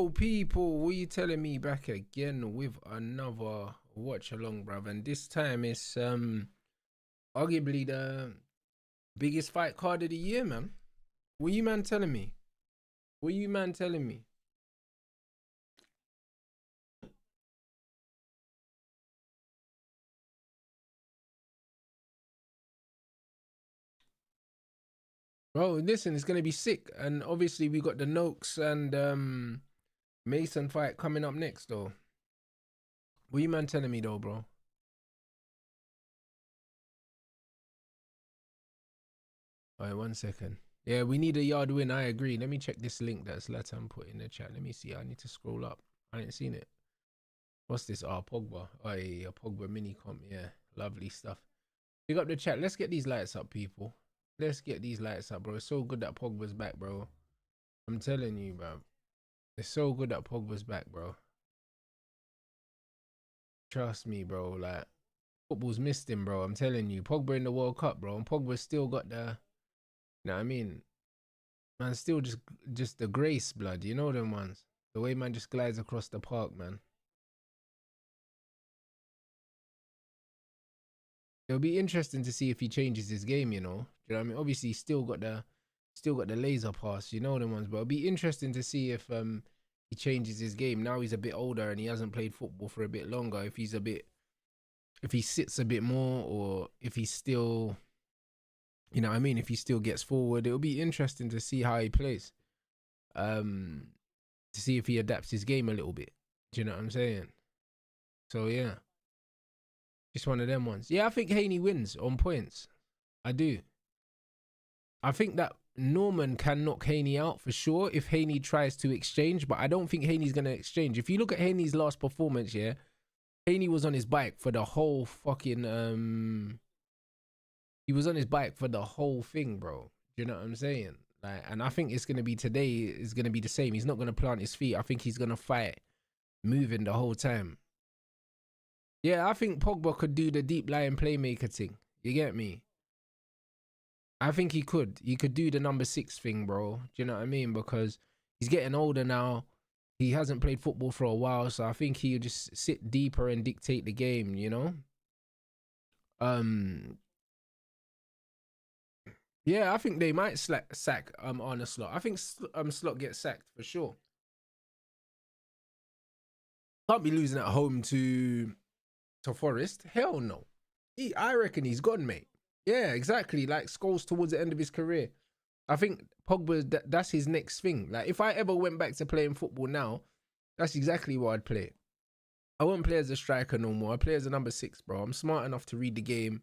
People, what are you telling me? Back again with another watch along, bruv. And this time it's arguably the biggest fight card of the year, man. What you man telling me? What you man telling me? Bro, listen, it's gonna be sick. And obviously we got the Noakes and Mason fight coming up next though. What you man telling me though, bro? Alright, 1 second. Yeah, we need a Yarde win. I agree. Let me check this link that Zlatan put in the chat. Let me see. I need to scroll up. I ain't seen it. What's this? Pogba. Oh, yeah, Pogba mini comp. Yeah, lovely stuff. Pick up the chat. Let's get these lights up, people. Let's get these lights up, bro. It's so good that Pogba's back, bro. I'm telling you, bro. It's so good that Pogba's back, bro. Trust me, bro. Like, football's missed him, bro. I'm telling you. Pogba in the World Cup, bro. And Pogba's still got the... You know what I mean? Man, still just the grace, blood. You know them ones. The way man just glides across the park, man. It'll be interesting to see if he changes his game, you know. Do you know what I mean? Obviously, he's still got the laser pass, you know them ones. But it'll be interesting to see if he changes his game. Now he's a bit older and he hasn't played football for a bit longer. If he sits a bit more, or if he's still, you know what I mean, if he still gets forward, it'll be interesting to see how he plays. To see if he adapts his game a little bit. Do you know what I'm saying? So yeah. Just one of them ones. Yeah, I think Haney wins on points. I do. I think that Norman can knock Haney out for sure if Haney tries to exchange, but I don't think Haney's going to exchange. If you look at Haney's last performance, yeah, Haney was on his bike for the whole fucking... He was on his bike for the whole thing, bro. Do you know what I'm saying? Like, and I think it's going to be today is going to be the same. He's not going to plant his feet. I think he's going to fight moving the whole time. Yeah, I think Pogba could do the deep lying playmaker thing. You get me? I think he could. He could do the number 6 thing, bro. Do you know what I mean? Because he's getting older now. He hasn't played football for a while, so I think he'll just sit deeper and dictate the game, you know? Yeah, I think they might sack Arne Slot. I think Slot gets sacked for sure. Can't be losing at home to Forest. Hell no. I reckon he's gone, mate. Yeah, exactly. Like Scholes towards the end of his career. I think Pogba, that's his next thing. Like, if I ever went back to playing football now, that's exactly what I'd play. I wouldn't play as a striker no more. I play as a number 6, bro. I'm smart enough to read the game.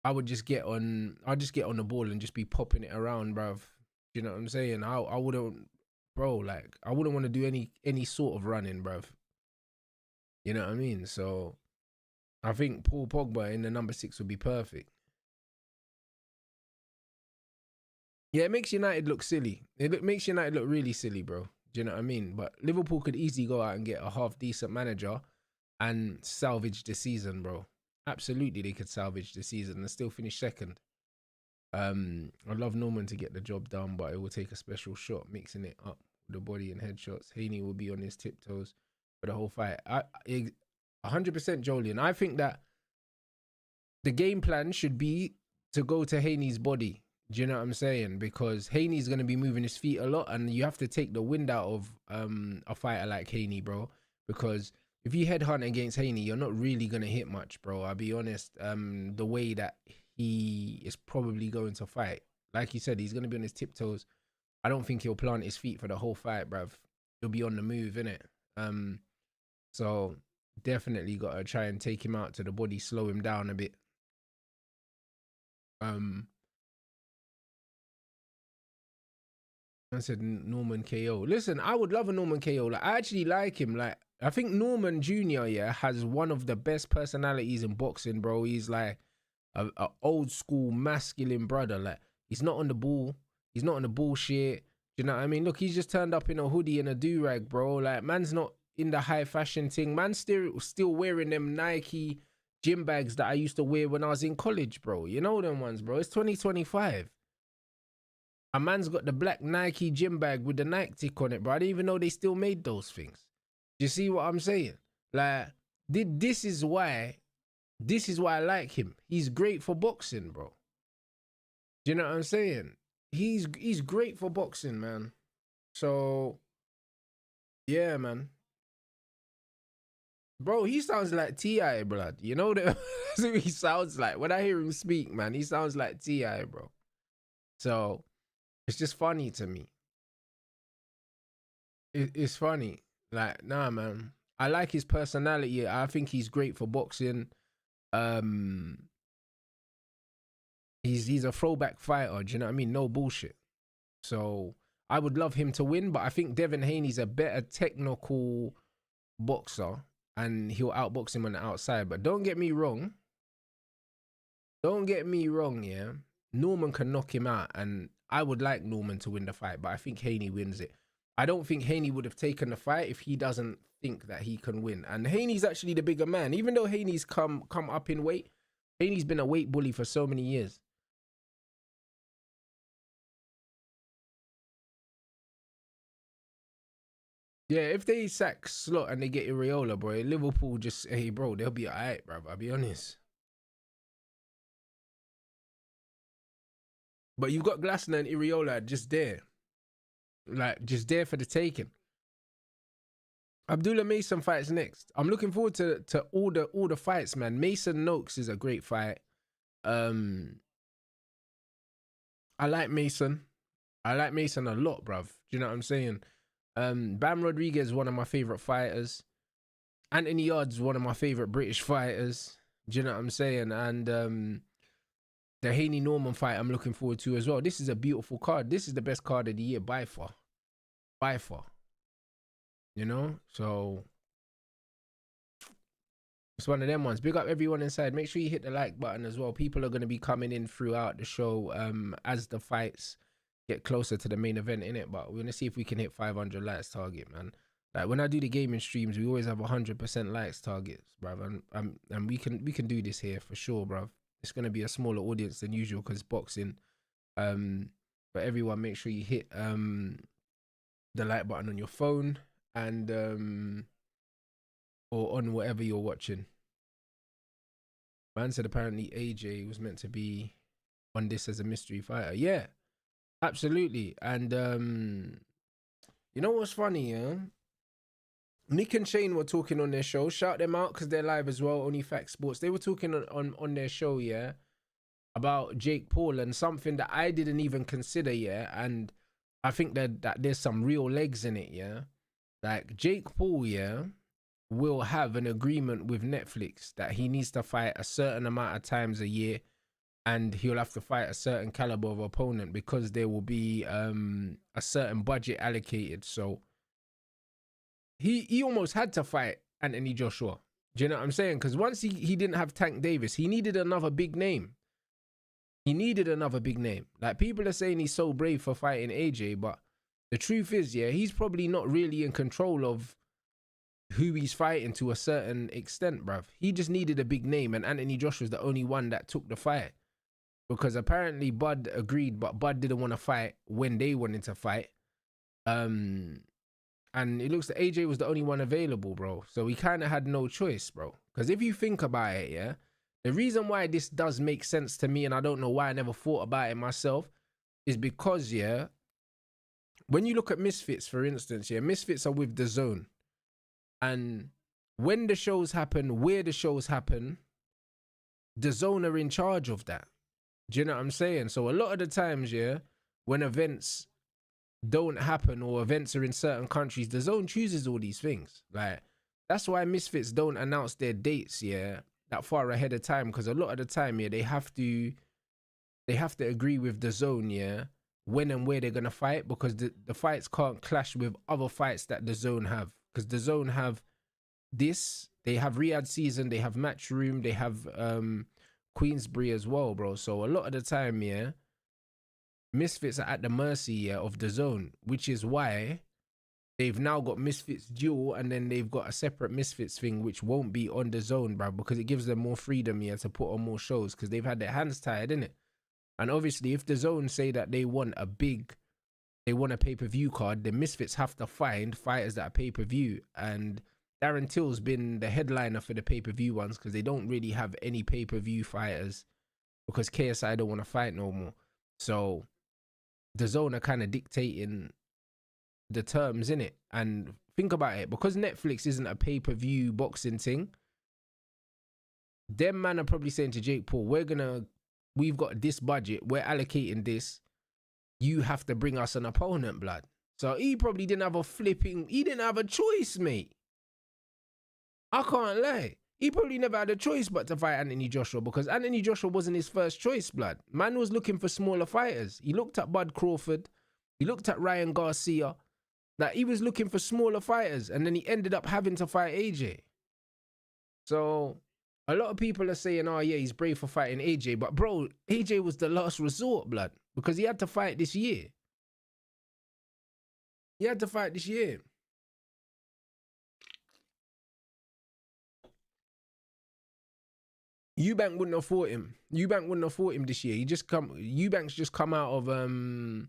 I would just get on. I'll just get on the ball and just be popping it around, bruv. You know what I'm saying? I wouldn't, bro. Like, I wouldn't want to do any sort of running, bruv. You know what I mean? So I think Paul Pogba in the number 6 would be perfect. Yeah, it makes United look silly. It makes United look really silly, bro. Do you know what I mean? But Liverpool could easily go out and get a half decent manager and salvage the season, bro. Absolutely, they could salvage the season and still finish second. I'd love Norman to get the job done, but it will take a special shot, mixing it up with the body and headshots. Haney will be on his tiptoes for the whole fight. 100% Jolien. I think that the game plan should be to go to Haney's body. Do you know what I'm saying? Because Haney's going to be moving his feet a lot, and you have to take the wind out of a fighter like Haney, bro. Because if you headhunt against Haney, you're not really going to hit much, bro. I'll be honest. The way that he is probably going to fight, like you said, he's going to be on his tiptoes. I don't think he'll plant his feet for the whole fight, bruv. He'll be on the move, innit? So definitely got to try and take him out to the body, slow him down a bit. I said Norman KO. Listen, I would love a Norman KO. Like, I actually like him. Like, I think Norman Jr., yeah, has one of the best personalities in boxing, bro. He's like a old school masculine brother. Like, he's not on the ball. He's not on the bullshit. You know what I mean? Look, he's just turned up in a hoodie and a do-rag, bro. Like, man's not in the high fashion thing. Man's still wearing them Nike gym bags that I used to wear when I was in college, bro. You know them ones, bro. It's 2025. A man's got the black Nike gym bag with the Nike tick on it, bro. I didn't even know they still made those things. You see what I'm saying? Like, this is why I like him. He's great for boxing, bro. Do you know what I'm saying? He's great for boxing, man. So, yeah, man. Bro, he sounds like T.I., blood. You know that's who he sounds like. When I hear him speak, man, he sounds like T.I., bro. So, it's just funny to me. It's funny. Like, nah, man. I like his personality. I think he's great for boxing. He's a throwback fighter. Do you know what I mean? No bullshit. So, I would love him to win, but I think Devin Haney's a better technical boxer. And he'll outbox him on the outside. But don't get me wrong. Yeah. Norman can knock him out. And I would like Norman to win the fight. But I think Haney wins it. I don't think Haney would have taken the fight if he doesn't think that he can win. And Haney's actually the bigger man. Even though Haney's come up in weight. Haney's been a weight bully for so many years. Yeah, if they sack Slot and they get Iriola, bro, Liverpool just, hey, bro, they'll be alright, bro. I'll be honest. But you've got Glasner and Iriola just there. Like, just there for the taking. Abdullah Mason fights next. I'm looking forward to all the fights, man. Mason Noakes is a great fight. I like Mason. I like Mason a lot, bruv. Do you know what I'm saying? Bam Rodriguez is one of my favorite fighters. Anthony Yarde's one of my favorite British fighters. Do you know what I'm saying? And the Haney Norman fight I'm looking forward to as well. This is a beautiful card. This is the best card of the year by far. By far. You know? So it's one of them ones. Big up everyone inside. Make sure you hit the like button as well. People are going to be coming in throughout the show as the fights get closer to the main event, innit? But we're going to see if we can hit 500 likes target, man. Like when I do the gaming streams, we always have 100% likes targets, bruv. And we can do this here for sure, bruv. It's going to be a smaller audience than usual because boxing. But everyone, make sure you hit the like button on your phone and or on whatever you're watching. Man said apparently AJ was meant to be on this as a mystery fighter. Yeah, absolutely. And you know what's funny, yeah? Nick and Shane were talking on their show. Shout them out because they're live as well. Only Fact Sports. They were talking on their show, yeah, about Jake Paul and something that I didn't even consider, yeah. And I think that there's some real legs in it, yeah. Like Jake Paul, yeah, will have an agreement with Netflix that he needs to fight a certain amount of times a year, and he'll have to fight a certain caliber of opponent because there will be a certain budget allocated. So he almost had to fight Anthony Joshua. Do you know what I'm saying? Because once he didn't have Tank Davis, he needed another big name. He needed another big name. Like, people are saying he's so brave for fighting AJ, but the truth is, yeah, he's probably not really in control of who he's fighting to a certain extent, bruv. He just needed a big name, and Anthony Joshua's the only one that took the fight. Because apparently Bud agreed, but Bud didn't want to fight when they wanted to fight. And it looks like AJ was the only one available, bro. So he kind of had no choice, bro. Because if you think about it, yeah, the reason why this does make sense to me, and I don't know why I never thought about it myself, is because, yeah, when you look at Misfits, for instance, yeah, Misfits are with DAZN. And when the shows happen, where the shows happen, DAZN are in charge of that. Do you know what I'm saying? So a lot of the times, yeah, when events don't happen or events are in certain countries, DAZN chooses all these things. Like, that's why Misfits don't announce their dates, yeah, that far ahead of time, because a lot of the time, yeah, they have to agree with DAZN, yeah, when and where they're gonna fight, because the fights can't clash with other fights that DAZN have. Because DAZN have this, they have Riyadh Season, they have Matchroom, they have Queensbury as well, bro. So a lot of the time, yeah, Misfits are at the mercy, yeah, of DAZN, which is why they've now got Misfits Duel, and then they've got a separate Misfits thing which won't be on DAZN, bro, because it gives them more freedom, yeah, to put on more shows, because they've had their hands tied, innit? And obviously, if the zone say that they want a pay-per-view card, the Misfits have to find fighters that are pay-per-view. And Darren Till's been the headliner for the pay-per-view ones because they don't really have any pay-per-view fighters because KSI don't want to fight no more. So the zone are kind of dictating the terms, innit? And think about it, because Netflix isn't a pay-per-view boxing thing, them man are probably saying to Jake Paul, we've got this budget, we're allocating this, you have to bring us an opponent, blood. So he probably didn't have a choice, mate. I can't lie. He probably never had a choice but to fight Anthony Joshua, because Anthony Joshua wasn't his first choice, blood. Man was looking for smaller fighters. He looked at Bud Crawford. He looked at Ryan Garcia. Like, he was looking for smaller fighters, and then he ended up having to fight AJ. So a lot of people are saying, oh yeah, he's brave for fighting AJ. But bro, AJ was the last resort, blood, because he had to fight this year. He had to fight this year. Eubank wouldn't have fought him. Eubank wouldn't have fought him this year. Eubank's just come out of an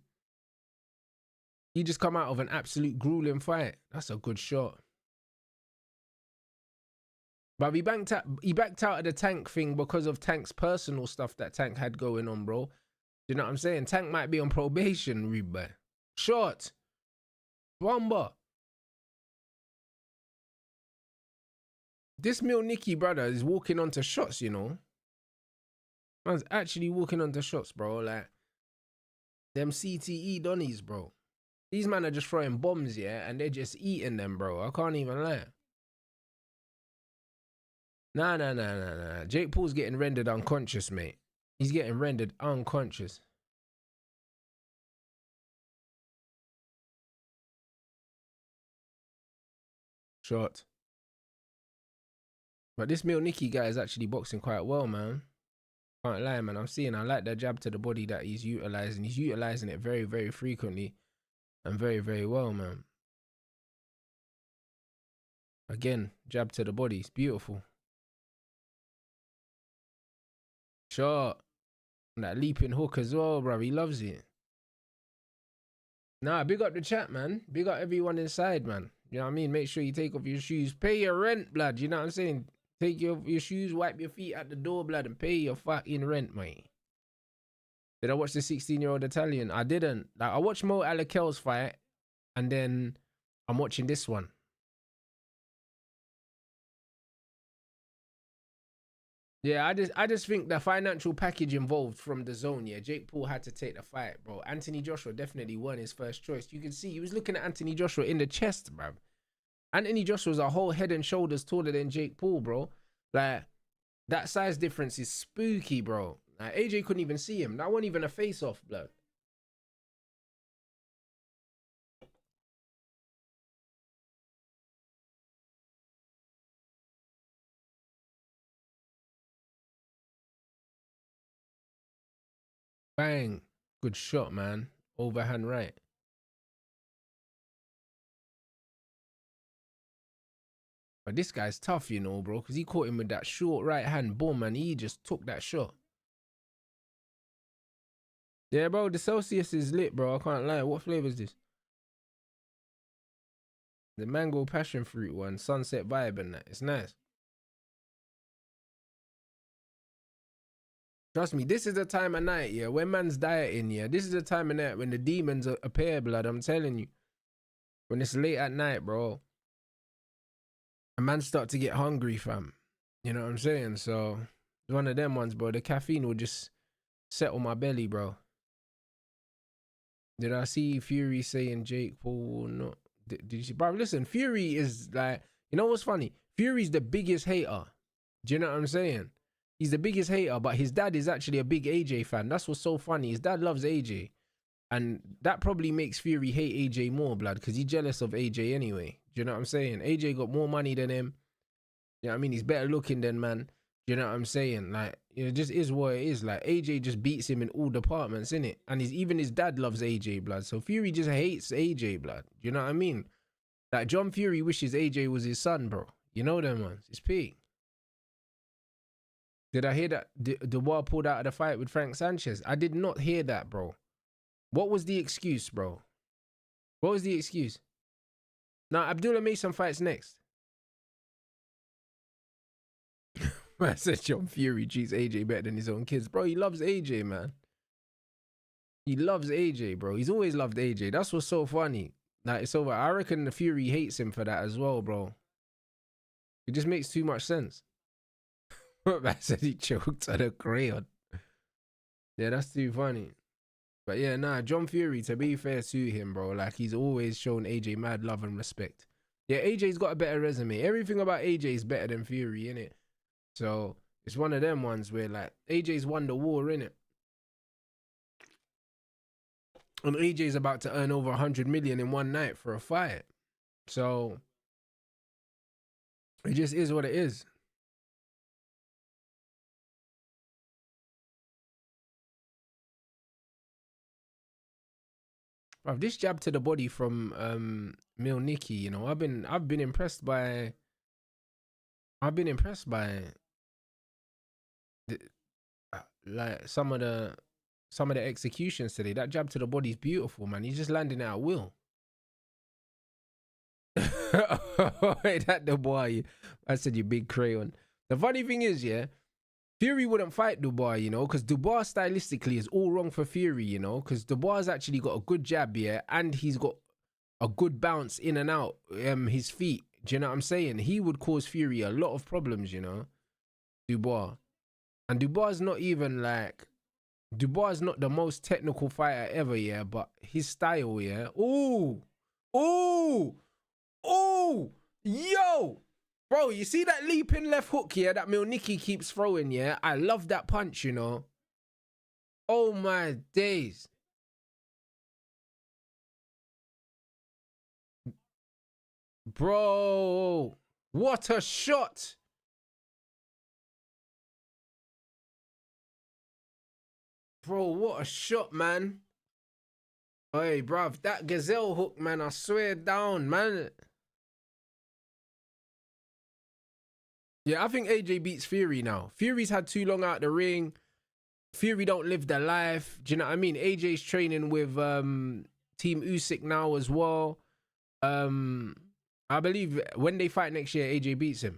absolute grueling fight. That's a good shot. But he backed out of the Tank thing because of Tank's personal stuff that Tank had going on, bro. You know what I'm saying? Tank might be on probation, Reba. Short. Bomba. This Milnicki brother is walking onto shots, you know. Man's actually walking onto shots, bro. Like, them CTE Donnies, bro. These men are just throwing bombs, yeah, and they're just eating them, bro. I can't even lie. Nah. Jake Paul's getting rendered unconscious, mate. He's getting rendered unconscious. Short. But this Milnicki guy is actually boxing quite well, man. Can't lie, man. I like the jab to the body that he's utilizing. He's utilizing it very, very frequently and very, very well, man. Again, jab to the body. It's beautiful. Short. And that leaping hook as well, bro. He loves it. Nah, big up the chat, man. Big up everyone inside, man. You know what I mean? Make sure you take off your shoes. Pay your rent, blood. You know what I'm saying? Take your shoes, wipe your feet at the door, blood, and pay your fucking rent, mate. Did I watch the 16-year-old Italian? I didn't. Like, I watched Mo Alakel's fight, and then I'm watching this one. Yeah, I just think the financial package involved from the zone, yeah, Jake Paul had to take the fight, bro. Anthony Joshua definitely won his first choice. You can see he was looking at Anthony Joshua in the chest, bro. Anthony Joshua's a whole head and shoulders taller than Jake Paul, bro. Like, that size difference is spooky, bro. Like, AJ couldn't even see him. That wasn't even a face-off, blood. Bang. Good shot, man. Overhand right. But this guy's tough, you know, bro, because he caught him with that short right hand. Boom, and he just took that shot. Yeah, bro, the Celsius is lit, bro. I can't lie. What flavor is this? The mango passion fruit one. Sunset vibe and that. It's nice. Trust me, this is the time of night, yeah, when man's dieting, yeah. This is the time of night when the demons appear, blood. I'm telling you. When it's late at night, bro. A man start to get hungry, fam. You know what I'm saying? So, it's one of them ones, bro. The caffeine will just settle my belly, bro. Did I see Fury saying Jake Paul? No. Did you see? Bro, listen, Fury is like, you know what's funny? Fury's the biggest hater. Do you know what I'm saying? He's the biggest hater, but his dad is actually a big AJ fan. That's what's so funny. His dad loves AJ. And that probably makes Fury hate AJ more, blood, because he's jealous of AJ anyway. Do you know what I'm saying? AJ got more money than him. You know what I mean? He's better looking than man. Do you know what I'm saying? Like, it just is what it is. Like, AJ just beats him in all departments, innit? And even his dad loves AJ, blood. So Fury just hates AJ, blood. Do you know what I mean? Like, John Fury wishes AJ was his son, bro. You know them ones. It's peak. Did I hear that Dubois pulled out of the fight with Frank Sanchez? I did not hear that, bro. What was the excuse, bro? What was the excuse? Now, Abdullah Mason fights next. I said John Fury treats AJ better than his own kids. Bro, he loves AJ, man. He loves AJ, bro. He's always loved AJ. That's what's so funny. Like, it's over. I reckon the Fury hates him for that as well, bro. It just makes too much sense. I said he choked on a crayon. Yeah, that's too funny. But yeah, nah, John Fury, to be fair to him, bro, like, he's always shown AJ mad love and respect. Yeah, AJ's got a better resume. Everything about AJ is better than Fury, innit? So, it's one of them ones where, like, AJ's won the war, innit? And AJ's about to earn over 100 million in one night for a fight. So, it just is what it is. Bruv, this jab to the body from Milnicki, you know, I've been impressed by like some of the executions today. That jab to the body is beautiful, man. He's just landing it at will. That Dubois, I said, you big crayon. The funny thing is, yeah, Fury wouldn't fight Dubois, you know, because Dubois stylistically is all wrong for Fury, you know, because Dubois has actually got a good jab, yeah, and he's got a good bounce in and out his feet. Do you know what I'm saying? He would cause Fury a lot of problems, you know, Dubois. And Dubois is not even like, Dubois is not the most technical fighter ever, yeah, but his style, yeah. Ooh, ooh, ooh, yo. Bro, you see that leaping left hook here that Milnicki keeps throwing, yeah? I love that punch, you know. Oh my days. Bro, what a shot. Bro, what a shot, man. Hey, bruv, that gazelle hook, man, I swear down, man. Yeah, I think AJ beats Fury now. Fury's had too long out the ring. Fury don't live the life. Do you know what I mean? AJ's training with Team Usyk now as well. I believe when they fight next year, AJ beats him.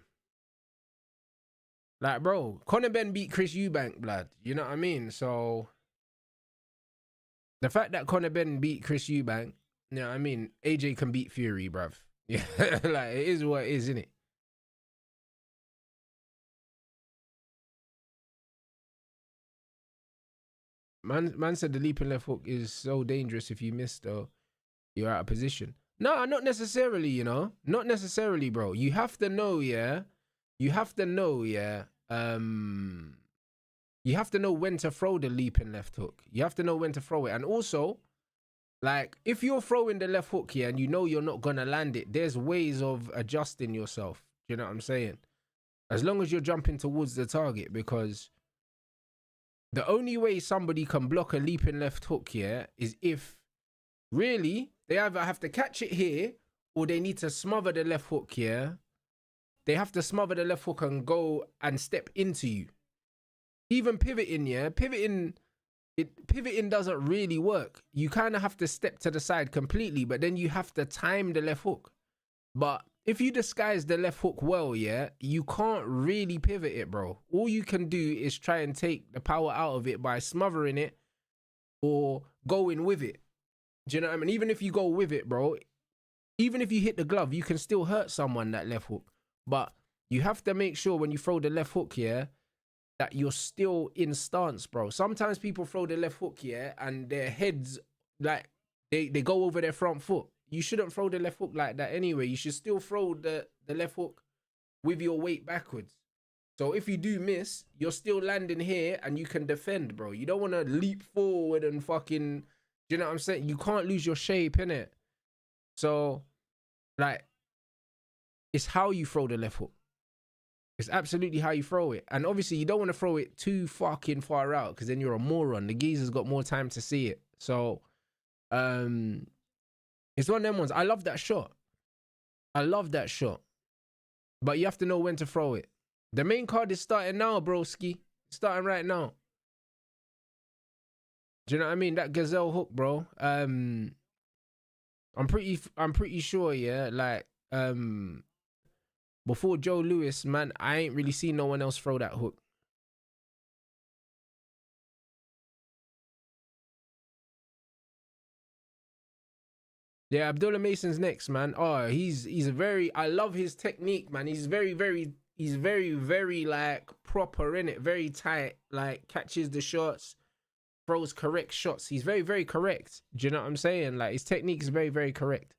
Like, bro, Conor Ben beat Chris Eubank, blood. You know what I mean? So, the fact that Conor Ben beat Chris Eubank, you know what I mean? AJ can beat Fury, bruv. Yeah, like, it is what it is, innit? Man said the leaping left hook is so dangerous. If you miss, though, you're out of position. No, not necessarily, you know. Not necessarily, bro. You have to know, yeah. You have to know, yeah. You have to know when to throw the leaping left hook. You have to know when to throw it. And also, like, if you're throwing the left hook here and you know you're not going to land it, there's ways of adjusting yourself. Do you know what I'm saying? As long as you're jumping towards the target, because the only way somebody can block a leaping left hook here is if, really, they either have to catch it here or they need to smother the left hook here. They have to smother the left hook and go and step into you. Even pivoting, yeah, pivoting doesn't really work. You kind of have to step to the side completely, but then you have to time the left hook. But if you disguise the left hook well, yeah, you can't really pivot it, bro. All you can do is try and take the power out of it by smothering it or going with it. Do you know what I mean? Even if you go with it, bro, even if you hit the glove, you can still hurt someone, that left hook. But you have to make sure when you throw the left hook here that you're still in stance, bro. Sometimes people throw the left hook here and their heads, like, they go over their front foot. You shouldn't throw the left hook like that anyway. You should still throw the left hook with your weight backwards. So if you do miss, you're still landing here and you can defend, bro. You don't want to leap forward and fucking, do you know what I'm saying? You can't lose your shape, innit? So, like, it's how you throw the left hook. It's absolutely how you throw it. And obviously, you don't want to throw it too fucking far out because then you're a moron. The geezer's got more time to see it. So, it's one of them ones. I love that shot. I love that shot. But you have to know when to throw it. The main card is starting now, broski. Starting right now. Do you know what I mean? That gazelle hook, bro. I'm pretty sure, yeah. Like, before Joe Louis, man, I ain't really seen no one else throw that hook. Yeah, Abdullah Mason's next, man. Oh, he's a very, I love his technique, man. He's very, very like proper in it, very tight, like catches the shots, throws correct shots. He's very, very correct. Do you know what I'm saying? Like his technique is very, very correct.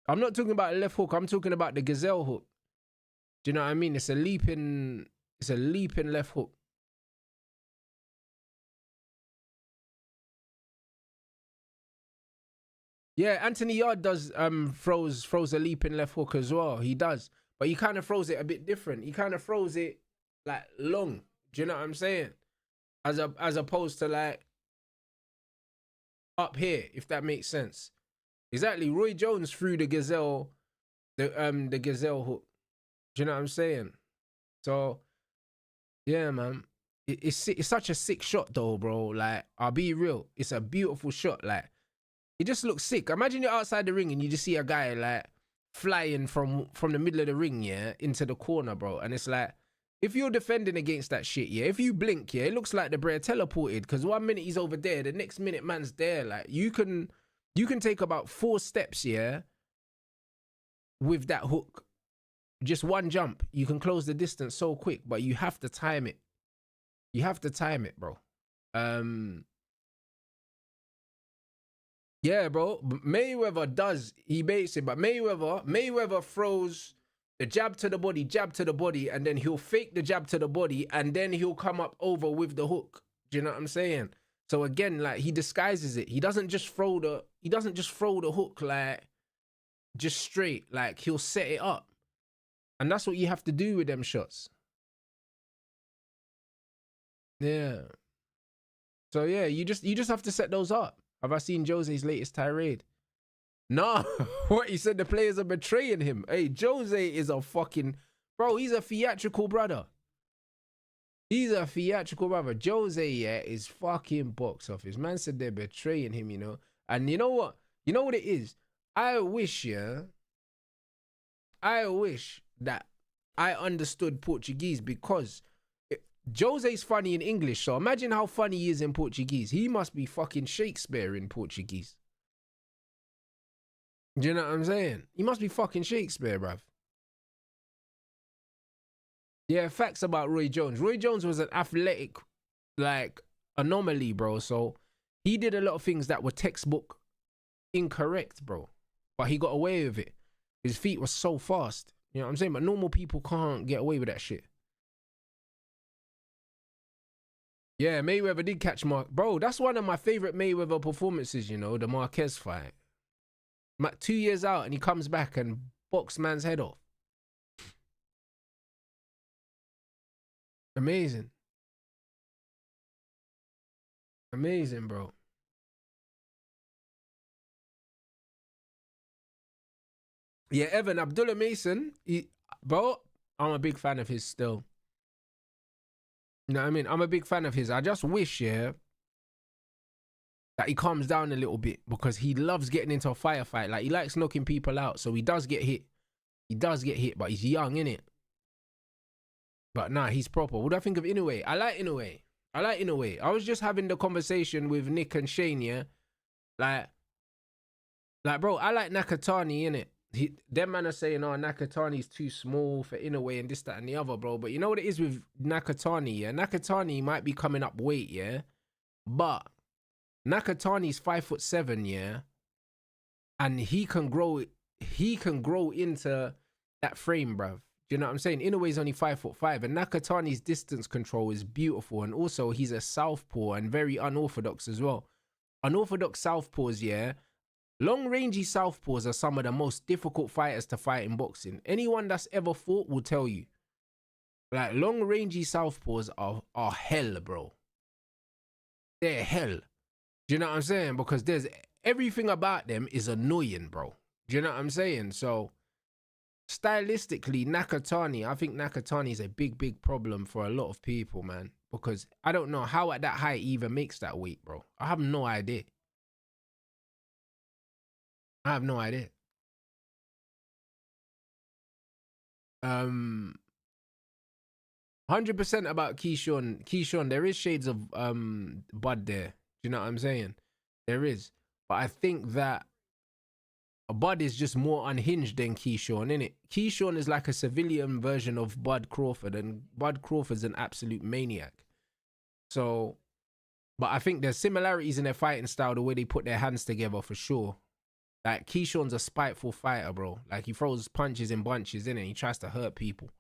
I'm not talking about a left hook. I'm talking about the gazelle hook. Do you know what I mean? It's a leaping left hook. Yeah, Anthony Yarde does throws a leaping left hook as well. He does. But he kind of throws it a bit different. He kind of throws it like long. Do you know what I'm saying? As opposed to like up here, if that makes sense. Exactly. Roy Jones threw the gazelle hook. Do you know what I'm saying? So yeah, man. It's such a sick shot though, bro. Like, I'll be real. It's a beautiful shot. Like, it just looks sick. Imagine you're outside the ring and you just see a guy like flying from the middle of the ring, yeah, into the corner, bro. And it's like, if you're defending against that shit, yeah, if you blink, yeah, it looks like the Brer teleported, because 1 minute he's over there, the next minute man's there. Like, you can take about 4 steps, yeah, with that hook. Just one jump, you can close the distance so quick, but you have to time it. You have to time it, bro. Yeah, bro. Mayweather does. He baits it, but Mayweather throws the jab to the body, and then he'll fake the jab to the body, and then he'll come up over with the hook. Do you know what I'm saying? So again, like, he disguises it. He doesn't just throw the hook like just straight. Like, he'll set it up, and that's what you have to do with them shots. Yeah. So yeah, you just have to set those up. Have I seen Jose's latest tirade? No. What, he said the players are betraying him. Hey, Jose is a fucking... Bro, he's a theatrical brother. He's a theatrical brother. Jose, yeah, is fucking box office. Man said they're betraying him, you know. And you know what? You know what it is? I wish that I understood Portuguese, because Jose's funny in English, so imagine how funny he is in Portuguese. He must be fucking Shakespeare in Portuguese. Do you know what I'm saying? He must be fucking Shakespeare, bruv. Yeah, facts about Roy Jones. Roy Jones was an athletic, like, anomaly, bro. So he did a lot of things that were textbook incorrect, bro. But he got away with it. His feet were so fast. You know what I'm saying? But normal people can't get away with that shit. Yeah, Mayweather did catch Mark. Bro, that's one of my favorite Mayweather performances, you know, the Marquez fight. 2 years out and he comes back and boxed man's head off. Amazing. Amazing, bro. Yeah, Evan, Abdullah Mason, bro, I'm a big fan of his still. You know what I mean? I'm a big fan of his. I just wish, yeah, that he calms down a little bit, because he loves getting into a firefight. Like, he likes knocking people out, so he does get hit. He does get hit, but he's young, innit? But nah, he's proper. What do I think of Inoue? I like Inoue. I was just having the conversation with Nick and Shane, yeah? Like, bro, I like Nakatani, innit? Them man are saying, oh, Nakatani's too small for Inoue and this, that, and the other, bro. But you know what it is with Nakatani, yeah? Nakatani might be coming up weight, yeah? But Nakatani's 5'7", yeah? And he can grow into that frame, bruv. Do you know what I'm saying? Inoue's only 5'5", and Nakatani's distance control is beautiful. And also, he's a southpaw and very unorthodox as well. Unorthodox southpaws, yeah? Long-rangey southpaws are some of the most difficult fighters to fight in boxing. Anyone that's ever fought will tell you. Like, long-rangey southpaws are hell, bro. They're hell. Do you know what I'm saying? Because everything about them is annoying, bro. Do you know what I'm saying? So, stylistically, Nakatani, I think Nakatani is a big problem for a lot of people, man. Because I don't know how at that height he even makes that weight, bro. I have no idea. I have no idea. 100% about Keyshawn. Keyshawn, there is shades of Bud there. Do you know what I'm saying? There is. But I think that Bud is just more unhinged than Keyshawn, innit? Keyshawn is like a civilian version of Bud Crawford, and Bud Crawford's an absolute maniac. So, but I think there's similarities in their fighting style, the way they put their hands together for sure. Like, Keyshawn's a spiteful fighter, bro. Like, he throws punches in bunches, innit? He tries to hurt people.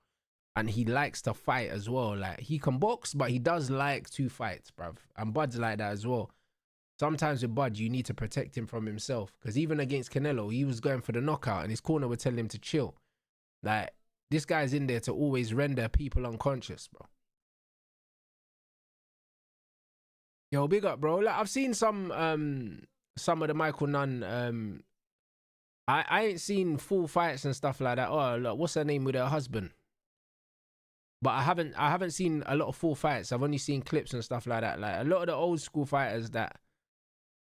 And he likes to fight as well. Like, he can box, but he does like to fight, bruv. And Bud's like that as well. Sometimes with Bud, you need to protect him from himself. Because even against Canelo, he was going for the knockout and his corner would tell him to chill. Like, this guy's in there to always render people unconscious, bro. Yo, big up, bro. Like, I've seen some of the Michael Nunn. I ain't seen full fights and stuff like that. Oh, look, what's her name with her husband? But I haven't seen a lot of full fights. I've only seen clips and stuff like that. Like, a lot of the old school fighters that,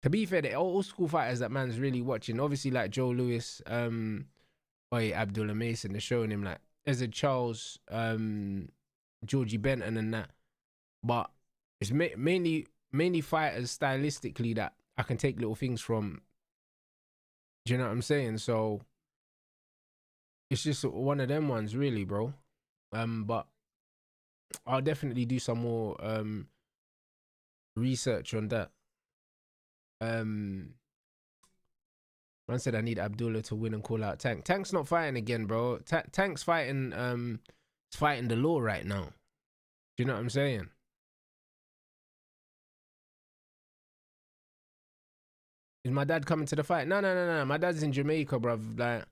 to be fair, the old school fighters that man's really watching, obviously like Joe Louis, Abdullah Mason, they're showing him like Ezra Charles, Georgie Benton and that. But it's mainly fighters stylistically that I can take little things from. Do you know what I'm saying? So it's just one of them ones, really, bro. But I'll definitely do some more research on that. Man said I need Abdullah to win and call out Tank. Tank's not fighting again, bro. Tank's fighting fighting the law right now. Do you know what I'm saying? Is my dad coming to the fight? No. My dad's in Jamaica, bruv. Like,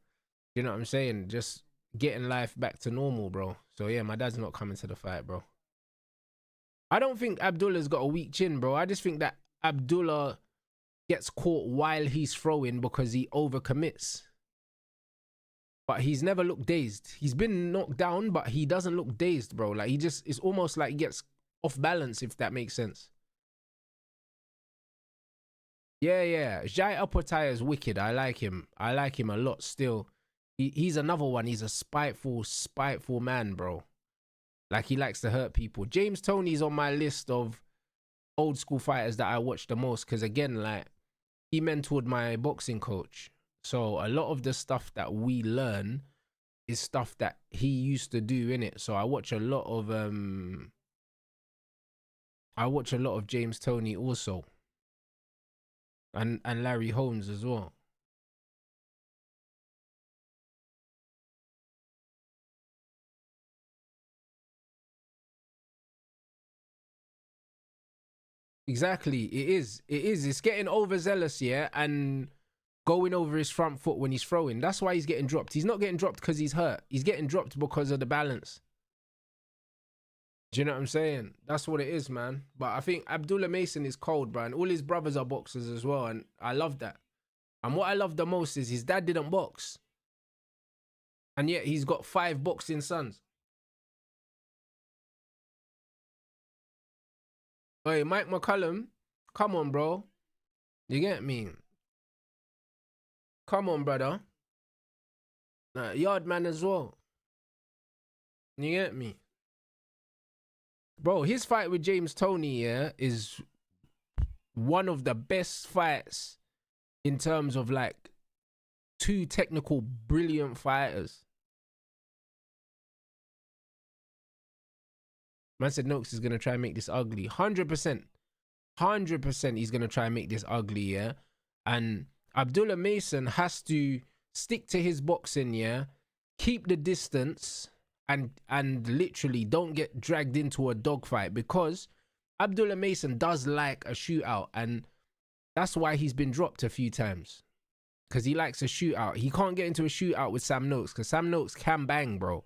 you know what I'm saying? Just getting life back to normal, bro. So yeah, my dad's not coming to the fight, bro. I don't think Abdullah's got a weak chin, bro. I just think that Abdullah gets caught while he's throwing because he overcommits. But he's never looked dazed. He's been knocked down, but he doesn't look dazed, bro. Like, it's almost like he gets off balance, if that makes sense. Yeah. Jai Apotai is wicked. I like him. I like him a lot still. He's another one. He's a spiteful man, bro. Like, he likes to hurt people. James Toney's on my list of old school fighters that I watch the most. Because again, like, he mentored my boxing coach. So a lot of the stuff that we learn is stuff that he used to do, innit? So I watch a lot of James Toney also. And Larry Holmes as well. Exactly. It is. It's getting overzealous, yeah, and going over his front foot when he's throwing. That's why he's getting dropped. He's not getting dropped because he's hurt. He's getting dropped because of the balance. Do you know what I'm saying? That's what it is, man. But I think Abdullah Mason is cold, bro. And all his brothers are boxers as well. And I love that. And what I love the most is his dad didn't box. And yet he's got 5 boxing sons. Hey, Mike McCullum, come on, bro. You get me? Come on, brother. Yard man as well. You get me? Bro, his fight with James Toney, yeah, is one of the best fights in terms of, like, 2 technical, brilliant fighters. Man said Noakes is going to try and make this ugly. 100%. 100% he's going to try and make this ugly, yeah? And Abdullah Mason has to stick to his boxing, yeah? Keep the distance and literally don't get dragged into a dogfight, because Abdullah Mason does like a shootout, and that's why he's been dropped a few times. Because he likes a shootout. He can't get into a shootout with Sam Noakes, because Sam Noakes can bang, bro.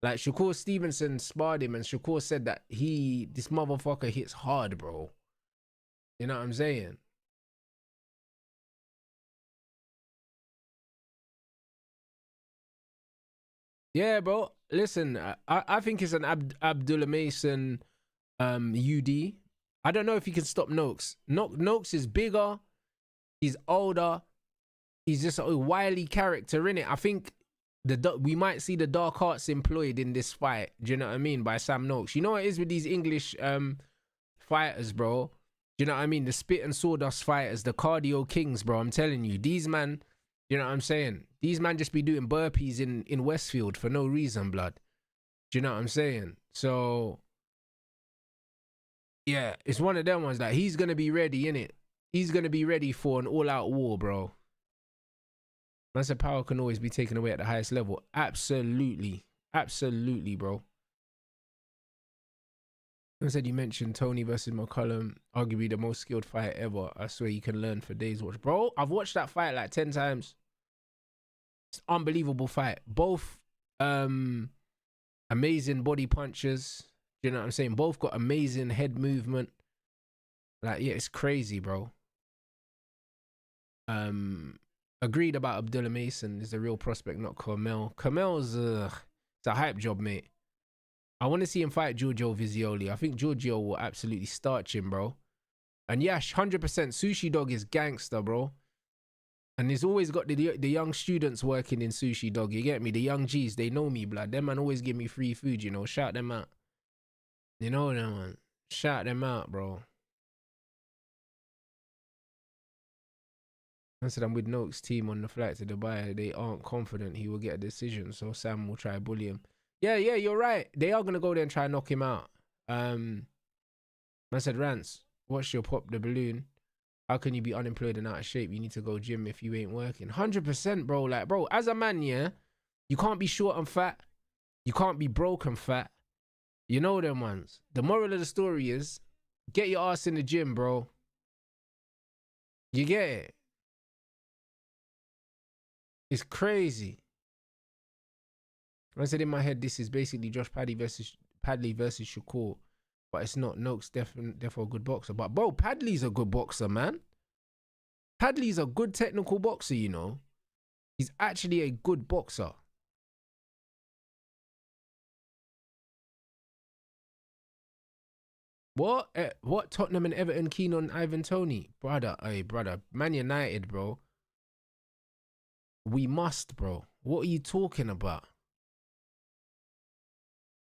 Like, Shakur Stevenson sparred him, and Shakur said that this motherfucker hits hard, bro. You know what I'm saying? Yeah, bro. Listen, I think it's an Abdullah Mason UD. I don't know if he can stop Noakes. Noakes is bigger. He's older. He's just a wily character in it. I think we might see the dark arts employed in this fight. Do you know what I mean? By Sam Noakes. You know what it is with these English fighters, bro? Do you know what I mean? The spit and sawdust fighters, the cardio kings, bro. I'm telling you, these man, you know what I'm saying? These man just be doing burpees in Westfield for no reason, blood. Do you know what I'm saying? So, yeah, it's one of them ones that he's going to be ready, innit? He's going to be ready for an all-out war, bro. Man said power can always be taken away at the highest level. Absolutely. Absolutely, bro. I said you mentioned Tony versus McCullum, arguably the most skilled fight ever. I swear you can learn for days. Watch, bro. I've watched that fight like 10 times. It's an unbelievable fight. Both amazing body punches. You know what I'm saying? Both got amazing head movement. Like, yeah, it's crazy, bro. Agreed about Abdullah Mason is a real prospect, not Carmel. Carmel's it's a hype job, mate. I want to see him fight Giorgio Vizioli. I think Giorgio will absolutely starch him, bro. And Yash, 100% Sushi Dog is gangster, bro. And he's always got the young students working in Sushi Dog. You get me? The young G's, they know me, blood. Them man always give me free food, you know. Shout them out. You know them, man. Shout them out, bro. I said I'm with Noakes' team on the flight to Dubai. They aren't confident he will get a decision, so Sam will try bully him. Yeah, you're right. They are gonna go there and try and knock him out. I said, Rants, watch your pop the balloon. How can you be unemployed and out of shape? You need to go gym if you ain't working. 100%, bro. Like, bro, as a man, yeah, you can't be short and fat. You can't be broke and fat. You know them ones. The moral of the story is, get your ass in the gym, bro. You get it? It's crazy. I said in my head, this is basically Josh Padley versus Shakur, but it's not. Noakes definitely a good boxer. But bro, Padley's a good boxer, man. Padley's a good technical boxer, you know. He's actually a good boxer. What? What? Tottenham and Everton keen on Ivan Toney? Brother, hey, brother. Man United, bro. We must, bro. What are you talking about?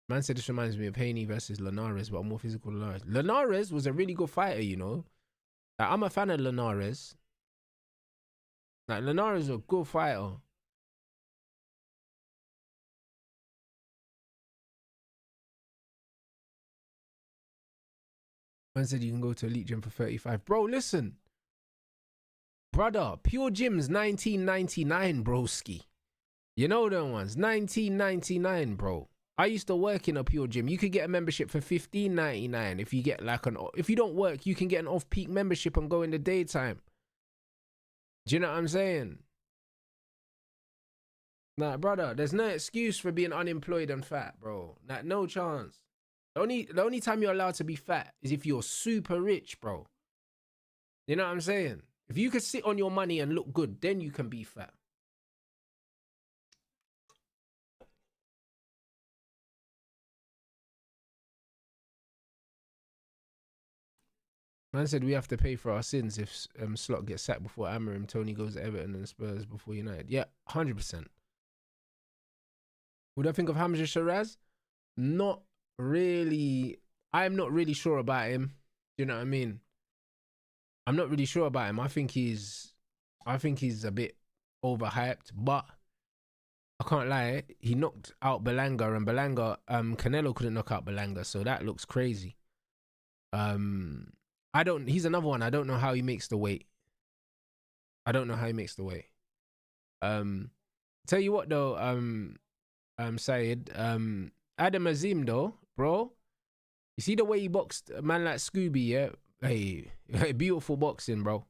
Man said this reminds me of Haney versus Linares, but a more physical Linares. Linares was a really good fighter, you know. Like, I'm a fan of Linares. Like, Linares is a good fighter. Man said you can go to Elite Gym for 35. Bro, listen. Brother, Pure Gym's 1999, broski. You know them ones. 1999, bro. I used to work in a Pure Gym. You could get a membership for $15.99 if you get like if you don't work, you can get an off-peak membership and go in the daytime. Do you know what I'm saying? Nah, brother, there's no excuse for being unemployed and fat, bro. Like, no chance. The only time you're allowed to be fat is if you're super rich, bro. You know what I'm saying? If you could sit on your money and look good, then you can be fat. Man said we have to pay for our sins if Slot gets sacked before Amorim, Tony goes to Everton and Spurs before United. Yeah, 100%. Would I think of Hamza Shiraz? Not really. I'm not really sure about him. You know what I mean? I'm not really sure about him. I think he's a bit overhyped, but I can't lie. He knocked out Belanga, and Belanga, Canelo couldn't knock out Belanga, so that looks crazy. He's another one. I don't know how he makes the weight. Tell you what though, Syed, Adam Azim though, bro. You see the way he boxed a man like Scooby, yeah? Hey, beautiful boxing, bro.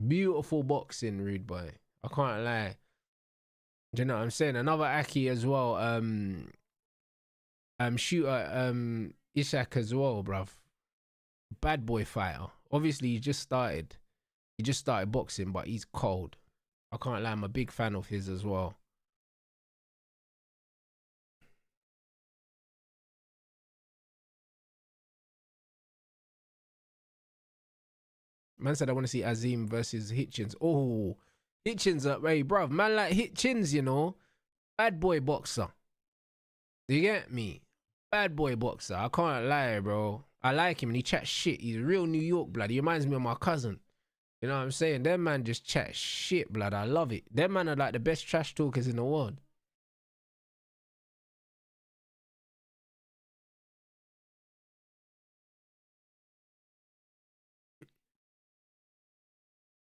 Beautiful boxing, rude boy. I can't lie. Do you know what I'm saying? Another Aki as well. Shooter, Ishak as well, bruv. Bad boy fighter. Obviously, he just started boxing, but he's cold. I can't lie. I'm a big fan of his as well. Man said I want to see Azim versus Hitchens. Oh, Hitchens up, hey, bruv. Man like Hitchens, you know. Bad boy boxer. Do you get me? Bad boy boxer. I can't lie, bro. I like him and he chats shit. He's a real New York blood. He reminds me of my cousin. You know what I'm saying? Them man just chat shit, blood. I love it. Them man are like the best trash talkers in the world.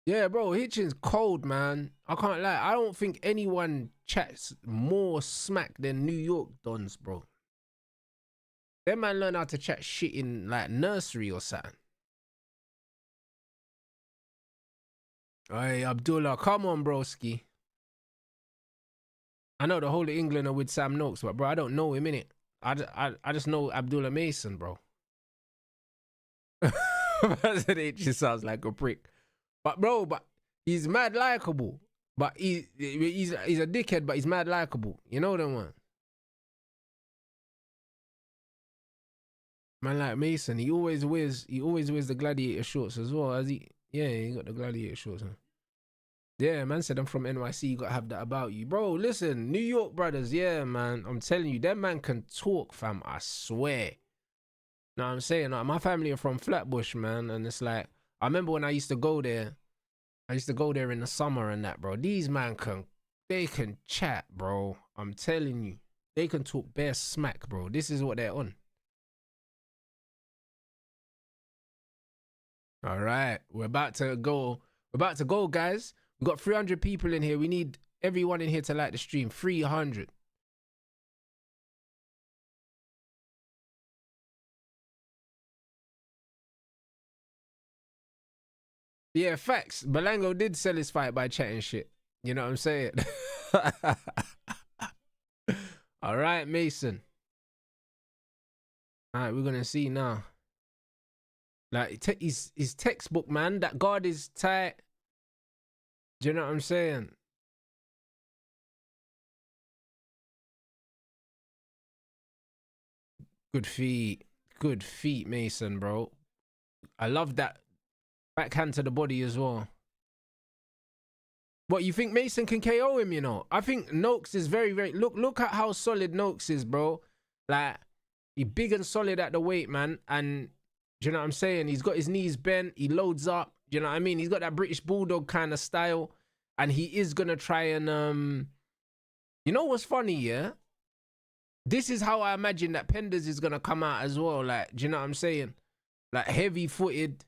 Yeah, bro, Hitchens cold, man. I can't lie. I don't think anyone chats more smack than New York dons, bro. Them man learn how to chat shit in like nursery or something. Hey, Abdullah, come on, broski. I know the whole of England are with Sam Noakes, but bro, I don't know him, innit? I just know Abdullah Mason, bro. It just sounds like a prick. But bro, he's mad likable. But he's a dickhead, but he's mad likable. You know that one? Man like Mason, he always wears the gladiator shorts as well. As he got the gladiator shorts on. Yeah, man said I'm from NYC, you gotta have that about you. Bro, listen, New York brothers, yeah, man. I'm telling you, that man can talk, fam, I swear. Know what I'm saying? Like, my family are from Flatbush, man, and it's like, I remember when I used to go there in the summer and that, bro. These man they can chat, bro. I'm telling you. They can talk bare smack, bro. This is what they're on. All right, we're about to go. We're about to go, guys. We've got 300 people in here. We need everyone in here to like the stream. 300. Yeah, facts. Belango did sell his fight by chatting shit. You know what I'm saying? All right, Mason. All right, we're going to see now. Like, his textbook, man. That guard is tight. Do you know what I'm saying? Good feet. Good feet, Mason, bro. I love that backhand to the body as well. What, you think Mason can KO him, you know? I think Noakes is very, very... Look at how solid Noakes is, bro. Like, he's big and solid at the weight, man. And, do you know what I'm saying? He's got his knees bent. He loads up. Do you know what I mean? He's got that British Bulldog kind of style. And he is going to try and... You know what's funny, yeah? This is how I imagine that Penders is going to come out as well. Like, do you know what I'm saying? Like, heavy-footed. Do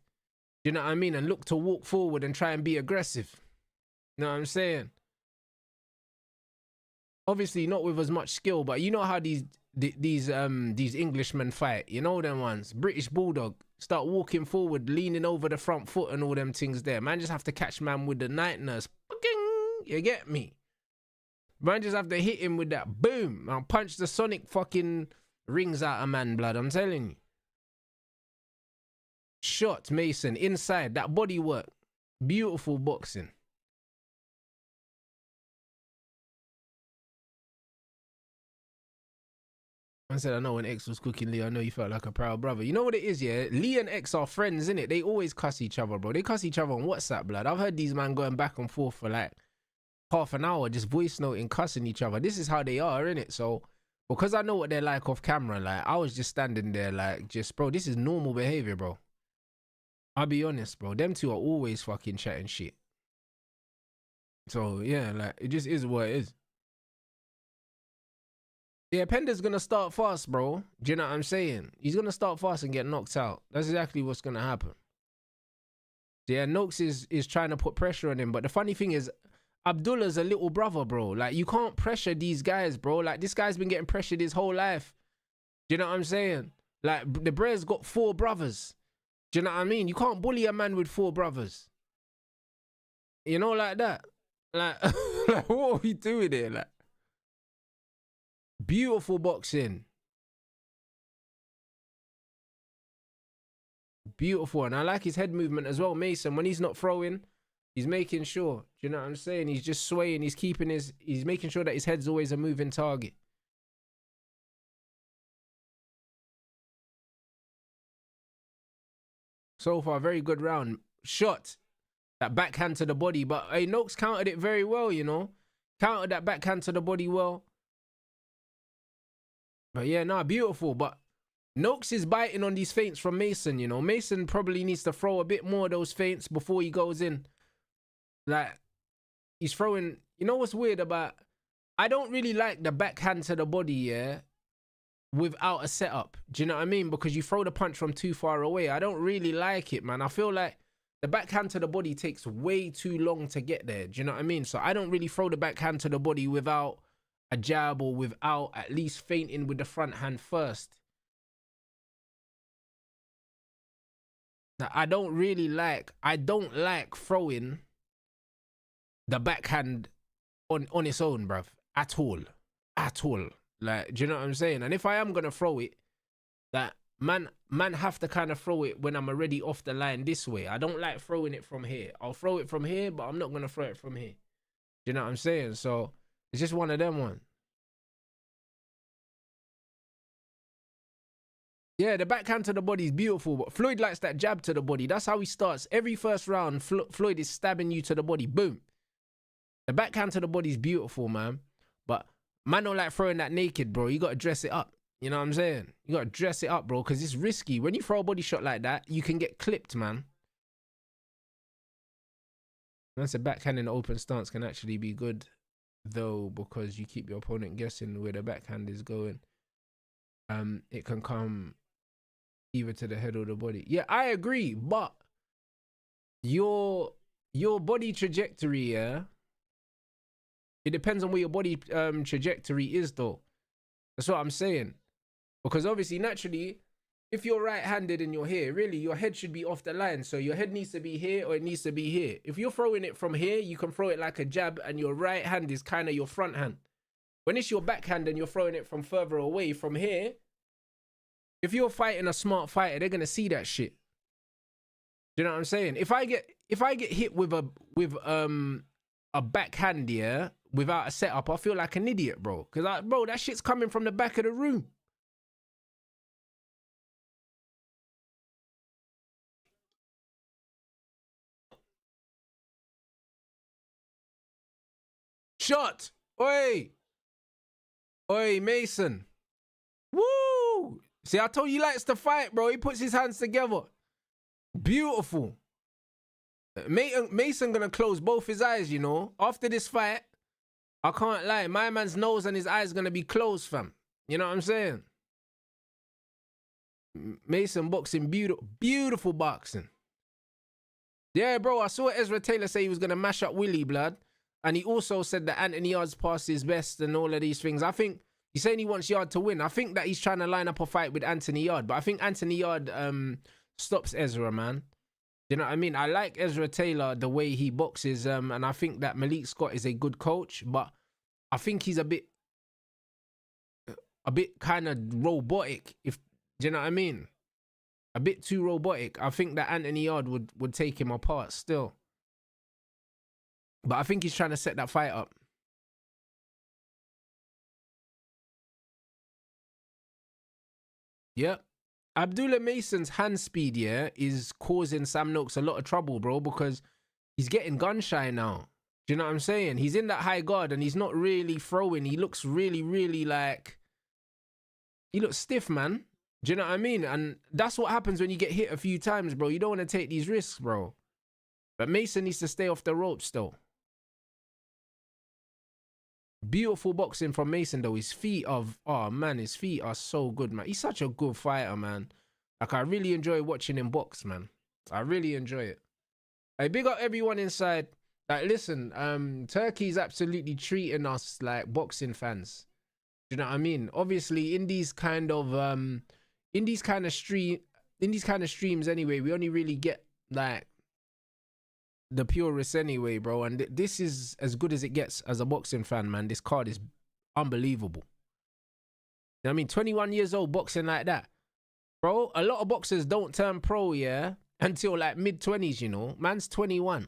you know what I mean? And look to walk forward and try and be aggressive. You know what I'm saying? Obviously not with as much skill, but you know how these Englishmen fight. You know them ones. British Bulldog. Start walking forward, leaning over the front foot and all them things there. Man just have to catch man with the night nurse. You get me? Man just have to hit him with that boom. I'll punch the sonic fucking rings out of man, blood. I'm telling you. Shot, Mason. Inside. That body work. Beautiful boxing. I said, I know when X was cooking Lee, I know you felt like a proud brother. You know what it is, yeah? Lee and X are friends, innit? They always cuss each other, bro. They cuss each other on WhatsApp, blood. I've heard these man going back and forth for like half an hour, just voice noting, cussing each other. This is how they are, innit? So, because I know what they're like off camera, like, I was just standing there like, just, bro, this is normal behavior, bro. I'll be honest, bro. Them two are always fucking chatting shit. So, yeah, like, it just is what it is. Yeah, Pender's going to start fast, bro. Do you know what I'm saying? He's going to start fast and get knocked out. That's exactly what's going to happen. Yeah, Noakes is trying to put pressure on him. But the funny thing is, Abdullah's a little brother, bro. Like, you can't pressure these guys, bro. Like, this guy's been getting pressured his whole life. Do you know what I'm saying? Like, the Brez got 4 brothers. Do you know what I mean? You can't bully a man with 4 brothers. You know, like that. Like, like what are we doing here? Like, beautiful boxing. Beautiful. And I like his head movement as well, Mason. When he's not throwing, he's making sure. Do you know what I'm saying? He's just swaying. He's making sure that his head's always a moving target. So far, very good round. shot. That backhand to the body. But hey, Noakes countered it very well, you know. Countered that backhand to the body well. But yeah, nah, beautiful. But Noakes is biting on these feints from Mason, you know. Mason probably needs to throw a bit more of those feints before he goes in. Like, he's throwing... You know what's weird about... I don't really like the backhand to the body, yeah, without a setup. Do you know what I mean? Because you throw the punch from too far away. I don't really like it, man. I feel like the backhand to the body takes way too long to get there. Do you know what I mean? So I don't really throw the backhand to the body without a jab or without at least feinting with the front hand first. Now, I don't like throwing the backhand on its own, bruv. At all. Like, do you know what I'm saying? And if I am gonna throw it, that man have to kind of throw it when I'm already off the line this way. I don't like throwing it from here. I'll throw it from here, but I'm not gonna throw it from here. Do you know what I'm saying? So it's just one of them ones. Yeah, the backhand to the body is beautiful, but Floyd likes that jab to the body. That's how he starts. Every first round, Floyd is stabbing you to the body. Boom. The backhand to the body is beautiful, man. But man don't like throwing that naked, bro. You got to dress it up. You know what I'm saying? You got to dress it up, bro, because it's risky. When you throw a body shot like that, you can get clipped, man. That's a backhand in the open stance can actually be good, though, because you keep your opponent guessing where the backhand is going. It can come either to the head or the body. Yeah, I agree, but your body trajectory, yeah, it depends on where your body trajectory is, though. That's what I'm saying. Because obviously, naturally, if you're right-handed and you're here, really, your head should be off the line. So your head needs to be here or it needs to be here. If you're throwing it from here, you can throw it like a jab and your right hand is kind of your front hand. When it's your backhand and you're throwing it from further away from here, if you're fighting a smart fighter, they're going to see that shit. Do you know what I'm saying? If I get hit with a backhand, yeah, without a setup, I feel like an idiot, bro. Because, bro, that shit's coming from the back of the room. Shot! Oi! Oi, Mason. Woo! See, I told you he likes to fight, bro. He puts his hands together. Beautiful. Mason gonna close both his eyes, you know. After this fight, I can't lie. My man's nose and his eyes gonna be closed, fam. You know what I'm saying? Mason boxing, beautiful boxing. Yeah, bro, I saw Ezra Taylor say he was gonna mash up Willie, blood. And he also said that Anthony Yarde's past his best and all of these things. I think he's saying he wants Yarde to win. I think that he's trying to line up a fight with Anthony Yarde. But I think Anthony Yarde stops Ezra, man. You know what I mean? I like Ezra Taylor, the way he boxes. And I think that Malik Scott is a good coach. But I think he's a bit kind of robotic. Do you know what I mean? A bit too robotic. I think that Anthony Yarde would take him apart still. But I think he's trying to set that fight up. Yeah. Abdullah Mason's hand speed, yeah, is causing Sam Noakes a lot of trouble, bro, because he's getting gun shy now. Do you know what I'm saying? He's in that high guard and he's not really throwing. He looks really, really like... He looks stiff, man. Do you know what I mean? And that's what happens when you get hit a few times, bro. You don't want to take these risks, bro. But Mason needs to stay off the ropes, though. Beautiful boxing from Mason, though. His feet are... Oh, man, his feet are so good, man. He's such a good fighter, man. Like, I really enjoy watching him box, man. I really enjoy it. Hey, big up everyone inside. Like, listen, Turkey's absolutely treating us like boxing fans. Do you know what I mean? Obviously, in these kind of streams anyway, we only really get, like, the purists anyway, bro, and this is as good as it gets as a boxing fan, man. This card is unbelievable. You know what I mean? 21 years old boxing like that, bro. A lot of boxers don't turn pro, yeah, until like mid-20s, you know. Man's 21.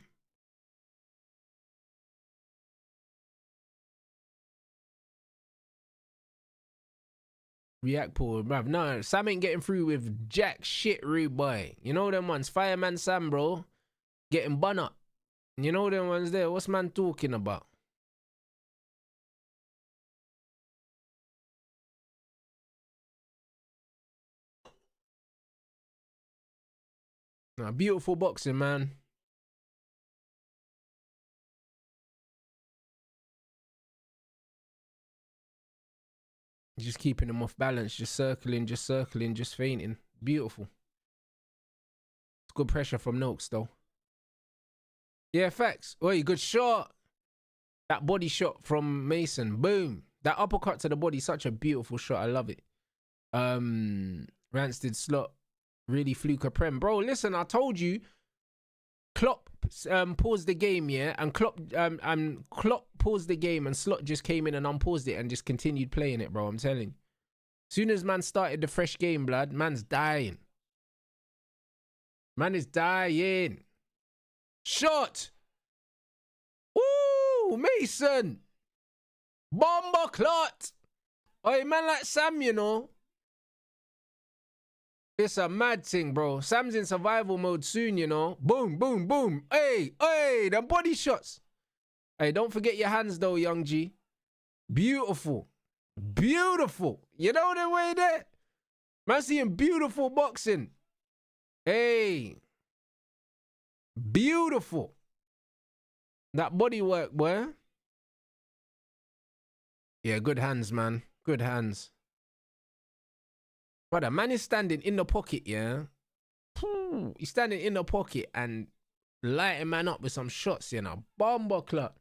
React pool, bruv. No, Sam ain't getting through with jack shit, rude boy. You know them ones, Fireman Sam, bro. getting bun up. You know them ones there. What's man talking about? Nah, beautiful boxing, man. Just keeping him off balance, just circling, just fainting. Beautiful. It's good pressure from Noakes, though. Yeah, facts. Oi, good shot. That body shot from Mason. Boom. That uppercut to the body, such a beautiful shot. I love it. Rants did slot. Really fluke a prem. Bro, listen, I told you. Klopp paused the game, yeah? And Klopp paused the game and Slot just came in and unpaused it and just continued playing it, bro. I'm telling you. Soon as man started the fresh game, blood, man's dying. Man is dying. Shot. Woo, Mason. Bomber clot. Oh, man like Sam, you know. It's a mad thing, bro. Sam's in survival mode soon, you know. Boom, boom, boom. Hey, hey, the body shots. Hey, don't forget your hands, though, young G. Beautiful. Beautiful. You know the way there? Man seeing beautiful boxing. Hey. Beautiful. That body work, boy. Yeah, good hands, man. Good hands. Brother, man is standing in the pocket, yeah? He's standing in the pocket and lighting man up with some shots, you know? Bomber clot.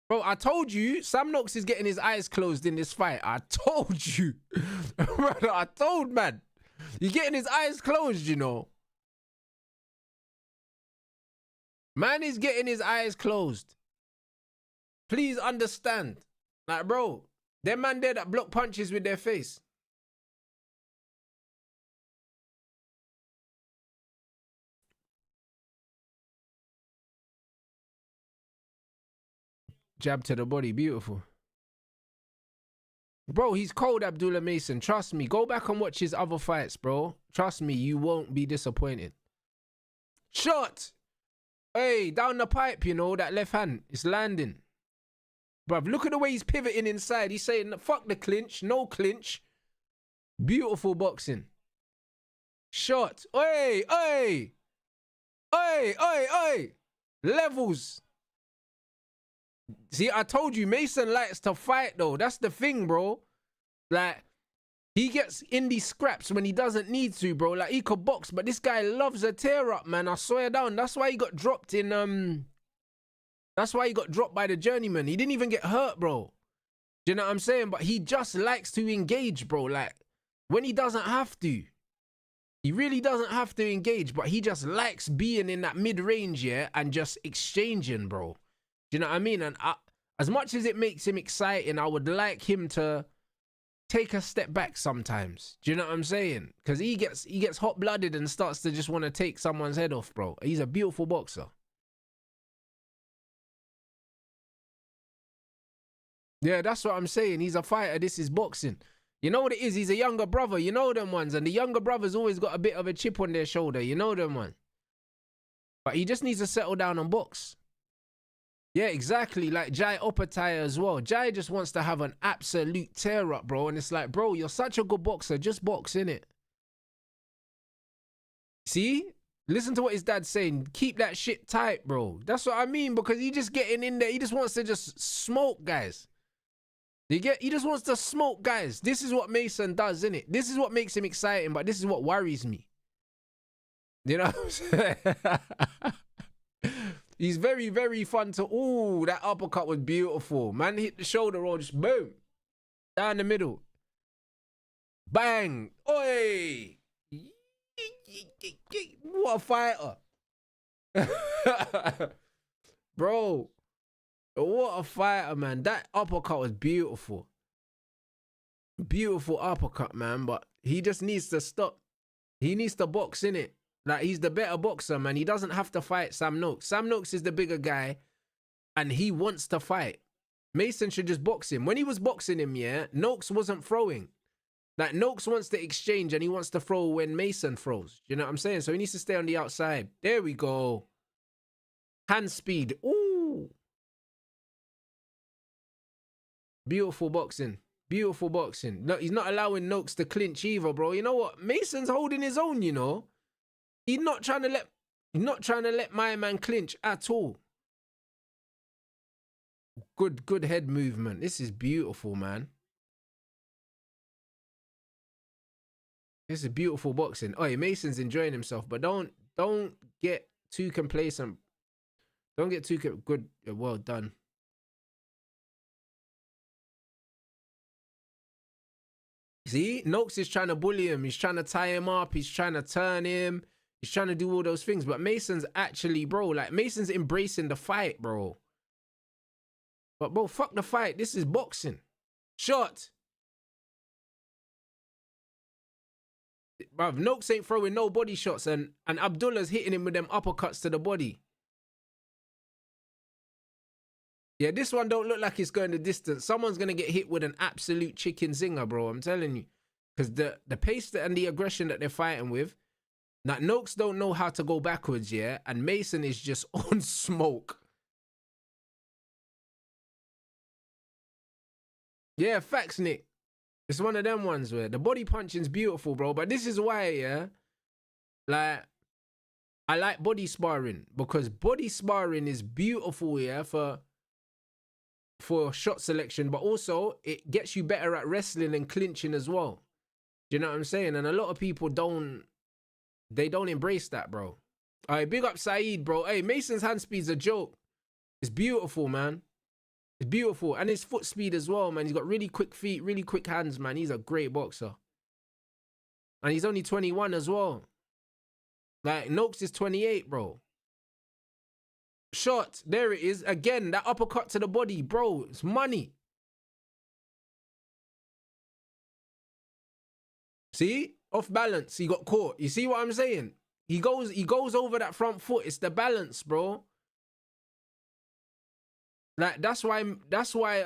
Bro, I told you, Sam Noakes is getting his eyes closed in this fight. I told you. Brother, I told man. He's getting his eyes closed, you know? Man is getting his eyes closed. Please understand. Like, bro, them man there that block punches with their face. Jab to the body, beautiful. Bro, he's cold, Abdullah Mason. Trust me. Go back and watch his other fights, bro. Trust me, you won't be disappointed. Shot! Hey, down the pipe, you know, that left hand. It's landing. Bruv, look at the way he's pivoting inside. He's saying, fuck the clinch, no clinch. Beautiful boxing. Shot. Hey, hey! Hey, hey, hey! Levels. See, I told you, Mason likes to fight, though. That's the thing, bro. Like, he gets indie scraps when he doesn't need to, bro. Like, he could box, but this guy loves a tear-up, man. I swear down. That's why he got dropped in, That's why he got dropped by the journeyman. He didn't even get hurt, bro. Do you know what I'm saying? But he just likes to engage, bro. Like, when he doesn't have to. He really doesn't have to engage, but he just likes being in that mid-range, yeah, and just exchanging, bro. Do you know what I mean? And as much as it makes him exciting, I would like him to take a step back sometimes. Do you know what I'm saying? Because he gets hot-blooded and starts to just want to take someone's head off, bro. He's a beautiful boxer. Yeah, that's what I'm saying. He's a fighter. This is boxing. You know what it is? He's a younger brother. You know them ones. And the younger brother's always got a bit of a chip on their shoulder. You know them ones. But he just needs to settle down and box. Yeah, exactly. Like Jai Opataya as well. Jai just wants to have an absolute tear up, bro. And it's like, bro, you're such a good boxer. Just box, innit? See? Listen to what his dad's saying. Keep that shit tight, bro. That's what I mean. Because he just getting in there. He just wants to just smoke, guys. He just wants to smoke, guys. This is what Mason does, innit? This is what makes him exciting. But this is what worries me. You know what I'm saying? He's very, very fun to... Ooh, that uppercut was beautiful. Man hit the shoulder roll, just boom. Down the middle. Bang. Oi. What a fighter. Bro. What a fighter, man. That uppercut was beautiful. Beautiful uppercut, man. But he just needs to stop. He needs to box, innit? Like, he's the better boxer, man. He doesn't have to fight Sam Noakes. Sam Noakes is the bigger guy, and he wants to fight. Mason should just box him. When he was boxing him, yeah, Noakes wasn't throwing. Like, Noakes wants to exchange and he wants to throw when Mason throws. You know what I'm saying? So he needs to stay on the outside. There we go. Hand speed. Ooh. Beautiful boxing. Beautiful boxing. No, he's not allowing Noakes to clinch either, bro. You know what? Mason's holding his own, you know. He's not trying to let my man clinch at all. Good head movement. This is beautiful, man. This is beautiful boxing. Oh, Mason's enjoying himself, but don't get too complacent. Don't get too good. Well done. See, Noakes is trying to bully him. He's trying to tie him up. He's trying to turn him. He's trying to do all those things. But Mason's actually, bro, like, Mason's embracing the fight, bro. But, bro, fuck the fight. This is boxing. Shot. Bruv, Noakes ain't throwing no body shots, and Abdullah's hitting him with them uppercuts to the body. Yeah, this one don't look like it's going the distance. Someone's going to get hit with an absolute chicken zinger, bro. I'm telling you. Because the pace and the aggression that they're fighting with, that Noakes don't know how to go backwards, yeah? And Mason is just on smoke. Yeah, facts, Nick. It's one of them ones where the body punching's beautiful, bro. But this is why, yeah, like, I like body sparring. Because body sparring is beautiful, yeah, for shot selection, but also it gets you better at wrestling and clinching as well. Do you know what I'm saying? And a lot of people don't embrace that, bro. All right, big up Saeed, bro. Hey, Mason's hand speed's a joke. It's beautiful, man. It's beautiful. And his foot speed as well, man. He's got really quick feet, really quick hands, man. He's a great boxer. And he's only 21 as well. Like, Noakes is 28, bro. Shot. There it is. Again, that uppercut to the body, bro. It's money. See? Off balance. He got caught. You see what I'm saying? He goes over that front foot. It's the balance, bro. Like, that's why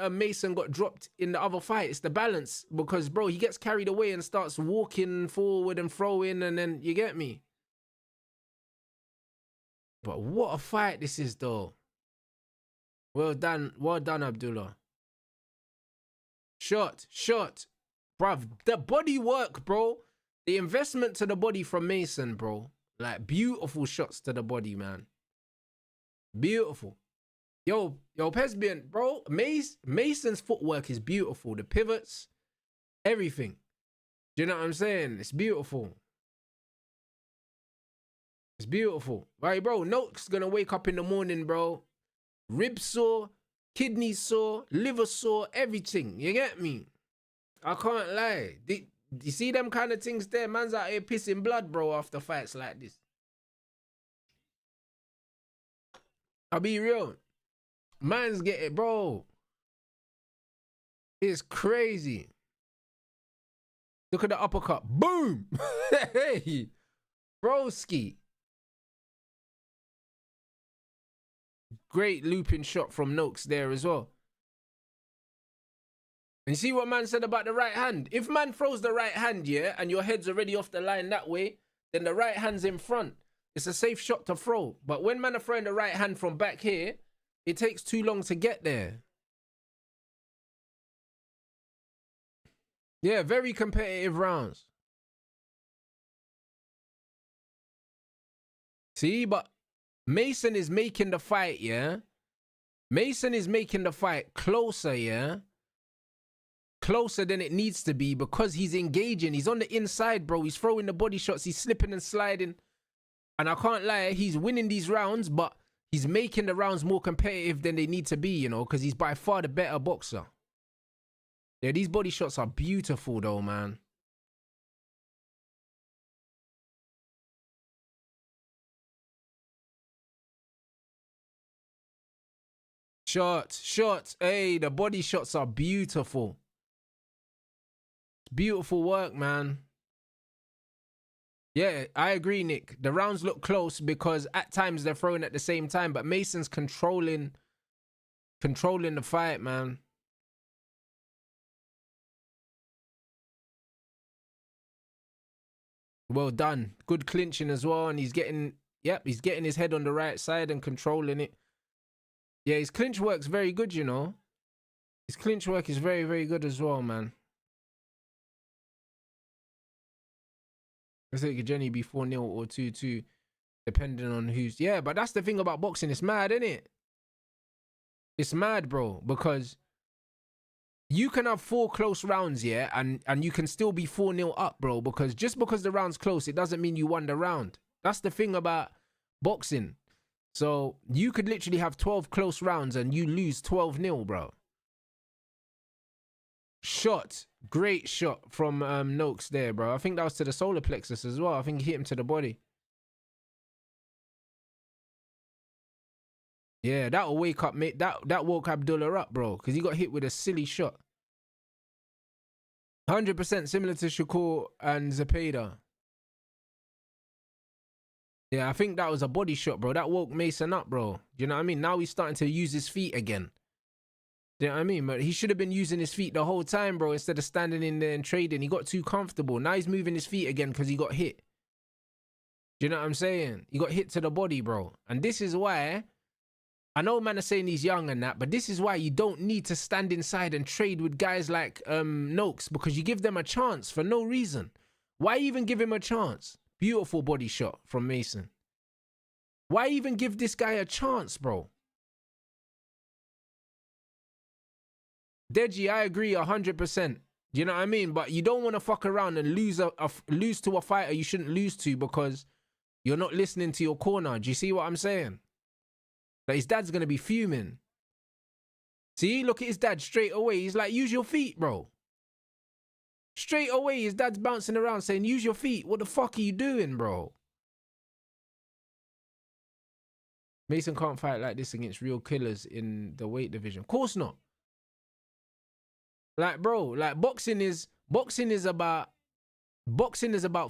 Mason got dropped in the other fight. It's the balance. Because, bro, he gets carried away and starts walking forward and throwing, and then, you get me? But what a fight this is, though. Well done, Abdullah. Shot. Bruv, the body work, bro. The investment to the body from Mason, bro. Like, beautiful shots to the body, man. Beautiful. Yo, Pesbian, bro, Mason's footwork is beautiful. The pivots, everything. Do you know what I'm saying? It's beautiful. It's beautiful. Right, bro, Noakes gonna wake up in the morning, bro. Ribs sore, kidneys sore, liver sore, everything. You get me? I can't lie. You see them kind of things there? Man's out here pissing blood, bro, after fights like this. I'll be real. Man's get it, bro. It's crazy. Look at the uppercut. Boom! Hey! Broski. Great looping shot from Noakes there as well. And you see what man said about the right hand? If man throws the right hand, yeah, and your head's already off the line that way, then the right hand's in front. It's a safe shot to throw. But when man are throwing the right hand from back here, it takes too long to get there. Yeah, very competitive rounds. See, but Mason is making the fight, yeah? Mason is making the fight closer, yeah? Closer than it needs to be because he's engaging. He's on the inside, bro. He's throwing the body shots. He's slipping and sliding. And I can't lie, he's winning these rounds, but he's making the rounds more competitive than they need to be, you know, because he's by far the better boxer. Yeah, these body shots are beautiful, though, man. Shots. Hey, the body shots are beautiful. Beautiful work, man. Yeah, I agree, Nick. The rounds look close because at times they're throwing at the same time, but Mason's controlling the fight, man. Well done. Good clinching as well. And he's getting, yep, he's getting his head on the right side and controlling it. Yeah, his clinch work's very good, you know. His clinch work is very, very good as well, man. I think Jenny be 4-0 or 2-2, depending on who's... Yeah, but that's the thing about boxing. It's mad, isn't it? It's mad, bro, because you can have 4 close rounds, yeah, and you can still be 4-0 up, bro, because just because the round's close, it doesn't mean you won the round. That's the thing about boxing. So you could literally have 12 close rounds and you lose 12-0, bro. Shot. Great shot from Noakes there, bro. I think that was to the solar plexus as well. I think he hit him to the body. Yeah, that'll wake up, mate. That woke Abdullah up, bro, because he got hit with a silly shot. 100% similar to Shakur and Zepeda. Yeah, I think that was a body shot, bro. That woke Mason up, bro. Do you know what I mean? Now he's starting to use his feet again. Do you know what I mean? But he should have been using his feet the whole time, bro, instead of standing in there and trading. He got too comfortable. Now he's moving his feet again because he got hit. Do you know what I'm saying? He got hit to the body, bro. And this is why, I know man are saying he's young and that, but this is why you don't need to stand inside and trade with guys like Noakes, because you give them a chance for no reason. Why even give him a chance? Beautiful body shot from Mason. Why even give this guy a chance, bro? Deji, I agree 100%. Do you know what I mean? But you don't want to fuck around and lose to a fighter you shouldn't lose to because you're not listening to your corner. Do you see what I'm saying? Like his dad's going to be fuming. See, look at his dad straight away. He's like, use your feet, bro. Straight away, his dad's bouncing around saying, use your feet. What the fuck are you doing, bro? Mason can't fight like this against real killers in the weight division. Of course not. Like, bro, like boxing is about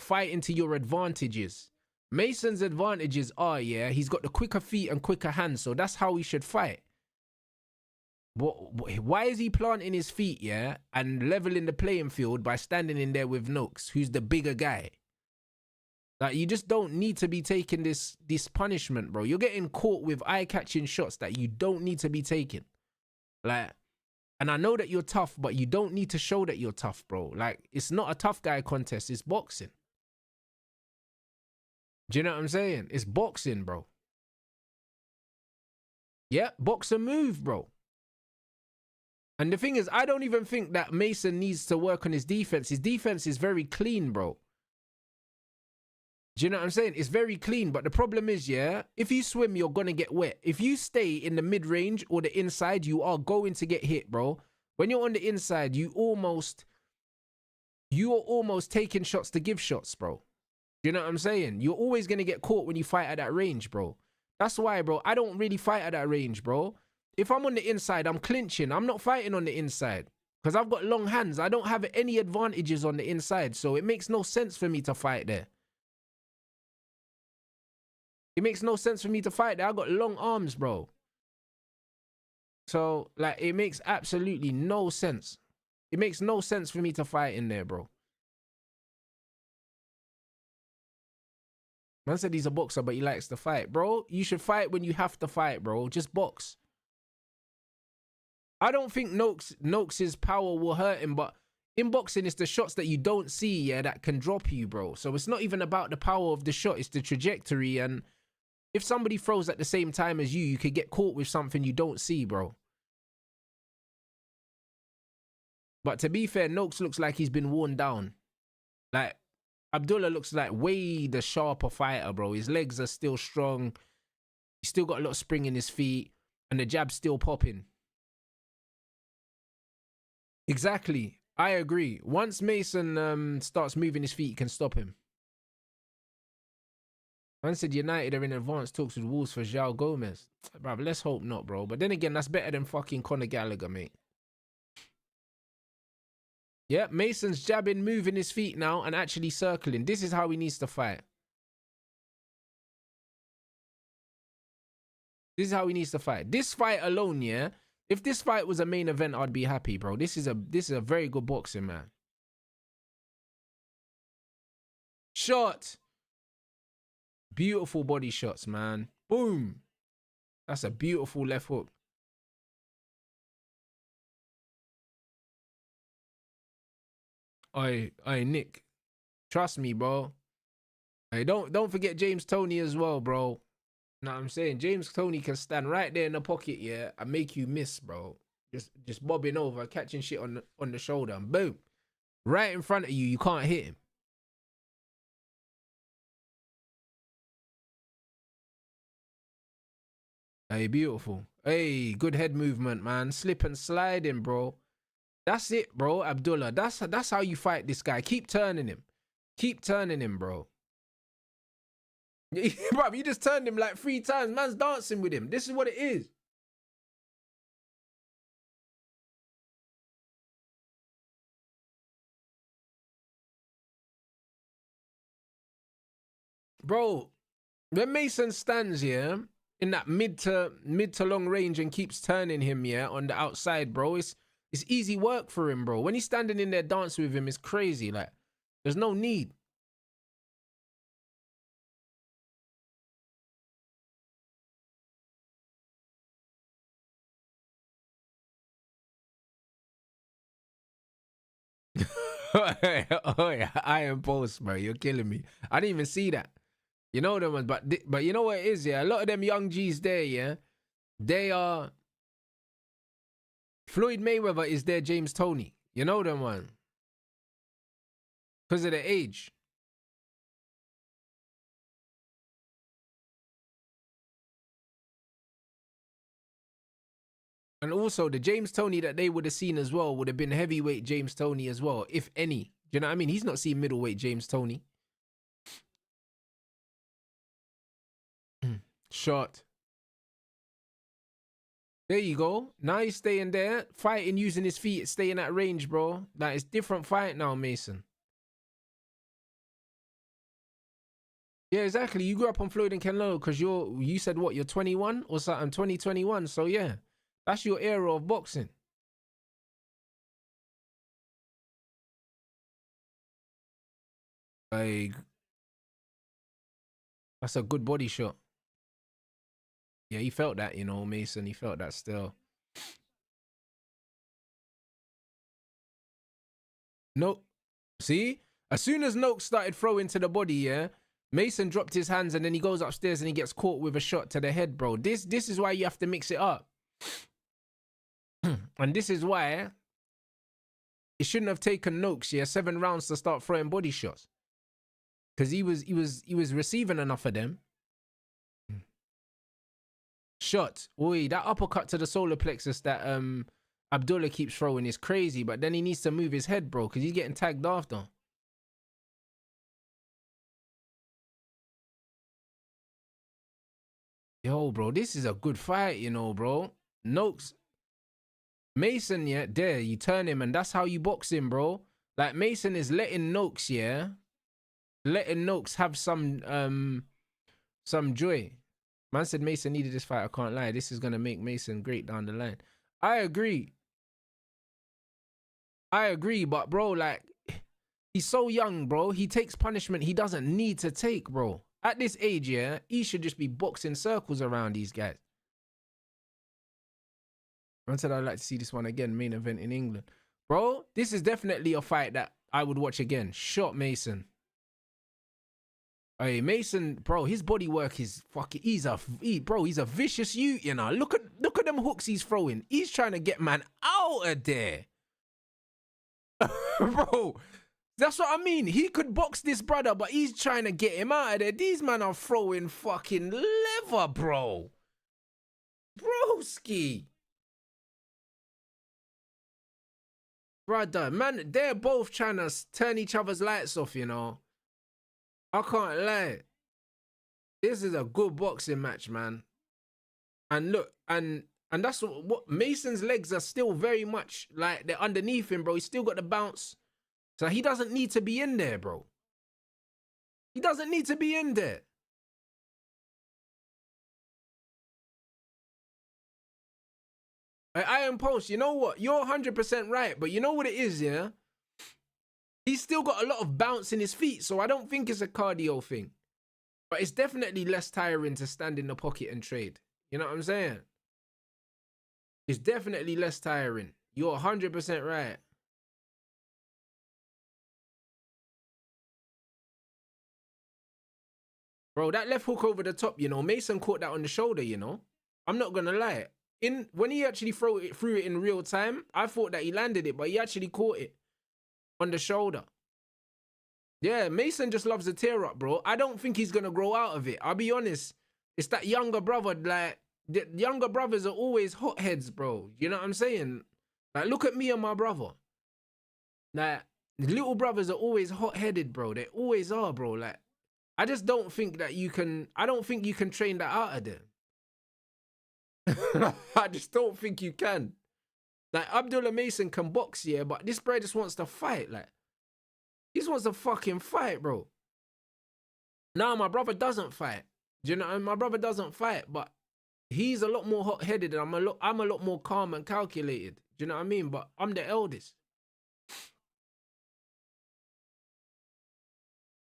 fighting to your advantages. Mason's advantages are, yeah, he's got the quicker feet and quicker hands, so that's how he should fight. Why is he planting his feet, yeah, and leveling the playing field by standing in there with Noakes, who's the bigger guy? Like, you just don't need to be taking this punishment, bro. You're getting caught with eye-catching shots that you don't need to be taking. Like, and I know that you're tough, but you don't need to show that you're tough, bro. Like, it's not a tough guy contest, it's boxing. Do you know what I'm saying? It's boxing, bro. Yeah, box and move, bro. And the thing is, I don't even think that Mason needs to work on his defense. His defense is very clean, bro. Do you know what I'm saying? It's very clean, but the problem is, yeah, if you swim, you're going to get wet. If you stay in the mid-range or the inside, you are going to get hit, bro. When you're on the inside, you are almost taking shots to give shots, bro. Do you know what I'm saying? You're always going to get caught when you fight at that range, bro. That's why, bro, I don't really fight at that range, bro. If I'm on the inside, I'm clinching. I'm not fighting on the inside because I've got long hands. I don't have any advantages on the inside, so it makes no sense for me to fight there. It makes no sense for me to fight there. I got long arms, bro. So, like, it makes absolutely no sense. It makes no sense for me to fight in there, bro. Man said he's a boxer, but he likes to fight. Bro, you should fight when you have to fight, bro. Just box. I don't think Noakes' power will hurt him, but in boxing, it's the shots that you don't see, yeah, that can drop you, bro. So it's not even about the power of the shot. It's the trajectory. And if somebody throws at the same time as you could get caught with something you don't see, bro. But to be fair, Noakes looks like he's been worn down. Like, Abdullah looks like way the sharper fighter, bro. His legs are still strong. He's still got a lot of spring in his feet. And the jab's still popping. Exactly. I agree. Once Mason starts moving his feet, you can stop him. Man said United are in advanced talks with Wolves for João Gomez. Bro, let's hope not, bro. But then again, that's better than fucking Conor Gallagher, mate. Yeah, Mason's jabbing, moving his feet now and actually circling. This is how he needs to fight. This is how he needs to fight. This fight alone, yeah. If this fight was a main event, I'd be happy, bro. This is a very good boxing, man. Shot. Beautiful body shots, man. Boom. That's a beautiful left hook. Oi, Nick. Trust me, bro. Hey, don't forget James Toney as well, bro. Know what I'm saying? James Toney can stand right there in the pocket, yeah, and make you miss, bro. Just bobbing over, catching shit on the shoulder, and boom. Right in front of you, you can't hit him. Hey, beautiful. Hey, good head movement, man. Slip and sliding, bro. That's it, bro, Abdullah. That's how you fight this guy. Keep turning him. Keep turning him, bro. Bro, you just turned him like 3 times. Man's dancing with him. This is what it is. Bro, when Mason stands here in that mid to long range and keeps turning him, yeah, on the outside, bro, it's easy work for him, bro. When he's standing in there dancing with him, it's crazy. Like, there's no need. Oh yeah, iron post, bro. You're killing me. I didn't even see that. You know them ones, but you know what it is, yeah? A lot of them young G's there, yeah? They are... Floyd Mayweather is their James Toney. You know them one. Because of the age. And also, the James Toney that they would have seen as well would have been heavyweight James Toney as well, if any. Do you know what I mean? He's not seen middleweight James Toney. Shot. There you go. Now he's staying there, fighting using his feet, staying at range, bro. Like, it's different fight now, Mason. Yeah, exactly. You grew up on Floyd and Canelo because you said what, you're 21 or something, 2021. So yeah, that's your era of boxing. Like, that's a good body shot. Yeah, he felt that, you know, Mason. He felt that still. Nope. See? As soon as Noakes started throwing to the body, yeah, Mason dropped his hands and then he goes upstairs and he gets caught with a shot to the head, bro. This is why you have to mix it up. And this is why it shouldn't have taken Noakes, yeah, 7 rounds to start throwing body shots. Because he was receiving enough of them. Shot. Oi, that uppercut to the solar plexus that Abdullah keeps throwing is crazy, but then he needs to move his head, bro, because he's getting tagged after. Yo, bro, this is a good fight, you know, bro. Noakes, Mason, yeah, there, you turn him, and that's how you box him, bro. Like, Mason is letting Noakes, yeah, letting Noakes have some joy. Man said Mason needed this fight, I can't lie. This is going to make Mason great down the line. I agree, but, bro, like, he's so young, bro. He takes punishment he doesn't need to take, bro. At this age, yeah, he should just be boxing circles around these guys. I said I'd like to see this one again, main event in England. Bro, this is definitely a fight that I would watch again. Shot Mason. Hey, Mason, bro, his body work is fucking... He's a vicious youth, you know. Look at them hooks he's throwing. He's trying to get man out of there. Bro, that's what I mean. He could box this brother, but he's trying to get him out of there. These men are throwing fucking leather, bro. Broski. Brother, man, they're both trying to turn each other's lights off, you know. I can't lie. This is a good boxing match, man. And look, and that's what Mason's legs are still very much like they're underneath him, bro. He's still got the bounce. So he doesn't need to be in there, bro. He doesn't need to be in there. Iron Post, you know what? You're 100% right, but you know what it is, yeah? He's still got a lot of bounce in his feet, so I don't think it's a cardio thing. But it's definitely less tiring to stand in the pocket and trade. You know what I'm saying? It's definitely less tiring. You're 100% right. Bro, that left hook over the top, you know, Mason caught that on the shoulder, you know. I'm not going to lie. When he actually threw it in real time, I thought that he landed it, but he actually caught it on the shoulder. Yeah, Mason just loves a tear up, bro. I don't think he's going to grow out of it. I'll be honest. It's that younger brother, like, the younger brothers are always hotheads, bro. You know what I'm saying? Like, look at me and my brother. Like, little brothers are always hot-headed, bro. They always are, bro. Like, I just don't think that you can, I don't think you can train that out of them. I just don't think you can. Like, Abdullah Mason can box, yeah, but this bro just wants to fight. Like, he just wants to fucking fight, bro. Now, my brother doesn't fight. Do you know? My brother doesn't fight, but he's a lot more hot-headed, and I'm a lot more calm and calculated. Do you know what I mean? But I'm the eldest.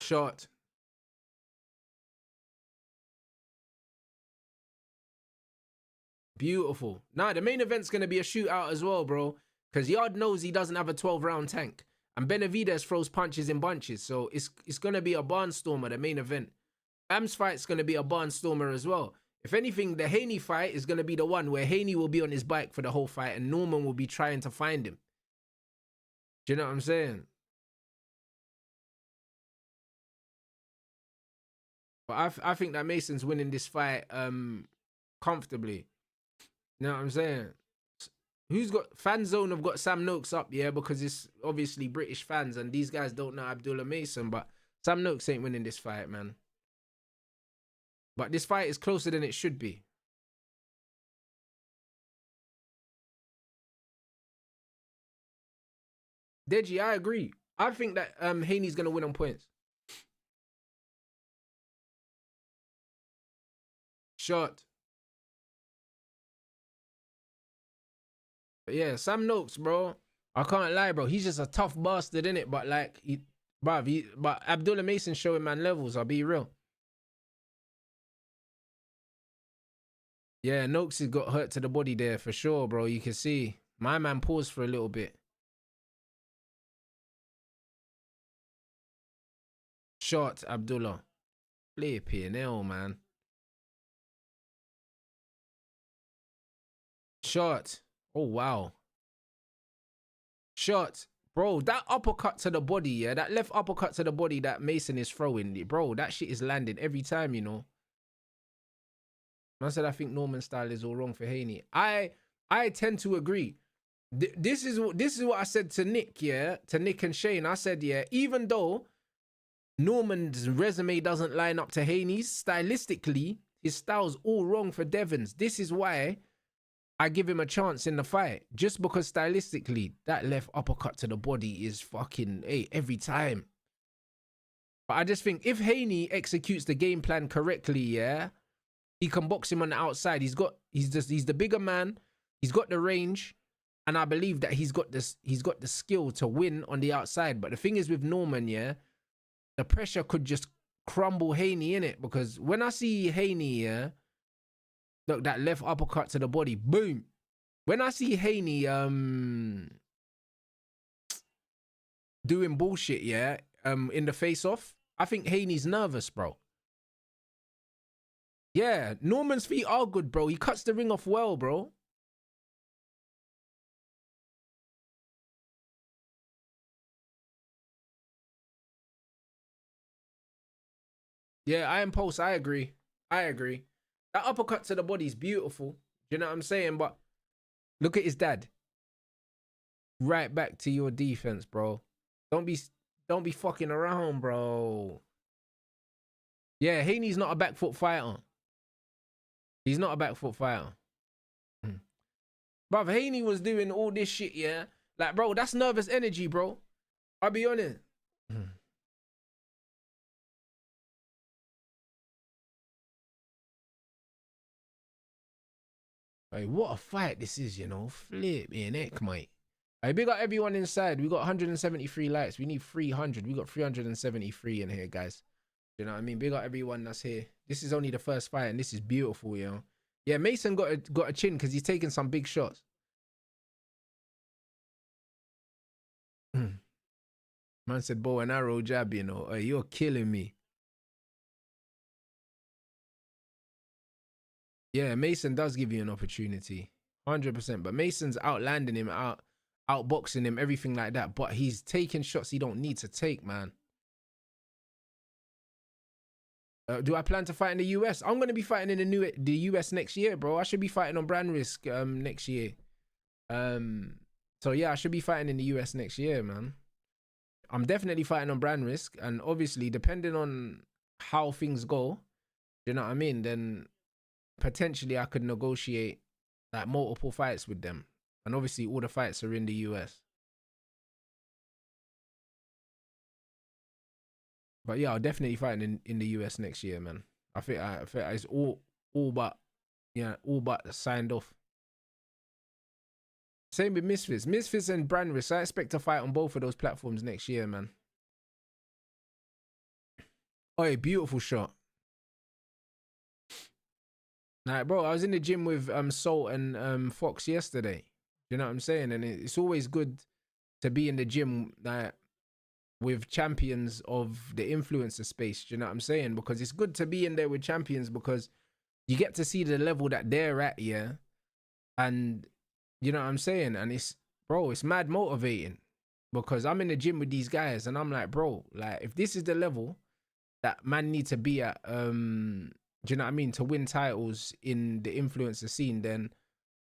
Shot. Beautiful. Nah, the main event's going to be a shootout as well, bro. Because Yarde knows he doesn't have a 12-round tank. And Benavidez throws punches in bunches. So it's going to be a barnstormer, the main event. Bams fight's going to be a barnstormer as well. If anything, the Haney fight is going to be the one where Haney will be on his bike for the whole fight and Norman will be trying to find him. Do you know what I'm saying? But I think that Mason's winning this fight comfortably. You know what I'm saying? Who's got fan zone have got Sam Noakes up, yeah, because it's obviously British fans and these guys don't know Abdullah Mason, but Sam Noakes ain't winning this fight, man. But this fight is closer than it should be. Deji, I agree. I think that Haney's gonna win on points. Shot. But yeah, Sam Noakes, bro. I can't lie, bro. He's just a tough bastard, innit? But like, but Abdullah Mason showing man levels. I'll be real. Yeah, Noakes has got hurt to the body there for sure, bro. You can see my man paused for a little bit. Shot, Abdullah. Flipping hell, man. Shot. Oh, wow. Shot. Bro, that uppercut to the body, yeah, that left uppercut to the body that Mason is throwing, bro, that shit is landing every time, you know. I said I think Norman style is all wrong for Haney. I tend to agree. This is what I said to Nick, yeah, to Nick and Shane. I said, yeah, even though Norman's resume doesn't line up to Haney's, stylistically, his style's all wrong for Devon's. This is why I give him a chance in the fight. Just because stylistically, that left uppercut to the body is fucking, hey, every time. But I just think if Haney executes the game plan correctly, yeah, he can box him on the outside. He's the bigger man. He's got the range. And I believe that he's got the skill to win on the outside. But the thing is with Norman, yeah, the pressure could just crumble Haney in it. Because when I see Haney, yeah, look, that left uppercut to the body, boom. When I see Haney doing bullshit, yeah, in the face-off, I think Haney's nervous, bro. Yeah, Norman's feet are good, bro. He cuts the ring off well, bro. Yeah, I impulse. I agree. I agree. That uppercut to the body is beautiful. You know what I'm saying? But look at his dad. Right back to your defense, bro. Don't be fucking around, bro. Yeah, Haney's not a back foot fighter. He's not a back foot fighter. Bruv, Haney was doing all this shit, yeah? Like, bro, that's nervous energy, bro. I'll be honest. Hey, what a fight this is, you know. Flip me neck, mate. I big up everyone inside. We got 173 likes. We need 300. We got 373 in here, guys. You know what I mean? Big up everyone that's here. This is only the first fight, and this is beautiful, you know. Yeah, Mason got a chin because he's taking some big shots. Man said bow and arrow jab, you know. Hey, you're killing me. Yeah, Mason does give you an opportunity. 100%. But Mason's outlanding him, outboxing him, everything like that. But he's taking shots he don't need to take, man. Do I plan to fight in the US? I'm going to be fighting in the US next year, bro. I should be fighting on brand risk next year. So yeah, I should be fighting in the US next year, man. I'm definitely fighting on brand risk, and obviously depending on how things go, you know what I mean, then potentially I could negotiate like multiple fights with them. And obviously all the fights are in the US. But yeah, I'll definitely fight in the US next year, man. I think it's all but, yeah, all but signed off. Same with Misfits. Misfits and Brand Risk. I expect to fight on both of those platforms next year, man. Oh, a beautiful shot. Like, bro, I was in the gym with Salt and Fox yesterday. You know what I'm saying? And it's always good to be in the gym like with champions of the influencer space. Do you know what I'm saying? Because it's good to be in there with champions because you get to see the level that they're at, yeah. And you know what I'm saying? And it's, bro, it's mad motivating because I'm in the gym with these guys and I'm like, bro, like if this is the level that man need to be at, do you know what I mean, to win titles in the influencer scene, then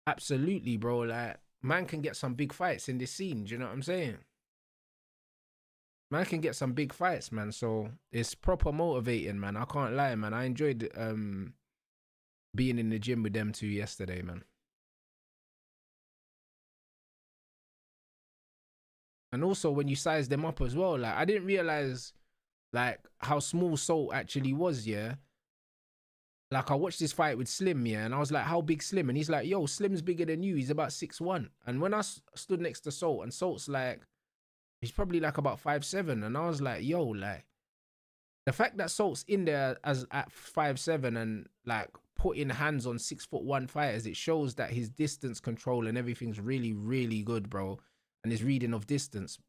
absolutely, bro, like man can get some big fights in this scene. Do you know what I'm saying? Man can get some big fights, man. So it's proper motivating, man. I can't lie, man. I enjoyed being in the gym with them two yesterday, man. And also when you size them up as well, like I didn't realize like how small Salt actually was, yeah. Like I watched this fight with Slim, yeah, and I was like, how big Slim? And he's like, yo, Slim's bigger than you. He's about 6'1". And when I stood next to Salt, and Salt's like, he's probably like about 5'7", and I was like, yo, like the fact that Salt's in there as at 5'7" and like putting hands on 6'1" fighters, it shows that his distance control and everything's really, really good, bro. And his reading of distance.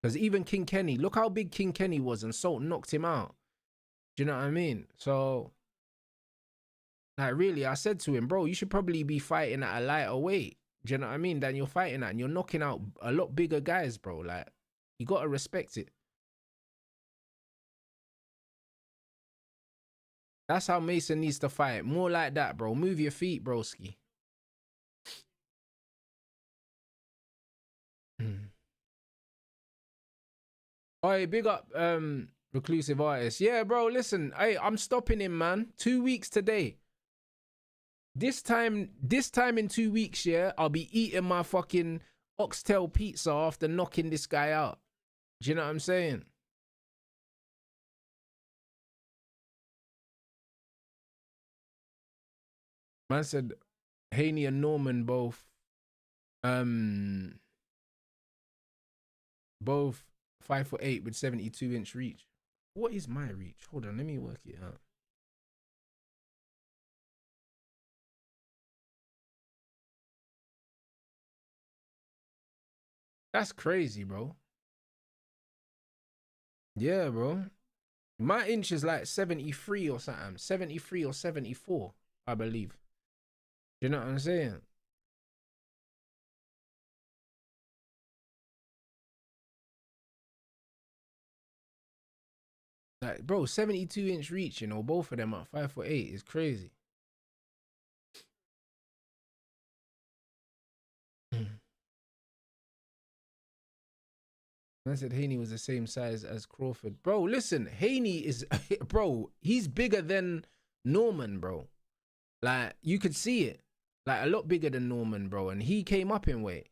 Because even King Kenny, look how big King Kenny was and Salt knocked him out. Do you know what I mean? So, like really, I said to him, bro, you should probably be fighting at a lighter weight. Do you know what I mean? Than you're fighting at. And you're knocking out a lot bigger guys, bro. Like, you got to respect it. That's how Mason needs to fight. More like that, bro. Move your feet, broski. Oh, big up Reclusive Artist. Yeah, bro, listen. Hey, I'm stopping him, man. 2 weeks today. This time in 2 weeks, yeah, I'll be eating my fucking oxtail pizza after knocking this guy out. Do you know what I'm saying? Man said Haney and Norman both 5'8" with 72-inch reach. What is my reach? Hold on, let me work it out. That's crazy, bro. Yeah, bro. My inch is like 73 or something. 73 or 74, I believe. Do you know what I'm saying? Like, bro, 72-inch reach, you know, both of them at 5'8" is crazy. I said Haney was the same size as Crawford. Bro, listen, Haney is, bro, he's bigger than Norman, bro. Like, you could see it. Like, a lot bigger than Norman, bro. And he came up in weight.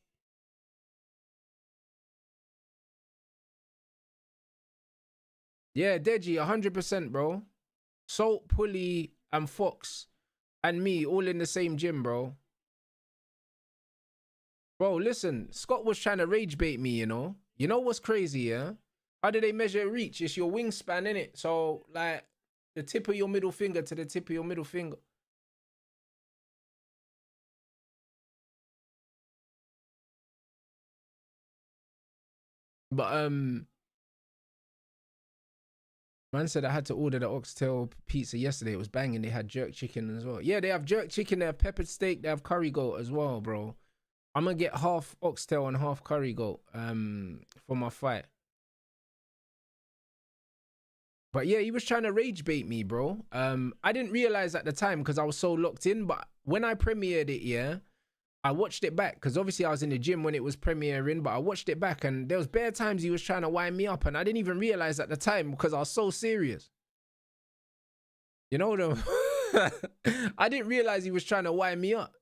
Yeah, Deji, 100%, bro. Salt, Pulley, and Fox, and me all in the same gym, bro. Bro, listen, Scott was trying to rage bait me, you know? You know what's crazy, yeah? How do they measure reach? It's your wingspan, innit? So, like, the tip of your middle finger to the tip of your middle finger. But, man said I had to order the oxtail pizza yesterday. It was banging. They had jerk chicken as well. Yeah, they have jerk chicken. They have peppered steak. They have curry goat as well, bro. I'm gonna get half oxtail and half curry goat for my fight. But yeah, he was trying to rage bait me, bro. I didn't realize at the time because I was so locked in. But when I premiered it, yeah, I watched it back because obviously I was in the gym when it was premiering. But I watched it back and there was bare times he was trying to wind me up, and I didn't even realize at the time because I was so serious. You know though, I didn't realize he was trying to wind me up.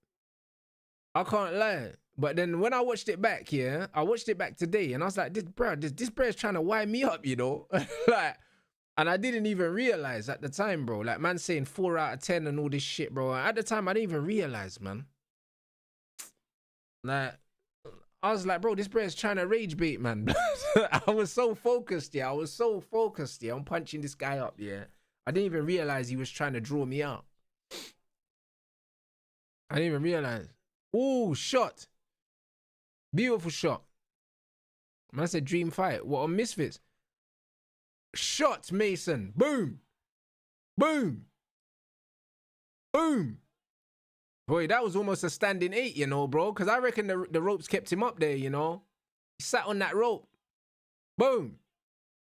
I can't lie. But then when I watched it back, yeah, I watched it back today, and I was like, this bro is trying to wind me up, you know, like. And I didn't even realize at the time, bro. Like, man saying 4 out of 10 and all this shit, bro. At the time, I didn't even realize, man. Like, I was like, bro, this bro is trying to rage bait, man. I was so focused, yeah. I was so focused, yeah. I'm punching this guy up, yeah. I didn't even realize he was trying to draw me out. I didn't even realize. Ooh, shot. Beautiful shot. Man said dream fight. What, on Misfits? Shot, Mason. Boom. Boom. Boom. Boy, that was almost a standing 8, you know, bro. Because I reckon the ropes kept him up there, you know. He sat on that rope. Boom.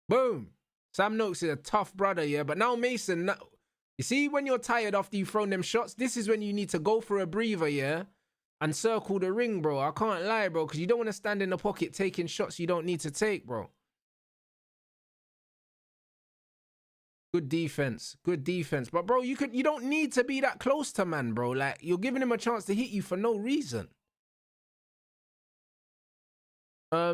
Boom. Sam Noakes is a tough brother, yeah. But now Mason, you see, when you're tired after you've thrown them shots, this is when you need to go for a breather, yeah, and circle the ring, bro. I can't lie, bro, because you don't want to stand in the pocket taking shots you don't need to take, bro. Good defense. Good defense. But, bro, you don't need to be that close to man, bro. Like, you're giving him a chance to hit you for no reason. I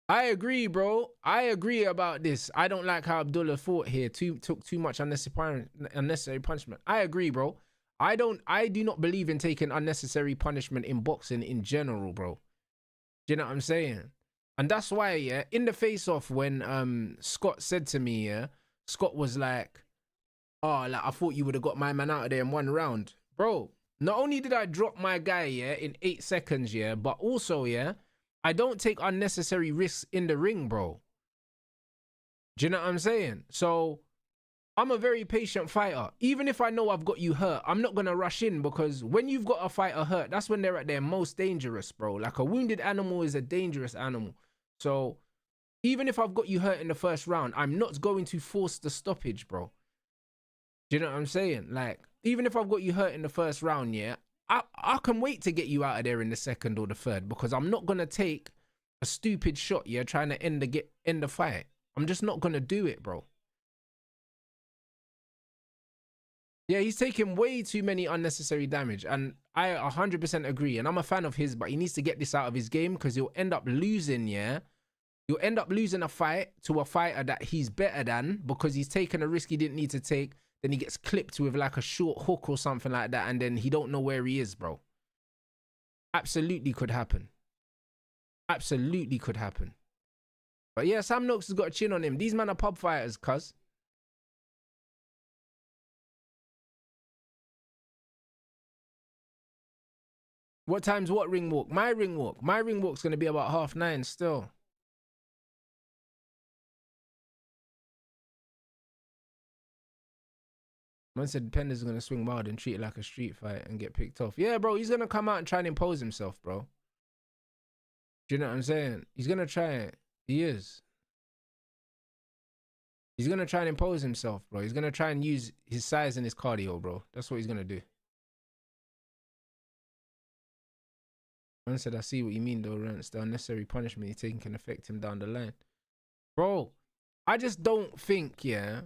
agree, bro. I agree about this. I don't like how Abdullah fought here. Took too much unnecessary punishment. I agree, bro. I do not believe in taking unnecessary punishment in boxing in general, bro. Do you know what I'm saying? And that's why, yeah, in the face-off when Scott said to me, yeah, Scott was like, oh, like, I thought you would have got my man out of there in 1 round. Bro, not only did I drop my guy, yeah, in 8 seconds, yeah, but also, yeah, I don't take unnecessary risks in the ring, bro. Do you know what I'm saying? So, I'm a very patient fighter. Even if I know I've got you hurt, I'm not going to rush in, because when you've got a fighter hurt, that's when they're at their most dangerous, bro. Like, a wounded animal is a dangerous animal. So, even if I've got you hurt in the first round, I'm not going to force the stoppage, bro. Do you know what I'm saying? Like, even if I've got you hurt in the first round, yeah, I can wait to get you out of there in the second or the third, because I'm not going to take a stupid shot, yeah, trying to end the fight. I'm just not going to do it, bro. Yeah, he's taking way too many unnecessary damage, and I 100% agree, and I'm a fan of his, but he needs to get this out of his game, because he'll end up losing, yeah? You'll end up losing a fight to a fighter that he's better than, because he's taken a risk he didn't need to take. Then he gets clipped with like a short hook or something like that, and then he don't know where he is, bro. Absolutely could happen. Absolutely could happen. But yeah, Sam Noakes has got a chin on him. These men are pub fighters, cuz. What time's what ring walk? My ring walk. My ring walk's going to be about 9:30 still. Man said Pender's going to swing wild and treat it like a street fight and get picked off. Yeah, bro, he's going to come out and try and impose himself, bro. Do you know what I'm saying? He's going to try it. He is. He's going to try and impose himself, bro. He's going to try and use his size and his cardio, bro. That's what he's going to do. Man said, I see what you mean, though, Rants. The unnecessary punishment he's taking can affect him down the line. Bro, I just don't think, yeah,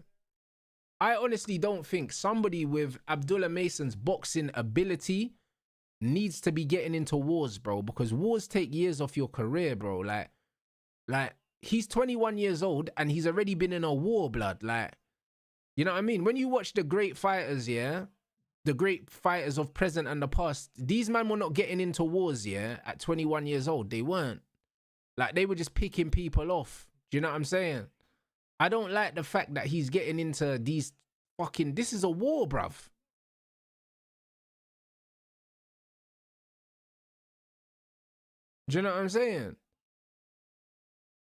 I honestly don't think somebody with Abdullah Mason's boxing ability needs to be getting into wars, bro, because wars take years off your career, bro. Like he's 21 years old and he's already been in a war, blood. Like, you know what I mean? When you watch the great fighters, yeah, the great fighters of present and the past, these men were not getting into wars, yeah, at 21 years old. They weren't. Like, they were just picking people off. Do you know what I'm saying? I don't like the fact that he's getting into these fucking... This is a war, bruv. Do you know what I'm saying?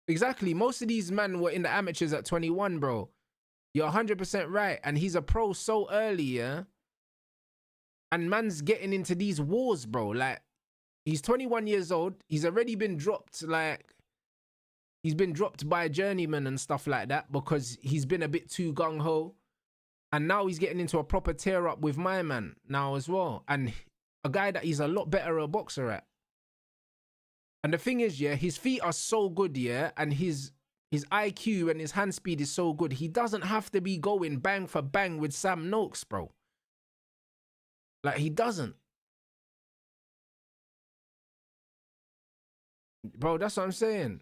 Exactly. Most of these men were in the amateurs at 21, bro. You're 100% right. And he's a pro so early, yeah? And man's getting into these wars, bro. Like, he's 21 years old. He's already been dropped, like... He's been dropped by a journeyman and stuff like that because he's been a bit too gung-ho. And now he's getting into a proper tear-up with my man now as well. And a guy that he's a lot better a boxer at. And the thing is, yeah, his feet are so good, yeah, and his IQ and his hand speed is so good. He doesn't have to be going bang for bang with Sam Noakes, bro. Like, he doesn't. Bro, that's what I'm saying.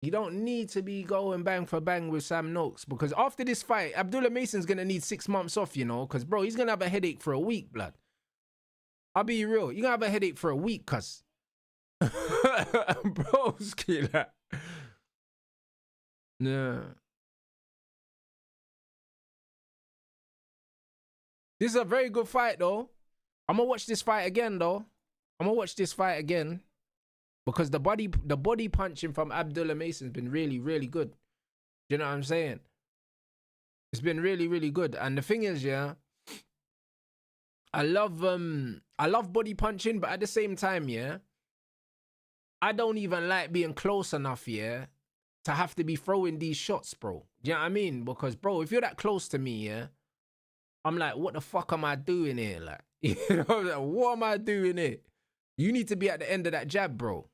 You don't need to be going bang for bang with Sam Noakes because after this fight, Abdullah Mason's going to need 6 months off, you know, because, bro, he's going to have a headache for a week, blood. I'll be real. You're going to have a headache for a week, cuz. Broski, like. Yeah. This is a very good fight, though. I'm going to watch this fight again, though. I'm going to watch this fight again. Because the body punching from Abdullah Mason's been really, really good. Do you know what I'm saying? It's been really, really good. And the thing is, yeah, I love body punching, but at the same time, yeah, I don't even like being close enough, yeah, to have to be throwing these shots, bro. Do you know what I mean? Because, bro, if you're that close to me, yeah, I'm like, what the fuck am I doing here? Like, you know, like, what am I doing here? You need to be at the end of that jab, bro.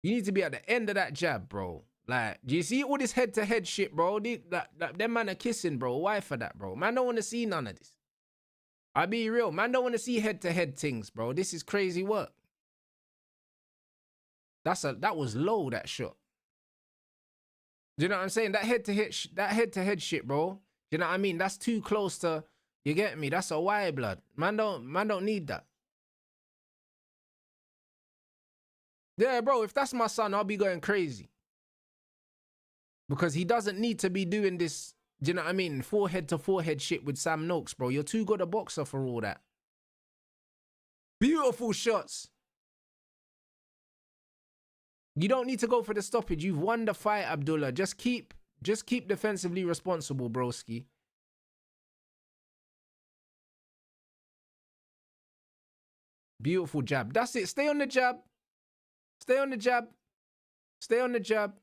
You need to be at the end of that jab, bro. Like, do you see all this head-to-head shit, bro? Them man are kissing, bro. Why for that, bro? Man don't want to see none of this. I be real. Man don't want to see head-to-head things, bro. This is crazy work. That was low, that shot. Do you know what I'm saying? That head-to-head shit, bro. Do you know what I mean? That's too close to, you get me? That's a wire, blood. Man don't need that. Yeah, bro, if that's my son, I'll be going crazy. Because he doesn't need to be doing this, do you know what I mean? Forehead to forehead shit with Sam Noakes, bro. You're too good a boxer for all that. Beautiful shots. You don't need to go for the stoppage. You've won the fight, Abdullah. Just keep defensively responsible, broski. Beautiful jab. That's it. Stay on the jab. Stay on the jab. Stay on the jab.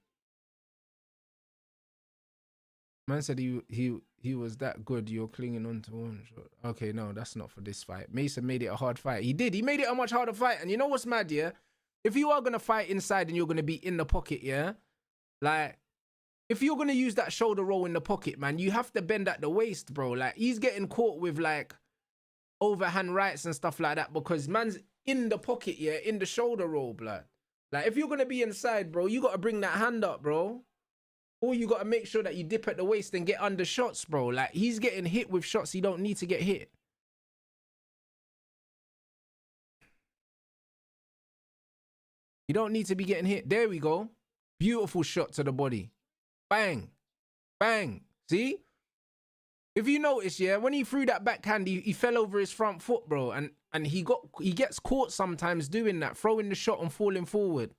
Man said he was that good. You're clinging on to one shot. Okay, no, that's not for this fight. Mason made it a hard fight. He did. He made it a much harder fight. And you know what's mad, yeah? If you are going to fight inside and you're going to be in the pocket, yeah? Like, if you're going to use that shoulder roll in the pocket, man, you have to bend at the waist, bro. Like, he's getting caught with, like, overhand rights and stuff like that because man's in the pocket, yeah? In the shoulder roll, blood. Like, if you're going to be inside, bro, you got to bring that hand up, bro. Or you got to make sure that you dip at the waist and get under shots, bro. Like, he's getting hit with shots he don't need to get hit. You don't need to be getting hit. There we go. Beautiful shot to the body. Bang. Bang. See? If you notice, yeah, when he threw that backhand, he fell over his front foot, bro. And he gets caught sometimes doing that, throwing the shot and falling forward.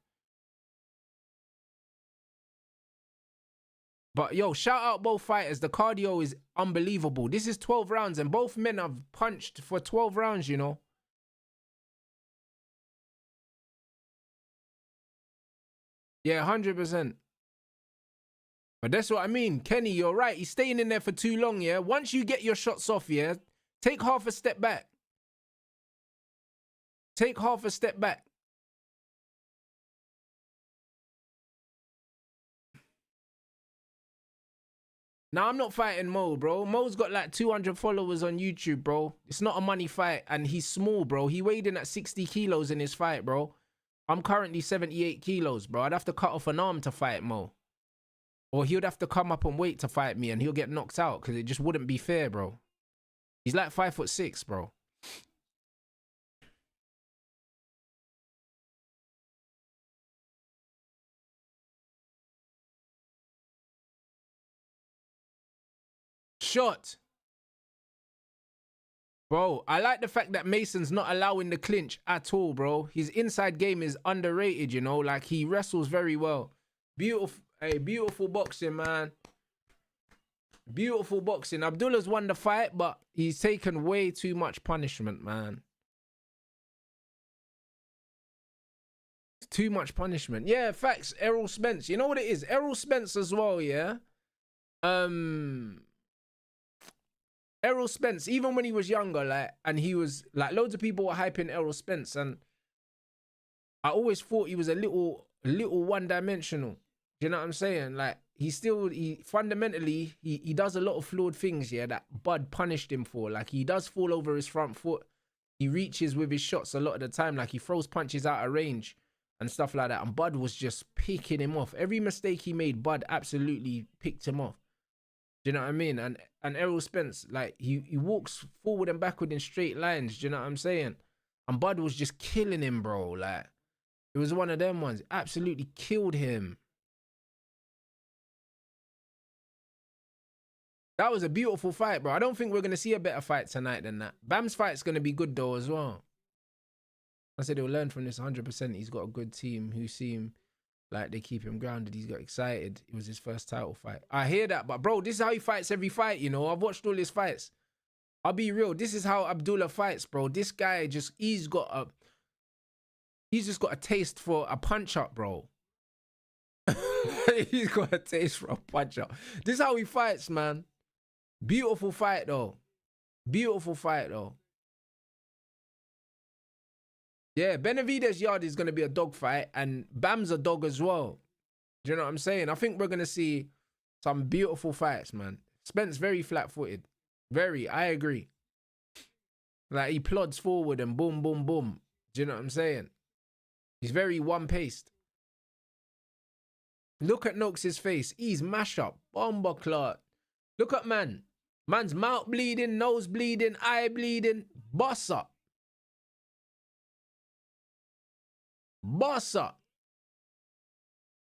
But, yo, shout out both fighters. The cardio is unbelievable. This is 12 rounds, and both men have punched for 12 rounds, you know. Yeah, 100%. But that's what I mean. Kenny, you're right. He's staying in there for too long, yeah? Once you get your shots off, yeah, take half a step back. Take half a step back. Now, I'm not fighting Mo, bro. Mo's got like 200 followers on YouTube, bro. It's not a money fight, and he's small, bro. He weighed in at 60 kilos in his fight, bro. I'm currently 78 kilos, bro. I'd have to cut off an arm to fight Mo. Or he would have to come up and wait to fight me, and he'll get knocked out, because it just wouldn't be fair, bro. He's like 5'6", bro. Shot. Bro, I like the fact that Mason's not allowing the clinch at all, bro. His inside game is underrated, you know. Like, he wrestles very well. Beautiful, hey, beautiful boxing, man. Beautiful boxing. Abdullah's won the fight, but he's taken way too much punishment, man. Too much punishment. Yeah, facts. Errol Spence. You know what it is? Errol Spence as well, yeah? Errol Spence, even when he was younger, like, and he was, like, loads of people were hyping Errol Spence, and I always thought he was a little one-dimensional. Do you know what I'm saying? Like, he fundamentally, he does a lot of flawed things, yeah, that Bud punished him for. Like, he does fall over his front foot. He reaches with his shots a lot of the time. Like, he throws punches out of range and stuff like that. And Bud was just picking him off. Every mistake he made, Bud absolutely picked him off. Do you know what I mean? And Errol Spence, like, he walks forward and backward in straight lines. Do you know what I'm saying? And Bud was just killing him, bro. Like, it was one of them ones. Absolutely killed him. That was a beautiful fight, bro. I don't think we're going to see a better fight tonight than that. Bam's fight's going to be good, though, as well. I said he'll learn from this 100%. He's got a good team who seem like they keep him grounded. He's got excited. It was his first title fight. I hear that, but bro, this is how he fights every fight, you know. I've watched all his fights. I'll be real. This is how Abdullah fights, bro. This guy just, he's just got a taste for a punch-up, bro. He's got a taste for a punch-up. This is how he fights, man. Beautiful fight, though. Beautiful fight, though. Yeah, Benavidez-Yarde is going to be a dog fight, and Bam's a dog as well. Do you know what I'm saying? I think we're going to see some beautiful fights, man. Spence very flat-footed. Very, I agree. Like, he plods forward and boom, boom, boom. Do you know what I'm saying? He's very one-paced. Look at Noakes' face. He's mash up. Bomber clot. Look at man. Man's mouth bleeding, nose bleeding, eye bleeding. Boss up. Boss up.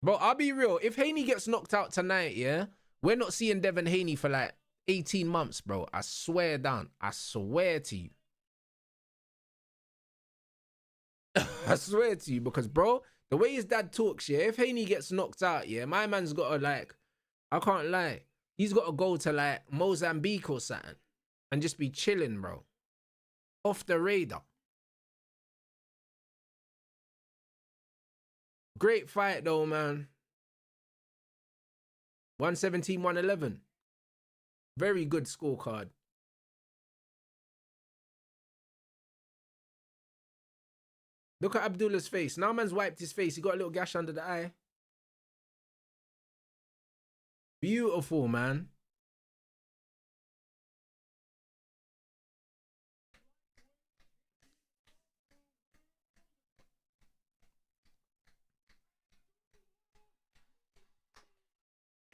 Bro, I'll be real. If Haney gets knocked out tonight, yeah, we're not seeing Devin Haney for like 18 months, bro. I swear down. I swear to you. I swear to you, because, bro, the way his dad talks, yeah, if Haney gets knocked out, yeah, my man's got to, like, I can't lie. He's got to go to, like, Mozambique or something and just be chilling, bro. Off the radar. Great fight, though, man. 117, 111. Very good scorecard. Look at Abdullah's face. Now man's wiped his face. He got a little gash under the eye. Beautiful, man.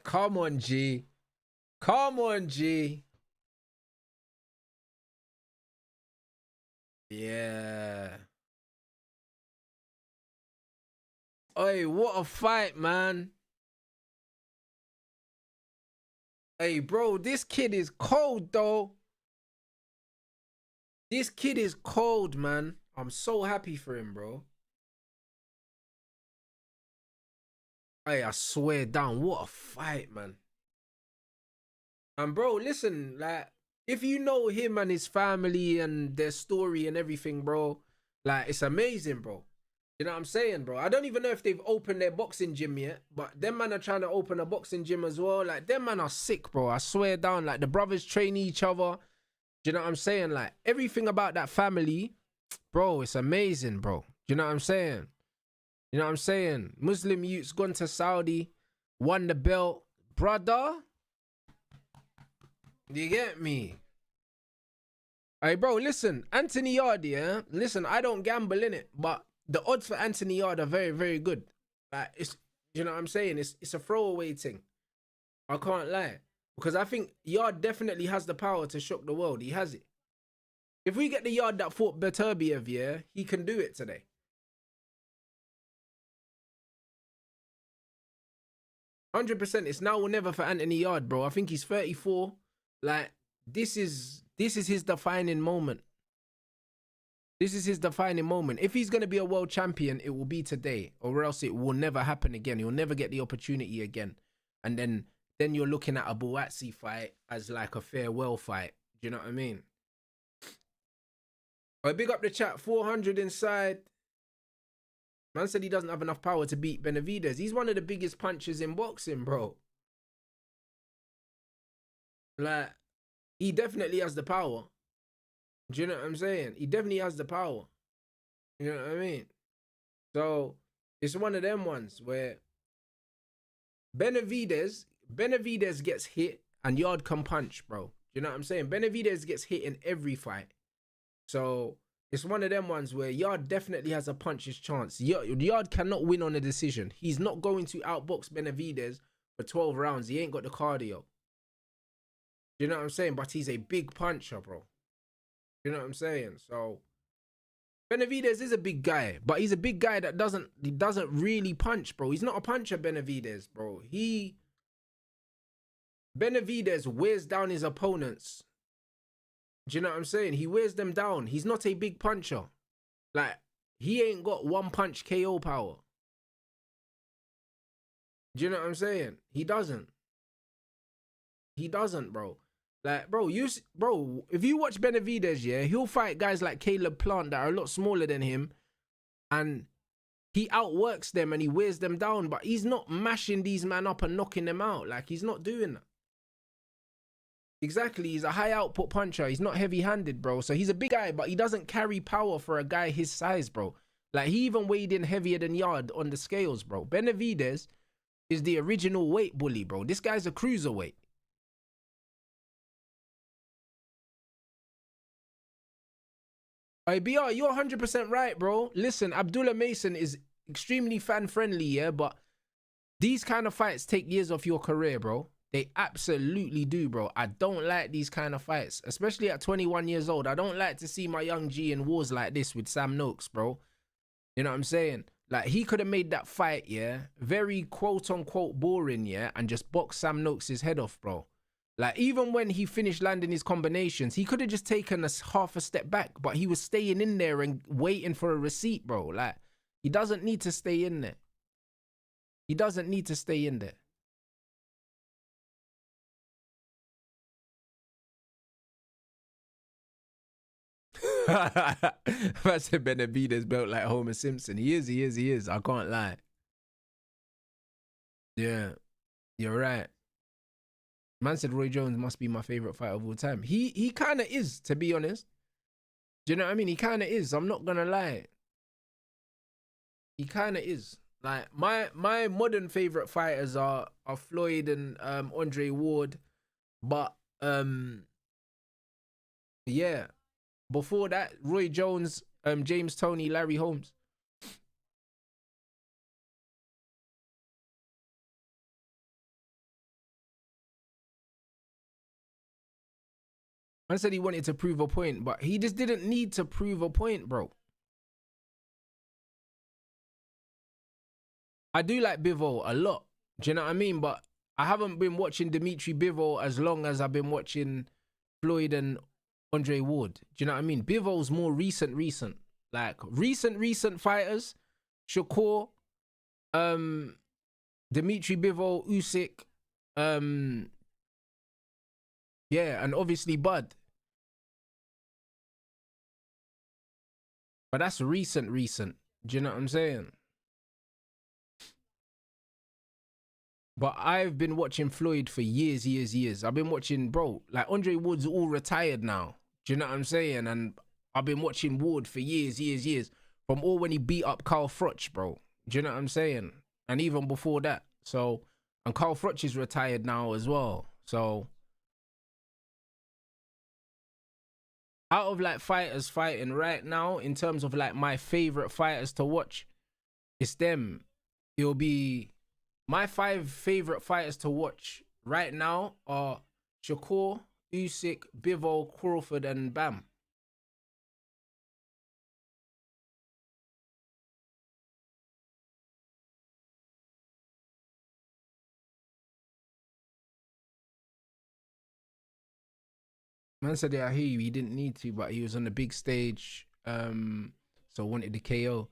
Come on, G. Come on, G. Yeah. Hey, what a fight, man. Hey, bro, this kid is cold, though. This kid is cold, man. I'm so happy for him, bro. Hey, I swear down, what a fight, man. And, bro, listen, like, if you know him and his family and their story and everything, bro, like, it's amazing, bro. You know what I'm saying, bro? I don't even know if they've opened their boxing gym yet, but them man are trying to open a boxing gym as well. Like, them man are sick, bro. I swear down. Like, the brothers train each other. Do you know what I'm saying? Like, everything about that family, bro, it's amazing, bro. Do you know what I'm saying? You know what I'm saying? Muslim youths gone to Saudi, won the belt. Brother, you get me? Hey, bro, listen. Anthony Yarde, yeah? Listen, I don't gamble in it, but the odds for Anthony Yarde are very, very good. Like, it's, you know what I'm saying? It's a throwaway thing. I can't lie. Because I think Yarde definitely has the power to shock the world. He has it. If we get the Yarde that fought Beterbiev, yeah, he can do it today. 100%. It's now or never for Anthony Yarde, bro. I think he's 34. Like, this is his defining moment. This is his defining moment. If he's going to be a world champion, it will be today, or else it will never happen again. He'll never get the opportunity again. And then you're looking at a Buatsi fight as like a farewell fight. Do you know what I mean? All right, big up the chat. 400 inside. Man said he doesn't have enough power to beat Benavidez. He's one of the biggest punchers in boxing, bro. Like, he definitely has the power. Do you know what I'm saying? He definitely has the power. You know what I mean? So, it's one of them ones where Benavidez gets hit and Yarde can punch, bro. Do you know what I'm saying? Benavidez gets hit in every fight. So, it's one of them ones where Yarde definitely has a puncher's chance. Yarde cannot win on a decision. He's not going to outbox Benavidez for 12 rounds. He ain't got the cardio. You know what I'm saying? But he's a big puncher, bro. You know what I'm saying? So, Benavidez is a big guy, but he's a big guy that doesn't really punch, bro. He's not a puncher, Benavidez, bro. Benavidez wears down his opponents. Do you know what I'm saying? He wears them down. He's not a big puncher. Like, he ain't got one punch KO power. Do you know what I'm saying? He doesn't. He doesn't, bro. Like, bro, if you watch Benavidez, yeah, he'll fight guys like Caleb Plant that are a lot smaller than him, and he outworks them and he wears them down, but he's not mashing these men up and knocking them out. Like, he's not doing that. Exactly, he's a high output puncher. He's not heavy-handed, bro. So he's a big guy, but he doesn't carry power for a guy his size, bro. Like, he even weighed in heavier than Yarde on the scales, bro. Benavidez is the original weight bully, bro. This guy's a cruiserweight. Hey, BR, you're 100% right, bro. Listen, Abdullah Mason is extremely fan-friendly, yeah, but these kind of fights take years off your career, bro. They absolutely do, bro. I don't like these kind of fights, especially at 21 years old. I don't like to see my young G in wars like this with Sam Noakes, bro. You know what I'm saying? Like, he could have made that fight, yeah, very quote-unquote boring, yeah, and just boxed Sam Noakes' head off, bro. Like, even when he finished landing his combinations, he could have just taken half a step back, but he was staying in there and waiting for a receipt, bro. Like, he doesn't need to stay in there. He doesn't need to stay in there. That's a Benavidez built like Homer Simpson. He is. I can't lie. Yeah, you're right. Man said Roy Jones must be my favorite fighter of all time. He kind of is, to be honest. Do you know what I mean? He kind of is. I'm not gonna lie. He kind of is. Like, my modern favorite fighters are Floyd and Andre Ward, but yeah. Before that, Roy Jones, James Toney, Larry Holmes. Man said he wanted to prove a point, but he just didn't need to prove a point, bro. I do like Bivol a lot. Do you know what I mean? But I haven't been watching Dimitri Bivol as long as I've been watching Floyd and Andre Ward. Do you know what I mean? Bivol's more recent. Like, recent fighters. Shakur, Dimitri Bivol, Usyk, yeah, and obviously Bud. But that's recent. Do you know what I'm saying? But I've been watching Floyd for years. I've been watching, bro, like Andre Ward's all retired now. Do you know what I'm saying? And I've been watching Ward for years. From all when he beat up Carl Froch, bro. Do you know what I'm saying? And even before that. So, and Carl Froch is retired now as well. So, out of like fighters fighting right now, in terms of like my favorite fighters to watch, it's them. It'll be my 5 favorite fighters to watch right now are Shakur, Usyk, Bivol, Crawford, and Bam. Man said, yeah, I hear you. He didn't need to, but he was on the big stage, so wanted the KO.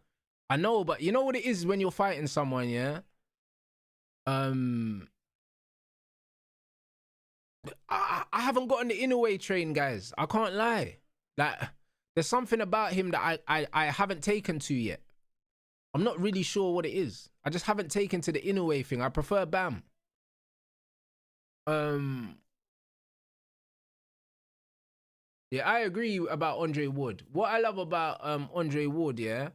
I know, but you know what it is when you're fighting someone, yeah? I haven't gotten the Inoue train, guys. I can't lie. Like, there's something about him that I haven't taken to yet. I'm not really sure what it is. I just haven't taken to the Inoue thing. I prefer Bam. Yeah, I agree about Andre Ward. What I love about Andre Ward, yeah,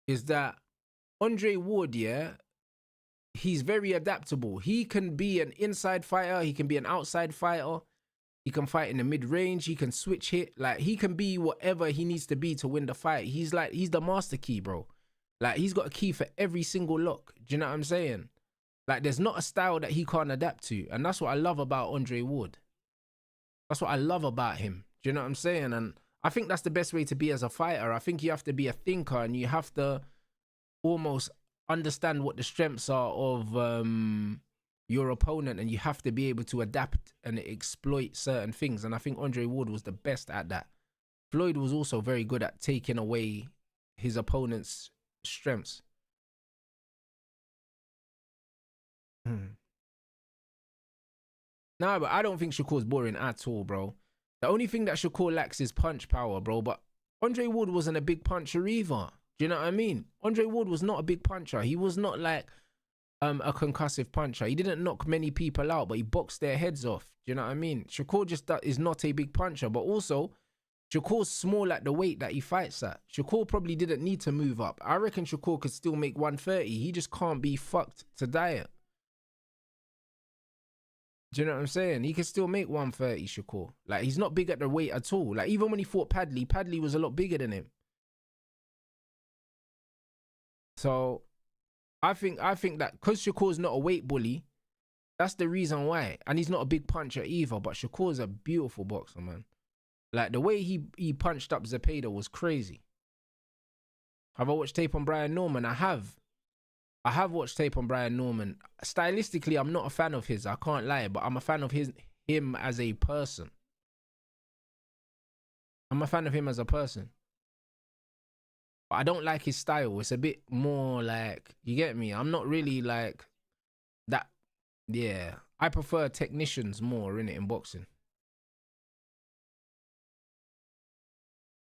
is that Andre Ward, yeah, he's very adaptable. He can be an inside fighter. He can be an outside fighter. He can fight in the mid-range. He can switch hit. Like, he can be whatever he needs to be to win the fight. He's the master key, bro. Like, he's got a key for every single lock. Do you know what I'm saying? Like, there's not a style that he can't adapt to. And that's what I love about Andre Ward. That's what I love about him. Do you know what I'm saying? And I think that's the best way to be as a fighter. I think you have to be a thinker and you have to almost understand what the strengths are of your opponent, and you have to be able to adapt and exploit certain things. And I think Andre Ward was the best at that. Floyd was also very good at taking away his opponent's strengths. Nah, but I don't think Shakur's boring at all, bro. The only thing that Shakur lacks is punch power, bro. But Andre Ward wasn't a big puncher either. Do you know what I mean? Andre Ward was not a big puncher. He was not like a concussive puncher. He didn't knock many people out, but he boxed their heads off. Do you know what I mean? Shakur just is not a big puncher, but also Shakur's small at the weight that he fights at. Shakur probably didn't need to move up. I reckon Shakur could still make 130. He just can't be fucked to diet. Do you know what I'm saying? He could still make 130, Shakur. Like, he's not big at the weight at all. Like, even when he fought Padley, Padley was a lot bigger than him. So I think that because Shakur's not a weight bully, that's the reason why. And he's not a big puncher either, but Shakur's a beautiful boxer, man. Like, the way he punched up Zepeda was crazy. Have I watched tape on Brian Norman? I have watched tape on Brian Norman. Stylistically, I'm not a fan of his. I can't lie, but I'm a fan of him as a person. I'm a fan of him as a person. But I don't like his style. It's a bit more like, you get me? I'm not really like that. Yeah. I prefer technicians more, innit, in boxing.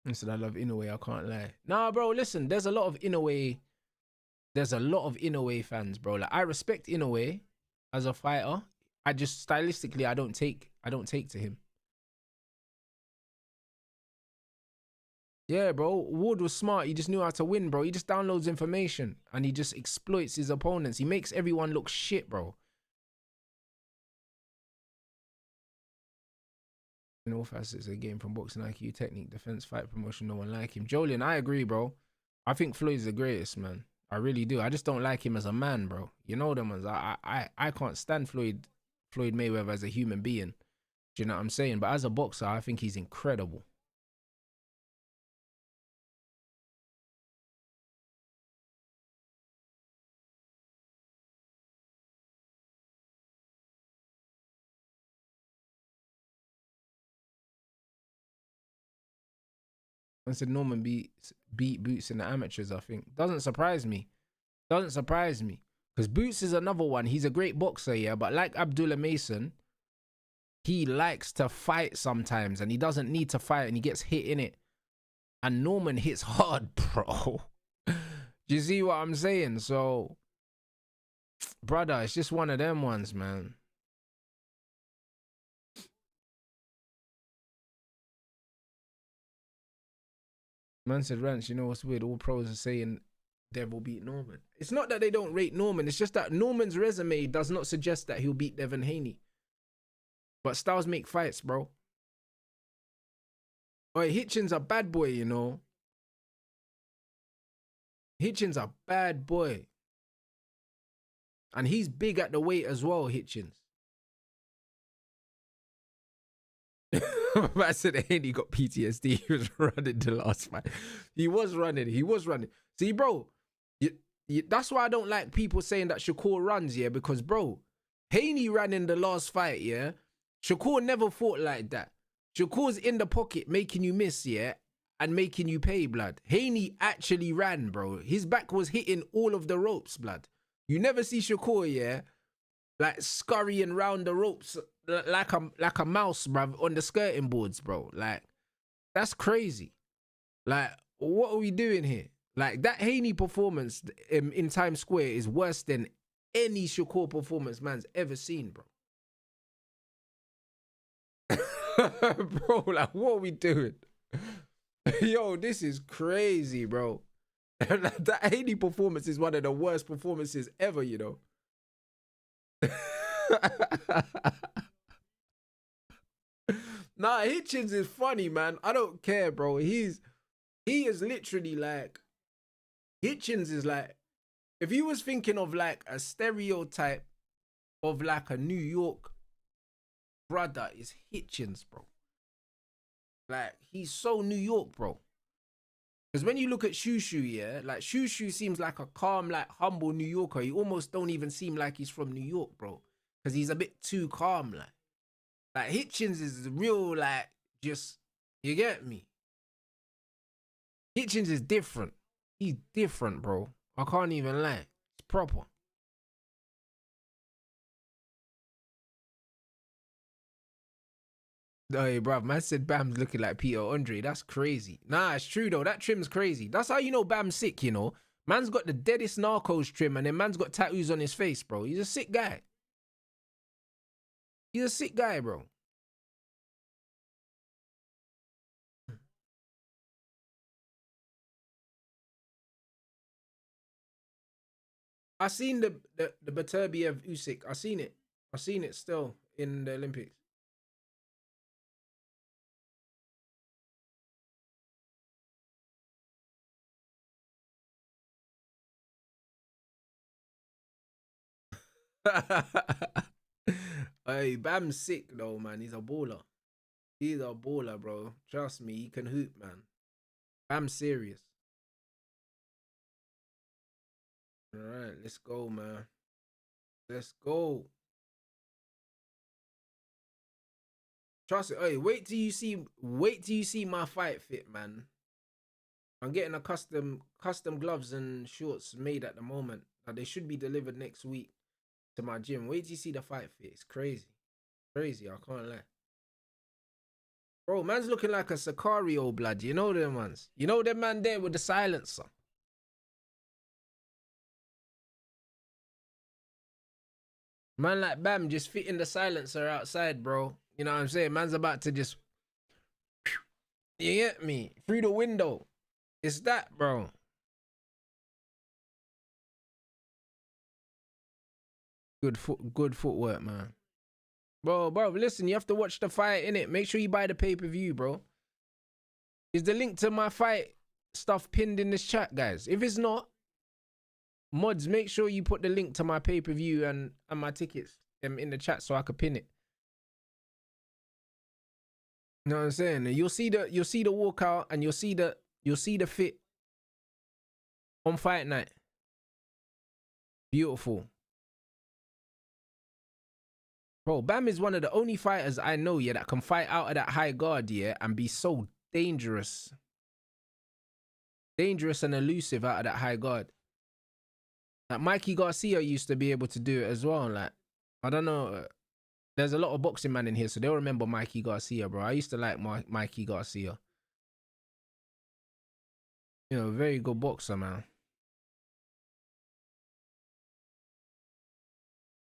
Instead, I love Inoue, I can't lie. Nah, bro, listen, there's a lot of Inoue fans, bro. Like, I respect Inoue as a fighter. I just, stylistically, I don't take to him. Yeah, bro. Ward was smart. He just knew how to win, bro. He just downloads information and he just exploits his opponents. He makes everyone look shit, bro. In all facets, a game from boxing IQ, technique, defense, fight promotion. No one like him. Jolien, I agree, bro. I think Floyd's the greatest, man. I really do. I just don't like him as a man, bro. You know them ones. I can't stand Floyd Mayweather as a human being. Do you know what I'm saying? But as a boxer, I think he's incredible. I said Norman beat Boots in the amateurs, I think. Doesn't surprise me. Because Boots is another one. He's a great boxer, yeah. But like Abdullah Mason, he likes to fight sometimes. And he doesn't need to fight. And he gets hit in it. And Norman hits hard, bro. Do you see what I'm saying? So, brother, it's just one of them ones, man. Man said, Rants, you know what's weird? All pros are saying Devil beat Norman. It's not that they don't rate Norman. It's just that Norman's resume does not suggest that he'll beat Devin Haney. But styles make fights, bro. Oi, Hitchin's a bad boy, you know. Hitchin's a bad boy. And he's big at the weight as well, Hitchins. I said Haney got PTSD. He was running the last fight. He was running. See, bro, that's why I don't like people saying that Shakur runs, yeah, because, bro, Haney ran in the last fight, yeah. Shakur never fought like that. Shakur's in the pocket making you miss, yeah, and making you pay, blood. Haney actually ran, bro. His back was hitting all of the ropes, blood. You never see Shakur, yeah, like scurrying round the ropes like a mouse, bruv, on the skirting boards, bro. Like, that's crazy. Like, what are we doing here? Like, that Haney performance in Times Square is worse than any Shakur performance man's ever seen, bro. Bro, like, what are we doing? Yo, this is crazy, bro. That Haney performance is one of the worst performances ever, you know. Nah, Hitchens is funny, man. I don't care, bro. He is literally like, Hitchens is like, if you was thinking of like a stereotype of like a New York brother, is Hitchens, bro. Like, he's so New York, bro. Because when you look at Shushu, yeah, like Shushu seems like a calm, like humble New Yorker. He almost don't even seem like he's from New York, bro. Because he's a bit too calm, like. Like, Hitchens is real, like, just, you get me? Hitchens is different. He's different, bro. I can't even lie. It's proper. Hey, bruv, man said Bam's looking like Peter Andre. That's crazy. Nah, it's true, though. That trim's crazy. That's how you know Bam's sick, you know? Man's got the deadest Narcos trim, and then man's got tattoos on his face, bro. He's a sick guy. He's a sick guy, bro. I seen the Beterbiev Usyk. I seen it. I seen it still in the Olympics. Hey, Bam's sick though, man. He's a baller. He's a baller, bro. Trust me, he can hoop, man. Bam's serious. All right, let's go, man. Let's go. Trust it. Hey, wait till you see my fight fit, man. I'm getting a custom gloves and shorts made at the moment. Now, they should be delivered next week to my gym. Wait till you see the fight fit. It's crazy. Crazy, I can't lie. Bro, man's looking like a Sicario, blood. You know them ones. You know them man there with the silencer. Man like Bam just fitting the silencer outside, bro. You know what I'm saying? Man's about to just... You get me? Through the window. It's that, bro. Good footwork, man. Bro, listen, you have to watch the fight, innit? Make sure you buy the pay-per-view, bro. Is the link to my fight stuff pinned in this chat, guys? If it's not, mods, make sure you put the link to my pay-per-view and my tickets in the chat so I can pin it. You know what I'm saying? You'll see the walkout and you'll see the fit on fight night. Beautiful. Bro, Bam is one of the only fighters I know, yeah, that can fight out of that high guard, yeah, and be so dangerous. Dangerous and elusive out of that high guard. Like, Mikey Garcia used to be able to do it as well. Like, I don't know. There's a lot of boxing man in here, so they'll remember Mikey Garcia, bro. I used to like Mikey Garcia. You know, very good boxer, man.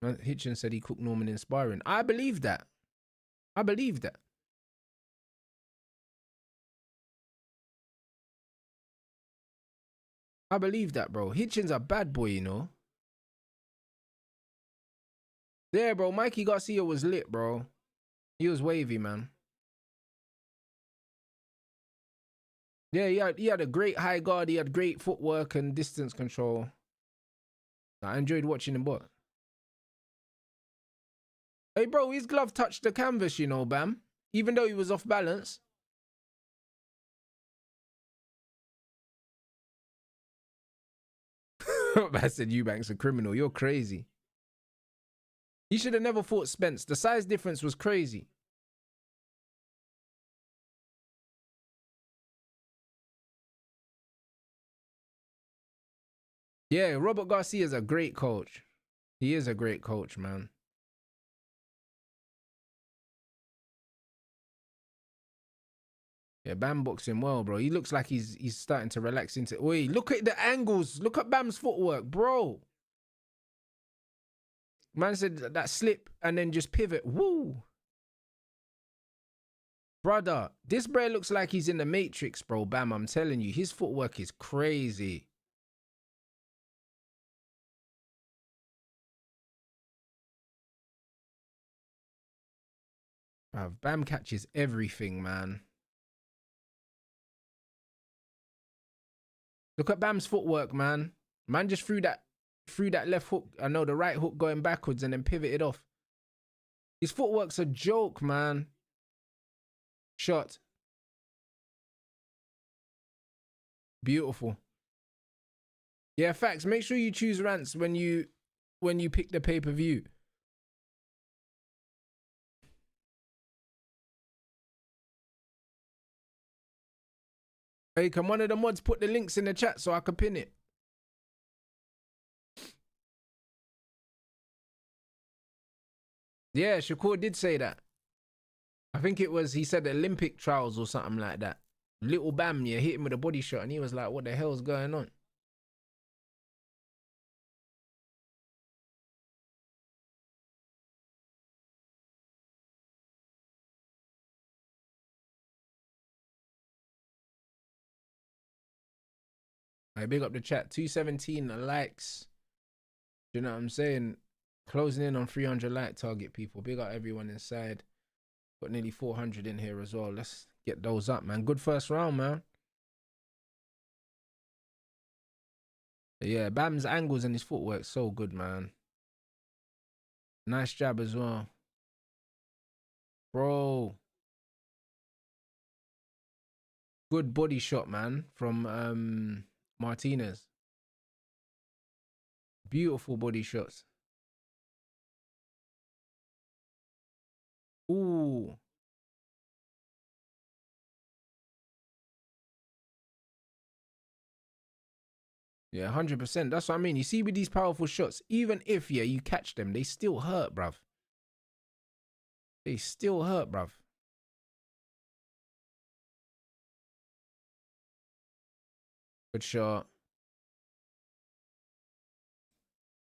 Hitchens said he cooked Norman inspiring. I believe that. I believe that. I believe that, bro. Hitchens a bad boy, you know. Yeah, bro. Mikey Garcia was lit, bro. He was wavy, man. Yeah, he had a great high guard. He had great footwork and distance control. I enjoyed watching him, but... Hey, bro, his glove touched the canvas, you know, Bam. Even though he was off balance. I said Eubank's a criminal. You're crazy. He should have never fought Spence. The size difference was crazy. Yeah, Robert Garcia is a great coach. He is a great coach, man. Yeah, Bam boxing well, bro. He looks like he's starting to relax into. Wait, look at the angles. Look at Bam's footwork, bro. Man said that slip and then just pivot. Woo. Brother, this bro looks like he's in the Matrix, bro. Bam, I'm telling you, his footwork is crazy. Bam catches everything, man. Look at Bam's footwork, man. Man just threw that left hook. I know the right hook going backwards and then pivoted off. His footwork's a joke, man. Shot. Beautiful. Yeah, facts. Make sure you choose Rants when you pick the pay-per-view. Hey, can one of the mods put the links in the chat so I can pin it? Yeah, Shakur did say that. I think it was, he said Olympic trials or something like that. Little Bam, yeah, hit him with a body shot and he was like, what the hell's going on? I big up the chat. 217 likes. Do you know what I'm saying? Closing in on 300 like target, people. Big up everyone inside. Got nearly 400 in here as well. Let's get those up, man. Good first round, man. Yeah, Bam's angles and his footwork so good, man. Nice jab as well. Bro. Good body shot, man, from Martinez. Beautiful body shots. Ooh. Yeah, 100%. That's what I mean. You see with these powerful shots, even if, yeah, you catch them, they still hurt, bruv. They still hurt, bruv. Good shot.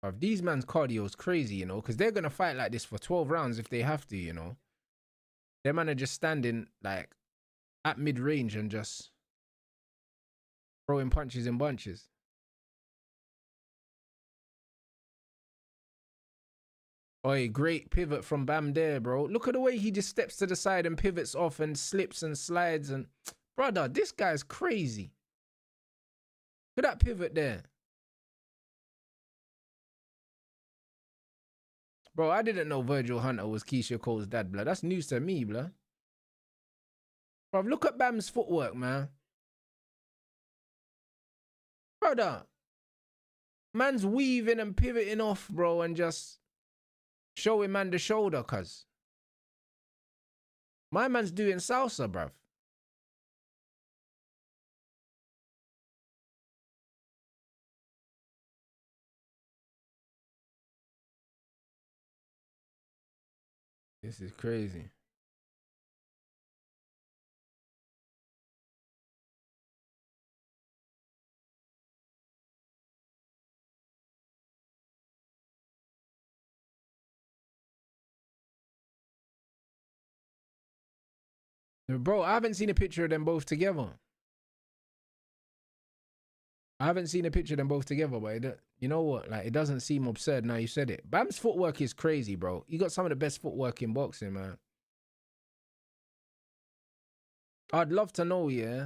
Bruv, these man's cardio is crazy, you know, because they're going to fight like this for 12 rounds if they have to, you know. Their man are just standing, like, at mid-range and just throwing punches in bunches. Oi, great pivot from Bam there, bro. Look at the way he just steps to the side and pivots off and slips and slides. And brother, this guy's crazy. Look at that pivot there. Bro, I didn't know Virgil Hunter was Keisha Cole's dad, blood. That's news to me, blood. Bro, look at Bam's footwork, man. Brother, man's weaving and pivoting off, bro, and just showing man the shoulder, cuz. My man's doing salsa, bruv. This is crazy. Bro, I haven't seen a picture of them both together. I haven't seen a picture of them both together, but you know what? Like, it doesn't seem absurd now you said it. Bam's footwork is crazy, bro. He got some of the best footwork in boxing, man. I'd love to know, yeah,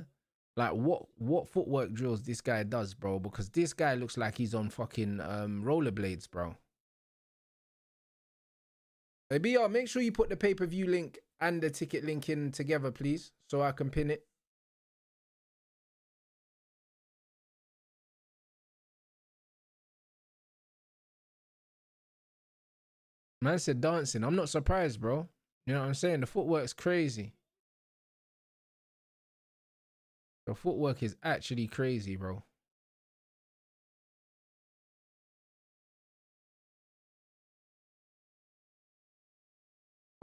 like what footwork drills this guy does, bro, because this guy looks like he's on fucking rollerblades, bro. Hey, BR, make sure you put the pay-per-view link and the ticket link in together, please, so I can pin it. Man said dancing. I'm not surprised, bro. You know what I'm saying? The footwork's crazy. The footwork is actually crazy, bro.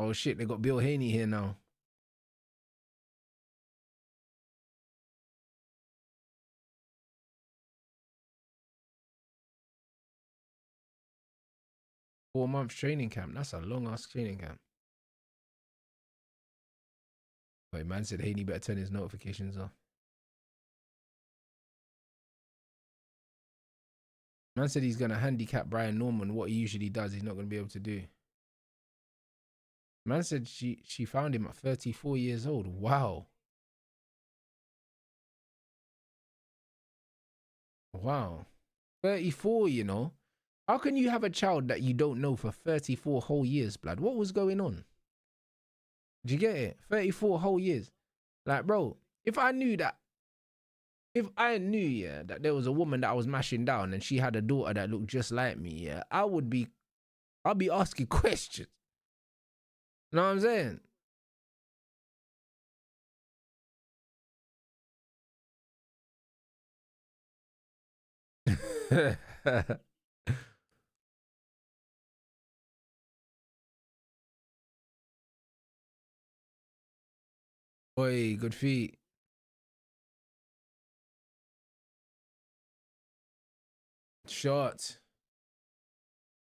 Oh shit, they got Bill Haney here now. Four-month training camp. That's a long-ass training camp. Wait, man said Haney better turn his notifications off. Man said he's going to handicap Brian Norman. What he usually does, he's not going to be able to do. Man said she found him at 34 years old. Wow. Wow. 34, you know. How can you have a child that you don't know for 34 whole years, blood? What was going on? Did you get it? 34 whole years. Like, bro, if I knew, yeah, that there was a woman that I was mashing down and she had a daughter that looked just like me, yeah, I'll be asking questions. You know what I'm saying? Oi, good feet. Short.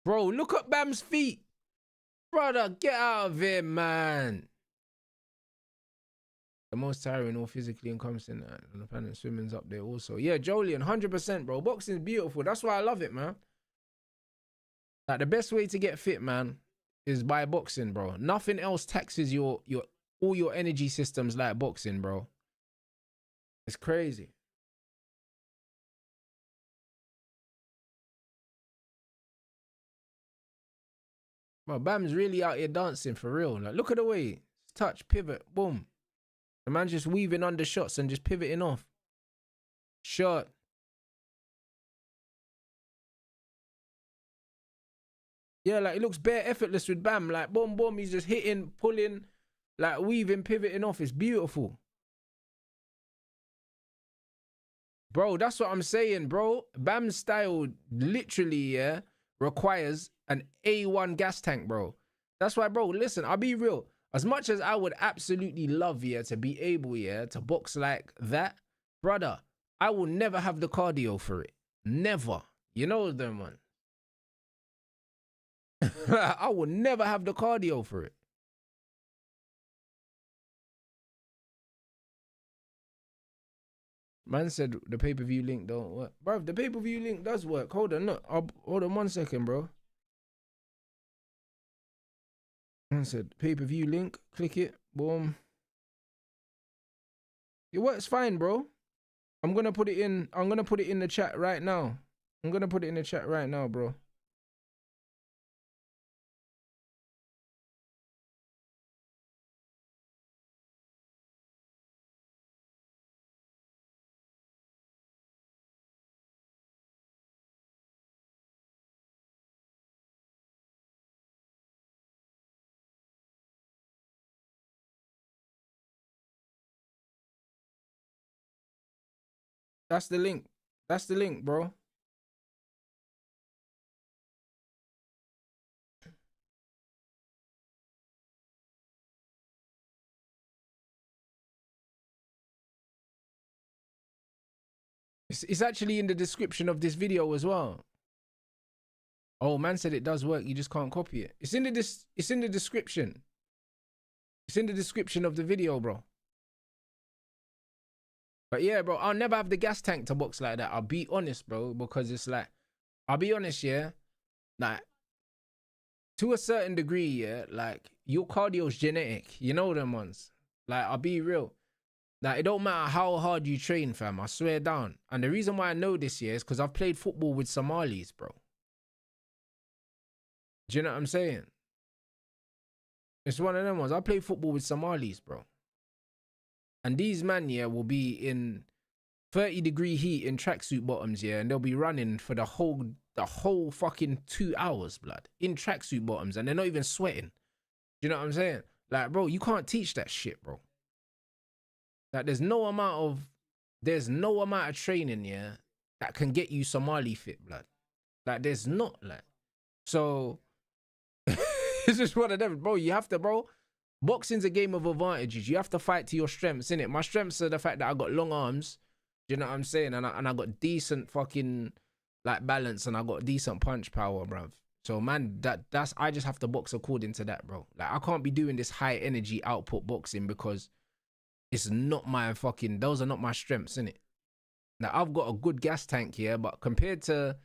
Bro, look at Bam's feet. Brother, get out of here, man. The most tiring, all physically incompetent on the planet. Swimming's up there also. Yeah, Jolien, 100%, bro. Boxing's beautiful. That's why I love it, man. Like, the best way to get fit, man, is by boxing, bro. Nothing else taxes all your energy systems like boxing, bro. It's crazy. Bro, Bam's really out here dancing for real. Like, look at the way. Touch, pivot, boom. The man's just weaving under shots and just pivoting off. Shot. Yeah, like, it looks bare effortless with Bam. Like, boom, boom. He's just hitting, pulling, like, weaving, pivoting off. It's beautiful. Bro, that's what I'm saying, bro. Bam's style literally, yeah, requires an A1 gas tank, bro. That's why, bro, listen, I'll be real. As much as I would absolutely love, yeah, to be able, yeah, to box like that, brother, I will never have the cardio for it. Never. You know them, man. I will never have the cardio for it. Man said the pay-per-view link don't work. Bro, the pay-per-view link does work. Hold on, look. Hold on 1 second, bro. Man said pay-per-view link. Click it. Boom. It works fine, bro. I'm gonna put it in the chat right now. Bro. That's the link. That's the link, bro. It's actually in the description of this video as well. Oh, man said it does work. You just can't copy it. It's in the description. It's in the description of the video, bro. But yeah, bro, I'll never have the gas tank to box like that. I'll be honest, bro, because it's like, I'll be honest, yeah. Like, to a certain degree, yeah, like, your cardio's genetic. You know them ones. Like, I'll be real. Like, it don't matter how hard you train, fam. I swear down. And the reason why I know this, yeah, is because I've played football with Somalis, bro. Do you know what I'm saying? It's one of them ones. I play football with Somalis, bro. And these man, yeah, will be in 30-degree heat in tracksuit bottoms, yeah, and they'll be running for the whole fucking 2 hours, blood, in tracksuit bottoms, and they're not even sweating. Do you know what I'm saying? Like, bro, you can't teach that shit, bro. Like, there's no amount of training, yeah, that can get you Somali fit, blood. Like, there's not, like, so It's just one of them, bro. You have to, bro. Boxing's a game of advantages. You have to fight to your strengths, innit? My strengths are the fact that I got long arms. Do you know what I'm saying? And I got decent fucking like balance, and I got decent punch power, bruv. So man, that's I just have to box according to that, bro. Like I can't be doing this high energy output boxing because it's not my fucking, those are not my strengths, innit? Now I've got a good gas tank here, but compared to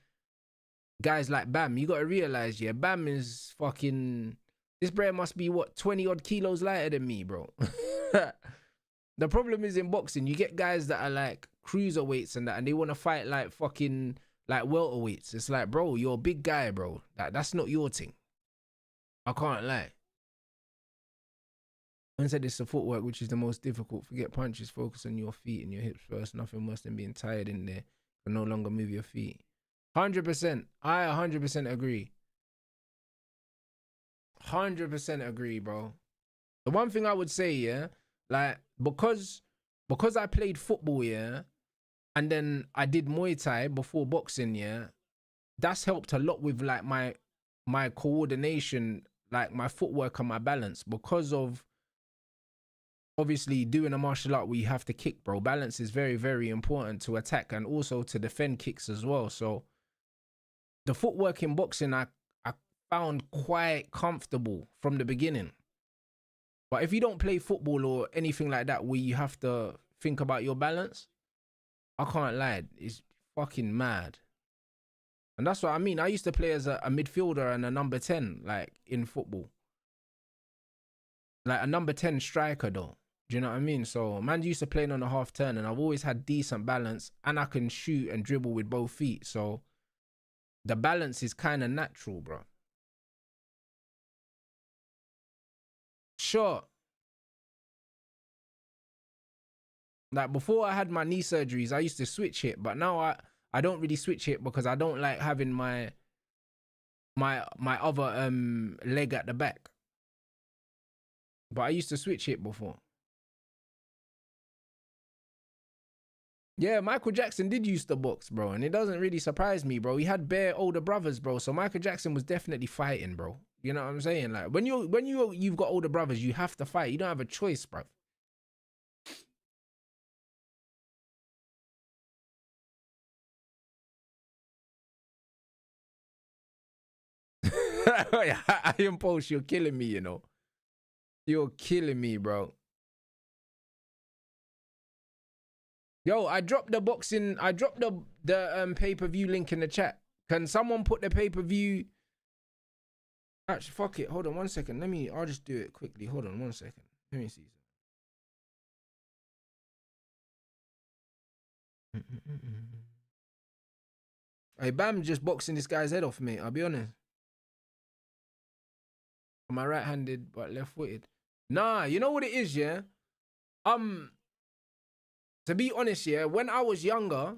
guys like Bam, you gotta realize, yeah, Bam is fucking, this bro must be what, 20 odd kilos lighter than me, bro. The problem is in boxing, you get guys that are like cruiserweights and that, and they want to fight like fucking like welterweights. It's like, bro, you're a big guy, bro. That's not your thing. I can't lie. I said it's the footwork which is the most difficult. Forget punches, focus on your feet and your hips first. Nothing worse than being tired in there. Can no longer move your feet. 100%. I 100% agree. 100% agree, bro. The one thing I would say, yeah, like because I played football, yeah, and then I did Muay Thai before boxing, yeah, that's helped a lot with like my coordination, like my footwork and my balance, because of obviously doing a martial art where you have to kick, bro. Balance is very, very important to attack and also to defend kicks as well. So the footwork in boxing I found quite comfortable from the beginning. But if you don't play football or anything like that where you have to think about your balance, I can't lie, it's fucking mad. And that's what I mean. I used to play as a midfielder and a number 10, like in football. Like a number 10 striker though. Do you know what I mean? So man used to playing on a half turn, and I've always had decent balance, and I can shoot and dribble with both feet. So the balance is kind of natural, bro. Sure. Like before I had my knee surgeries, I used to switch hit, but now I don't really switch hit because I don't like having my other leg at the back. But I used to switch hit before. Yeah, Michael Jackson did used to box, bro, and it doesn't really surprise me, bro. He had bare older brothers, bro, so Michael Jackson was definitely fighting, bro. You know what I'm saying? Like when you've got older brothers, you have to fight. You don't have a choice, bro. I impose, you're killing me, you know. You're killing me, bro. Yo, I dropped the boxing, I dropped the pay-per-view link in the chat. Can someone put the pay-per-view? Actually, fuck it. Hold on 1 second. I'll just do it quickly. Hold on 1 second. Let me see. Hey, Bam just boxing this guy's head off, mate. I'll be honest. Am I right-handed but left-footed? Nah, you know what it is, yeah? To be honest, yeah, when I was younger,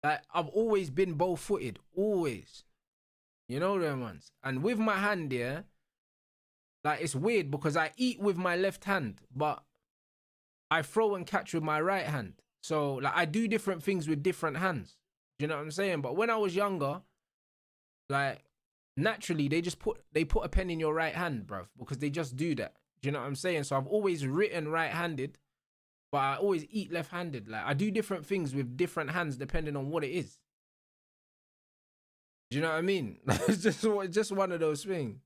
like, I've always been both-footed. Always. You know them ones. And with my hand, yeah, like, it's weird because I eat with my left hand, but I throw and catch with my right hand. So, like, I do different things with different hands. Do you know what I'm saying? But when I was younger, like, naturally, they put a pen in your right hand, bruv, because they just do that. Do you know what I'm saying? So I've always written right-handed, but I always eat left-handed. Like, I do different things with different hands depending on what it is. Do you know what I mean? It's just one of those things.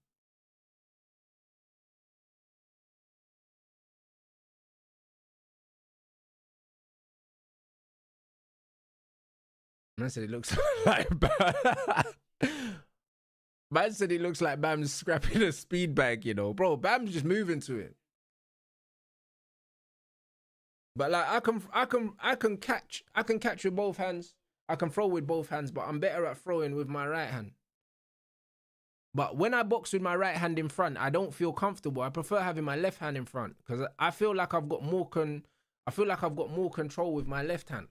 Man said it looks like Man said it looks like Bam's scrapping a speed bag, you know. Bro, Bam's just moving to it. But like I can catch with both hands. I can throw with both hands, but I'm better at throwing with my right hand. But when I box with my right hand in front, I don't feel comfortable. I prefer having my left hand in front because I feel like I've got more control with my left hand.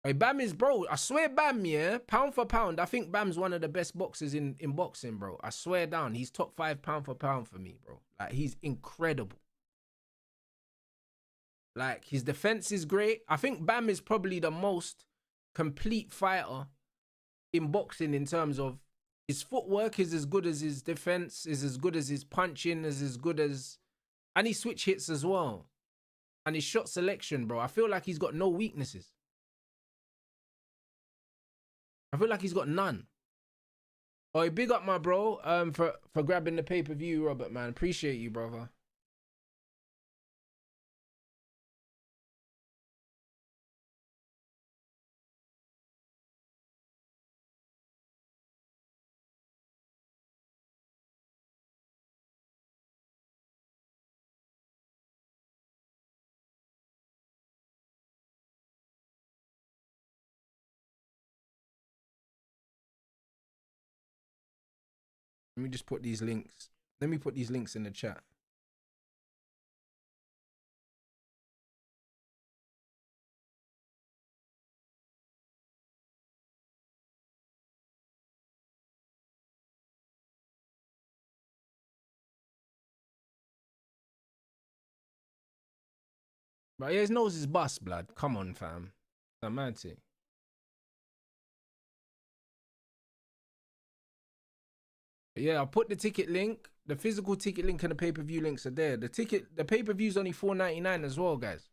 Hey, Bam is, bro, I swear Bam, yeah, pound for pound, I think Bam's one of the best boxers in boxing, bro. I swear down, he's top 5 pound for pound for me, bro. Like, he's incredible. Like, his defense is great. I think Bam is probably the most complete fighter in boxing in terms of his footwork is as good as his defense, is as good as his punching, is as good as, and he switch hits as well. And his shot selection, bro. I feel like he's got no weaknesses. I feel like he's got none. Oh, big up my bro for grabbing the pay-per-view, Robert, man. Appreciate you, brother. Let me just put these links. Let me put these links in the chat. But yeah, his nose is bust, blood. Come on, fam. That's mad thing. Yeah, I'll put the ticket link, the physical ticket link, and the pay-per-view links are there. The pay-per-view is only $4.99 as well, guys.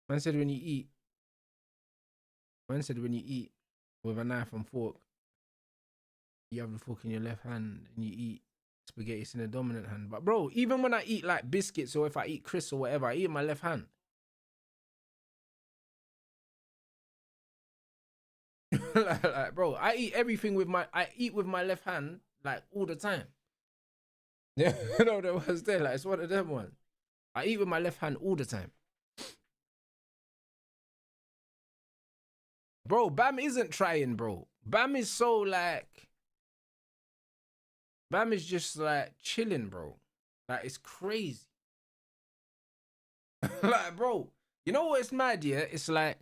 Man said when you eat with a knife and fork, you have the fork in your left hand and you eat spaghetti in the dominant hand. But bro, even when I eat like biscuits or if I eat crisps or whatever, I eat in my left hand. like, bro, I eat everything with I eat with my left hand like all the time. Yeah, no, there was there. Like, it's one of them ones. I eat with my left hand all the time. Bro, Bam isn't trying, bro. Bam is so like, Bam is just like chilling, bro. Like, it's crazy. Like, bro, you know what's mad, yeah? It's like,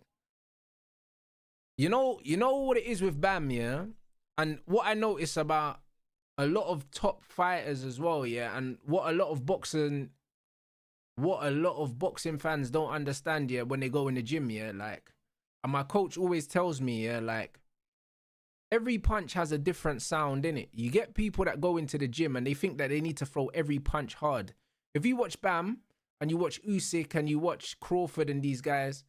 you know what it is with Bam, yeah? And what I notice about a lot of top fighters as well, yeah? And what a lot of boxing fans don't understand, yeah, when they go in the gym, yeah? Like, and my coach always tells me, yeah, like, every punch has a different sound in it. You get people that go into the gym and they think that they need to throw every punch hard. If you watch Bam and you watch Usyk and you watch Crawford and these guys,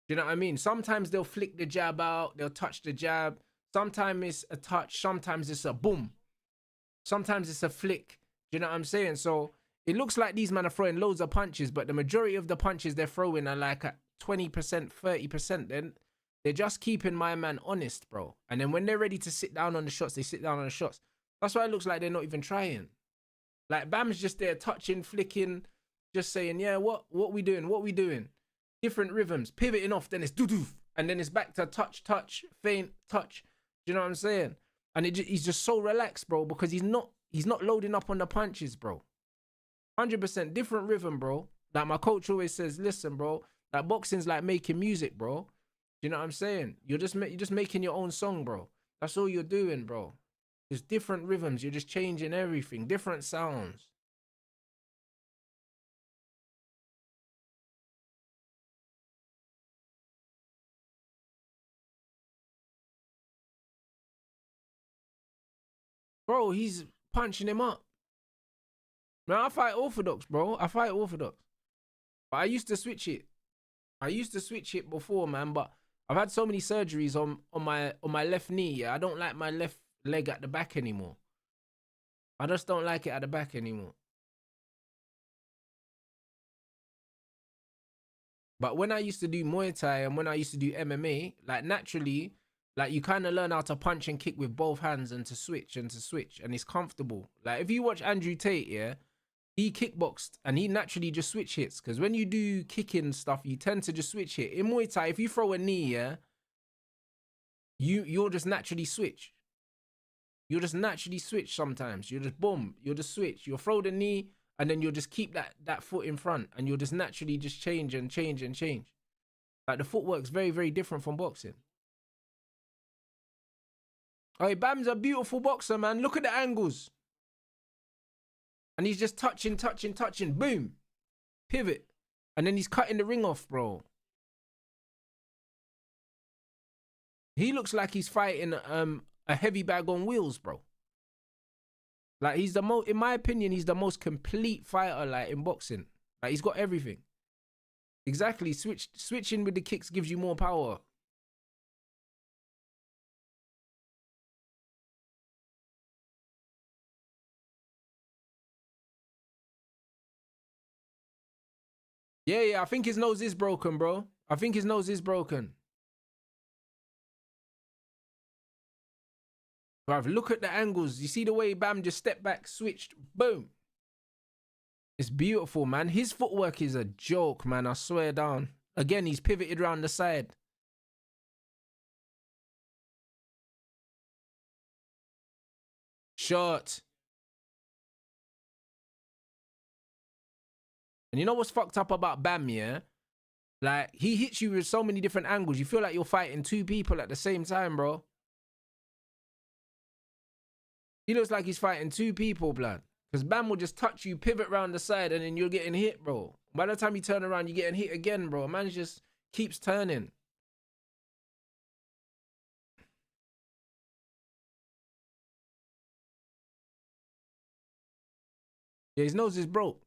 do you know what I mean? Sometimes they'll flick the jab out, they'll touch the jab. Sometimes it's a touch, sometimes it's a boom. Sometimes it's a flick. Do you know what I'm saying? So it looks like these men are throwing loads of punches, but the majority of the punches they're throwing are like at 20%, 30%. Then they're just keeping my man honest, bro. And then when they're ready to sit down on the shots, they sit down on the shots. That's why it looks like they're not even trying. Like, Bam's just there touching, flicking, just saying, yeah, what we doing? What we doing? Different rhythms, pivoting off, then it's doo-doo. And then it's back to touch, touch, feint, touch. Do you know what I'm saying? And he's just so relaxed, bro, because he's not loading up on the punches, bro. 100% different rhythm, bro. Like my coach always says, listen, bro, like boxing's like making music, bro. You know what I'm saying? You're just making your own song, bro. That's all you're doing, bro. There's different rhythms. You're just changing everything. Different sounds. Bro, he's punching him up. Man, I fight orthodox, bro. I fight orthodox. But I used to switch it. I used to switch it before, man. But I've had so many surgeries on my left knee. Yeah, I don't like my left leg at the back anymore. I just don't like it at the back anymore. But when I used to do Muay Thai and when I used to do MMA, like naturally, like you kind of learn how to punch and kick with both hands and to switch, and it's comfortable. Like if you watch Andrew Tate, yeah, he kickboxed and he naturally just switch hits. Because when you do kicking stuff, you tend to just switch hit. In Muay Thai, if you throw a knee, yeah, you'll just naturally switch. You'll just naturally switch sometimes. You'll just boom, you'll just switch. You'll throw the knee and then you'll just keep that foot in front and you'll just naturally just change and change and change. Like the footwork's very, very different from boxing. Oh, Bam's a beautiful boxer, man. Look at the angles. And he's just touching, boom. pivot, and then he's cutting the ring off, bro. He looks like he's fighting a heavy bag on wheels, bro. Like, he's the most, in my opinion, he's the most complete fighter, like, in boxing. Like, he's got everything. Exactly. Switching with the kicks gives you more power. Yeah, I think his nose is broken, bro. I think his nose is broken. Bruv, look at the angles. You see the way Bam just stepped back, switched, boom. It's beautiful, man. His footwork is a joke, man. I swear down. Again, he's pivoted around the side. Shot. And you know what's fucked up about Bam, yeah? Like, he hits you with so many different angles. You feel like you're fighting two people at the same time, bro. He looks like he's fighting two people, blood. Because Bam will just touch you, pivot around the side, and then you're getting hit, bro. By the time you turn around, you're getting hit again, bro. Man just keeps turning. Yeah, his nose is broke.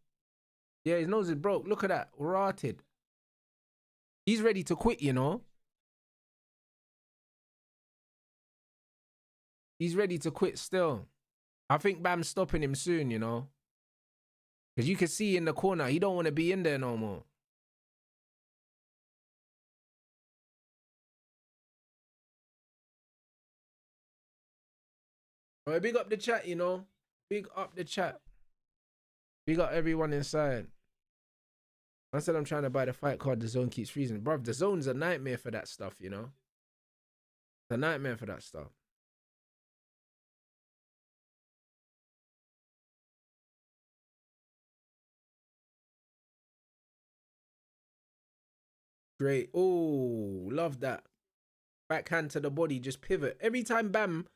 Yeah, his nose is broke. Look at that. Rotted. He's ready to quit, you know. He's ready to quit still. I think Bam's stopping him soon, you know. Because you can see in the corner, he don't want to be in there no more. All right, big up the chat, you know. Big up the chat. Big up everyone inside. I said I'm trying to buy the fight card. The zone keeps freezing. Bruv, the zone's a nightmare for that stuff, you know. It's a nightmare for that stuff. Great. Oh, love that. Backhand to the body, just pivot. Every time Bam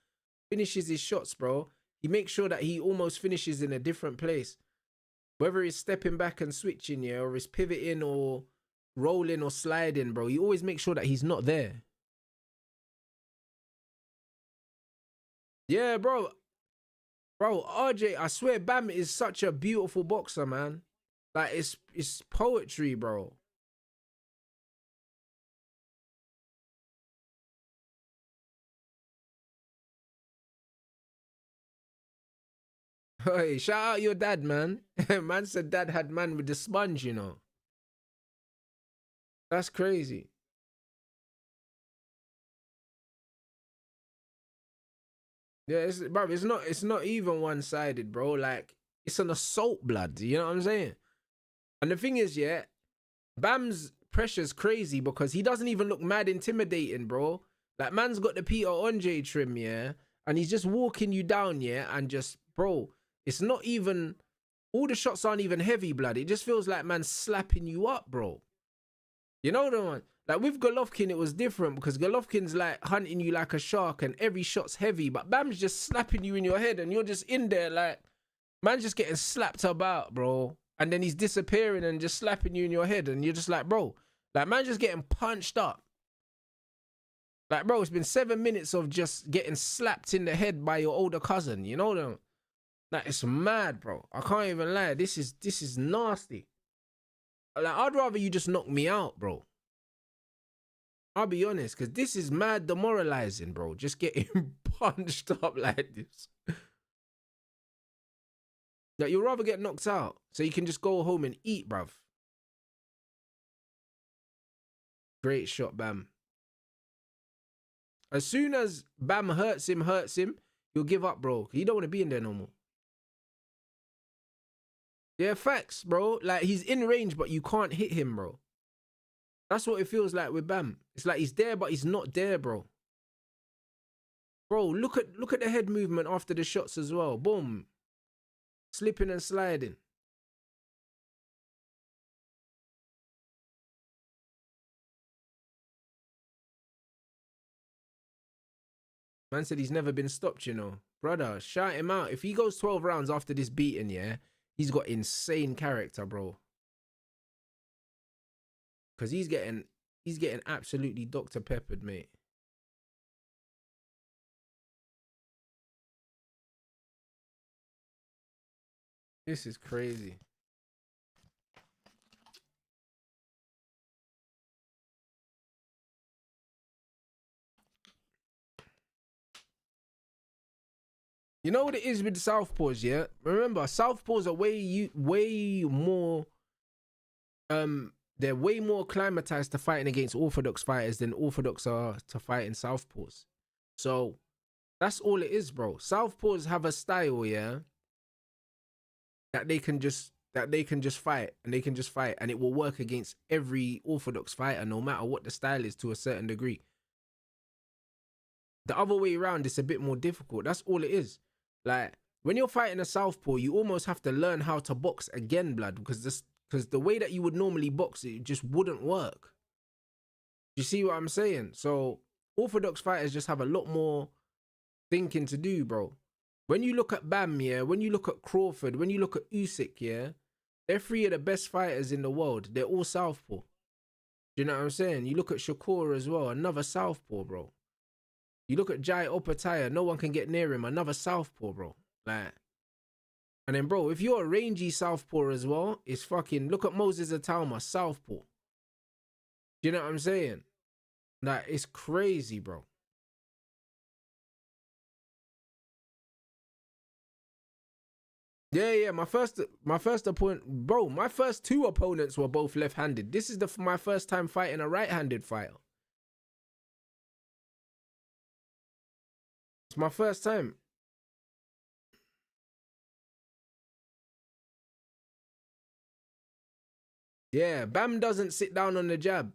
finishes his shots, bro, he makes sure that he almost finishes in a different place. Whether he's stepping back and switching, yeah, or he's pivoting or rolling or sliding, bro, he always makes sure that he's not there. Yeah, bro. Bro, RJ, I swear Bam is such a beautiful boxer, man. Like, it's poetry, bro. Hey, shout out your dad, man. Man said dad had man with the sponge, you know. That's crazy. Yeah, it's not even one-sided, bro. Like, it's an assault, blood. You know what I'm saying? And the thing is, yeah, Bam's pressure's crazy because he doesn't even look mad intimidating, bro. Like, man's got the Peter Andre trim, yeah, and he's just walking you down, yeah, and just, bro, it's not even, all the shots aren't even heavy, blood. It just feels like man's slapping you up, bro. You know the one? Like, with Golovkin, it was different because Golovkin's like hunting you like a shark and every shot's heavy, but Bam's just slapping you in your head and you're just in there like, man's just getting slapped about, bro. And then he's disappearing and just slapping you in your head and you're just like, bro, like, man's just getting punched up. Like, bro, it's been 7 minutes of just getting slapped in the head by your older cousin. You know them? Like, it's mad, bro. I can't even lie. This is nasty. Like, I'd rather you just knock me out, bro. I'll be honest, because this is mad demoralizing, bro. Just getting punched up like this. Like, you'd rather get knocked out so you can just go home and eat, bruv. Great shot, Bam. As soon as Bam hurts him, he'll give up, bro. He don't want to be in there no more. Yeah, facts, bro. Like, he's in range, but you can't hit him, bro. That's what it feels like with Bam. It's like he's there, but he's not there, bro. Bro, look at the head movement after the shots as well. Boom. Slipping and sliding. Man said he's never been stopped, you know. Brother, shout him out. If he goes 12 rounds after this beating, yeah, he's got insane character, bro. because he's getting absolutely Dr. Peppered, mate. This is crazy. You know what it is with the southpaws, yeah? Remember, southpaws are way more they're way more acclimatized to fighting against orthodox fighters than orthodox are to fighting southpaws. So that's all it is, bro. Southpaws have a style, yeah, that they can just fight, and they can just fight, and it will work against every orthodox fighter, no matter what the style is, to a certain degree. The other way around, it's a bit more difficult. That's all it is. Like, when you're fighting a southpaw, you almost have to learn how to box again, blood, because the way that you would normally box, it just wouldn't work. You see what I'm saying? So orthodox fighters just have a lot more thinking to do, bro. When you look at Bam, yeah, when you look at Crawford, when you look at Usyk, yeah, they're three of the best fighters in the world. They're all southpaw. Do you know what I'm saying? You look at Shakur as well, another southpaw, bro. You look at Jai Opataya, no one can get near him, another southpaw, bro. Like, and then, bro, if you're a rangy southpaw as well, it's fucking, look at Moses Atalma, southpaw. Do you know what I'm saying? Like, it's crazy, bro. Yeah, my first opponent, bro, my first two opponents were both left-handed. This is my first time fighting a right-handed fighter. It's my first time. Yeah, Bam doesn't sit down on the jab.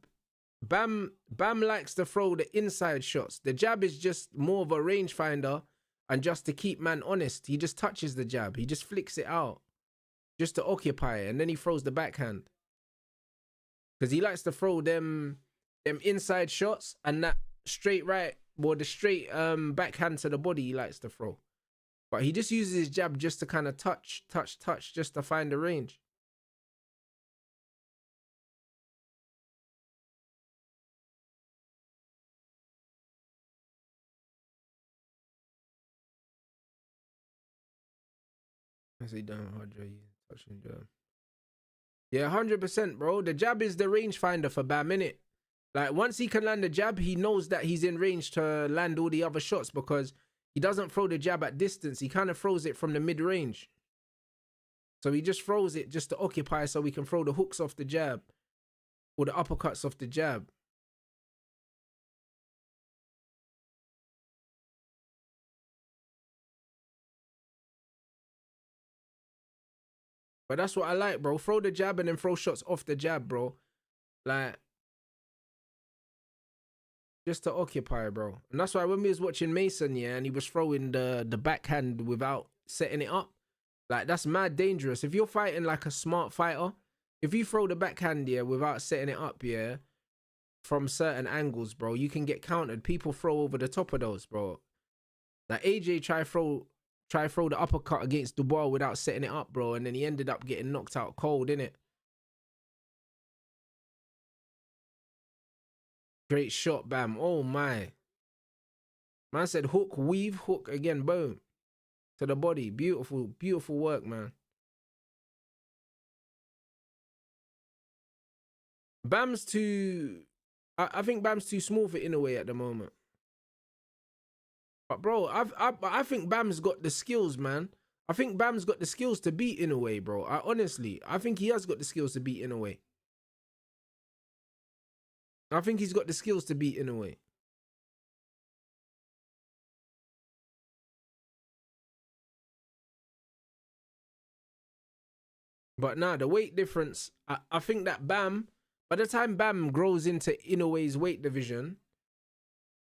Bam likes to throw the inside shots. The jab is just more of a rangefinder, and just to keep man honest, he just touches the jab. He just flicks it out just to occupy it, and then he throws the backhand. Because he likes to throw them inside shots, and that straight right, or the straight backhand to the body he likes to throw. But he just uses his jab just to kind of touch, just to find the range. I say, damn, touching jab. Yeah, 100%, bro. The jab is the rangefinder for Bam, innit? Like, once he can land the jab, he knows that he's in range to land all the other shots, because he doesn't throw the jab at distance. He kind of throws it from the mid-range. So he just throws it just to occupy, so we can throw the hooks off the jab or the uppercuts off the jab. But that's what I like, bro. Throw the jab and then throw shots off the jab, bro. Like, just to occupy, bro. And that's why when we was watching Mason, yeah, and he was throwing the backhand without setting it up, like, that's mad dangerous. If you're fighting like a smart fighter, if you throw the backhand, yeah, without setting it up, yeah, from certain angles, bro, you can get countered. People throw over the top of those, bro. Like, AJ try throw the uppercut against Dubois without setting it up, bro, and then he ended up getting knocked out cold, innit? Great shot, Bam. Oh my. Man said hook, weave, hook again, boom. To the body. Beautiful, beautiful work, man. Bam's too... I think Bam's too small for Inoue at the moment. But bro, I think Bam's got the skills, man. I think Bam's got the skills to beat Inoue, bro. I think he has got the skills to beat Inoue. I think he's got the skills to beat Inoue. But nah, the weight difference, I think that Bam, by the time Bam grows into Inoue's weight division,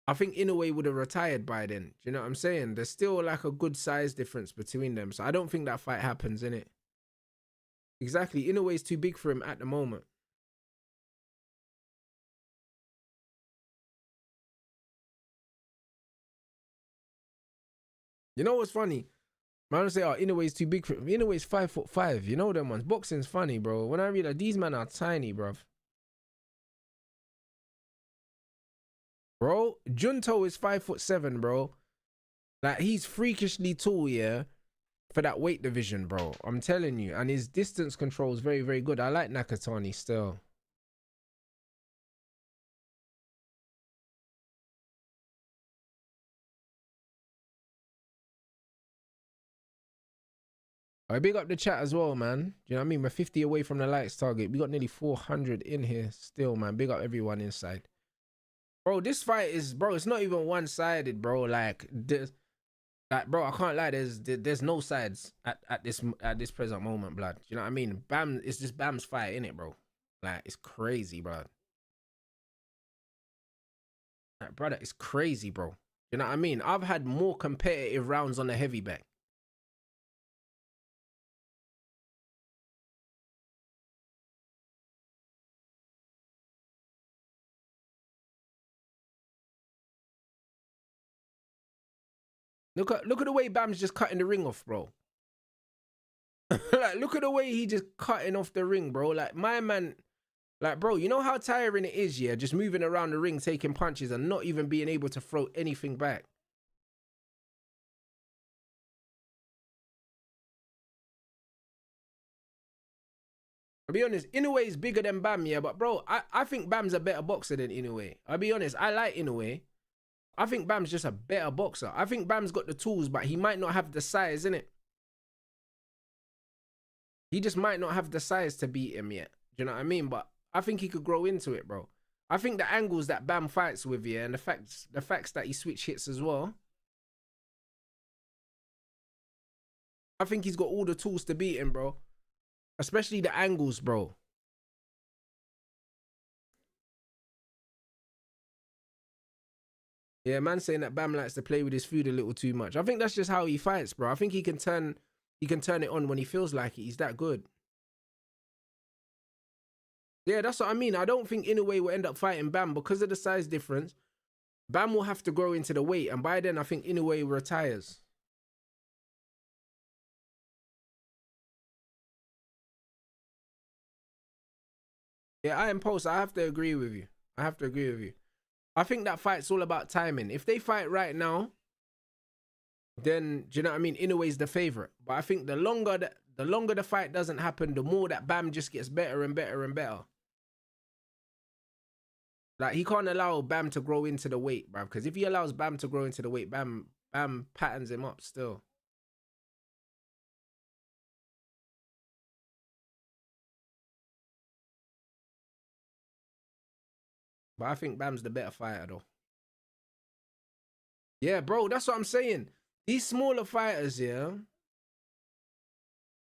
I think Inoue would have retired by then. Do you know what I'm saying? There's still like a good size difference between them. So I don't think that fight happens, innit? Exactly. Inoue's too big for him at the moment. You know what's funny? Man say, oh, Inoue's too big for him. Inoue's 5'5". You know them ones. Boxing's funny, bro. When I realize these men are tiny, bruv. Bro, Junto is 5'7", bro. Like, he's freakishly tall, yeah, for that weight division, bro. I'm telling you. And his distance control is very, very good. I like Nakatani still. I big up the chat as well, man. Do you know what I mean? We're 50 away from the likes target. We got nearly 400 in here still, man. Big up everyone inside. Bro, this fight is, bro, it's not even one-sided, bro. Like, bro, I can't lie. There's no sides at this present moment, blood. Do you know what I mean? Bam, it's just Bam's fight, innit, bro? Like, it's crazy, bro. Like, brother, it's crazy, bro. You know what I mean? I've had more competitive rounds on the heavy back. Look at the way Bam's just cutting the ring off, bro. Like, look at the way he just cutting off the ring, bro. Like, my man, like, bro, you know how tiring it is, yeah? Just moving around the ring, taking punches and not even being able to throw anything back. I'll be honest, Inoue is bigger than Bam, yeah, but bro, I think Bam's a better boxer than Inoue. I'll be honest, I like Inoue. I think Bam's just a better boxer. I think Bam's got the tools, but he might not have the size, innit? He just might not have the size to beat him yet. Do you know what I mean? But I think he could grow into it, bro. I think the angles that Bam fights with, yeah, and the facts that he switch hits as well, I think he's got all the tools to beat him, bro. Especially the angles, bro. Yeah, man saying that Bam likes to play with his food a little too much. I think that's just how he fights, bro. I think he can turn it on when he feels like it. He's that good. Yeah, that's what I mean. I don't think Inoue will end up fighting Bam because of the size difference. Bam will have to grow into the weight, and by then I think Inoue retires. Yeah, I impulse. I have to agree with you. I think that fight's all about timing. If they fight right now, then do you know what I mean? Inoue's the favorite. But I think the longer the fight doesn't happen, the more that Bam just gets better and better and better. Like, he can't allow Bam to grow into the weight, bruv. Because if he allows Bam to grow into the weight, Bam patterns him up still. But I think Bam's the better fighter, though. Yeah, bro, that's what I'm saying. These smaller fighters, yeah,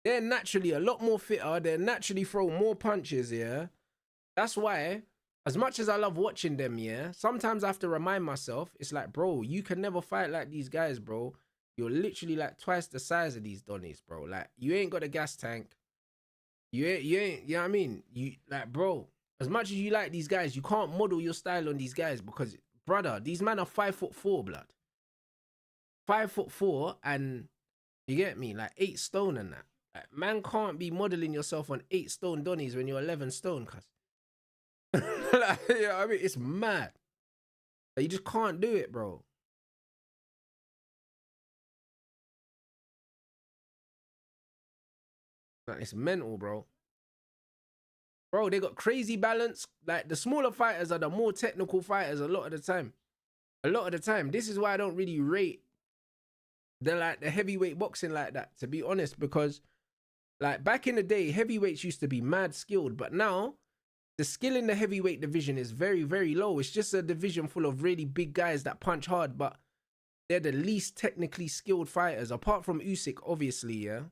they're naturally a lot more fitter. They naturally throw more punches, yeah. That's why, as much as I love watching them, yeah, sometimes I have to remind myself, it's like, bro, you can never fight like these guys, bro. You're literally like twice the size of these Donnies, bro. Like, you ain't got a gas tank. You ain't, you know what I mean? You, like, bro, as much as you like these guys, you can't model your style on these guys because, brother, these men are 5'4", blood. 5'4", and you get me, like 8 stone and that. Like, man can't be modeling yourself on 8 stone Donnies when you're 11 stone, cuz. Like, yeah, I mean, it's mad. Like, you just can't do it, bro. Like, it's mental, bro. Bro, they got crazy balance. Like, the smaller fighters are the more technical fighters a lot of the time. A lot of the time. This is why I don't really rate the heavyweight boxing like that, to be honest, because like back in the day, heavyweights used to be mad skilled, but now the skill in the heavyweight division is very, very low. It's just a division full of really big guys that punch hard, but they're the least technically skilled fighters, apart from Usyk, obviously, yeah.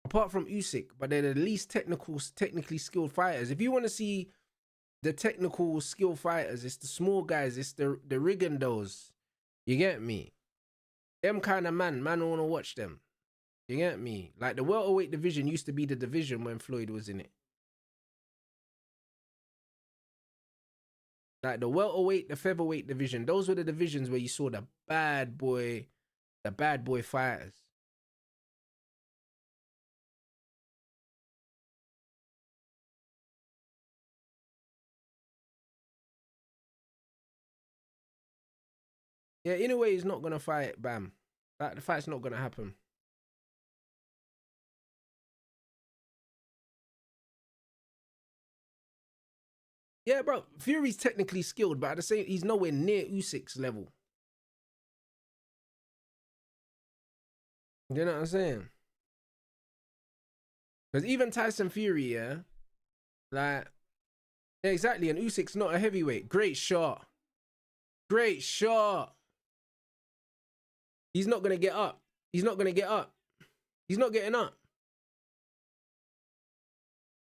Apart from Usyk, but they're the least technically skilled fighters. If you want to see the technical skill fighters, it's the small guys, it's the Rigondos. You get me? Them kind of man want to watch them. You get me? Like, the welterweight division used to be the division when Floyd was in it. Like, the welterweight, the featherweight division, those were the divisions where you saw the bad boy fighters. Yeah, in a way, he's not gonna fight Bam. That the fight's not gonna happen. Yeah, bro. Fury's technically skilled, but at the same, he's nowhere near Usyk's level. You know what I'm saying? Because even Tyson Fury, yeah, like, yeah, exactly. And Usyk's not a heavyweight. Great shot. Great shot. He's not gonna get up. He's not gonna get up. He's not getting up.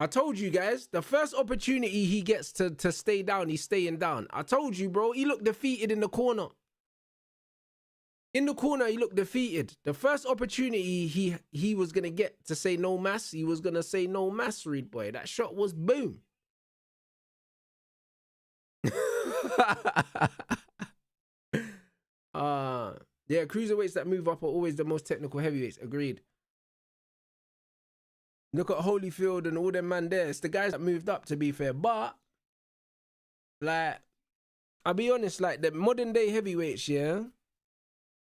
I told you guys, the first opportunity he gets to stay down, he's staying down. I told you, bro. He looked defeated in the corner. In the corner, he looked defeated. The first opportunity he was gonna get to say no mass, he was gonna say no mass, Reed boy. That shot was boom. Yeah, cruiserweights that move up are always the most technical heavyweights. Agreed. Look at Holyfield and all them man there. It's the guys that moved up, to be fair. But, like, I'll be honest, like, the modern day heavyweights, yeah,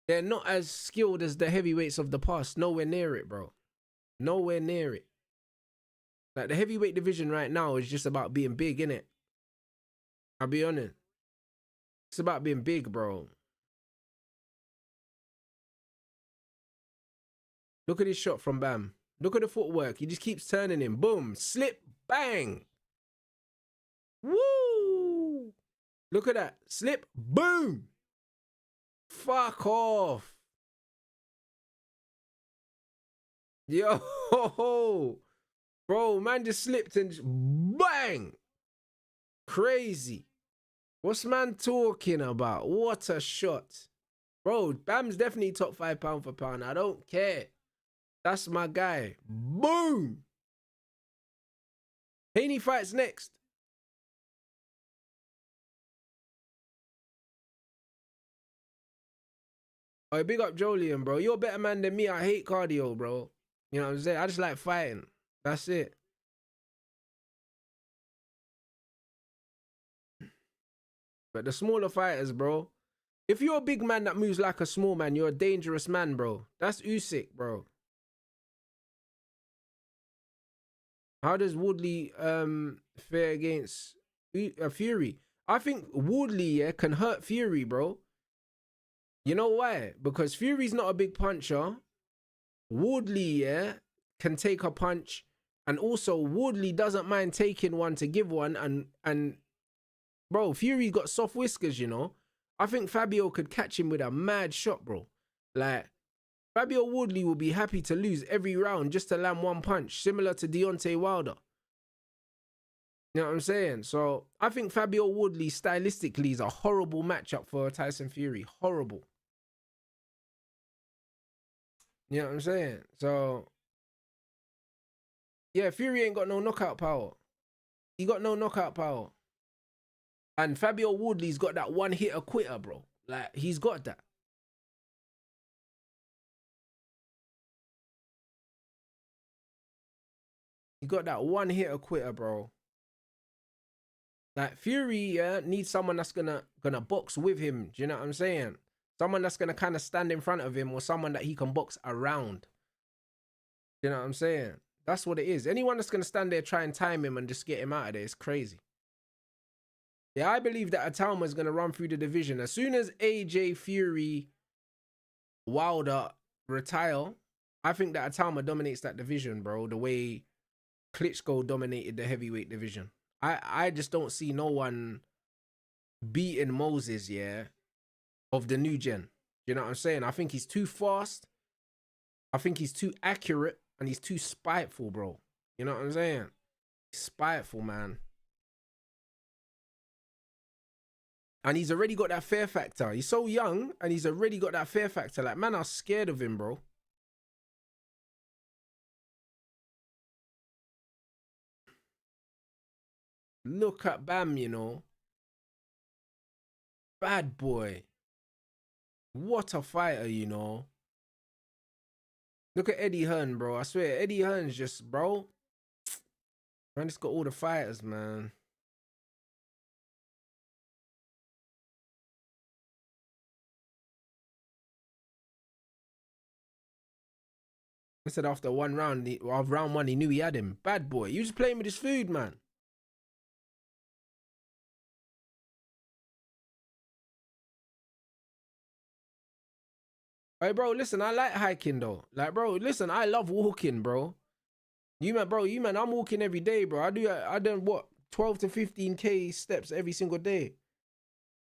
they're not as skilled as the heavyweights of the past. Nowhere near it, bro. Nowhere near it. Like, the heavyweight division right now is just about being big, innit? I'll be honest. It's about being big, bro. Look at this shot from Bam. Look at the footwork. He just keeps turning him. Boom. Slip. Bang. Woo. Look at that. Slip. Boom. Fuck off. Yo. Bro, man just slipped and just bang. Crazy. What's man talking about? What a shot. Bro, Bam's definitely top 5 pound for pound. I don't care. That's my guy. Boom. Haney fights next. Oh, big up Jolien, bro. You're a better man than me. I hate cardio, bro. You know what I'm saying? I just like fighting. That's it. But the smaller fighters, bro. If you're a big man that moves like a small man, you're a dangerous man, bro. That's Usyk, bro. How does Woodley fare against Fury? I think Woodley, yeah, can hurt Fury, bro. You know why? Because Fury's not a big puncher. Woodley, yeah, can take a punch. And also, Woodley doesn't mind taking one to give one. And bro, Fury's got soft whiskers, you know. I think Fabio could catch him with a mad shot, bro. Like, Fabio Woodley will be happy to lose every round just to land one punch, similar to Deontay Wilder. You know what I'm saying? So, I think Fabio Woodley, stylistically, is a horrible matchup for Tyson Fury. Horrible. You know what I'm saying? So, yeah, Fury ain't got no knockout power. He got no knockout power. And Fabio Woodley's got that one-hitter quitter, bro. Like, he's got that. He got that one-hitter quitter, bro. Like, Fury, yeah, needs someone that's gonna box with him. Do you know what I'm saying? Someone that's gonna kind of stand in front of him, or someone that he can box around. You know what I'm saying? That's what it is. Anyone that's gonna stand there, try and time him and just get him out of there is crazy. Yeah, I believe that Atama is gonna run through the division. As soon as AJ, Fury, Wilder retire, I think that Atama dominates that division, bro. The way Klitschko dominated the heavyweight division. I just don't see no one beating Moses, yeah, of the new gen. You know what I'm saying? I think he's too fast. I think he's too accurate, and he's too spiteful, bro. You know what I'm saying? He's spiteful, man. And he's already got that fear factor. He's so young, and he's already got that fear factor. Like, man, I'm scared of him, bro. Look at Bam, you know. Bad boy. What a fighter, you know. Look at Eddie Hearn, bro. I swear, Eddie Hearn's just, bro. Man, it's got all the fighters, man. I said after one round, of round one, he knew he had him. Bad boy. You just playing with his food, man. Hey, bro, listen, I like hiking, though. Like, bro, listen, I love walking, bro. You, man, bro, I'm walking every day, bro. I do what, 12 to 15K steps every single day.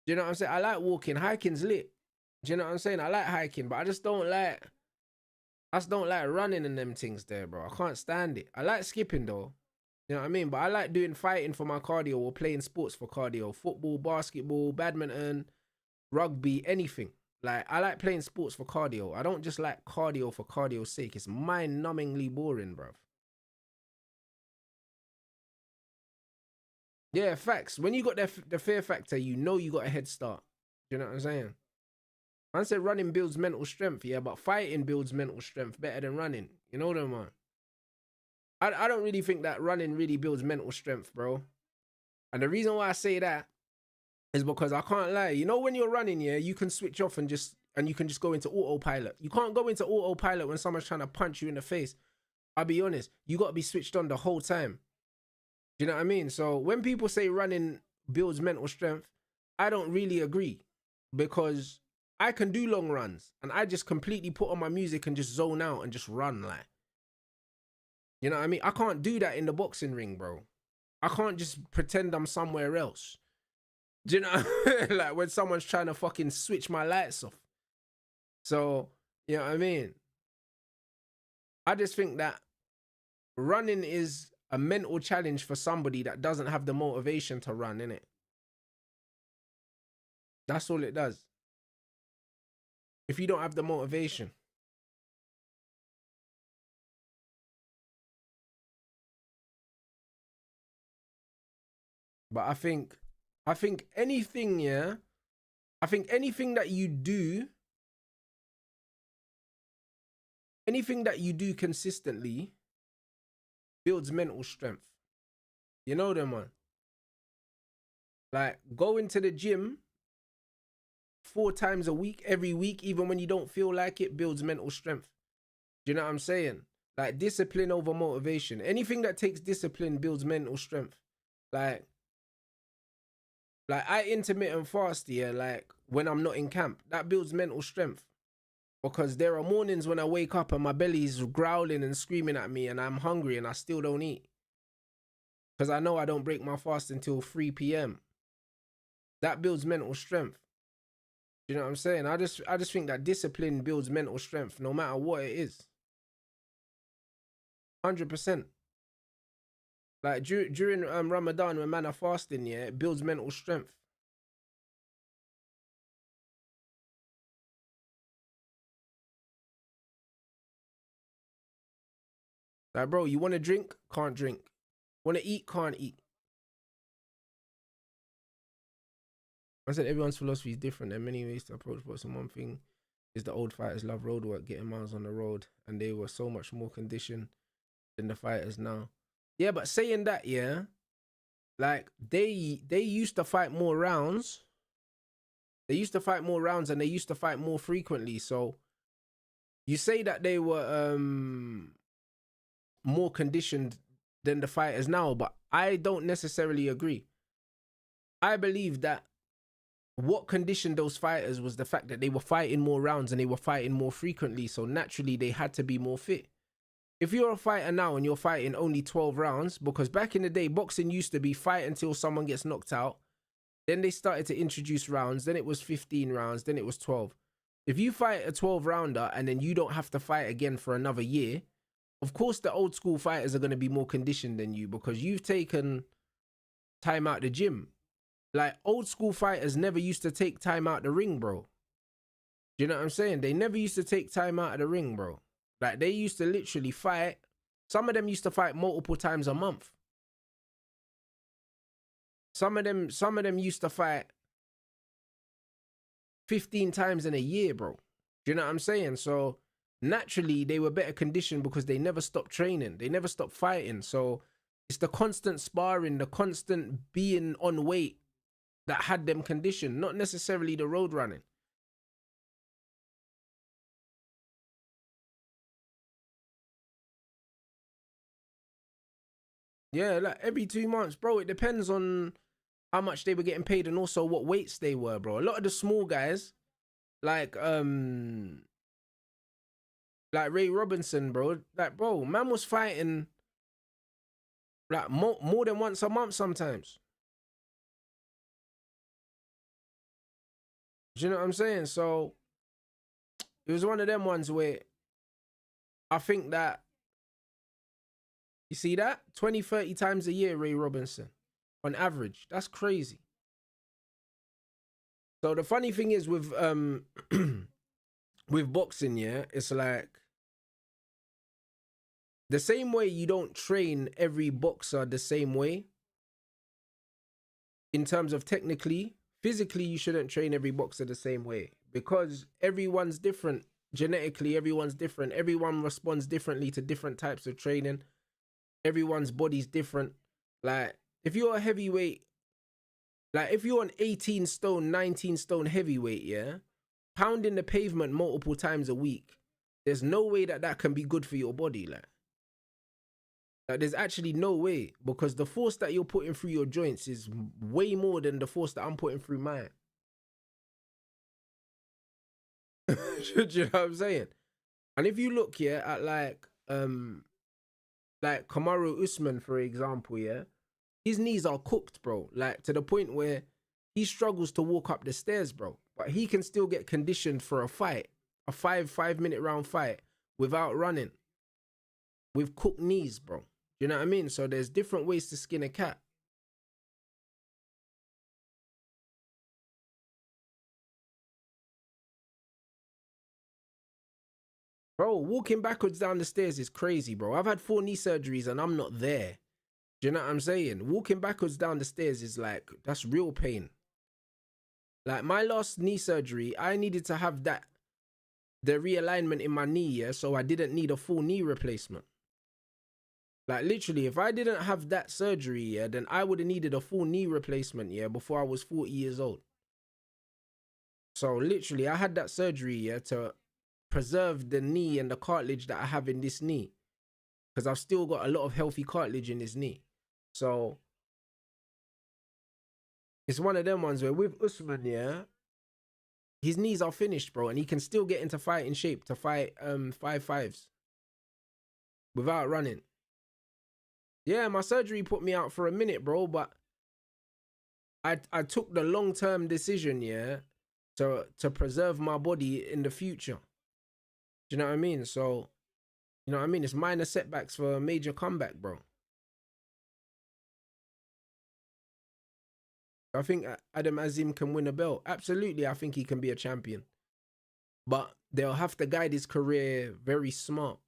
Do you know what I'm saying? I like walking. Hiking's lit. Do you know what I'm saying? I like hiking, but I just don't like running and them things there, bro. I can't stand it. I like skipping, though. You know what I mean? But I like doing fighting for my cardio or playing sports for cardio. Football, basketball, badminton, rugby, anything. Like, I like playing sports for cardio. I don't just like cardio for cardio's sake. It's mind-numbingly boring, bruv. Yeah, facts. When you got the fear factor, you know you got a head start. Do you know what I'm saying? Man said running builds mental strength, yeah, but fighting builds mental strength better than running. You know what I mean? I don't really think that running really builds mental strength, bro. And the reason why I say that is because I can't lie. You know, when you're running, yeah, you can switch off and you can just go into autopilot. You can't go into autopilot when someone's trying to punch you in the face. I'll be honest, you got to be switched on the whole time. Do you know what I mean? So when people say running builds mental strength, I don't really agree, because I can do long runs and I just completely put on my music and just zone out and just run, like. You know what I mean? I can't do that in the boxing ring, bro. I can't just pretend I'm somewhere else. Do you know? Like when someone's trying to fucking switch my lights off. So, you know what I mean? I just think that running is a mental challenge for somebody that doesn't have the motivation to run, innit? That's all it does. If you don't have the motivation. But I think anything, yeah. I think anything that you do consistently builds mental strength. You know them, man. Like going to the gym 4 times a week, every week, even when you don't feel like it, builds mental strength. Do you know what I'm saying? Like discipline over motivation. Anything that takes discipline builds mental strength. Like I intermittent fast, yeah, like when I'm not in camp. That builds mental strength. Because there are mornings when I wake up and my belly's growling and screaming at me and I'm hungry and I still don't eat. Because I know I don't break my fast until 3 p.m. That builds mental strength. You know what I'm saying? I just think that discipline builds mental strength no matter what it is. 100%. Like during Ramadan when man are fasting, yeah, it builds mental strength. Like, bro, you want to drink? Can't drink. Want to eat? Can't eat. I said everyone's philosophy is different. There are many ways to approach boxing. One thing is the old fighters love road work, getting miles on the road, and they were so much more conditioned than the fighters now. Yeah, but saying that, yeah, like they used to fight more rounds. They used to fight more rounds and they used to fight more frequently. So you say that they were more conditioned than the fighters now, but I don't necessarily agree. I believe that what conditioned those fighters was the fact that they were fighting more rounds and they were fighting more frequently. So naturally they had to be more fit. If you're a fighter now and you're fighting only 12 rounds, because back in the day, boxing used to be fight until someone gets knocked out. Then they started to introduce rounds. Then it was 15 rounds. Then it was 12. If you fight a 12 rounder and then you don't have to fight again for another year, of course the old school fighters are going to be more conditioned than you because you've taken time out the gym. Like old school fighters never used to take time out the ring, bro. Do you know what I'm saying? They never used to take time out of the ring, bro. Like they used to literally fight. Some of them used to fight multiple times a month. Some of them used to fight 15 times in a year, bro. Do you know what I'm saying? So naturally they were better conditioned because they never stopped training. They never stopped fighting. So it's the constant sparring, the constant being on weight that had them conditioned, not necessarily the road running. Yeah, like every 2 months, bro. It depends on how much they were getting paid and also what weights they were, bro. A lot of the small guys, like Ray Robinson, bro. Like, bro, man was fighting like more than once a month sometimes. Do you know what I'm saying? So it was one of them ones where I think that, you see that? 20, 30 times a year, Ray Robinson, on average. That's crazy. So the funny thing is with with boxing, yeah, it's like the same way you don't train every boxer the same way. In terms of technically, physically, you shouldn't train every boxer the same way because everyone's different. Genetically, everyone's different. Everyone responds differently to different types of training. Everyone's body's different. Like, if you're a heavyweight, like if you're an 18 stone, 19 stone heavyweight, yeah, pounding the pavement multiple times a week, there's no way that that can be good for your body. Like there's actually no way, because the force that you're putting through your joints is way more than the force that I'm putting through mine. Do you know what I'm saying? And if you look, yeah, at like Kamaru Usman, for example, yeah, his knees are cooked, bro. Like to the point where he struggles to walk up the stairs, bro. But he can still get conditioned for a fight, a 5-minute round fight without running, with cooked knees, bro. You know what I mean? So there's different ways to skin a cat. Bro, walking backwards down the stairs is crazy, bro. I've had 4 knee surgeries and I'm not there. Do you know what I'm saying? Walking backwards down the stairs is like, that's real pain. Like my last knee surgery, I needed to have the realignment in my knee, yeah, so I didn't need a full knee replacement. Like literally, if I didn't have that surgery, yeah, then I would have needed a full knee replacement, yeah, before I was 40 years old. So literally, I had that surgery, yeah, to preserve the knee and the cartilage that I have in this knee, because I've still got a lot of healthy cartilage in this knee. So it's one of them ones where with Usman, yeah, his knees are finished, bro, and he can still get into fighting shape to fight 5-5s without running. Yeah, my surgery put me out for a minute, bro, but I took the long-term decision, yeah, to preserve my body in the future. Do you know what I mean? So, you know what I mean? It's minor setbacks for a major comeback, bro. I think Adam Azim can win a belt. Absolutely, I think he can be a champion. But they'll have to guide his career very smart.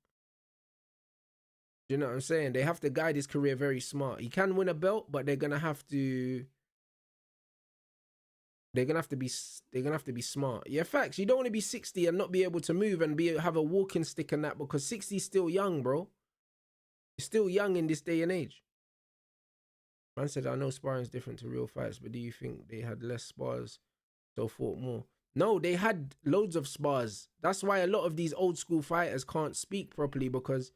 Do you know what I'm saying? They have to guide his career very smart. He can win a belt, but they're gonna have to be smart. Yeah, facts. You don't want to be 60 and not be able to move and have a walking stick and that, because 60 is still young, bro. You're still young in this day and age. Man said, I know sparring is different to real fights, but do you think they had less spars, so fought more? No, they had loads of spars. That's why a lot of these old school fighters can't speak properly, because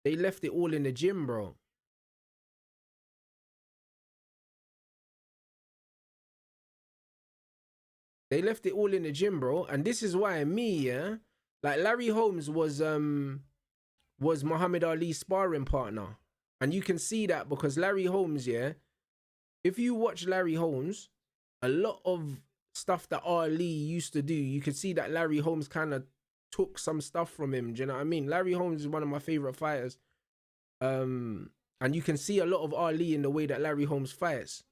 they left it all in the gym, bro. They left it all in the gym, bro. And this is why yeah, like Larry Holmes was Muhammad Ali's sparring partner. And you can see that because Larry Holmes, yeah, if you watch Larry Holmes, a lot of stuff that Ali used to do, you could see that Larry Holmes kind of took some stuff from him. Do you know what I mean? Larry Holmes is one of my favorite fighters. And you can see a lot of Ali in the way that Larry Holmes fights.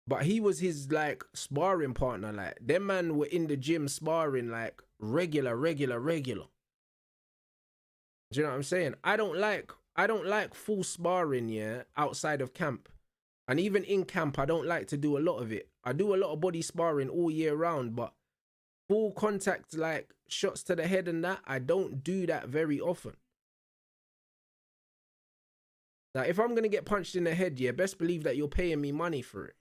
But he was his like sparring partner. Like them man were in the gym sparring like regular. Do you know what I'm saying? I don't like full sparring, yeah, outside of camp. And even in camp, I don't like to do a lot of it. I do a lot of body sparring all year round, but full contact, like shots to the head and that, I don't do that very often. Like if I'm gonna get punched in the head, yeah, best believe that you're paying me money for it.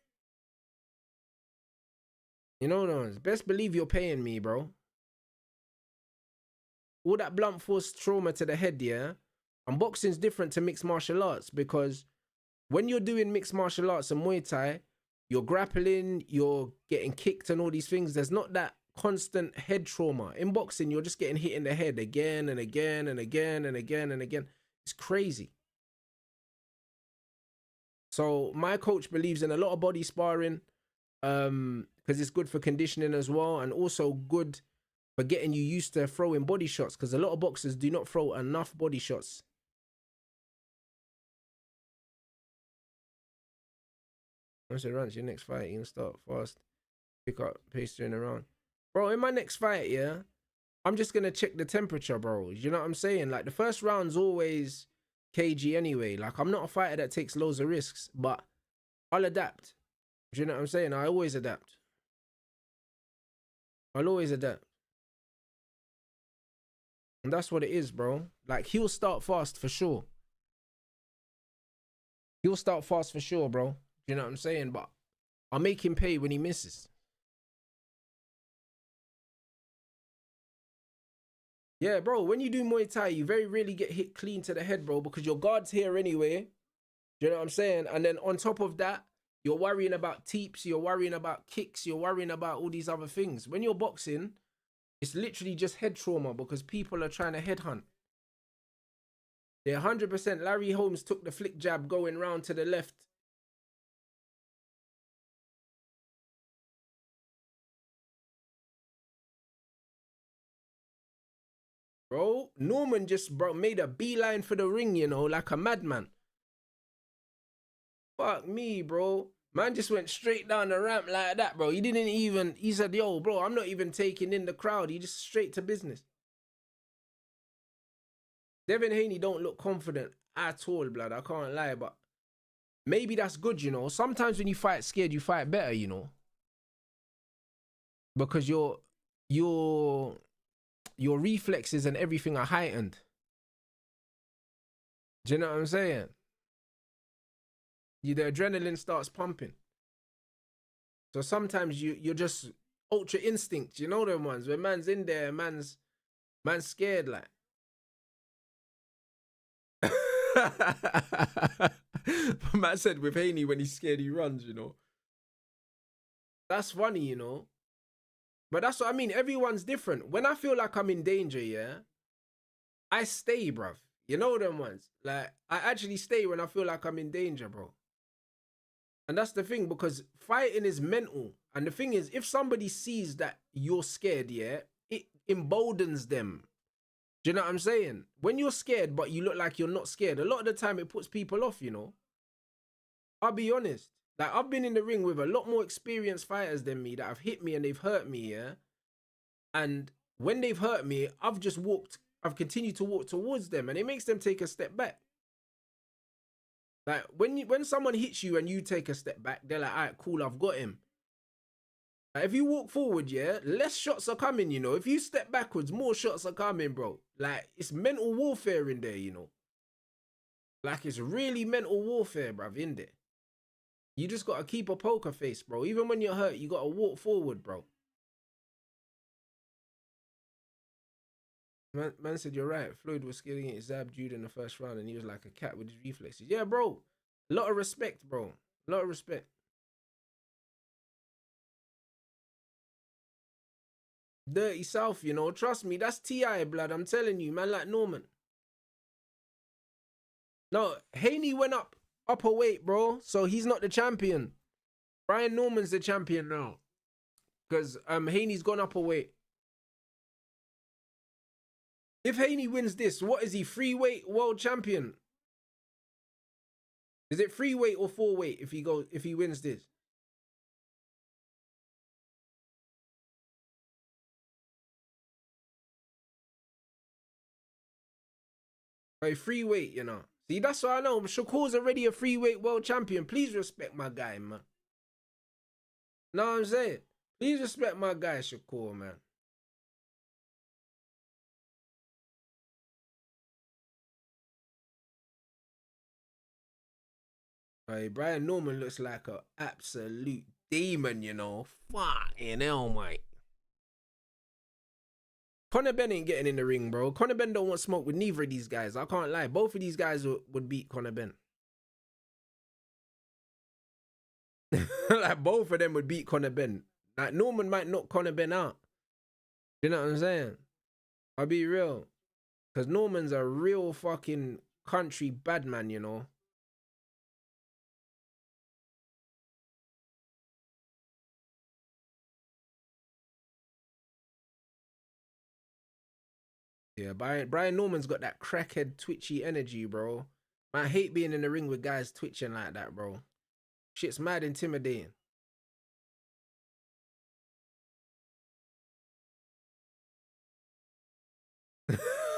You know, no, best believe you're paying me, bro. All that blunt force trauma to the head, yeah, And boxing's different to mixed martial arts because when you're doing mixed martial arts and Muay Thai, you're grappling, you're getting kicked and all these things. There's not that constant head trauma. In boxing, you're just getting hit in the head again and again and again and again and again. It's crazy. So my coach believes in a lot of body sparring because it's good for conditioning as well, and also good for getting you used to throwing body shots, because a lot of boxers do not throw enough body shots. I said, Rants, your next fight, you can start fast, pick up pace during the round. Bro, in my next fight, yeah, I'm just going to check the temperature, bro. You know what I'm saying? Like, the first round's always cagey anyway. Like, I'm not a fighter that takes loads of risks, but I'll adapt. Do you know what I'm saying? I always adapt. I'll always adapt. And that's what it is, bro. Like, he'll start fast for sure. He'll start fast for sure, bro. You know what I'm saying? But I'll make him pay when he misses. Yeah, bro, when you do Muay Thai, you very rarely get hit clean to the head, bro, because your guard's here anyway. You know what I'm saying? And then on top of that, you're worrying about teeps, you're worrying about kicks, you're worrying about all these other things. When you're boxing, it's literally just head trauma because people are trying to headhunt. Yeah, 100%. Larry Holmes took the flick jab going round to the left. Bro, Norman just made a beeline for the ring, you know, like a madman. Fuck me, bro. Man just went straight down the ramp like that, bro. He didn't even, he said, yo, bro, I'm not even taking in the crowd. He just straight to business. Devin Haney don't look confident at all, blood. I can't lie, but maybe that's good, you know. Sometimes when you fight scared, you fight better, you know. Because your reflexes and everything are heightened. Do you know what I'm saying? The adrenaline starts pumping. So sometimes you're just ultra instinct, you know them ones where man's in there, man's scared like. Man said with Haney, when he's scared he runs, you know. That's funny, you know. But that's what I mean. Everyone's different. When I feel like I'm in danger, yeah, I stay, bruv. You know them ones. Like, I actually stay when I feel like I'm in danger, bro. And that's the thing, because fighting is mental. And the thing is, if somebody sees that you're scared, yeah, it emboldens them. Do you know what I'm saying? When you're scared, but you look like you're not scared, a lot of the time it puts people off, you know. I'll be honest. Like, I've been in the ring with a lot more experienced fighters than me that have hit me and they've hurt me, yeah? And when they've hurt me, I've continued to walk towards them, and it makes them take a step back. Like, when someone hits you and you take a step back, they're like, all right, cool, I've got him. Like, if you walk forward, yeah, less shots are coming, you know. If you step backwards, more shots are coming, bro. Like, it's mental warfare in there, you know. Like, it's really mental warfare, bruv, in there. You just got to keep a poker face, bro. Even when you're hurt, you got to walk forward, bro. Man said, you're right. Floyd was getting his zab Jude in the first round, and he was like a cat with his reflexes. Yeah, bro. A lot of respect, bro. A lot of respect. Dirty South, you know. Trust me, that's T.I. blood. I'm telling you, man, like Norman. No, Haney went up upper weight, bro. So he's not the champion. Brian Norman's the champion now. Because Haney's gone upper weight. If Haney wins this, what is he? Free weight world champion? Is it free weight or 4 weight if he wins this? Right, free weight, you know. See, that's what I know. Shakur's already a free weight world champion. Please respect my guy, man. Know what I'm saying? Please respect my guy, Shakur, man. Hey, Brian Norman looks like an absolute demon, you know. Fucking hell, mate. Conor Benn ain't getting in the ring, bro. Conor Benn don't want smoke with neither of these guys. I can't lie. Both of these guys would beat Conor Benn. Like, both of them would beat Conor Benn. Like, Norman might knock Conor Benn out. You know what I'm saying? I'll be real. Because Norman's a real fucking country bad man, you know? Yeah, Brian Norman's got that crackhead, twitchy energy, bro. Man, I hate being in the ring with guys twitching like that, bro. Shit's mad intimidating.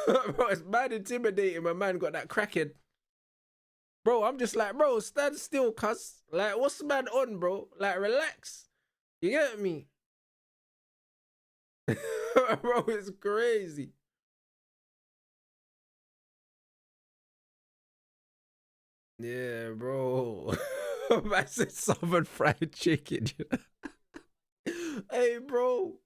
Bro, it's mad intimidating. My man got that crackhead. Bro, I'm just like, bro, stand still, cuz. Like, what's the man on, bro? Like, relax. You get me? Bro, it's crazy. Yeah, bro. I said southern fried chicken. Hey, bro.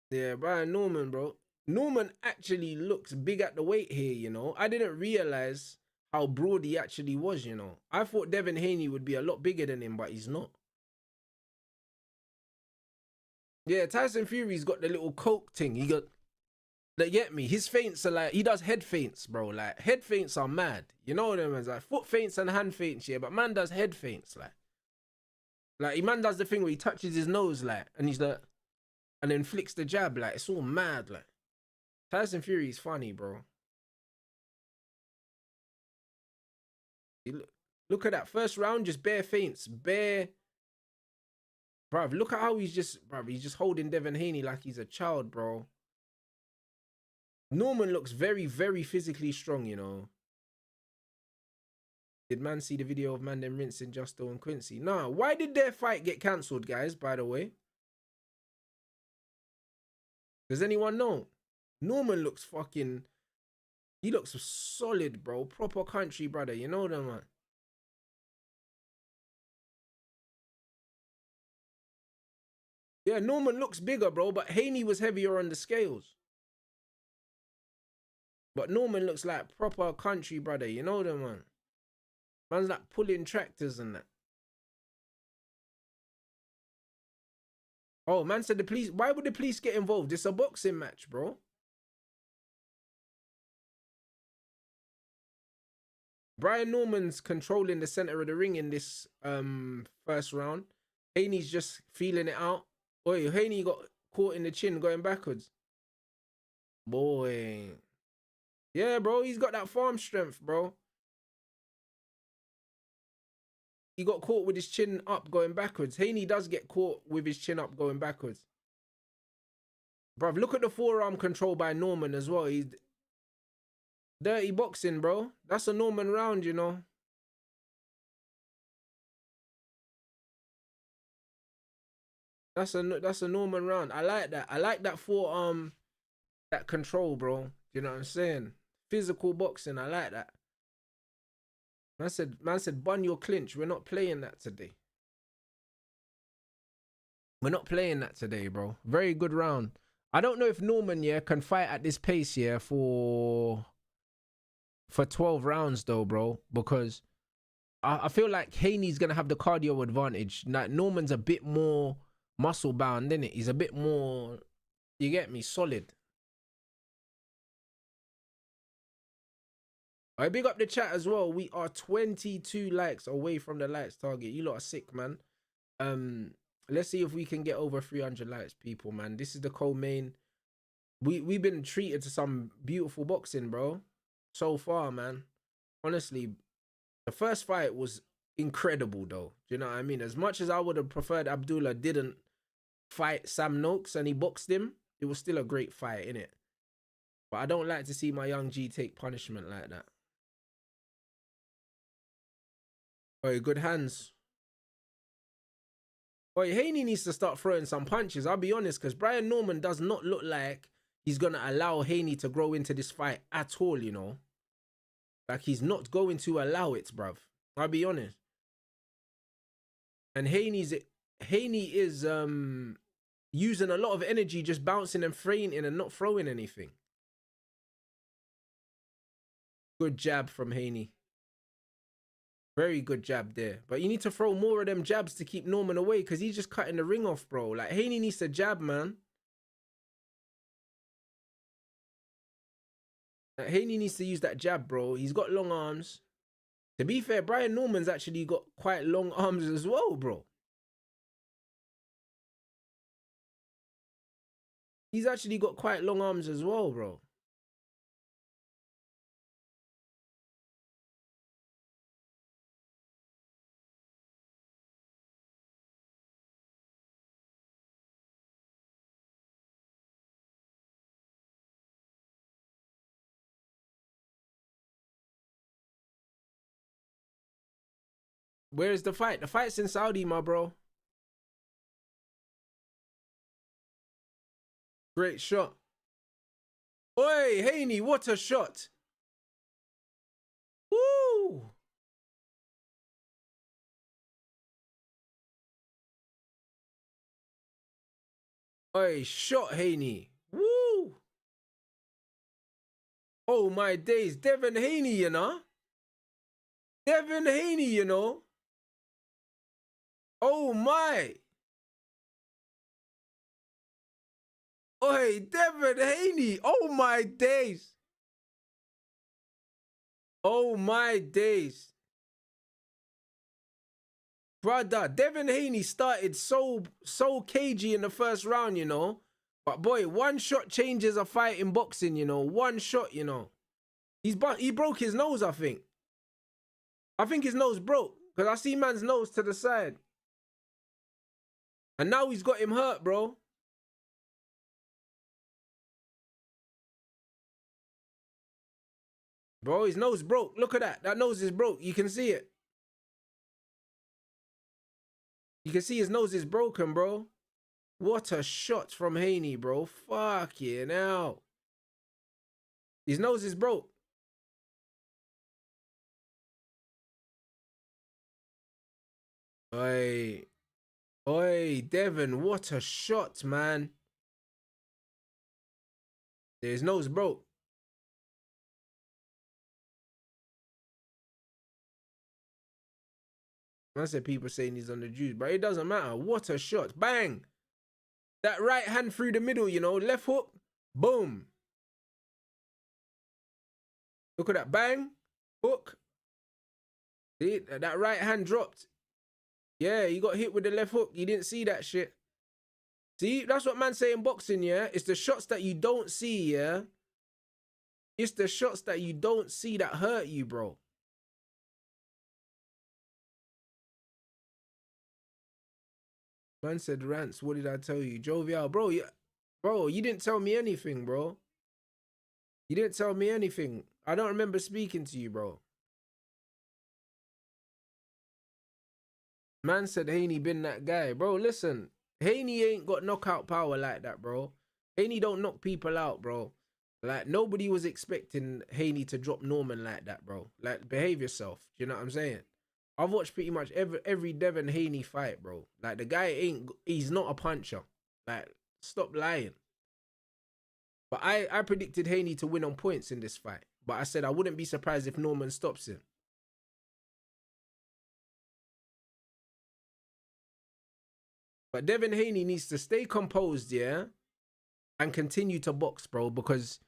Yeah, Brian Norman, bro. Norman actually looks big at the weight here, you know. I didn't realize how broad he actually was, you know. I thought Devin Haney would be a lot bigger than him, but he's not. Yeah, Tyson Fury's got the little coke thing. He got, like, get me? His feints are like, he does head feints, bro. Like, head feints are mad. You know what I mean? Like, foot feints and hand feints, yeah, but man does head feints, like, man does the thing where he touches his nose, like, and he's like, and then flicks the jab, like, it's all mad, like. Tyson Fury is funny, bro. Look at that first round, just bare feints, bare. Bruv, look at how he's just holding Devin Haney like he's a child, bro. Norman looks very, very physically strong, you know. Did man see the video of man them rinsing Justo and Quincy? Nah, why did their fight get cancelled, guys, by the way? Does anyone know? Norman looks fucking... He looks solid, bro. Proper country, brother. You know that, man. Yeah, Norman looks bigger, bro, but Haney was heavier on the scales. But Norman looks like proper country, brother. You know that, man. Man's like pulling tractors and that. Oh, man said the police... Why would the police get involved? It's a boxing match, bro. Brian Norman's controlling the center of the ring in this first round. Haney's just feeling it out. Boy, Haney got caught in the chin going backwards. Boy. Yeah, bro, he's got that farm strength, bro. He got caught with his chin up going backwards. Haney does get caught with his chin up going backwards. Bruv, look at the forearm control by Norman as well. He's dirty boxing, bro. That's a Norman round, you know. That's a Norman round. I like that. I like that forearm, that control, bro. You know what I'm saying? Physical boxing. I like that. Man said, bun your clinch. We're not playing that today. We're not playing that today, bro. Very good round. I don't know if Norman, yeah, can fight at this pace, yeah, for 12 rounds, though, bro. Because I feel like Haney's going to have the cardio advantage. Like, Norman's a bit more muscle bound, isn't it? He's a bit more, you get me, solid. I big up the chat as well. We are 22 likes away from the likes target. You lot are sick, man. Let's see if we can get over 300 likes, people, man. This is the co-main. We've been treated to some beautiful boxing, bro. So far, man. Honestly, the first fight was incredible, though. Do you know what I mean? As much as I would have preferred Abdullah didn't fight Sam Noakes and he boxed him, it was still a great fight, innit? But I don't like to see my young G take punishment like that. Oh, good hands. Oh, Haney needs to start throwing some punches. I'll be honest, because Brian Norman does not look like he's going to allow Haney to grow into this fight at all, you know? Like, he's not going to allow it, bruv. I'll be honest. And Haney is using a lot of energy just bouncing and feinting and not throwing anything. Good jab from Haney. Very good jab there. But you need to throw more of them jabs to keep Norman away because he's just cutting the ring off, bro. Like, Haney needs to jab, man. Like, Haney needs to use that jab, bro. He's got long arms. To be fair, Brian Norman's actually got quite long arms as well, bro. He's actually got quite long arms as well, bro. Where is the fight? The fight's in Saudi, my bro. Great shot. Oi, Haney, what a shot. Woo! Oi, shot Haney. Woo! Oh my days, Devin Haney, you know? Devin Haney, you know? Oh my! Oi, Devin Haney! Oh my days! Oh my days! Brother, Devin Haney started so cagey in the first round, you know? But boy, one shot changes a fight in boxing, you know? One shot, you know? He broke his nose, I think. I think his nose broke. Because I see man's nose to the side. And now he's got him hurt, bro. Bro, his nose broke. Look at that. That nose is broke. You can see it. You can see his nose is broken, bro. What a shot from Haney, bro. Fuck yeah, now. His nose is broke. Oi. Oi, Devin, what a shot, man. His nose broke. I said people saying he's on the juice, but it doesn't matter. What a shot. Bang. That right hand through the middle, you know. Left hook. Boom. Look at that. Bang. Hook. See, that right hand dropped. Yeah, he got hit with the left hook. You didn't see that shit. See, that's what man say in boxing, yeah? It's the shots that you don't see, yeah? It's the shots that you don't see that hurt you, bro. Man said, Rants, what did I tell you? Jovial, bro, you didn't tell me anything, bro. You didn't tell me anything. I don't remember speaking to you, bro. Man said Haney been that guy. Bro, listen. Haney ain't got knockout power like that, bro. Haney don't knock people out, bro. Like, nobody was expecting Haney to drop Norman like that, bro. Like, behave yourself. Do you know what I'm saying? I've watched pretty much every Devin Haney fight, bro. Like, the guy he's not a puncher. Like, stop lying. But I predicted Haney to win on points in this fight. But I said I wouldn't be surprised if Norman stops him. But Devin Haney needs to stay composed, yeah? And continue to box, bro. Because,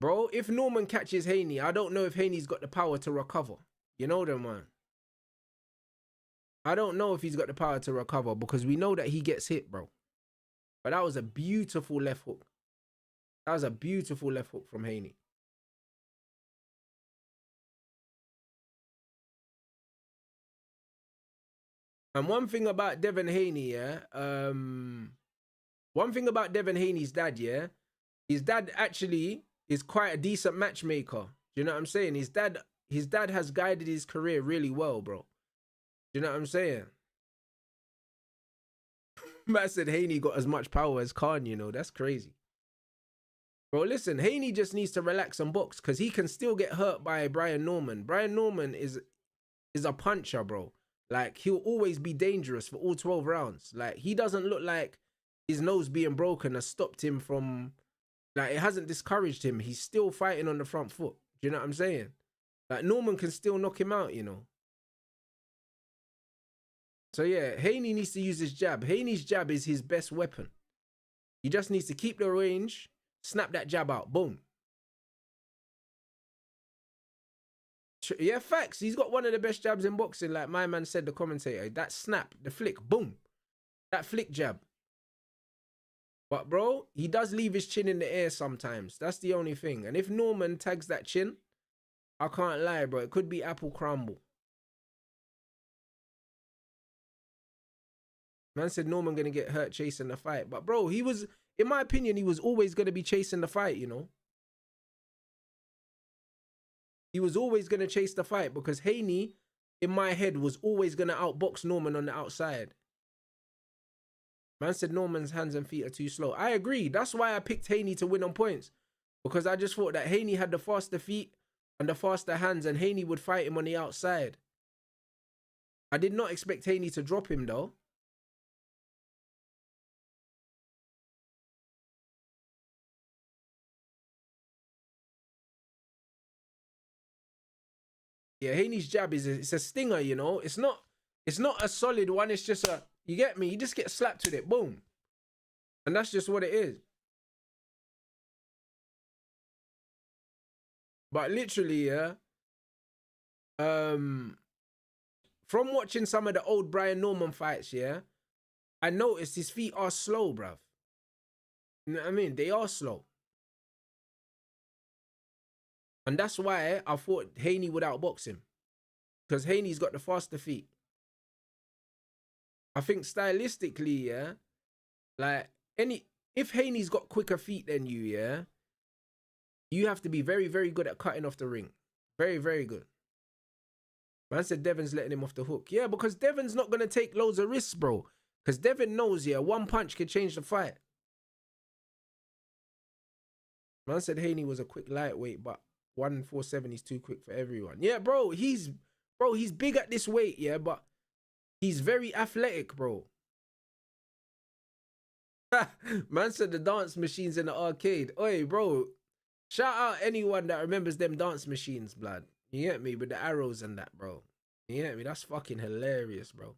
bro, if Norman catches Haney, I don't know if Haney's got the power to recover. You know that, man. I don't know if he's got the power to recover because we know that he gets hit, bro. But that was a beautiful left hook. That was a beautiful left hook from Haney. And one thing about Devin Haney, yeah, one thing about Devin Haney's dad, yeah, his dad actually is quite a decent matchmaker. Do you know what I'm saying? His dad has guided his career really well, bro. Do you know what I'm saying? Man said Haney got as much power as Khan, you know. That's crazy. Bro, listen, Haney just needs to relax and box because he can still get hurt by Brian Norman. Brian Norman is a puncher, bro. Like, he'll always be dangerous for all 12 rounds. Like, he doesn't look like his nose being broken has stopped him from, like, it hasn't discouraged him. He's still fighting on the front foot. Do you know what I'm saying? Like, Norman can still knock him out, you know. So yeah, Haney needs to use his jab. Haney's jab is his best weapon. He just needs to keep the range, snap that jab out, boom. Yeah, facts. He's got one of the best jabs in boxing, like my man said, the commentator. That snap, the flick, boom. That flick jab. But bro, he does leave his chin in the air sometimes. That's the only thing. And if Norman tags that chin, I can't lie, bro. It could be apple crumble. Man said Norman gonna get hurt chasing the fight. But bro, he was, in my opinion, he was always gonna be chasing the fight, you know. He was always gonna chase the fight because Haney, in my head, was always gonna outbox Norman on the outside. Man said Norman's hands and feet are too slow. I agree. That's why I picked Haney to win on points. Because I just thought that Haney had the faster feet and the faster hands, and Haney would fight him on the outside. I did not expect Haney to drop him though. Yeah, Haney's jab it's a stinger, you know. It's not a solid one. It's just a, you get me? You just get slapped with it, boom. And that's just what it is. But literally, yeah. From watching some of the old Brian Norman fights, yeah, I noticed his feet are slow, bruv. You know what I mean? They are slow. And that's why I thought Haney would outbox him. Because Haney's got the faster feet. I think stylistically, yeah, like if Haney's got quicker feet than you, yeah, you have to be very, very good at cutting off the ring. Very, very good. Man said Devon's letting him off the hook. Yeah, because Devon's not going to take loads of risks, bro. Because Devon knows, yeah, one punch could change the fight. Man said Haney was a quick lightweight, but 147 is too quick for everyone. Yeah, bro, he's big at this weight, yeah, but he's very athletic, bro. Man said the dance machines in the arcade. Oi, bro, shout out anyone that remembers them dance machines, blood. You get me? With the arrows and that, bro. You get me? That's fucking hilarious, bro.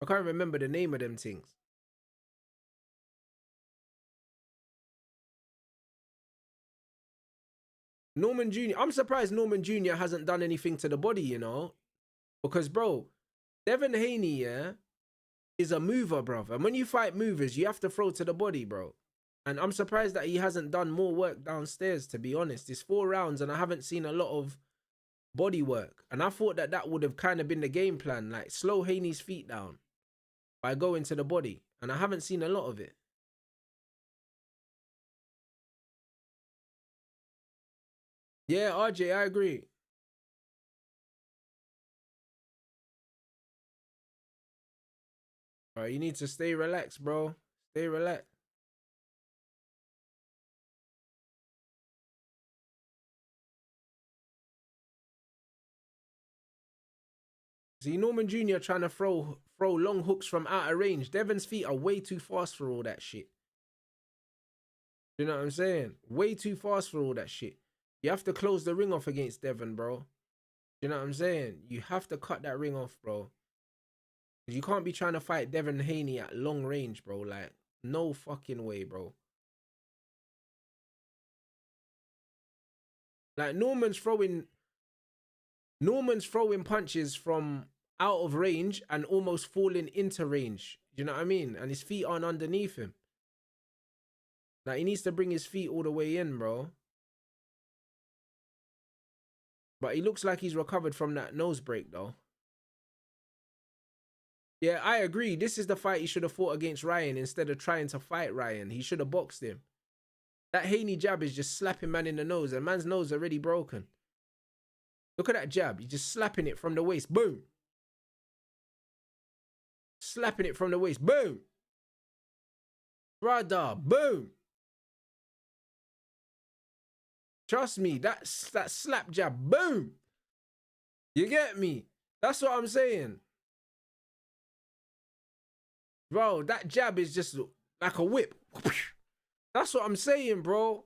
I can't remember the name of them things. Norman Jr. I'm surprised Norman Jr. hasn't done anything to the body, you know? Because, bro, Devon Haney, yeah, is a mover, bruv. And when you fight movers, you have to throw to the body, bro. And I'm surprised that he hasn't done more work downstairs, to be honest. It's 4 rounds and I haven't seen a lot of body work. And I thought that that would have kind of been the game plan. Like, slow Haney's feet down by going to the body. And I haven't seen a lot of it. Yeah, RJ, I agree. All right, you need to stay relaxed, bro. Stay relaxed. See, Norman Jr. trying to throw long hooks from out of range. Devon's feet are way too fast for all that shit. You know what I'm saying? Way too fast for all that shit. You have to close the ring off against Devon, bro. You know what I'm saying? You have to cut that ring off, bro. You can't be trying to fight Devon Haney at long range, bro. Like, no fucking way, bro. Like, Norman's throwing punches from out of range and almost falling into range. You know what I mean? And his feet aren't underneath him. Like, he needs to bring his feet all the way in, bro. But he looks like he's recovered from that nose break, though. Yeah, I agree. This is the fight he should have fought against Ryan instead of trying to fight Ryan. He should have boxed him. That Haney jab is just slapping man in the nose, and man's nose already broken. Look at that jab. He's just slapping it from the waist. Boom. Slapping it from the waist. Boom. Brother. Boom. Trust me, that slap jab. Boom. You get me? That's what I'm saying. Bro, that jab is just like a whip. That's what I'm saying, bro.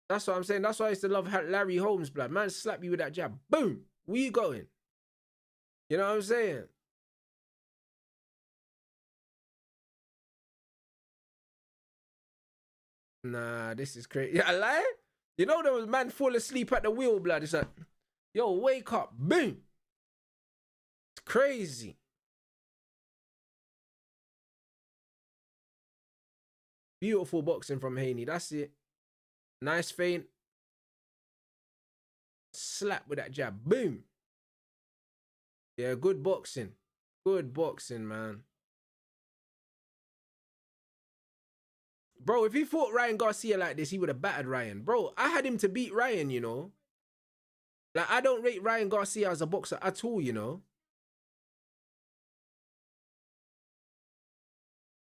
That's what I'm saying. That's why I used to love Larry Holmes, blood. Man, slap you with that jab. Boom. Where you going? You know what I'm saying? Nah, this is crazy. Yeah, I lie? You know there was man fall asleep at the wheel, blood. It's like, yo, wake up. Boom. It's crazy. Beautiful boxing from Haney. That's it. Nice feint. Slap with that jab. Boom. Yeah, good boxing. Good boxing, man. Bro, if he fought Ryan Garcia like this, he would have battered Ryan. Bro, I had him to beat Ryan, you know. Like, I don't rate Ryan Garcia as a boxer at all, you know.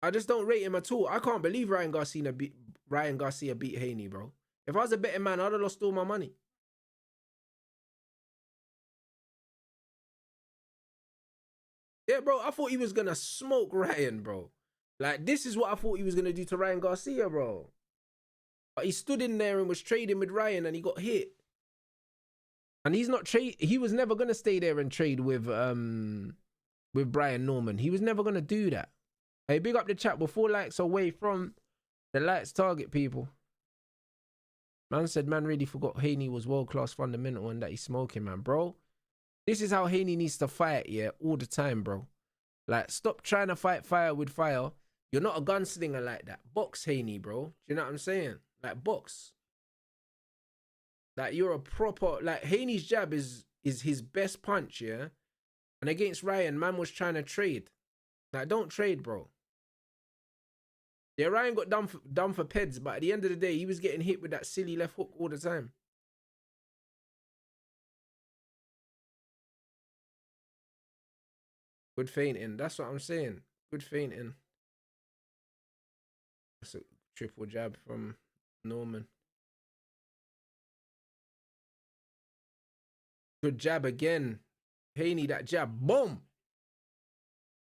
I just don't rate him at all. I can't believe Ryan Garcia beat Haney, bro. If I was a betting man, I'd have lost all my money. Yeah, bro, I thought he was going to smoke Ryan, bro. Like, this is what I thought he was going to do to Ryan Garcia, bro. But he stood in there and was trading with Ryan and he got hit. And he's not he was never going to stay there and trade with Brian Norman. He was never going to do that. Hey, big up the chat. We're 4 likes away from the likes target, people. Man said man really forgot Haney was world-class fundamental and that he's smoking, man. Bro, this is how Haney needs to fight, yeah, all the time, bro. Like, stop trying to fight fire with fire. You're not a gunslinger like that. Box, Haney, bro. Do you know what I'm saying? Like, box. Like, you're a proper... Like, Haney's jab is his best punch, yeah? And against Ryan, man was trying to trade. Like, don't trade, bro. Yeah, Ryan got done for peds, but at the end of the day, he was getting hit with that silly left hook all the time. Good feinting. That's what I'm saying. Good feinting. That's a triple jab from Norman. Good jab again. Haney, that jab. Boom.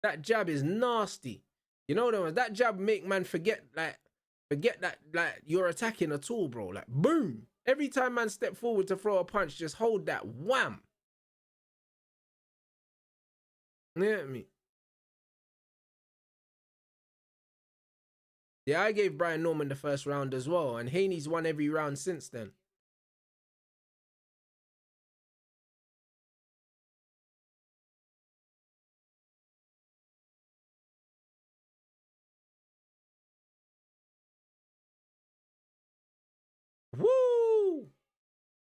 That jab is nasty. You know what I mean? That jab make man forget that like you're attacking at all, bro. Like, boom. Every time man step forward to throw a punch, just hold that. Wham. You know what I mean? Yeah, I gave Brian Norman the first round as well, and Haney's won every round since then. Woo!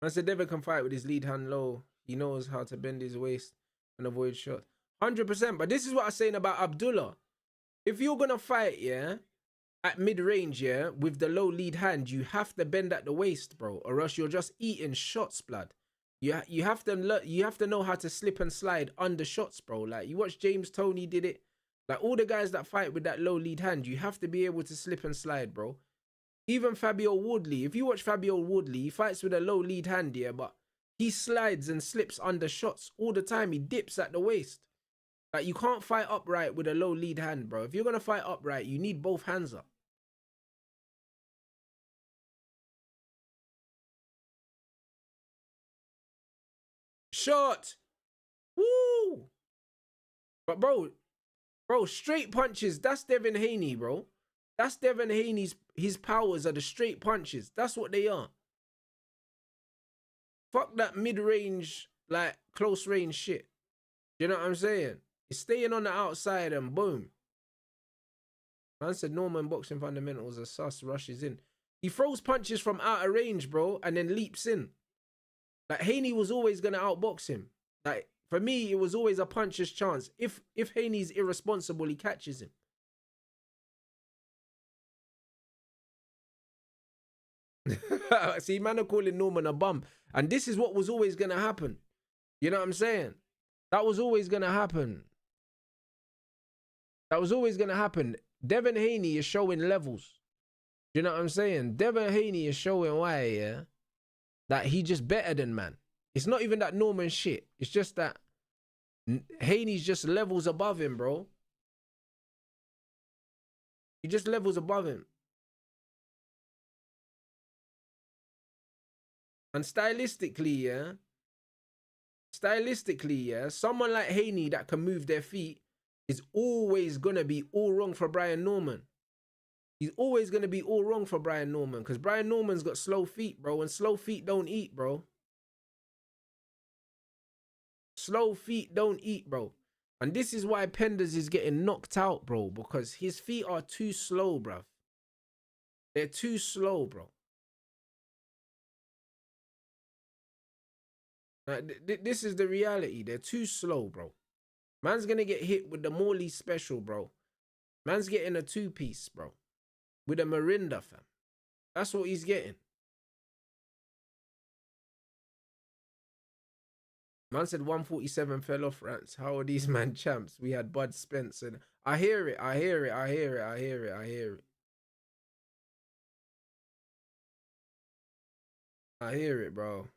I said Devin can fight with his lead hand low. He knows how to bend his waist and avoid shots. 100%. But this is what I'm saying about Abdullah. If you're going to fight, yeah, at mid-range, yeah, with the low lead hand, you have to bend at the waist, bro, or else you're just eating shots, blood. You have to know how to slip and slide under shots, bro. Like, you watch James Toney did it. Like, all the guys that fight with that low lead hand, you have to be able to slip and slide, bro. Even Fabio Woodley. If you watch Fabio Woodley, he fights with a low lead hand here, but he slides and slips under shots all the time. He dips at the waist. Like, you can't fight upright with a low lead hand, bro. If you're going to fight upright, you need both hands up. Shot. Woo. But, bro, straight punches, that's Devin Haney, bro. That's Devin Haney's, his powers are the straight punches. That's what they are. Fuck that mid-range, like, close-range shit. You know what I'm saying? He's staying on the outside and boom. Man said Norman boxing fundamentals are sus, rushes in. He throws punches from out of range, bro, and then leaps in. Like, Haney was always going to outbox him. Like, for me, it was always a puncher's chance. If Haney's irresponsible, he catches him. See, man are calling Norman a bum. And this is what was always going to happen. You know what I'm saying? That was always going to happen. That was always going to happen. Devin Haney is showing levels. You know what I'm saying? Devin Haney is showing why, yeah, that he just better than man. It's not even that Norman shit. It's just that Haney's just levels above him, bro. He just levels above him. And stylistically, yeah, someone like Haney that can move their feet is always going to be all wrong for Brian Norman. He's always going to be all wrong for Brian Norman because Brian Norman's got slow feet, bro, and slow feet don't eat, bro. Slow feet don't eat, bro. And this is why Penders is getting knocked out, bro, because his feet are too slow, bro. They're too slow, bro. This is the reality. They're too slow, bro. Man's going to get hit with the Morley special, bro. Man's getting a two-piece, bro. With a Mirinda, fam. That's what he's getting. Man said 147 fell off Rants. How are these man champs? We had Bud Spence and I hear it. I hear it, bro.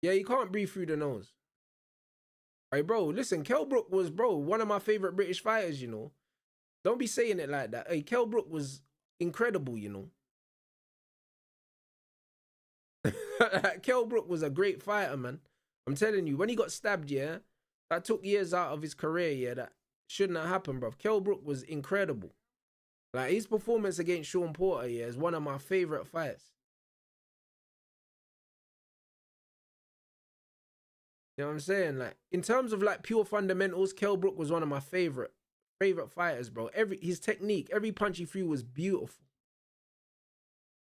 Yeah, you can't breathe through the nose. Hey, bro, listen, Kell Brook was, bro, one of my favorite British fighters, you know. Don't be saying it like that. Hey, Kell Brook was incredible, you know. Kell Brook was a great fighter, man. I'm telling you, when he got stabbed, yeah, that took years out of his career, yeah, that shouldn't have happened, bro. Kell Brook was incredible. Like, his performance against Sean Porter, yeah, is one of my favorite fights. You know what I'm saying? Like, in terms of, like, pure fundamentals, Kell Brook was one of my favorite fighters, bro. His technique, every punch he threw was beautiful.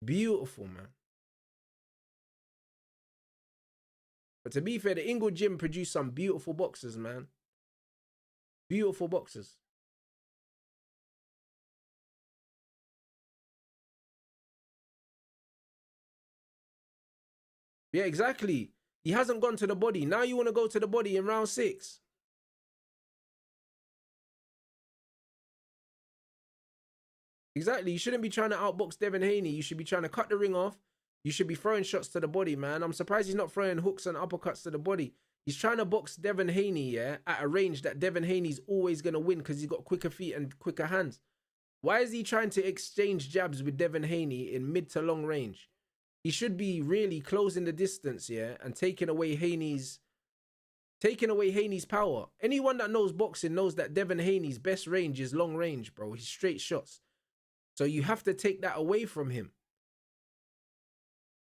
Beautiful, man. But to be fair, the Ingle Gym produced some beautiful boxers, man. Beautiful boxers. Yeah, exactly. He hasn't gone to the body. Now you want to go to the body in round 6. Exactly. You shouldn't be trying to outbox Devin Haney. You should be trying to cut the ring off. You should be throwing shots to the body, man. I'm surprised he's not throwing hooks and uppercuts to the body. He's trying to box Devin Haney, yeah, at a range that Devin Haney's always going to win because he's got quicker feet and quicker hands. Why is he trying to exchange jabs with Devin Haney in mid to long range? He should be really closing the distance, yeah, and taking away Haney's power. Anyone that knows boxing knows that Devin Haney's best range is long range, bro. He's straight shots. So you have to take that away from him.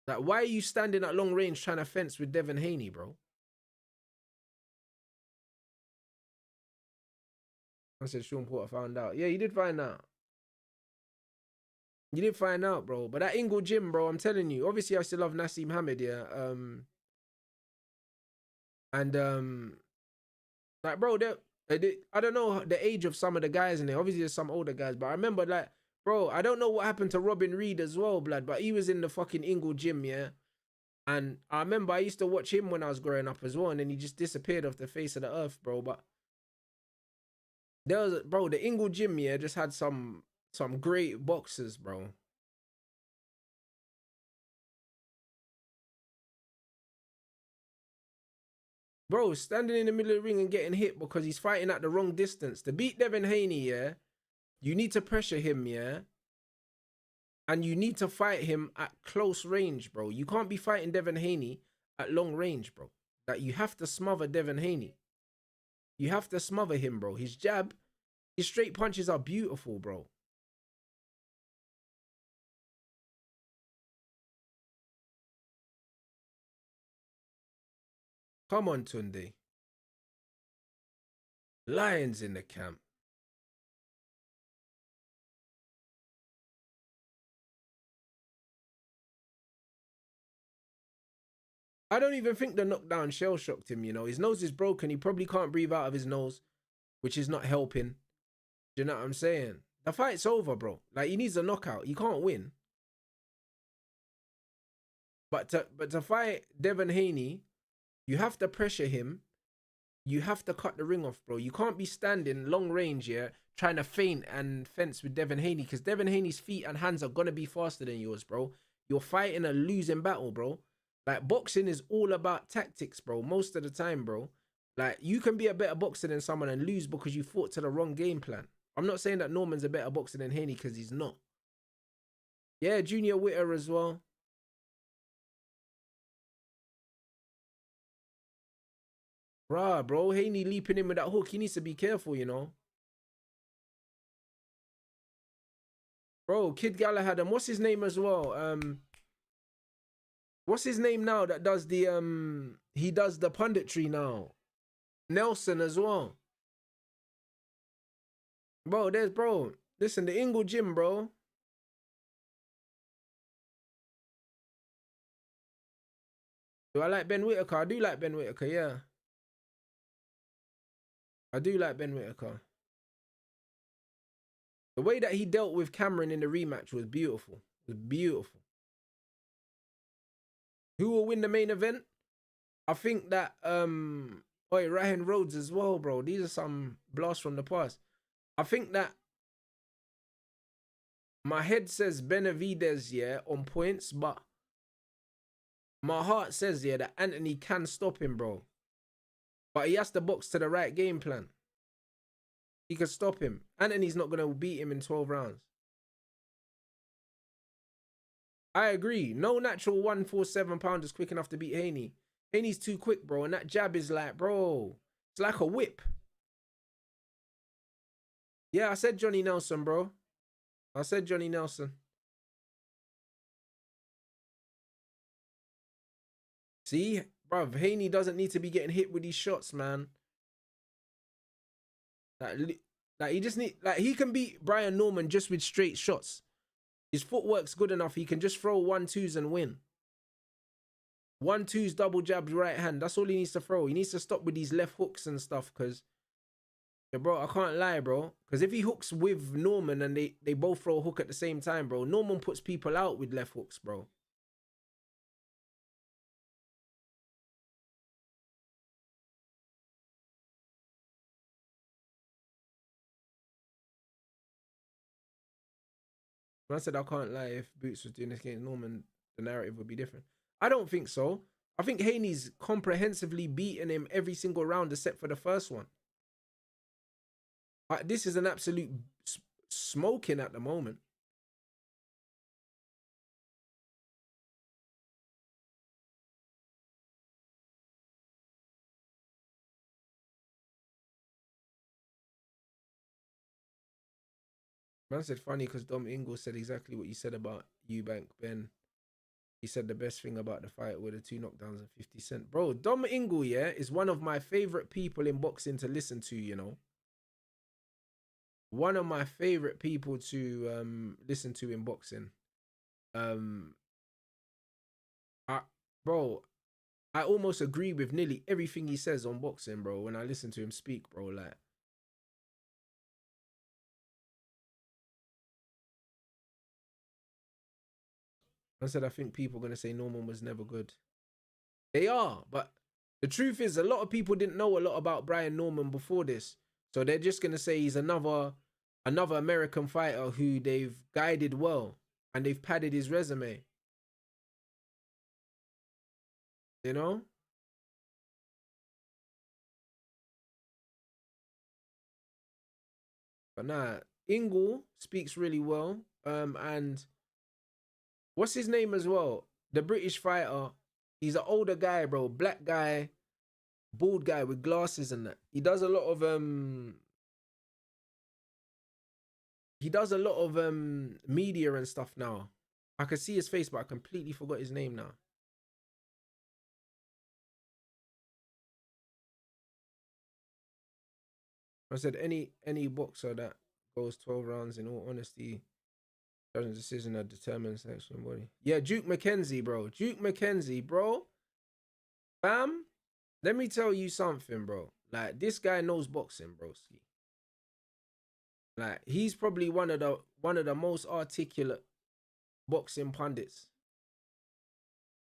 Like, why are you standing at long range trying to fence with Devin Haney, bro? I said Sean Porter found out. Yeah, you did find out. You did find out, bro. But that Ingle Gym, bro, I'm telling you. Obviously, I still love Nassim Hamid, yeah. Like, bro, I don't know the age of some of the guys in there. Obviously, there's some older guys, but I remember, like, bro, I don't know what happened to Robin Reed as well, blood, but he was in the fucking Ingle Gym, yeah. And I remember I used to watch him when I was growing up as well, and then he just disappeared off the face of the earth, bro. But there was, bro, the Ingle Gym, yeah, just had some great boxers, bro. Bro, standing in the middle of the ring and getting hit because he's fighting at the wrong distance. To beat Devin Haney, yeah, you need to pressure him, yeah? And you need to fight him at close range, bro. You can't be fighting Devin Haney at long range, bro. That you have to smother Devin Haney. You have to smother him, bro. His jab, his straight punches are beautiful, bro. Come on, Tunde. Lions in the camp. I don't even think the knockdown shell shocked him, you know. His nose is broken. He probably can't breathe out of his nose, which is not helping. Do you know what I'm saying? The fight's over, bro. Like, he needs a knockout. You can't win. But to fight Devin Haney, you have to pressure him. You have to cut the ring off, bro. You can't be standing long range, yeah, trying to feint and fence with Devin Haney because Devin Haney's feet and hands are going to be faster than yours, bro. You're fighting a losing battle, bro. Like, boxing is all about tactics, bro, most of the time, bro. Like, you can be a better boxer than someone and lose because you fought to the wrong game plan. I'm not saying that Norman's a better boxer than Haney because he's not. Yeah, Junior Witter as well. Bruh, bro, Haney leaping in with that hook. He needs to be careful, you know. Bro, Kid Galahad, and what's his name as well? What's his name now that does the he does the punditry now? Nelson as well. Bro, listen, the Ingle Gym, bro. Do I like Ben Whittaker? I do like Ben Whittaker, yeah. I do like Ben Whittaker. The way that he dealt with Cameron in the rematch was beautiful. It was beautiful. Who will win the main event? I think that Ryan Rhodes as well, bro. These are some blasts from the past. I think that my head says Benavidez, yeah, on points, but my heart says, yeah, that Anthony can stop him, bro. But he has to box to the right game plan. He can stop him. Anthony's not going to beat him in 12 rounds. I agree. No natural 147 pounder is quick enough to beat Haney. Haney's too quick, bro. And that jab is like, bro, it's like a whip. Yeah, I said Johnny Nelson, bro. I said Johnny Nelson. See, bruv, Haney doesn't need to be getting hit with these shots, man. Like he just need, like, he can beat Brian Norman just with straight shots. His footwork's good enough. He can just throw 1-2s and win. 1-2s, double jabs, right hand. That's all he needs to throw. He needs to stop with these left hooks and stuff, because, yeah, bro, I can't lie, bro. Because if he hooks with Norman and they both throw a hook at the same time, bro, Norman puts people out with left hooks, bro. When I said I can't lie, if Boots was doing this against Norman, the narrative would be different. I don't think so. I think Haney's comprehensively beaten him every single round except for the first one. This is an absolute smoking at the moment. Man said funny because Dom Ingle said exactly what you said about Eubank Ben. He said the best thing about the fight were the 2 knockdowns and 50 Cent. Bro, Dom Ingle, yeah, is one of my favorite people in boxing to listen to, you know. One of my favorite people to listen to in boxing. Bro, I almost agree with nearly everything he says on boxing, bro, when I listen to him speak, bro. Like, I said, I think people are going to say Norman was never good. They are, but the truth is, a lot of people didn't know a lot about Brian Norman before this. So they're just going to say he's another American fighter who they've guided well and they've padded his resume. You know? But nah, Ingle speaks really well. And what's his name as well? The British fighter. He's an older guy, bro. Black guy, bald guy with glasses and that. He does a lot of media and stuff now. I can see his face, but I completely forgot his name now. I said any boxer that goes 12 rounds, in all honesty, judging decision that determines selection body. Yeah, Duke McKenzie, bro. Duke McKenzie, bro. Bam. Let me tell you something, bro. Like, this guy knows boxing, bro. Like, he's probably one of the most articulate boxing pundits.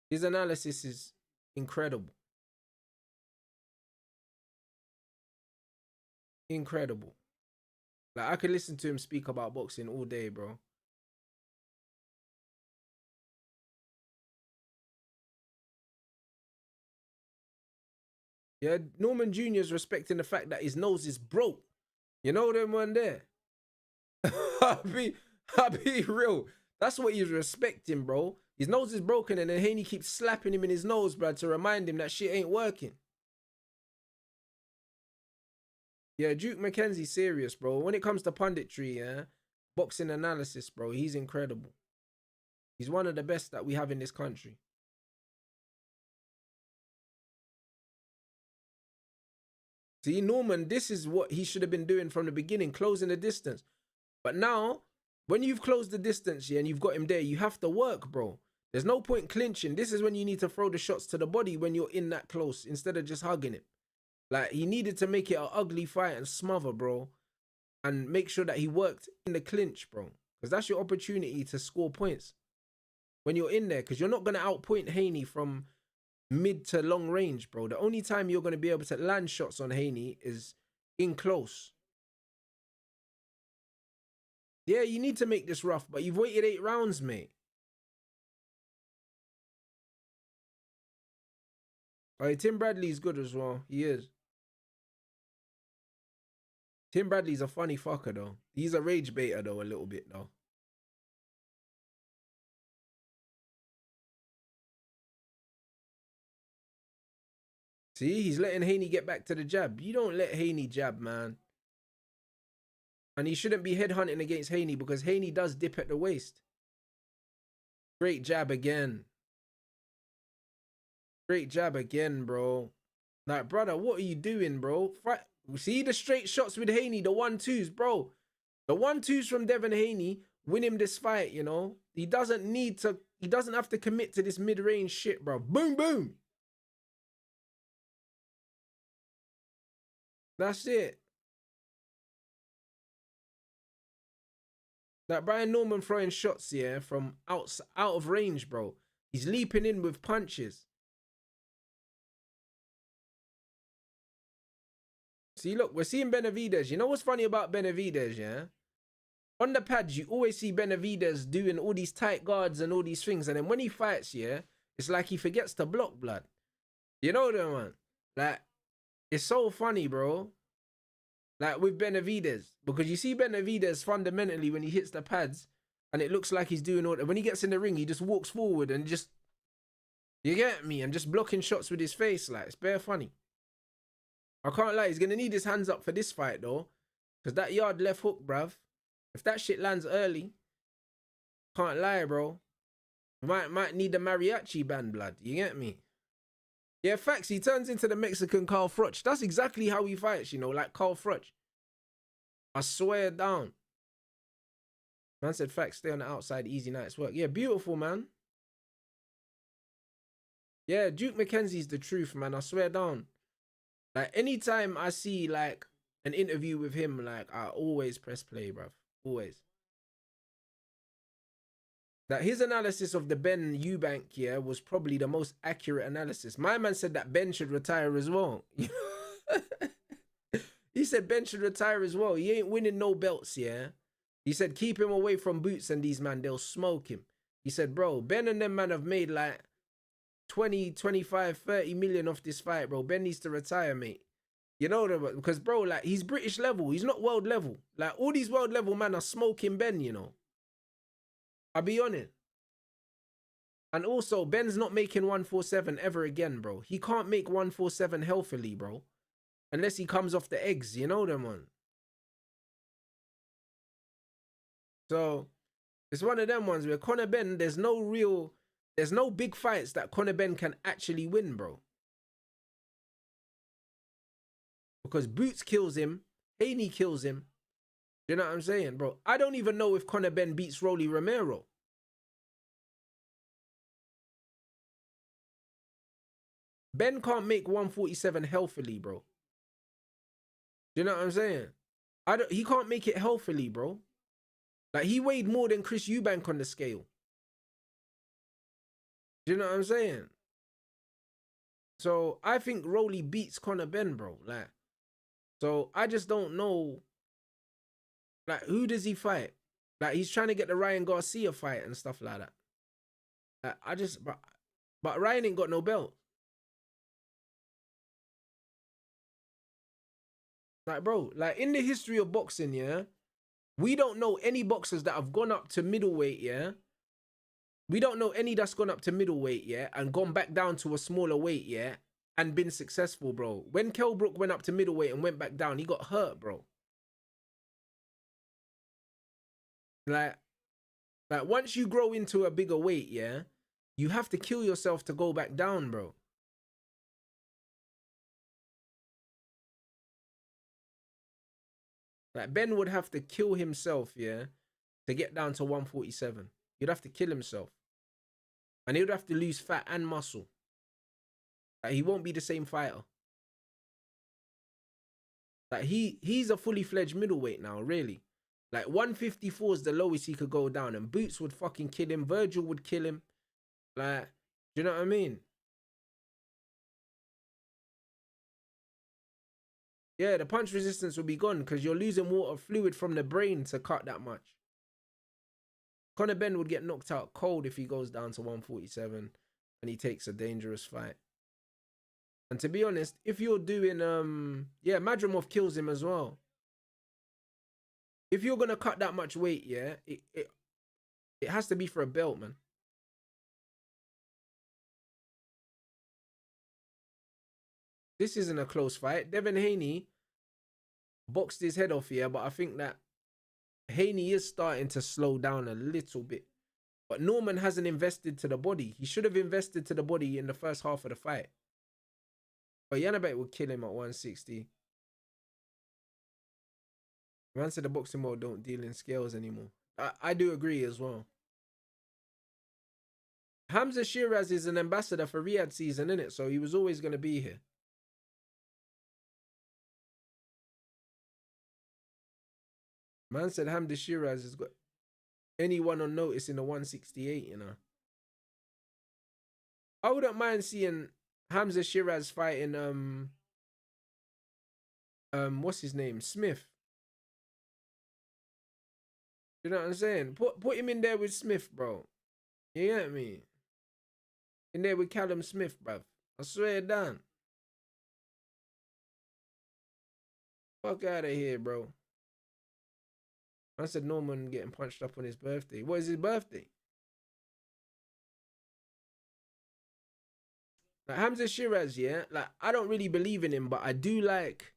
His analysis is incredible. Incredible. Like, I could listen to him speak about boxing all day, bro. Yeah, Norman Jr.'s respecting the fact that his nose is broke. You know them one there. I'll be real. That's what he's respecting, bro. His nose is broken, and then Haney keeps slapping him in his nose, bro, to remind him that shit ain't working. Yeah, Duke McKenzie's serious, bro. When it comes to punditry, yeah, boxing analysis, bro, he's incredible. He's one of the best that we have in this country. See, Norman, this is what he should have been doing from the beginning, closing the distance. But now, when you've closed the distance, yeah, and you've got him there, you have to work, bro. There's no point clinching. This is when you need to throw the shots to the body when you're in that close, instead of just hugging him. Like, he needed to make it an ugly fight and smother, bro. And make sure that he worked in the clinch, bro. Because that's your opportunity to score points when you're in there. Because you're not going to outpoint Haney from mid to long range, bro. The only time you're going to be able to land shots on Haney is in close. Yeah, you need to make this rough, but you've waited 8 rounds, mate. Oh, Tim Bradley's good as well. He is. Tim Bradley's a funny fucker, though. He's a rage baiter, though, a little bit, though. See, he's letting Haney get back to the jab. You don't let Haney jab, man. And he shouldn't be headhunting against Haney because Haney does dip at the waist. Great jab again. Great jab again, bro. Like, brother, what are you doing, bro? Fight. See the straight shots with Haney, the 1-2s, bro. The 1-2s from Devin Haney win him this fight, you know? He doesn't have to commit to this mid-range shit, bro. Boom, boom. That's it. Like Brian Norman throwing shots, yeah, from out of range, bro. He's leaping in with punches. See, look, we're seeing Benavidez. You know what's funny about Benavidez, yeah? On the pads, you always see Benavidez doing all these tight guards and all these things. And then when he fights, yeah, it's like he forgets to block, blood. You know that, man? Like, it's so funny, bro. Like, with Benavidez. Because you see Benavidez fundamentally when he hits the pads, and it looks like he's doing all that. When he gets in the ring, he just walks forward and just... You get me? And just blocking shots with his face. Like, it's bare funny. I can't lie. He's going to need his hands up for this fight, though. Because that Yarde left hook, bruv. If that shit lands early, can't lie, bro. Might need the mariachi band, blood. You get me? Yeah, facts. He turns into the Mexican Carl Froch. That's exactly how he fights, you know, like Carl Froch. I swear down. Man said facts, stay on the outside, easy night's work. Yeah, beautiful, man. Yeah, Duke McKenzie's the truth, man. I swear down. Like, anytime I see, like, an interview with him, like, I always press play, bruv. Always. That his analysis of the Ben Eubank, yeah, was probably the most accurate analysis. My man said that Ben should retire as well. He said Ben should retire as well. He ain't winning no belts, yeah. He said keep him away from Boots and these man, they'll smoke him. He said, bro, Ben and them man have made like 20, 25, 30 million off this fight, bro. Ben needs to retire, mate. You know, because, bro, like, he's British level. He's not world level. Like, all these world level men are smoking Ben, you know. I'll be honest. And also, Ben's not making 147 ever again, bro. He can't make 147 healthily, bro. Unless he comes off the eggs, you know them, man. So, it's one of them ones where Conor Ben, there's no big fights that Conor Ben can actually win, bro. Because Boots kills him, Haney kills him. You know what I'm saying, bro? I don't even know if Conor Ben beats Rolly Romero. Ben can't make 147 healthily, bro. You know what I'm saying? He can't make it healthily, bro. Like, he weighed more than Chris Eubank on the scale. Do you know what I'm saying? So, I think Rolly beats Conor Ben, bro. Like, so, I just don't know. Like, who does he fight? Like, he's trying to get the Ryan Garcia fight and stuff like that. Like, but Ryan ain't got no belt. Like, bro, like in the history of boxing, yeah, we don't know any boxers that have gone up to middleweight, yeah. We don't know any that's gone up to middleweight, yeah, and gone back down to a smaller weight, yeah, and been successful, bro. When Kell Brook went up to middleweight and went back down, he got hurt, bro. Like once you grow into a bigger weight, yeah, you have to kill yourself to go back down, bro. Like Ben would have to kill himself, yeah, to get down to 147. He'd have to kill himself. And he would have to lose fat and muscle. Like he won't be the same fighter. Like he's a fully fledged middleweight now, really. Like 154 is the lowest he could go down, and Boots would fucking kill him. Virgil would kill him. Like, do you know what I mean? Yeah, the punch resistance will be gone because you're losing water fluid from the brain to cut that much. Conor Benn would get knocked out cold if he goes down to 147 and he takes a dangerous fight. And to be honest, if you're doing yeah, Madrimov kills him as well. If you're gonna cut that much weight, yeah, it has to be for a belt, man. This isn't a close fight. Devin Haney boxed his head off here, but I think that Haney is starting to slow down a little bit. But Norman hasn't invested to the body. He should have invested to the body in the first half of the fight. But Yanabek would kill him at 160. Man said the boxing world don't deal in scales anymore. I do agree as well. Hamza Shiraz is an ambassador for Riyadh season, innit? So he was always going to be here. Man said Hamza Shiraz has got anyone on notice in the 168, you know. I wouldn't mind seeing Hamza Shiraz fighting what's his name? Smith. You know what I'm saying? Put him in there with Smith, bro. You get me? In there with Callum Smith, bruv. I swear down. Fuck out of here, bro. I said Norman getting punched up on his birthday. What is his birthday? Like Hamza Shiraz, yeah. Like I don't really believe in him, but I do like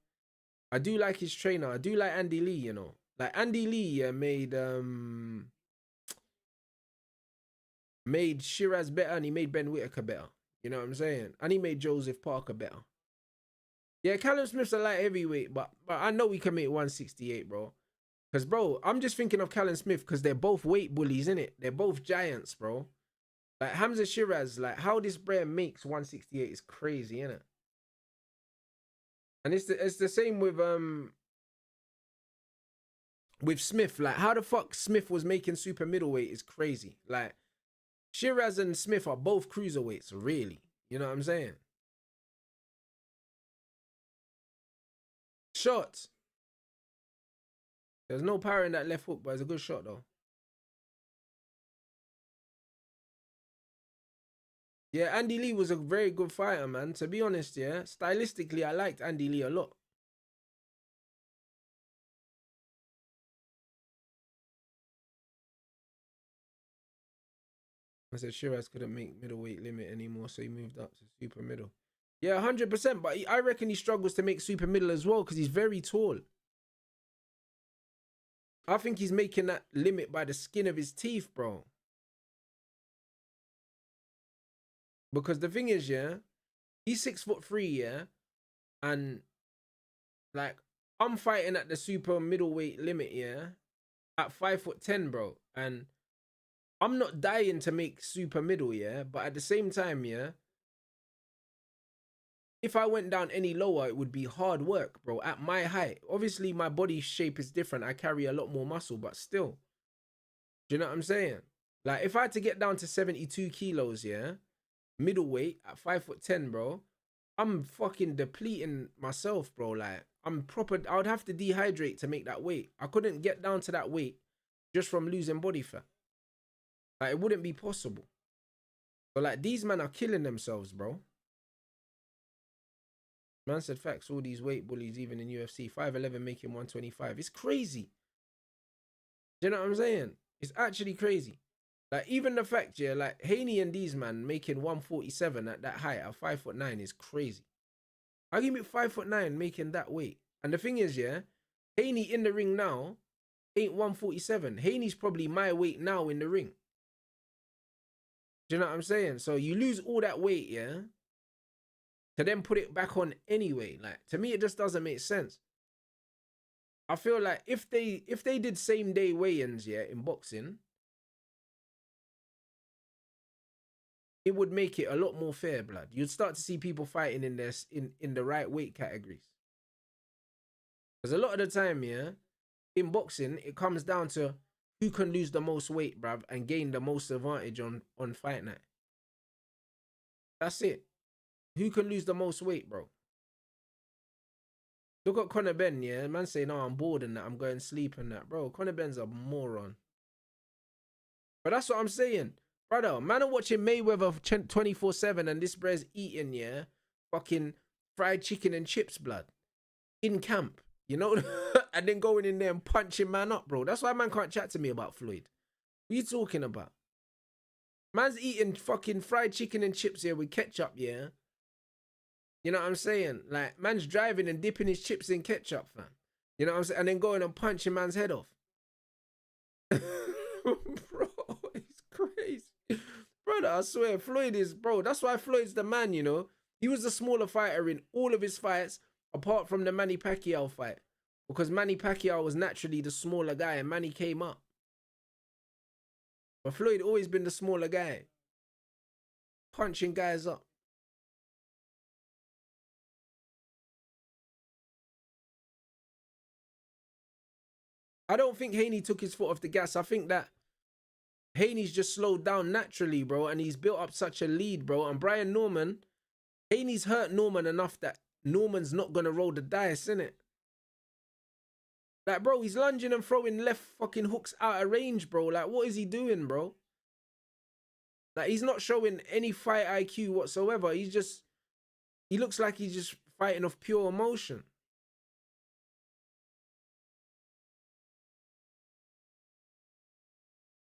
his trainer. I do like Andy Lee, you know. Like Andy Lee made Shiraz better, and he made Ben Whittaker better. You know what I'm saying? And he made Joseph Parker better. Yeah, Callum Smith's a light heavyweight, but I know he can make 168, bro. Because, bro, I'm just thinking of Callum Smith because they're both weight bullies, innit? They're both giants, bro. Like, Hamza Shiraz, like, how this brand makes 168 is crazy, innit? And it's the same with Smith. Like, how the fuck Smith was making super middleweight is crazy. Like, Shiraz and Smith are both cruiserweights, really. You know what I'm saying? Shots. There's no power in that left hook, but it's a good shot, though. Yeah, Andy Lee was a very good fighter, man. To be honest, yeah. Stylistically, I liked Andy Lee a lot. I said Shiraz couldn't make middleweight limit anymore, so he moved up to super middle. Yeah, 100%. But I reckon he struggles to make super middle as well because he's very tall. I think he's making that limit by the skin of his teeth, bro. Because the thing is, yeah, he's 6'3", yeah, and like I'm fighting at the super middleweight limit, yeah, at 5'10", bro, and I'm not dying to make super middle, yeah, but at the same time, yeah, if I went down any lower, it would be hard work, bro. At my height, obviously my body shape is different. I carry a lot more muscle, but still, do you know what I'm saying? Like if I had to get down to 72 kilos, yeah, middleweight at 5'10", bro, I'm fucking depleting myself, bro. Like I'm proper. I would have to dehydrate to make that weight. I couldn't get down to that weight just from losing body fat. Like it wouldn't be possible. But like these men are killing themselves, bro. Man said facts, all these weight bullies, even in UFC, 5'11 making 125. It's crazy. Do you know what I'm saying? It's actually crazy. Like, even the fact, yeah, like Haney and these man making 147 at that height at 5'9" is crazy. How can you be 5'9" making that weight? And the thing is, yeah, Haney in the ring now ain't 147. Haney's probably my weight now in the ring. Do you know what I'm saying? So you lose all that weight, yeah, to then put it back on anyway. Like, to me, it just doesn't make sense. I feel like if they did same day weigh-ins, yeah, in boxing, it would make it a lot more fair, blood. You'd start to see people fighting in this in the right weight categories. Because a lot of the time, yeah, in boxing, it comes down to who can lose the most weight, bruv, and gain the most advantage on fight night. That's it. Who can lose the most weight, bro? Look at Conor Ben, yeah? Man say, no, I'm bored and that. I'm going to sleep and that. Bro, Conor Ben's a moron. But that's what I'm saying. Brother, man are watching Mayweather 24/7 and this bre's eating, yeah, fucking fried chicken and chips, blood, in camp, you know? And then going in there and punching man up, bro. That's why man can't chat to me about Floyd. What are you talking about? Man's eating fucking fried chicken and chips here with ketchup, yeah? You know what I'm saying? Like, man's driving and dipping his chips in ketchup, fam. You know what I'm saying? And then going and punching man's head off. Bro, it's crazy. Brother, I swear, Floyd is, bro, that's why Floyd's the man, you know? He was the smaller fighter in all of his fights, apart from the Manny Pacquiao fight. Because Manny Pacquiao was naturally the smaller guy and Manny came up. But Floyd always been the smaller guy. Punching guys up. I don't think Haney took his foot off the gas. I think that Haney's just slowed down naturally, bro, and he's built up such a lead, bro. And Brian Norman, Haney's hurt Norman enough that Norman's not going to roll the dice, innit? Like, bro, he's lunging and throwing left fucking hooks out of range, bro. Like, what is he doing, bro? Like, he's not showing any fight IQ whatsoever. He looks like he's just fighting off pure emotion.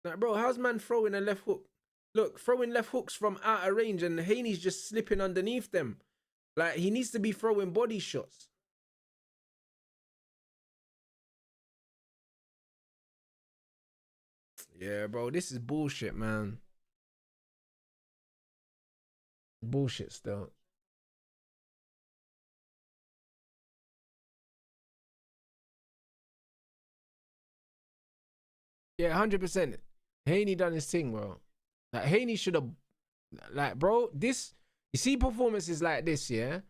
Like, bro, how's man throwing a left hook? Look, throwing left hooks from out of range and Haney's just slipping underneath them. Like, he needs to be throwing body shots. Yeah, bro, this is bullshit, man. Bullshit still. Yeah, 100%. Haney done his thing, bro. Like, Haney should have, like, bro, this, you see performances like this, yeah?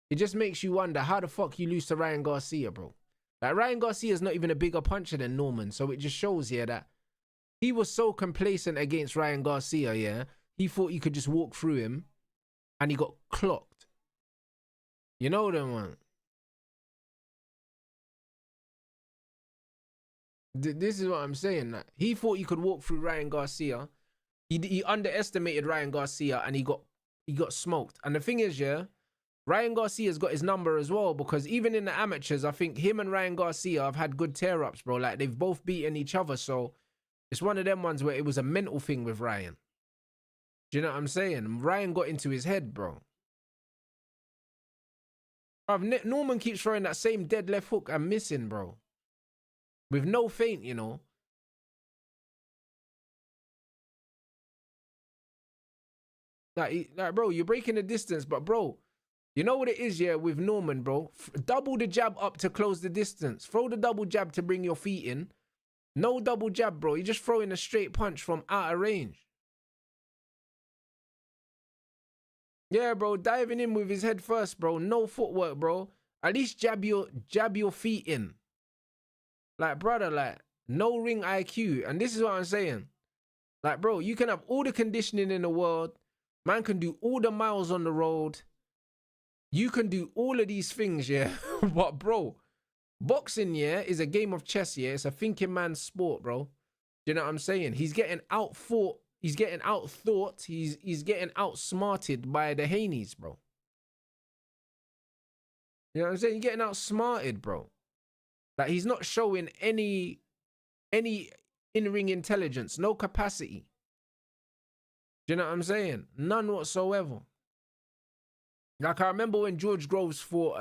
It just makes you wonder how the fuck you lose to Ryan Garcia, bro. Like, Ryan Garcia's not even a bigger puncher than Norman, so it just shows, yeah, that he was so complacent against Ryan Garcia, yeah? He thought he could just walk through him, and he got clocked. You know them, man. This is what I'm saying. Like, he thought he could walk through Ryan Garcia. He underestimated Ryan Garcia, and he got smoked. And the thing is, yeah, Ryan Garcia's got his number as well, because even in the amateurs, I think him and Ryan Garcia have had good tear-ups, bro. Like, they've both beaten each other, so it's one of them ones where it was a mental thing with Ryan. Do you know what I'm saying? Ryan got into his head, bro. Norman keeps throwing that same dead left hook and missing, bro. With no feint, you know. Like, bro, you're breaking the distance, but, bro, you know what it is, yeah, with Norman, bro? Double the jab up to close the distance. Throw the double jab to bring your feet in. No double jab, bro. You're just throwing a straight punch from out of range. Yeah, bro, diving in with his head first, bro. No footwork, bro. At least jab your feet in. Like, brother, like, no ring IQ. And this is what I'm saying. Like, bro, you can have all the conditioning in the world. Man can do all the miles on the road. You can do all of these things, yeah. But, bro, boxing, yeah, is a game of chess, yeah. It's a thinking man's sport, bro. Do you know what I'm saying? He's getting outfought. He's getting outthought. He's getting outsmarted by the Haneys, bro. You know what I'm saying? You're getting outsmarted, bro. Like, he's not showing any in-ring intelligence, no capacity. Do you know what I'm saying? None whatsoever. Like, I remember when George Groves fought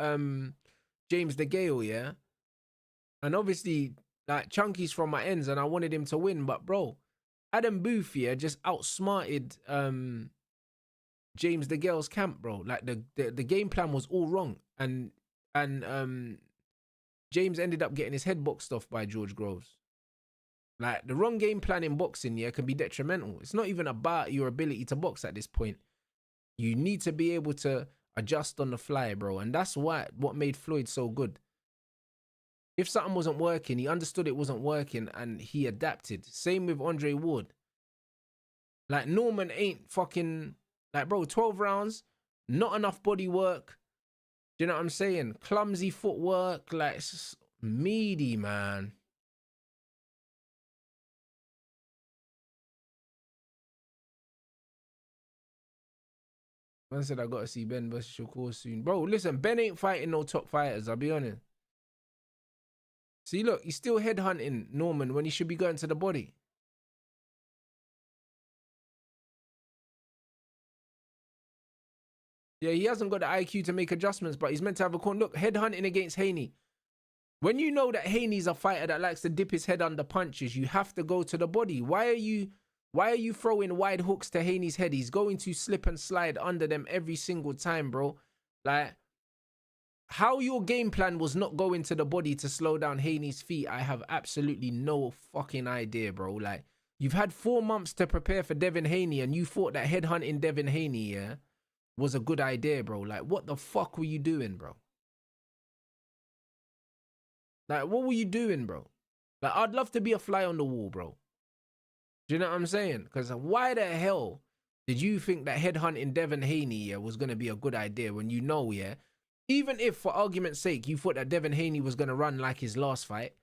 James DeGale, yeah? And obviously, like, Chunky's from my ends and I wanted him to win, but bro, Adam Booth, yeah, just outsmarted James DeGale's camp, bro. Like, the game plan was all wrong. And James ended up getting his head boxed off by George Groves. Like, the wrong game plan in boxing, yeah, can be detrimental. It's not even about your ability to box at this point. You need to be able to adjust on the fly, bro. And that's what made Floyd so good. If something wasn't working, he understood it wasn't working and he adapted. Same with Andre Ward. Like, Norman ain't fucking... Like, bro, 12 rounds, not enough body work. Do you know what I'm saying? Clumsy footwork. Like, it's just meaty, man. Man said I got to see Ben versus Shakur soon. Bro, listen, Ben ain't fighting no top fighters, I'll be honest. See, look, he's still headhunting Norman when he should be going to the body. Yeah, he hasn't got the IQ to make adjustments, but he's meant to have a corner. Look, headhunting against Haney. When you know that Haney's a fighter that likes to dip his head under punches, you have to go to the body. Why are you throwing wide hooks to Haney's head? He's going to slip and slide under them every single time, bro. Like, how your game plan was not going to the body to slow down Haney's feet, I have absolutely no fucking idea, bro. Like, you've had 4 months to prepare for Devin Haney and you thought that headhunting Devin Haney, yeah, was a good idea, bro. Like, what the fuck were you doing, bro? Like, what were you doing, bro? Like, I'd love to be a fly on the wall, bro. Do you know what I'm saying? Because why the hell did you think that headhunting Devin Haney, yeah, was going to be a good idea when you know, yeah, even if, for argument's sake, you thought that Devin Haney was going to run like his last fight,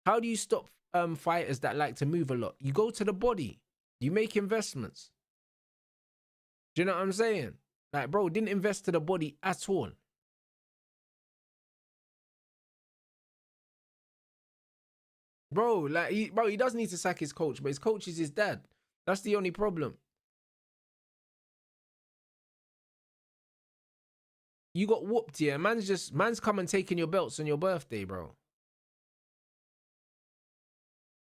how do you stop fighters that like to move a lot? You go to the body. You make investments. Do you know what I'm saying? Like, bro, didn't invest to the body at all. Bro, like, he does need to sack his coach, but his coach is his dad. That's the only problem. You got whooped, yeah. Man's come and taken your belts on your birthday, bro.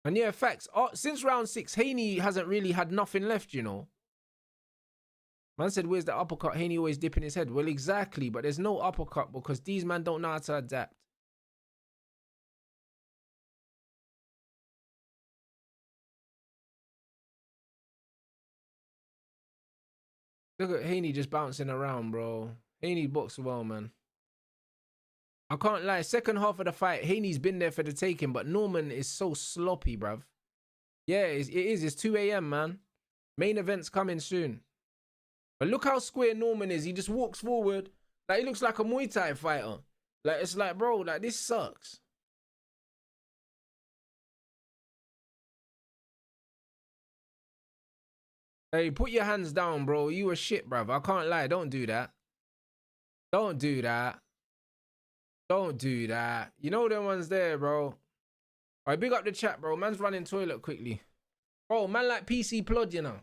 And yeah, facts. Since round 6, Haney hasn't really had nothing left, you know. Man said, where's the uppercut? Haney always dipping his head. Well, exactly, but there's no uppercut because these men don't know how to adapt. Look at Haney just bouncing around, bro. Haney boxed well, man. I can't lie. Second half of the fight, Haney's been there for the taking, but Norman is so sloppy, bruv. Yeah, it is. It's 2 a.m., man. Main event's coming soon. But look how square Norman is. He just walks forward. Like, he looks like a Muay Thai fighter. Like, it's like, bro, like, this sucks. Hey, put your hands down, bro. You a shit, bruv. I can't lie. Don't do that. Don't do that. Don't do that. You know them ones there, bro. All right, big up the chat, bro. Man's running toilet quickly. Bro, man like PC Plod, you know.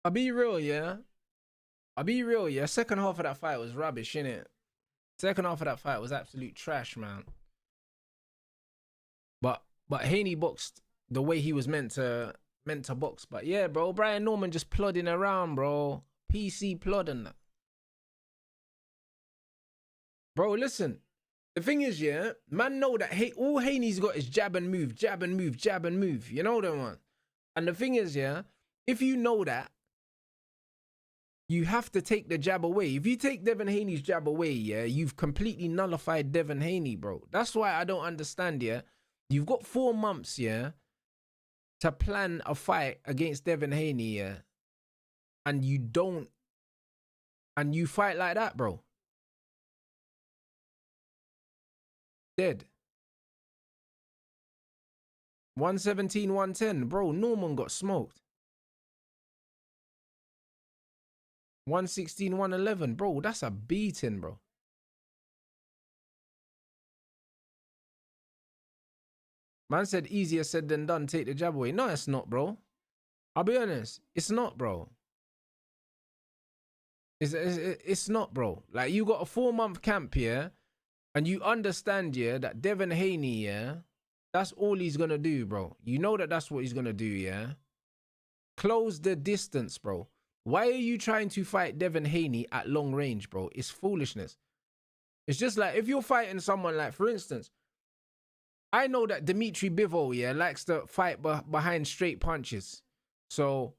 I'll be real, yeah. I'll be real, yeah. Second half of that fight was rubbish, innit? Second half of that fight was absolute trash, man. But Haney boxed the way he was meant to box. But yeah, bro, Brian Norman just plodding around, bro. PC plodding that. Bro, listen. The thing is, yeah, man know that all Haney's got is jab and move, jab and move, jab and move. You know that one. And the thing is, yeah, if you know that, you have to take the jab away. If you take Devin Haney's jab away, yeah, you've completely nullified Devin Haney, bro. That's why I don't understand, yeah. You've got 4 months, yeah, to plan a fight against Devin Haney, yeah, and you don't, and you fight like that, bro. Dead. 117, 110. Bro, Norman got smoked. 116, 111. Bro, that's a beating, bro. Man said easier said than done, take the jab away. No, it's not, bro. I'll be honest. It's not, bro. It's not, bro. Like, you got a 4-month camp here, and you understand, yeah, that Devin Haney, yeah, that's all he's going to do, bro. You know that that's what he's going to do, yeah? Close the distance, bro. Why are you trying to fight Devin Haney at long range, bro? It's foolishness. It's just like, if you're fighting someone like, for instance, I know that Dimitri Bivol, yeah, likes to fight behind straight punches. So,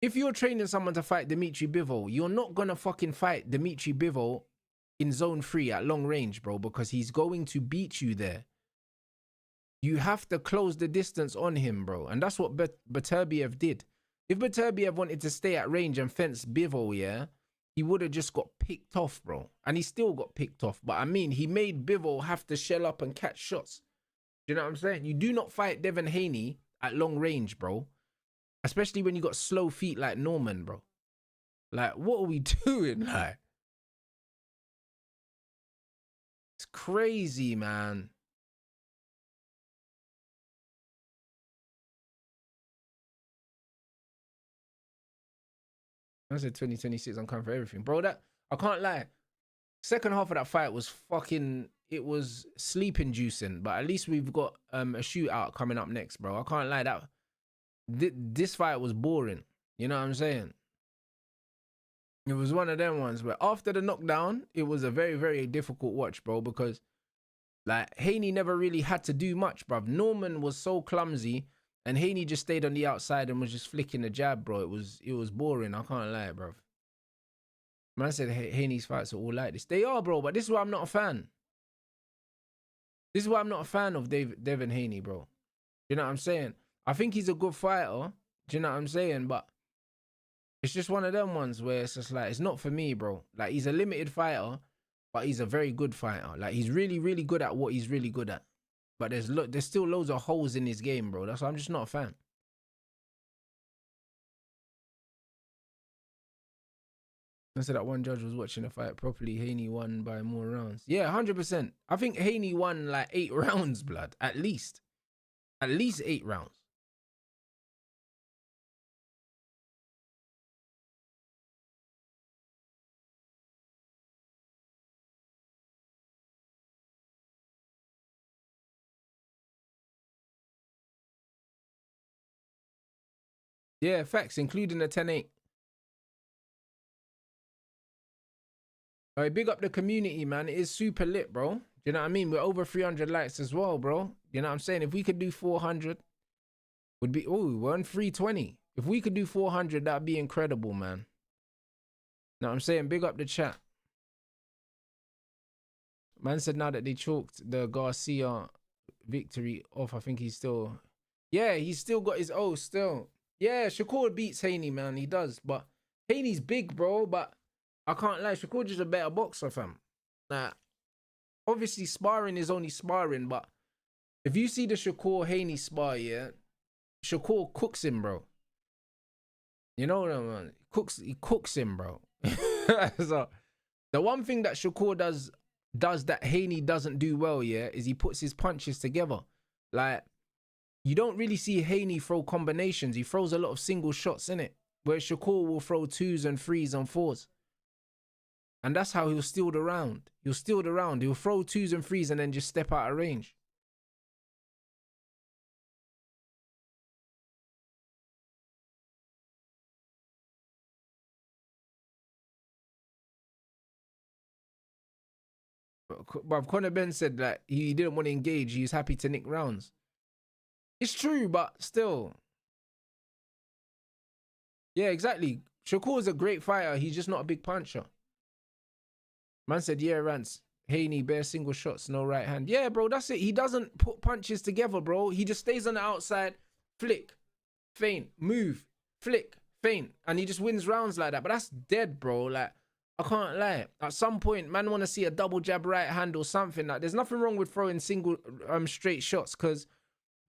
if you're training someone to fight Dimitri Bivol, you're not going to fucking fight Dimitri Bivol in zone 3 at long range, bro, because he's going to beat you there. You have to close the distance on him, bro. And that's what Beterbiev did. If Beterbiev wanted to stay at range and fence Bivol, yeah, he would have just got picked off, bro. And he still got picked off. But I mean, he made Bivol have to shell up and catch shots. Do you know what I'm saying? You do not fight Devin Haney at long range, bro. Especially when you got slow feet like Norman, bro. Like, what are we doing? Like, it's crazy, man. I said 2026, I'm coming for everything. Bro, that, I can't lie. Second half of that fight was fucking, it was sleep-inducing. But at least we've got a shootout coming up next, bro. I can't lie. This fight was boring. You know what I'm saying? It was one of them ones where after the knockdown, it was a very, very difficult watch, bro, because like Haney never really had to do much, bruv. Norman was so clumsy and Haney just stayed on the outside and was just flicking the jab, bro. It was boring. I can't lie, bruv. Man said Haney's fights are all like this. They are, bro, but this is why I'm not a fan. This is why I'm not a fan of Devin Haney, bro. You know what I'm saying? I think he's a good fighter. Do you know what I'm saying? But it's just one of them ones where it's just like, it's not for me, bro. Like, he's a limited fighter, but he's a very good fighter. Like, he's really, really good at what he's really good at. But there's still loads of holes in his game, bro. That's why I'm just not a fan. I said that one judge was watching the fight properly. Haney won by more rounds. Yeah, 100%. I think Haney won like 8 rounds, blood. At least. At least 8 rounds. Yeah, facts, including the 10-8. All right, big up the community, man. It is super lit, bro. Do you know what I mean? We're over 300 likes as well, bro. You know what I'm saying? If we could do 400, would be... Oh, we're on 320. If we could do 400, that'd be incredible, man. Know what I'm saying? Big up the chat. Man said now that they chalked the Garcia victory off, I think he's still... Yeah, he's still got his O still. Yeah, Shakur beats Haney, man. He does. But Haney's big, bro. But I can't lie. Shakur just a better boxer, fam. Nah. Obviously, sparring is only sparring. But if you see the Shakur Haney spar, yeah, Shakur cooks him, bro. You know what I mean? He cooks him, bro. So, the one thing that Shakur does that Haney doesn't do well, yeah, is he puts his punches together. Like, you don't really see Haney throw combinations. He throws a lot of single shots, innit? where Shakur will throw 2s and 3s and 4s. And that's how he'll steal the round. He'll steal the round. He'll throw 2s and 3s and then just step out of range. But Conor Ben said that he didn't want to engage. He was happy to nick rounds. It's true, but still. Yeah, exactly. Shakur's a great fighter. He's just not a big puncher. Man said, yeah, Rants. Haney, bare single shots, no right hand. Yeah, bro, that's it. He doesn't put punches together, bro. He just stays on the outside, flick, feint, move, flick, feint. And he just wins rounds like that. But that's dead, bro. Like, I can't lie. At some point, man want to see a double jab right hand or something. Like, there's nothing wrong with throwing single straight shots because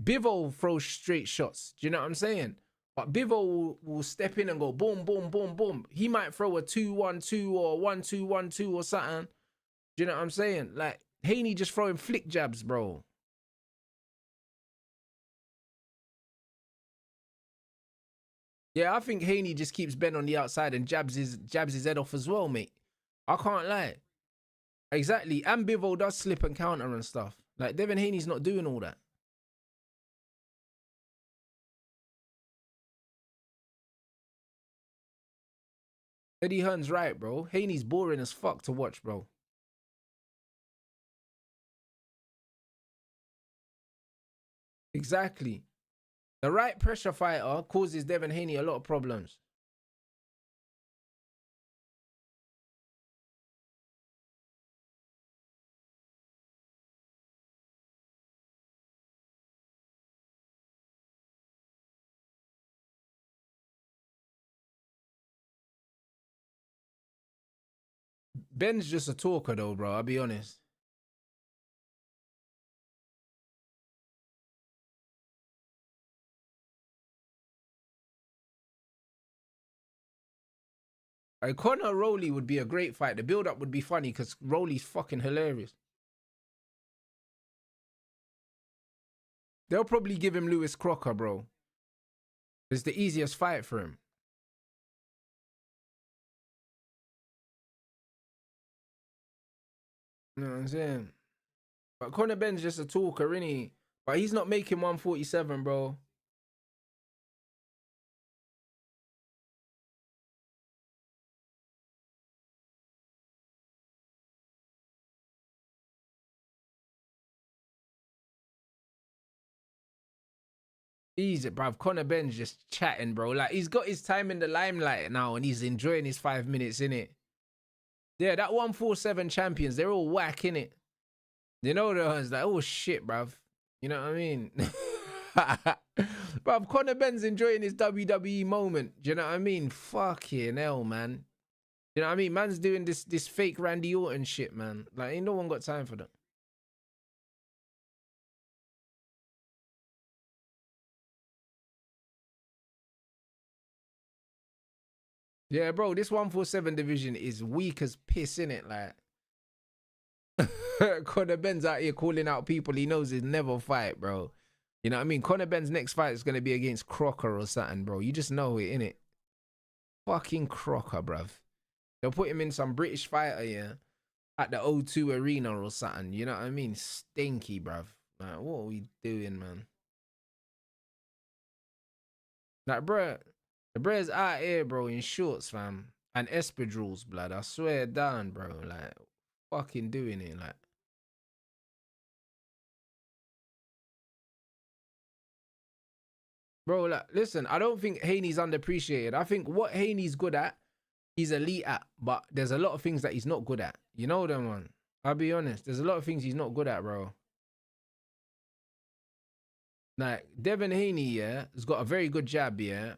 Bivol throws straight shots. Do you know what I'm saying? But Bivol will step in and go boom, boom, boom, boom. He might throw a 2-1-2 or 1-2-1-2 or something. Do you know what I'm saying? Like, Haney just throwing flick jabs, bro. Yeah, I think Haney just keeps Ben on the outside and jabs his head off as well, mate. I can't lie. Exactly. And Bivol does slip and counter and stuff. Like, Devin Haney's not doing all that. Eddie Hearn's right, bro. Haney's boring as fuck to watch, bro. Exactly. The right pressure fighter causes Devin Haney a lot of problems. Ben's just a talker though, bro. I'll be honest. Conor Rowley would be a great fight. The build-up would be funny because Rowley's fucking hilarious. They'll probably give him Lewis Crocker, bro. It's the easiest fight for him. You know what I'm saying? But Conor Ben's just a talker, innit? But he's not making 147, bro. Easy, bruv. Conor Ben's just chatting, bro. Like, he's got his time in the limelight now and he's enjoying his 5 minutes, innit? Yeah, that 147 champions, they're all whack, innit? You know the ones like, oh shit, bruv. You know what I mean? Bruv, Conor Ben's enjoying his WWE moment. Do you know what I mean? Fucking hell, man. You know what I mean? Man's doing this fake Randy Orton shit, man. Like, ain't no one got time for that. Yeah, bro, this 147 division is weak as piss, innit? Like, Conor Ben's out here calling out people he knows he'll never fight, bro. You know what I mean? Conor Ben's next fight is going to be against Crocker or something, bro. You just know it, innit? Fucking Crocker, bruv. They'll put him in some British fighter, yeah, at the O2 Arena or something. You know what I mean? Stinky, bruv. Like, what are we doing, man? Like, bro, the bro's out here, bro, in shorts, fam. And espadrilles, blood. I swear down, bro. Like, fucking doing it, like. Bro, like, listen, I don't think Haney's underappreciated. I think what Haney's good at, he's elite at. But there's a lot of things that he's not good at. You know them, man. I'll be honest. There's a lot of things he's not good at, bro. Like, Devin Haney, yeah, has got a very good jab, yeah,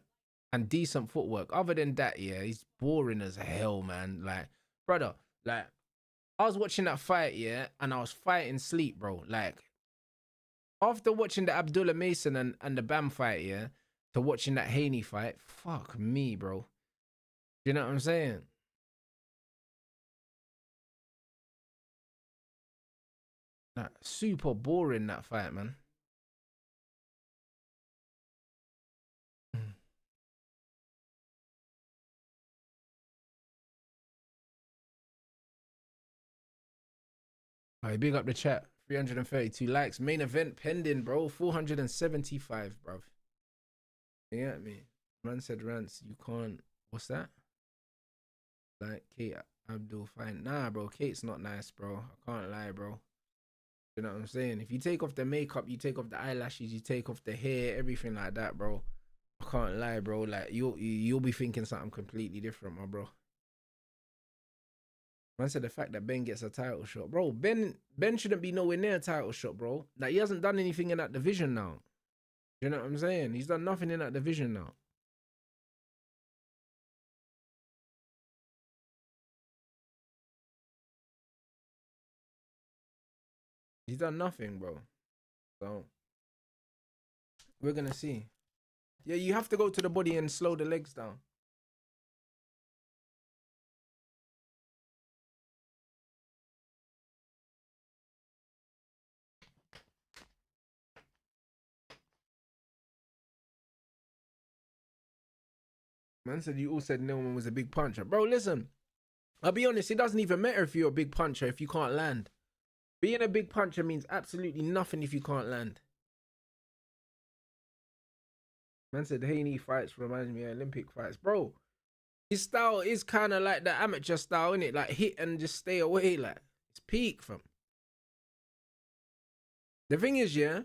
and decent footwork. Other than that, yeah, he's boring as hell, man. Like, brother, like, I was watching that fight, yeah, and I was fighting sleep, bro. Like, after watching the Abdullah Mason and the Bam fight, yeah, to watching that Haney fight, fuck me, bro. You know what I'm saying? Like, super boring, that fight, man. All right, big up the chat. 332 likes. Main event pending, bro. 475, bruv. You get me? Man said Rants, you can't. What's that? Like Kate Abdul fine. Nah, bro. Kate's not nice, bro. I can't lie, bro. You know what I'm saying? If you take off the makeup, you take off the eyelashes, you take off the hair, everything like that, bro. I can't lie, bro. Like you'll be thinking something completely different, my bro. Man said the fact that Ben gets a title shot, bro. Ben shouldn't be nowhere near a title shot, bro. Like he hasn't done anything in that division now. You know what I'm saying? He's done nothing in that division now. He's done nothing, bro. So we're gonna see. Yeah, you have to go to the body and slow the legs down. Man said you all said no one was a big puncher. Bro, listen. I'll be honest, it doesn't even matter if you're a big puncher if you can't land. Being a big puncher means absolutely nothing if you can't land. Man said Haney fights reminds me of Olympic fights. Bro, his style is kind of like the amateur style, innit? Like hit and just stay away. Like, it's peak, fam. The thing is, yeah,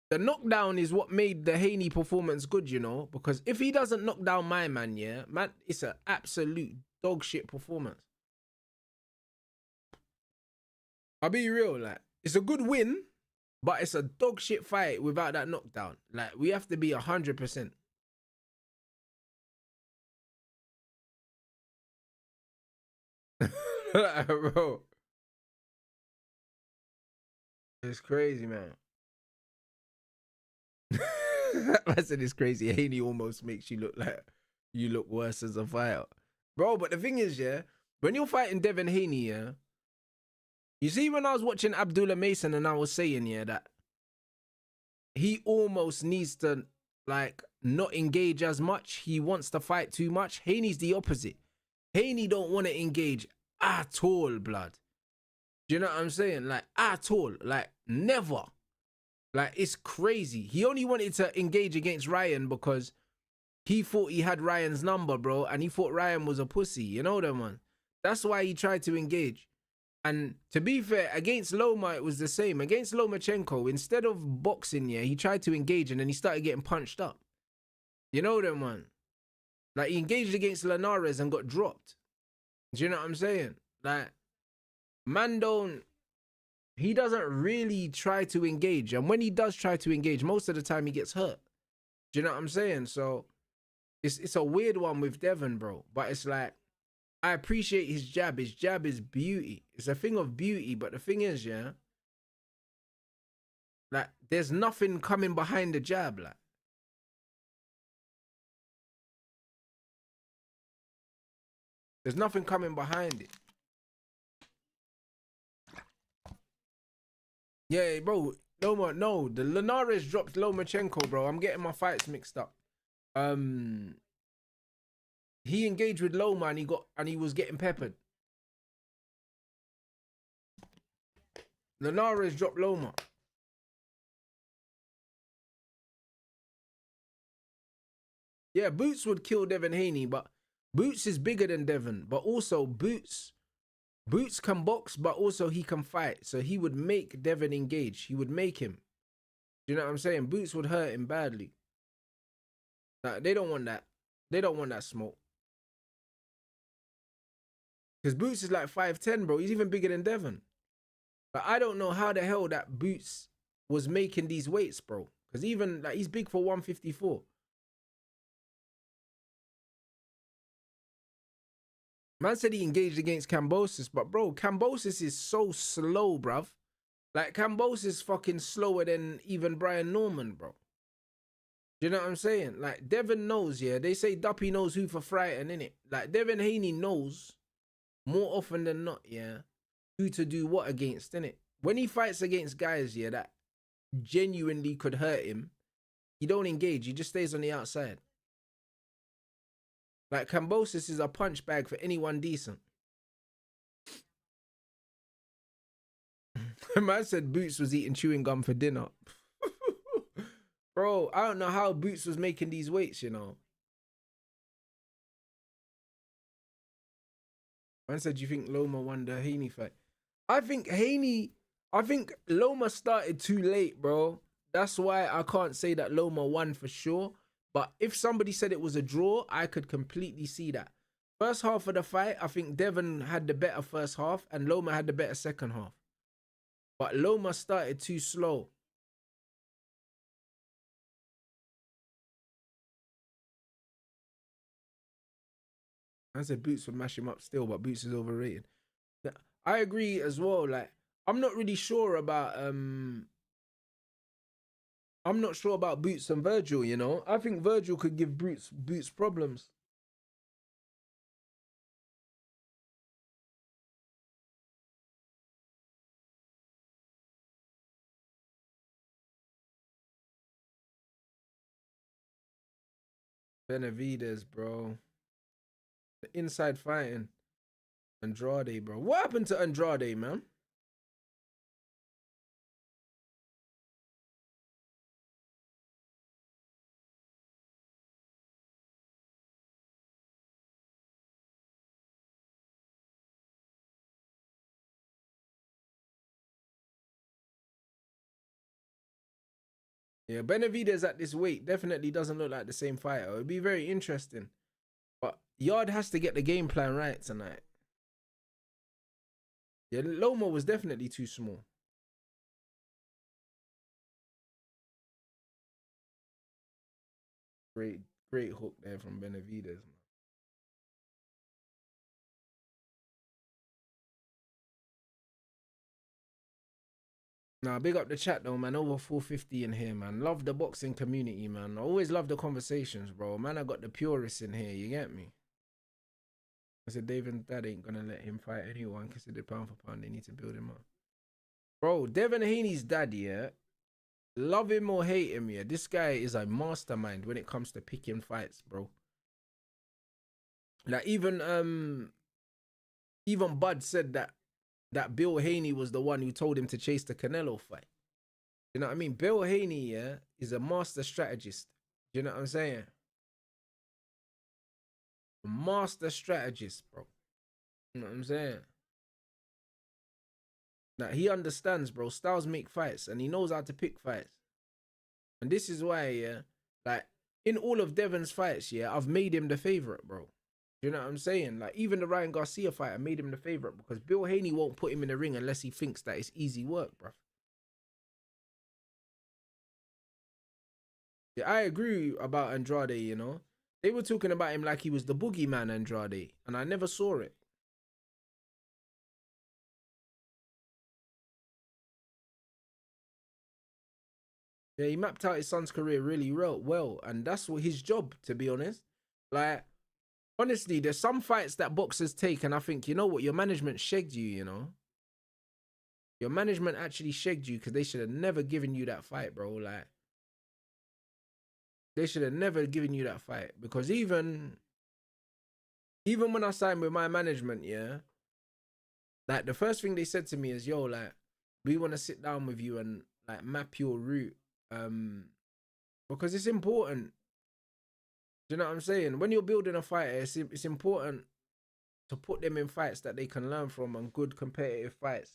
the knockdown is what made the Haney performance good, you know? Because if he doesn't knock down my man, yeah, man, it's an absolute dog shit performance. I'll be real, like, it's a good win, but it's a dog shit fight without that knockdown. Like, we have to be 100%. Bro. It's crazy, man. I said it's crazy. Haney almost makes you look like you look worse as a fighter. Bro, but the thing is, yeah, when you're fighting Devin Haney, yeah, you see when I was watching Abdullah Mason and I was saying, yeah, that he almost needs to, like, not engage as much. He wants to fight too much. Haney's the opposite. Haney don't want to engage at all, blood. Do you know what I'm saying? Like, at all. Like, never. Like, it's crazy. He only wanted to engage against Ryan because he thought he had Ryan's number, bro, and he thought Ryan was a pussy. You know that, man? That's why he tried to engage. And to be fair, against Loma, it was the same. Against Lomachenko, instead of boxing, yeah, he tried to engage and then he started getting punched up. You know that, man? Like, he engaged against Linares and got dropped. Do you know what I'm saying? Like, man he doesn't really try to engage. And when he does try to engage, most of the time he gets hurt. Do you know what I'm saying? So, it's a weird one with Devin, bro. But it's like, I appreciate his jab. His jab is beauty. It's a thing of beauty. But the thing is, yeah, like, there's nothing coming behind the jab, like. There's nothing coming behind it. Yeah, bro. Loma, no. The Linares dropped Lomachenko, bro. I'm getting my fights mixed up. He engaged with Loma and he was getting peppered. Linares dropped Loma. Yeah, Boots would kill Devin Haney, but Boots is bigger than Devin. But also Boots can box, but also he can fight. So he would make Devin engage. He would make him. Do you know what I'm saying? Boots would hurt him badly. Like, they don't want that. They don't want that smoke. Because Boots is like 5'10", bro. He's even bigger than Devin. But I don't know how the hell that Boots was making these weights, bro. Because even, like, he's big for 154. Man said he engaged against Kambosos, but bro, Kambosos is so slow, bruv. Like, Kambosos is fucking slower than even Brian Norman, bro. Do you know what I'm saying? Like, Devin knows, yeah. They say Duppy knows who for frighten, innit? Like, Devin Haney knows more often than not, yeah, who to do what against, innit? When he fights against guys, yeah, that genuinely could hurt him, he don't engage. He just stays on the outside. Like, Kambosos is a punch bag for anyone decent. Man said Boots was eating chewing gum for dinner. Bro, I don't know how Boots was making these weights, you know. Man said, you think Loma won the Haney fight? I think Loma started too late, bro. That's why I can't say that Loma won for sure. But if somebody said it was a draw, I could completely see that. First half of the fight, I think Devon had the better first half and Loma had the better second half. But Loma started too slow. I said Boots would mash him up still, but Boots is overrated. I agree as well. Like, I'm not really sure about Boots and Virgil, you know. I think Virgil could give Boots problems. Benavidez, bro. The inside fighting. Andrade, bro. What happened to Andrade, man? Yeah, Benavidez at this weight definitely doesn't look like the same fighter. It'd be very interesting. But Yarde has to get the game plan right tonight. Yeah, Loma was definitely too small. Great hook there from Benavidez. Nah, big up the chat though, man. Over 450 in here, man. Love the boxing community, man. I always love the conversations, bro. Man, I got the purists in here, you get me? I said David Dad ain't gonna let him fight anyone because the pound for pound, they need to build him up. Bro, Devin Haney's dad, yeah. Love him or hate him, yeah. This guy is a mastermind when it comes to picking fights, bro. Like even Bud said that Bill Haney was the one who told him to chase the Canelo fight. You know what I mean? Bill Haney, yeah, is a master strategist. You know what I'm saying? A master strategist, bro. You know what I'm saying? Now he understands, bro. Styles make fights, and he knows how to pick fights. And this is why, yeah, like in all of Devon's fights, yeah, I've made him the favorite, bro. You know what I'm saying? Like even the Ryan Garcia fight, I made him the favorite because Bill Haney won't put him in the ring unless he thinks that it's easy work, bro. Yeah, I agree about Andrade, you know. They were talking about him like he was the boogeyman Andrade, and I never saw it. Yeah, he mapped out his son's career really well, and that's what his job, to be honest. Like, honestly, there's some fights that boxers take, and I think, you know what, your management shagged you, you know. Your management actually shagged you because they should have never given you that fight, bro. Like, they should have never given you that fight because even when I signed with my management, yeah, like the first thing they said to me is, yo, like, we want to sit down with you and like map your route. Because it's important. Do you know what I'm saying? When you're building a fighter, it's important to put them in fights that they can learn from and good competitive fights.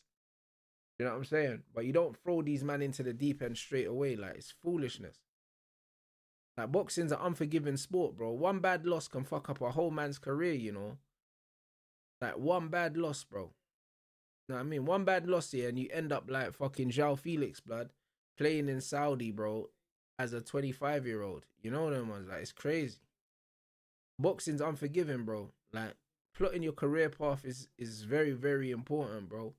You know what I'm saying? But you don't throw these men into the deep end straight away. Like, it's foolishness. Like, boxing's an unforgiving sport, bro. One bad loss can fuck up a whole man's career, you know? Like, one bad loss, bro. You know what I mean? One bad loss here and you end up like fucking João Felix, blood, playing in Saudi, bro, as a 25-year-old. You know what I mean? Like, it's crazy. Boxing's unforgiving, bro. Like, plotting your career path is very, very important, bro.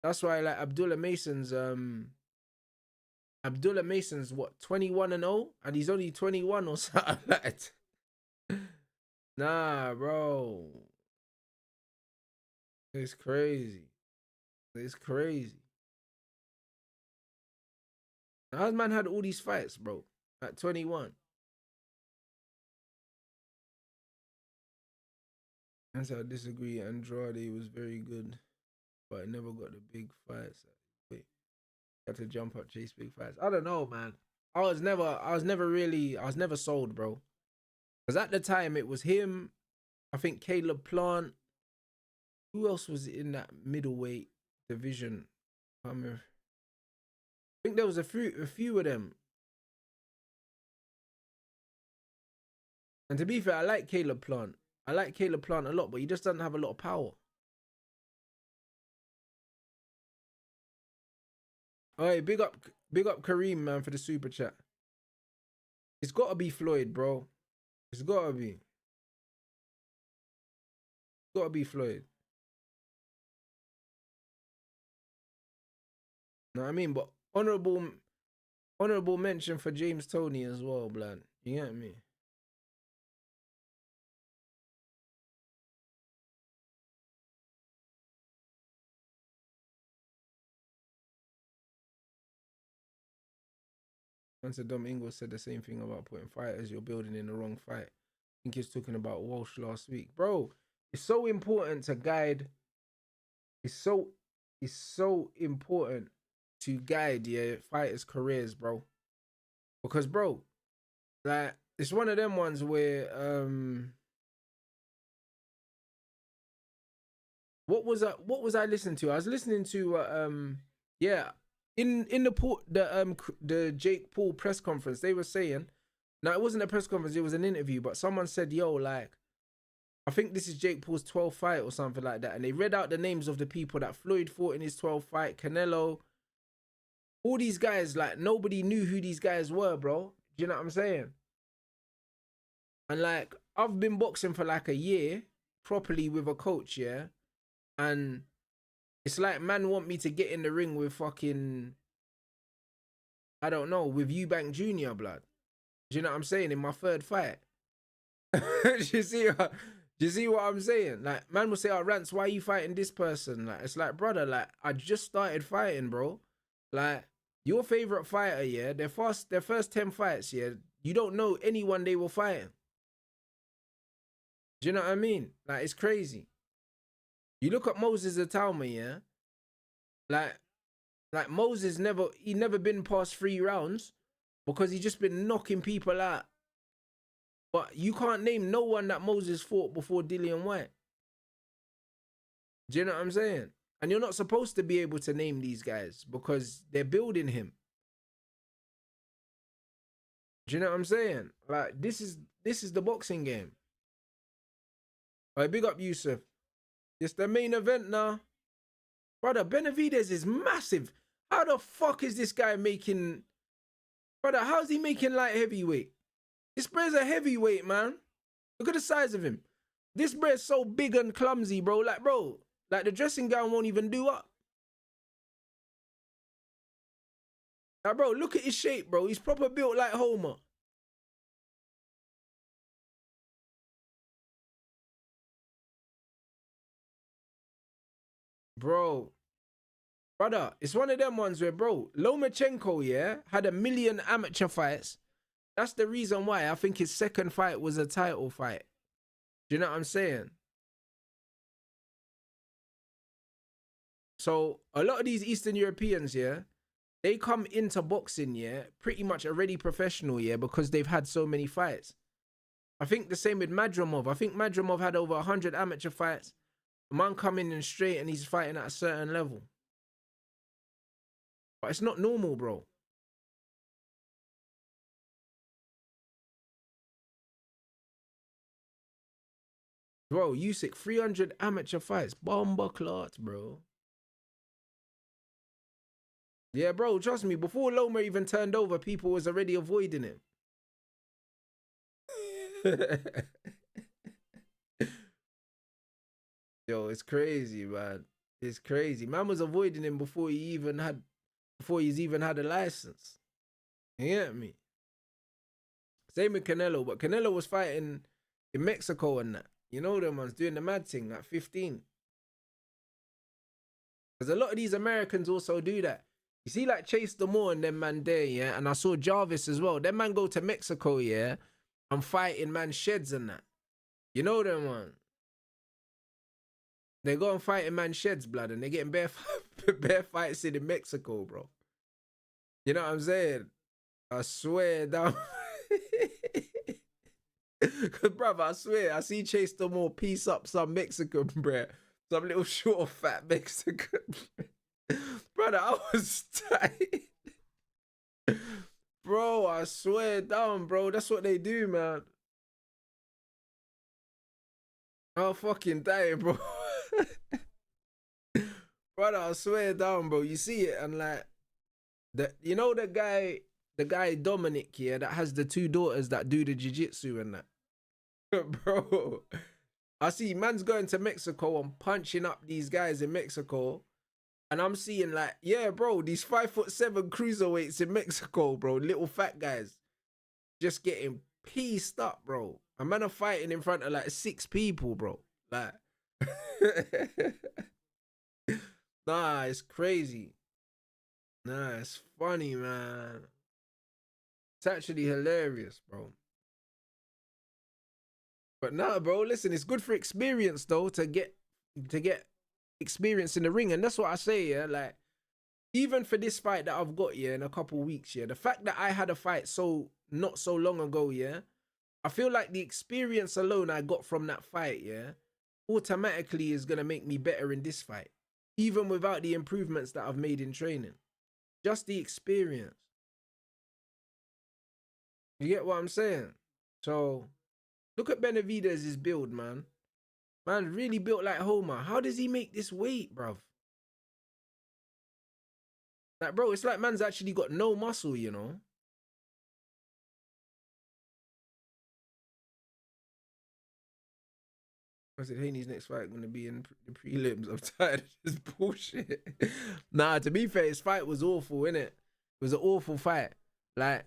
That's why, like, Abdullah Mason's what, 21-0, and he's only 21 or something like that. Nah, bro. It's crazy. It's crazy. How's man had all these fights, bro? At 21. And so I disagree. Andrade was very good, but I never got the big fights. Got to jump up, chase big fights. I don't know, man. I was never sold, bro. Because at the time it was him. I think Caleb Plant. Who else was in that middleweight division? I think there was a few of them. And to be fair, I like Caleb Plant. I like Caleb Plant a lot, but he just doesn't have a lot of power. Alright, big up Kareem, man, for the super chat. It's gotta be Floyd, bro. It's gotta be. It's gotta be Floyd. Know what I mean? But honorable mention for James Toney as well, blood. You get me? Once Dom Ingles said the same thing about putting fighters you're building in the wrong fight. I think he's talking about Walsh last week. Bro, it's so important to guide. It's so important to guide fighters' careers, bro. Because, bro, like, it's one of them ones where what was I listening to? I was listening to in the Jake Paul press conference, they were saying, now it wasn't a press conference, it was an interview, but someone said, yo, like, I think this is Jake Paul's 12th fight or something like that. And they read out the names of the people that Floyd fought in his 12th fight, Canelo, all these guys, like, nobody knew who these guys were, bro. Do you know what I'm saying? And like, I've been boxing for like a year properly with a coach, yeah? And it's like, man want me to get in the ring with fucking, I don't know, with Eubank Jr. blood. Do you know what I'm saying? In my third fight. Do you see what I'm saying? Like, man will say, oh, Rants, why are you fighting this person? Like, it's like, brother, like, I just started fighting, bro. Like, your favorite fighter, yeah, their first 10 fights, yeah, you don't know anyone they were fighting. Do you know what I mean? Like, it's crazy. You look at Moses Atalma, yeah? Like Moses never been past 3 rounds because he just been knocking people out. But you can't name no one that Moses fought before Dillian White. Do you know what I'm saying? And you're not supposed to be able to name these guys because they're building him. Do you know what I'm saying? Like, this is the boxing game. All right, big up Yusuf. It's the main event now. Brother, Benavidez is massive. How the fuck is this guy making... Brother, how's he making light heavyweight? This bre's a heavyweight, man. Look at the size of him. This bre's so big and clumsy, bro. Like, bro, like the dressing gown won't even do up. Like, bro, look at his shape, bro. He's proper built like Homer. Bro. Brother, it's one of them ones where, bro, Lomachenko, yeah, had 1 million amateur fights. That's the reason why I think his second fight was a title fight. Do you know what I'm saying? So, a lot of these Eastern Europeans, yeah, they come into boxing, yeah, pretty much already professional, yeah, because they've had so many fights. I think the same with Madrimov. I think Madrimov had over 100 amateur fights. A man coming in straight and he's fighting at a certain level. But it's not normal, bro. Bro, Usyk, 300 amateur fights. Bomber clots, bro. Yeah, bro, trust me. Before Loma even turned over, people was already avoiding him. Yo, it's crazy, man. It's crazy. Man was avoiding him before he's even had a license. You get me? Same with Canelo, but Canelo was fighting in Mexico and that. You know them ones doing the mad thing at 15. Because a lot of these Americans also do that. You see, like Chase Damore and them man there, yeah? And I saw Jarvis as well. Them man go to Mexico, yeah? And fight in man sheds and that. You know them ones. They go and fight in man sheds, blood, and they're getting bare fights in Mexico, bro. You know what I'm saying? I swear down. Cause brother, I swear, I see Chase the more piece up some Mexican, bruh. Some little short fat Mexican. Brother, I was tight. Bro, I swear down, bro. That's what they do, man. I'll fucking die, bro. Brother, I swear down, bro. You see it and like you know the guy Dominic here that has the two daughters that do the jiu-jitsu and that. Bro, I see man's going to Mexico and punching up these guys in Mexico. And I'm seeing like, yeah, bro, these 5'7" cruiserweights in Mexico, bro, little fat guys, just getting pieced up, bro. A man are fighting in front of like 6 people, bro. Like, nah, it's crazy. Nah, it's funny, man. It's actually hilarious, bro. But nah, bro, listen, it's good for experience though to get experience in the ring, and that's what I say, yeah. Like, even for this fight that I've got, yeah, in a couple weeks, yeah, the fact that I had a fight not so long ago, yeah, I feel like the experience alone I got from that fight, yeah, automatically is gonna make me better in this fight, even without the improvements that I've made in training. Just the experience. You get what I'm saying? So look at Benavidez's build, man. Man, really built like Homer. How does he make this weight, bruv? Like, bro, it's like man's actually got no muscle, you know? I said Haney's next fight going to be in the prelims. I'm tired of this bullshit. Nah, to be fair, his fight was awful, innit? It was an awful fight. Like,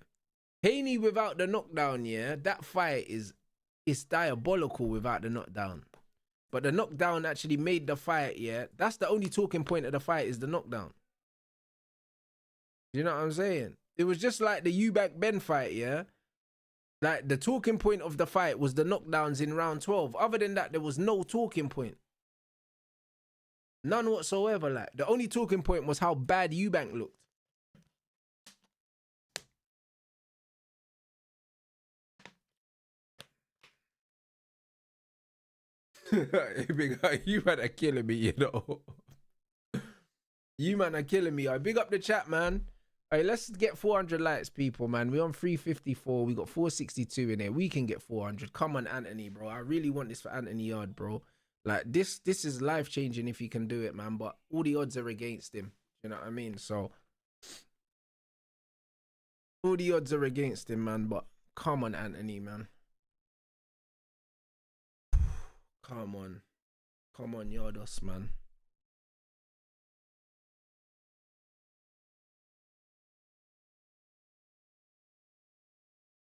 Haney without the knockdown, yeah, that fight it's diabolical without the knockdown. But the knockdown actually made the fight, yeah. That's the only talking point of the fight is the knockdown. You know what I'm saying? It was just like the Eubank Ben fight, yeah. Like, the talking point of the fight was the knockdowns in round 12. Other than that, there was no talking point. None whatsoever. Like, the only talking point was how bad Eubank looked. You man are killing me, you know. You man are killing me. I big up the chat, man. Hey, let's get 400 likes, people, man. We're on 354. We got 462 in here. We can get 400. Come on, Anthony, bro. I really want this for Anthony Yarde, bro. Like, this is life-changing if he can do it, man. But all the odds are against him. You know what I mean? So, all the odds are against him, man. But come on, Anthony, man. Come on. Come on, Yardos, man.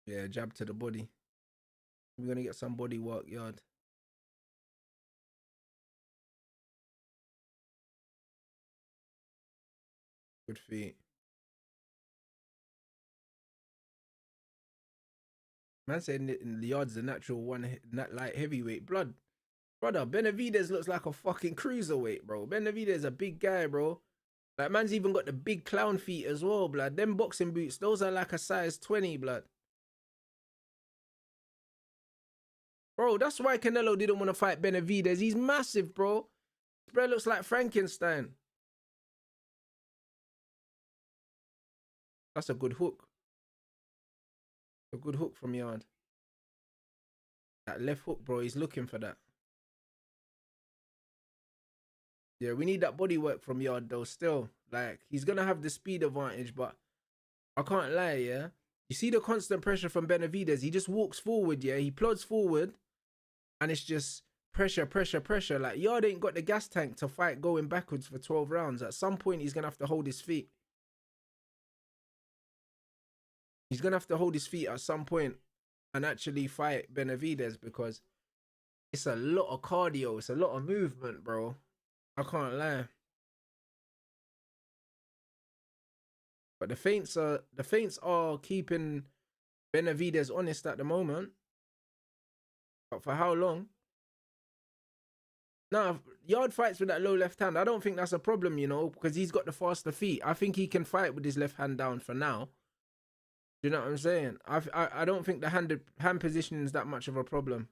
Yeah, jab to the body. We're going to get some body work, Yarde. Good feet. Man said the Yarde's the natural one, not light heavyweight. Brother, Benavidez looks like a fucking cruiserweight, bro. Benavidez is a big guy, bro. Like, man's even got the big clown feet as well, blood. Them boxing boots, those are like a size 20, blood. Bro, that's why Canelo didn't want to fight Benavidez. He's massive, bro. Bro looks like Frankenstein. That's a good hook. A good hook from Yarde. That left hook, bro, he's looking for that. Yeah, we need that body work from Yarde, though, still. Like, he's going to have the speed advantage, but I can't lie, yeah? You see the constant pressure from Benavidez. He just walks forward, yeah? He plods forward, and it's just pressure, pressure, pressure. Like, Yarde ain't got the gas tank to fight going backwards for 12 rounds. At some point, he's going to have to hold his feet. He's going to have to hold his feet at some point and actually fight Benavidez, because it's a lot of cardio. It's a lot of movement, bro. I can't lie. But the feints are keeping Benavidez honest at the moment. But for how long? Nah, Yarde fights with that low left hand. I don't think that's a problem, you know, because he's got the faster feet. I think he can fight with his left hand down for now. Do you know what I'm saying? I don't think the hand positioning is that much of a problem.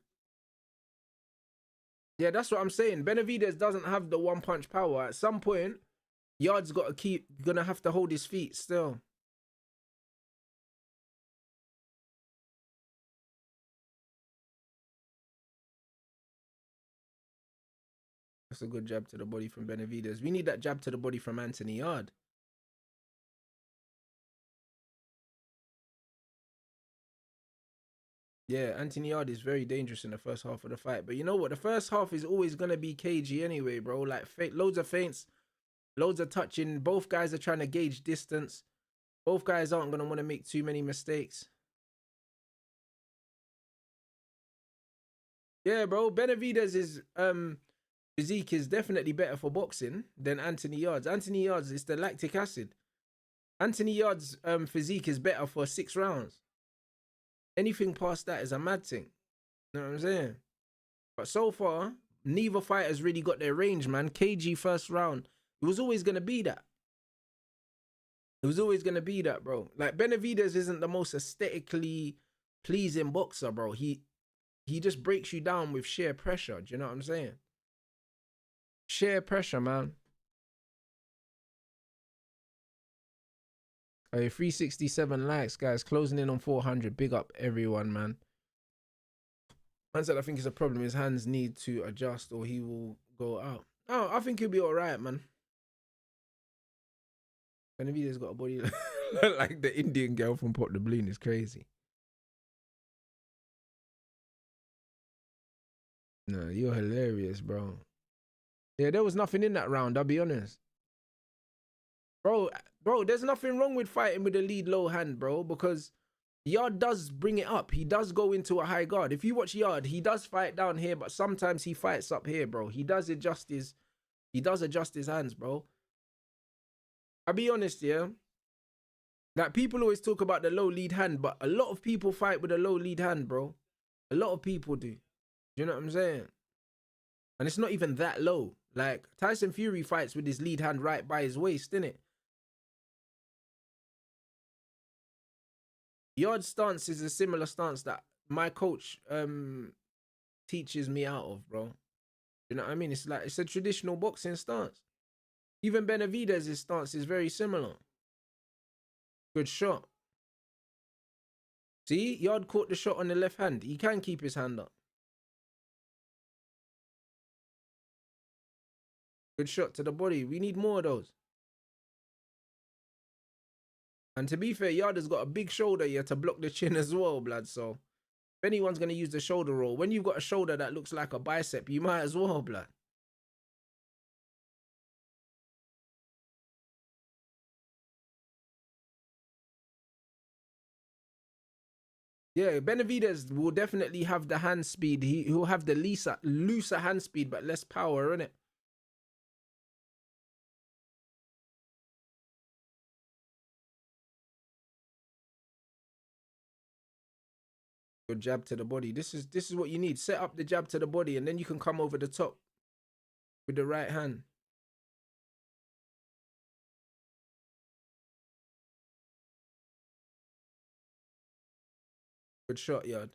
Yeah, that's what I'm saying. Benavidez doesn't have the one punch power. At some point, Yarde's gonna have to hold his feet still. That's a good jab to the body from Benavidez. We need that jab to the body from Anthony Yarde. Yeah, Anthony Yarde is very dangerous in the first half of the fight. But you know what? The first half is always going to be cagey anyway, bro. Like, loads of feints, loads of touching. Both guys are trying to gauge distance. Both guys aren't going to want to make too many mistakes. Yeah, bro. Benavidez's physique is definitely better for boxing than Anthony Yarde's. Anthony Yarde's is the lactic acid. Anthony Yarde's physique is better for 6 rounds. Anything past that is a mad thing. You know what I'm saying? But so far, neither fighter's really got their range, man. KG first round. It was always going to be that. It was always going to be that, bro. Like, Benavidez isn't the most aesthetically pleasing boxer, bro. He just breaks you down with sheer pressure. Do you know what I'm saying? Sheer pressure, man. Hey, 367 likes, guys. Closing in on 400. Big up everyone, man. Man said I think it's a problem. His hands need to adjust or he will go out. Oh, I think he'll be all right, man. Benavidez got a body like the Indian girl from Port de Bloom. Is crazy. No, you're hilarious, bro. Yeah, there was nothing in that round, I'll be honest. Bro, there's nothing wrong with fighting with a lead low hand, bro, because Yarde does bring it up. He does go into a high guard. If you watch Yarde, he does fight down here, but sometimes he fights up here, bro. He does adjust his hands, bro. I'll be honest, yeah. Like, people always talk about the low lead hand, but a lot of people fight with a low lead hand, bro. A lot of people do. You know what I'm saying? And it's not even that low. Like, Tyson Fury fights with his lead hand right by his waist, innit? Yarde's stance is a similar stance that my coach teaches me out of, bro. You know what I mean? It's like, it's a traditional boxing stance. Even Benavidez's stance is very similar. Good shot. See, Yarde caught the shot on the left hand. He can keep his hand up. Good shot to the body. We need more of those. And to be fair, Yarde has got a big shoulder here to block the chin as well, blood. So if anyone's going to use the shoulder roll, when you've got a shoulder that looks like a bicep, you might as well, blood. Yeah, Benavidez will definitely have the hand speed. He'll have the looser hand speed, but less power, innit? Good jab to the body. This is what you need. Set up the jab to the body, and then you can come over the top with the right hand. Good shot, Yarde.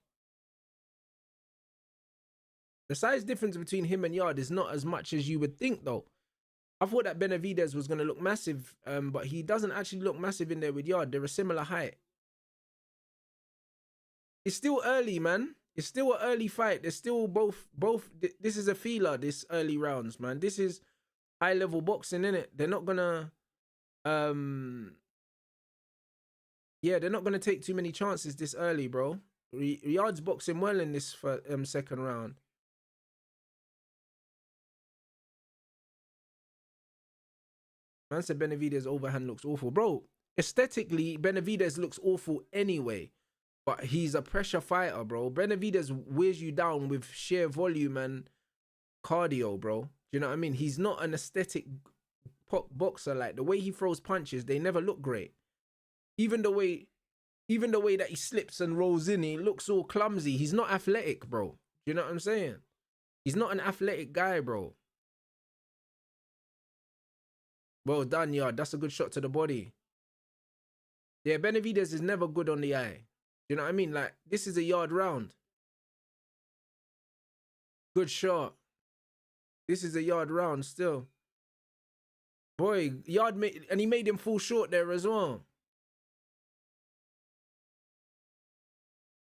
The size difference between him and Yarde is not as much as you would think, though. I thought that Benavidez was going to look massive, but he doesn't actually look massive in there with Yarde. They're a similar height. It's still early, man. It's still an early fight. They're still both. This is a feeler, this early rounds, man. This is high-level boxing, innit? They're not going to... yeah, they're not going to take too many chances this early, bro. Yarde's boxing well in this second round. Man said Benavidez overhand looks awful. Bro, aesthetically, Benavidez looks awful anyway. But he's a pressure fighter, bro. Benavidez wears you down with sheer volume and cardio, bro. Do you know what I mean? He's not an aesthetic boxer. Like, the way he throws punches, they never look great. Even the way that he slips and rolls in, he looks all clumsy. He's not athletic, bro. Do you know what I'm saying? He's not an athletic guy, bro. Well done, Yarde. That's a good shot to the body. Yeah, Benavidez is never good on the eye. You know what I mean? Like, this is a Yarde round. Good shot. This is a Yarde round still. Boy, Yarde made, and he made him fall short there as well.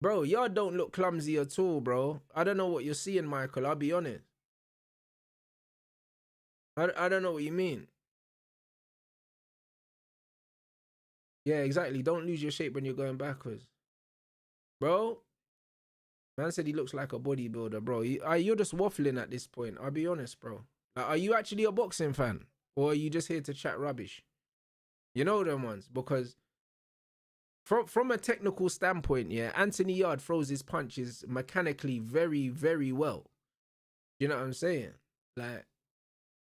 Bro, Yarde don't look clumsy at all, bro. I don't know what you're seeing, Michael. I'll be honest. I don't know what you mean. Yeah, exactly. Don't lose your shape when you're going backwards. Bro, man said he looks like a bodybuilder, bro. You're just waffling at this point. I'll be honest, bro. Like, are you actually a boxing fan? Or are you just here to chat rubbish? You know them ones? Because from a technical standpoint, yeah, Anthony Yarde throws his punches mechanically very, very well. You know what I'm saying? Like,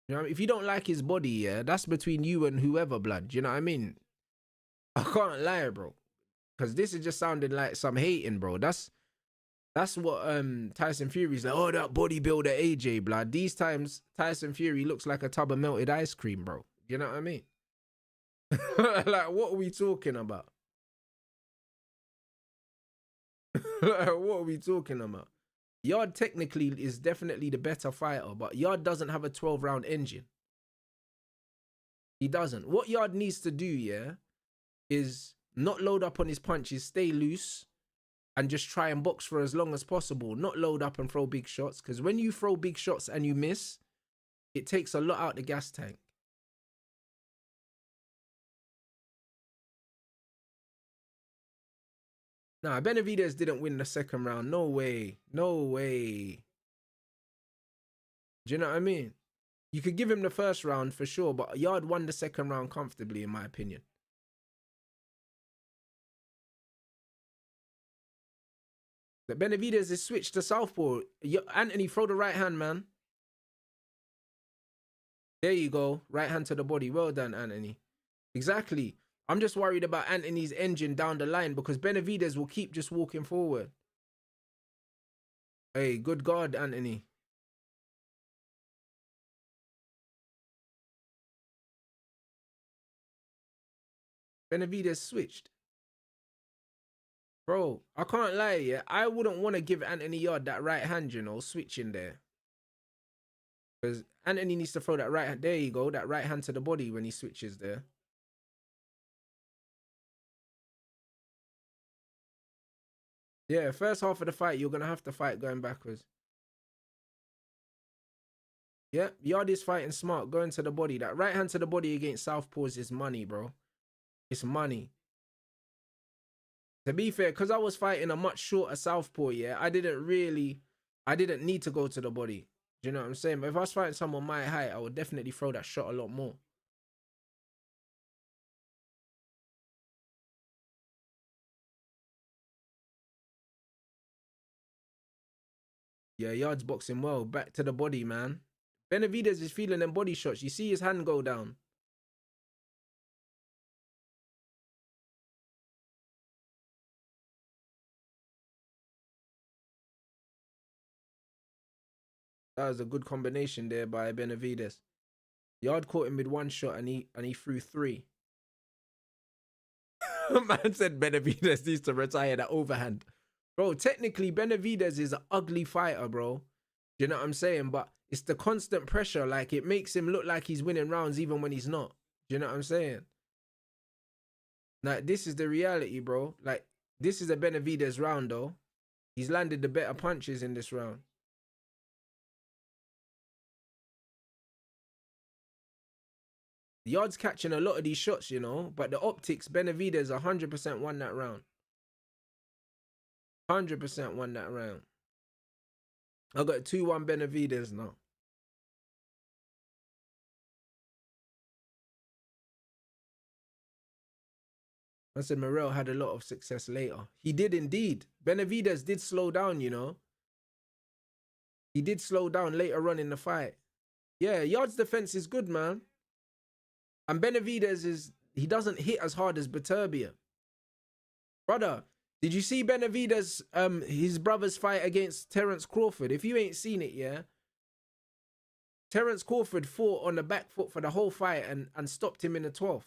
you know, if you don't like his body, yeah, that's between you and whoever, blood. You know what I mean? I can't lie, bro. Because this is just sounding like some hating, bro. That's what Tyson Fury's like, oh, that bodybuilder AJ, blood. These times, Tyson Fury looks like a tub of melted ice cream, bro. You know what I mean? Like, what are we talking about? Like, what are we talking about? Yarde technically is definitely the better fighter, but Yarde doesn't have a 12-round engine. He doesn't. What Yarde needs to do, yeah, is not load up on his punches, stay loose, and just try and box for as long as possible. Not load up and throw big shots, because when you throw big shots and you miss, it takes a lot out the gas tank. Nah, Benavidez didn't win the second round. No way. No way. Do you know what I mean? You could give him the first round for sure, but Yarde won the second round comfortably, in my opinion. But Benavidez is switched to southpaw. Anthony, throw the right hand, man. There you go. Right hand to the body. Well done, Anthony. Exactly. I'm just worried about Anthony's engine down the line because Benavidez will keep just walking forward. Hey, good God, Anthony. Benavidez switched. Bro, I can't lie, yeah. I wouldn't want to give Anthony Yarde that right hand, you know, switching there. Because Anthony needs to throw that right hand. There you go, that right hand to the body when he switches there. Yeah, first half of the fight, you're going to have to fight going backwards. Yeah, Yarde is fighting smart, going to the body. That right hand to the body against southpaws is money, bro. It's money. To be fair, because I was fighting a much shorter southpaw, yeah, I didn't need to go to the body. Do you know what I'm saying? But if I was fighting someone my height, I would definitely throw that shot a lot more. Yeah, Yarde's boxing well. Back to the body, man. Benavidez is feeling them body shots. You see his hand go down. That was a good combination there by Benavidez. Yarde caught him with one shot and he threw three. Man said Benavidez needs to retire that overhand. Bro, technically Benavidez is an ugly fighter, bro. Do you know what I'm saying? But it's the constant pressure. Like, it makes him look like he's winning rounds even when he's not. Do you know what I'm saying? Like, this is the reality, bro. Like, this is a Benavidez round, though. He's landed the better punches in this round. Yarde's catching a lot of these shots, you know. But the optics, Benavidez 100% won that round. 100% won that round. I got 2-1 Benavidez now. I said Morrell had a lot of success later. He did indeed. Benavidez did slow down, you know. He did slow down later on in the fight. Yeah, Yarde's defense is good, man. And Benavidez he doesn't hit as hard as Beterbiev. Brother, Did you see Benavidez, his brother's fight against Terence Crawford? If you ain't seen it, yeah, Terence Crawford fought on the back foot for the whole fight and stopped him in the 12th.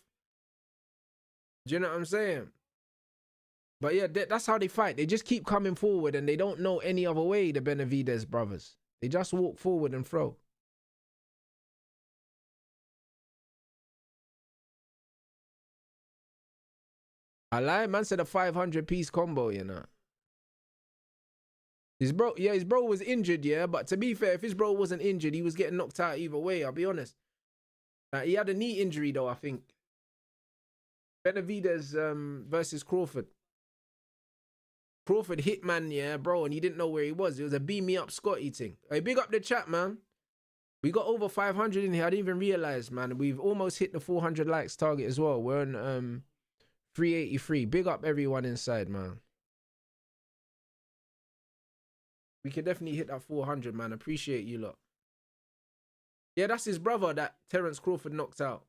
Do you know what I'm saying? But yeah, that's how they fight. They just keep coming forward and they don't know any other way, the Benavidez brothers. They just walk forward and throw. I lie, man said a 500-piece combo, you know. His bro was injured, yeah. But to be fair, if his bro wasn't injured, he was getting knocked out either way, I'll be honest. He had a knee injury, though, I think. Benavidez versus Crawford. Crawford hit man, yeah, bro, and he didn't know where he was. It was a beam me up Scotty thing. Hey, big up the chat, man. We got over 500 in here. I didn't even realize, man. We've almost hit the 400 likes target as well. We're on 383. Big up everyone inside, man. We can definitely hit that 400, man. Appreciate you lot. Yeah, that's his brother that Terence Crawford knocked out.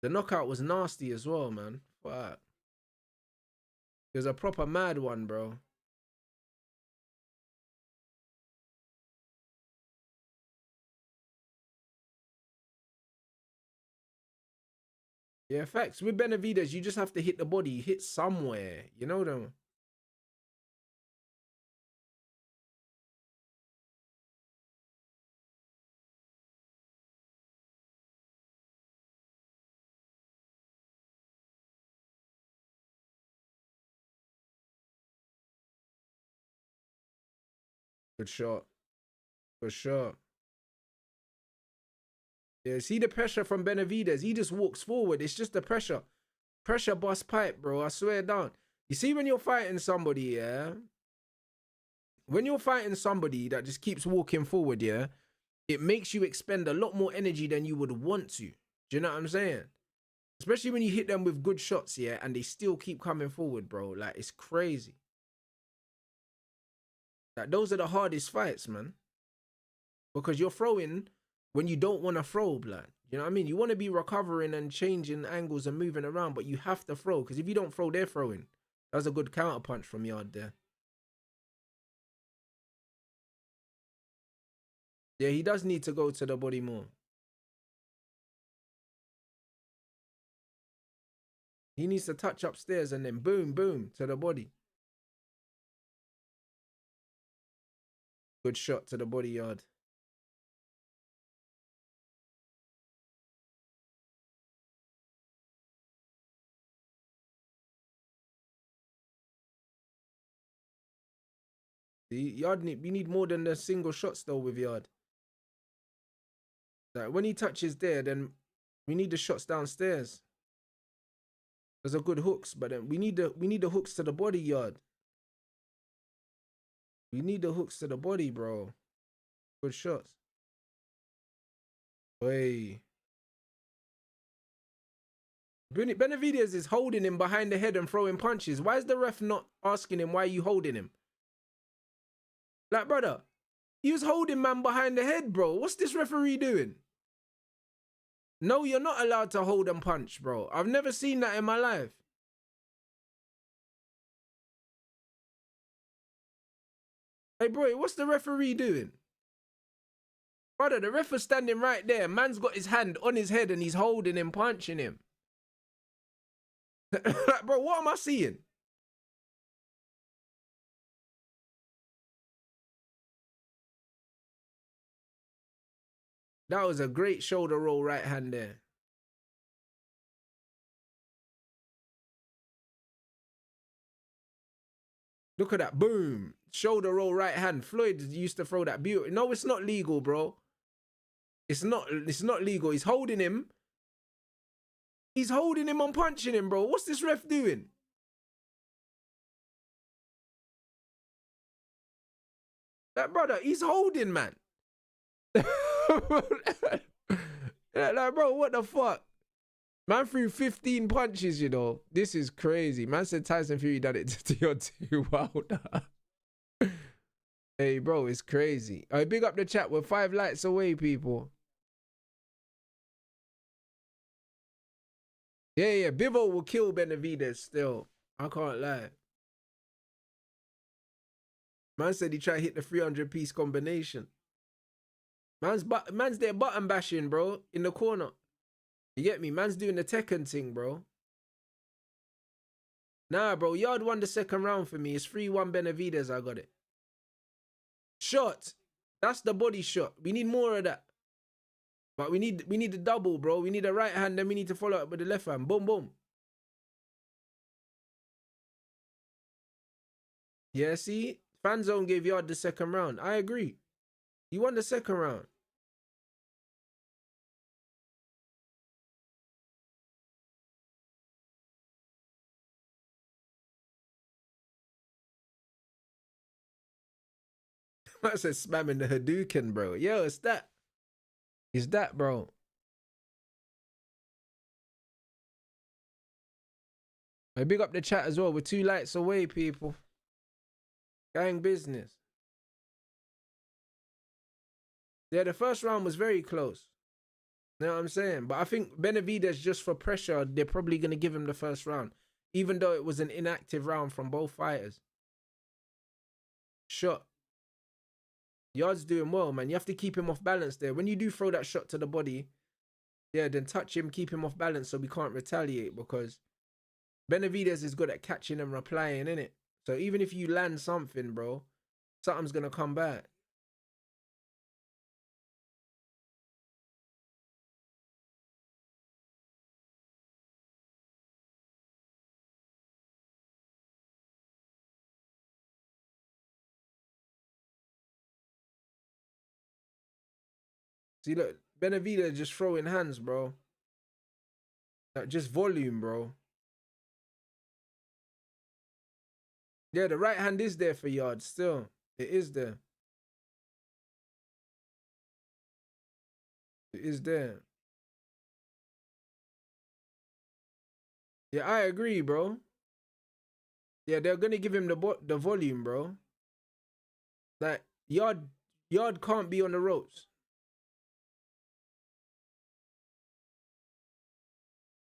The knockout was nasty as well, man. Fuck. It was a proper mad one, bro. Yeah, facts. With Benavidez, you just have to hit the body. Hit somewhere. You know them. Good shot. For sure. Yeah, see the pressure from Benavidez. He just walks forward. It's just the pressure. Pressure bust pipe, bro. I swear down. You see when you're fighting somebody, yeah? When you're fighting somebody that just keeps walking forward, yeah? It makes you expend a lot more energy than you would want to. Do you know what I'm saying? Especially when you hit them with good shots, yeah? And they still keep coming forward, bro. Like, it's crazy. Like, those are the hardest fights, man. Because you're throwing when you don't want to throw, blood. You know what I mean? You want to be recovering and changing angles and moving around, but you have to throw. Because if you don't throw, they're throwing. That was a good counter punch from Yarde there. Yeah, he does need to go to the body more. He needs to touch upstairs and then boom, boom, to the body. Good shot to the body, Yarde. Yarde, we need more than the single shots though with Yarde. Like when he touches there, then we need the shots downstairs. Those are good hooks, but then we need the hooks to the body, Yarde. We need the hooks to the body, bro. Good shots. Hey. Benavidez is holding him behind the head and throwing punches. Why is the ref not asking him why you holding him? Like, brother, he was holding man behind the head, bro. What's this referee doing? No, you're not allowed to hold and punch, bro. I've never seen that in my life. Hey, bro, what's the referee doing? Brother, the ref is standing right there. Man's got his hand on his head and he's holding him, punching him. Like, bro, what am I seeing? That was a great shoulder roll right hand there. Look at that. Boom. Shoulder roll right hand. Floyd used to throw that beauty. No, it's not legal, bro. It's not legal. He's holding him. He's holding him and punching him, bro. What's this ref doing? That brother, he's holding, man. Like, bro, what the fuck? Man threw 15 punches, you know. This is crazy. Man said Tyson Fury done it to your two Wilder. Hey, bro, it's crazy. All right, big up the chat. We're 5 likes away, people. Yeah, Bivol will kill Benavidez still. I can't lie. Man said he tried to hit the 300-piece combination. Man's there button bashing, bro, in the corner. You get me? Man's doing the Tekken thing, bro. Nah, bro. Yarde won the second round for me. It's 3-1 Benavidez. I got it. Shot. That's the body shot. We need more of that. But we need the double, bro. We need a right hand, then we need to follow up with the left hand. Boom, boom. Yeah, see? Fanzone gave Yarde the second round. I agree. He won the second round. I said spamming the Hadouken, bro. Yo, it's that. It's that, bro. I big up the chat as well. We're 2 lights away, people. Gang business. Yeah, the first round was very close. You know what I'm saying? But I think Benavidez, just for pressure, they're probably going to give him the first round. Even though it was an inactive round from both fighters. Shot. Yarde's doing well, man. You have to keep him off balance there. When you do throw that shot to the body, yeah, then touch him, keep him off balance so we can't retaliate, because Benavidez is good at catching and replying, innit? So even if you land something, bro, something's going to come back. See, look, Benavidez just throwing hands, bro. Like, just volume, bro. Yeah, the right hand is there for Yarde still. It is there. It is there. Yeah, I agree, bro. Yeah, they're going to give him the volume, bro. Like, Yarde can't be on the ropes.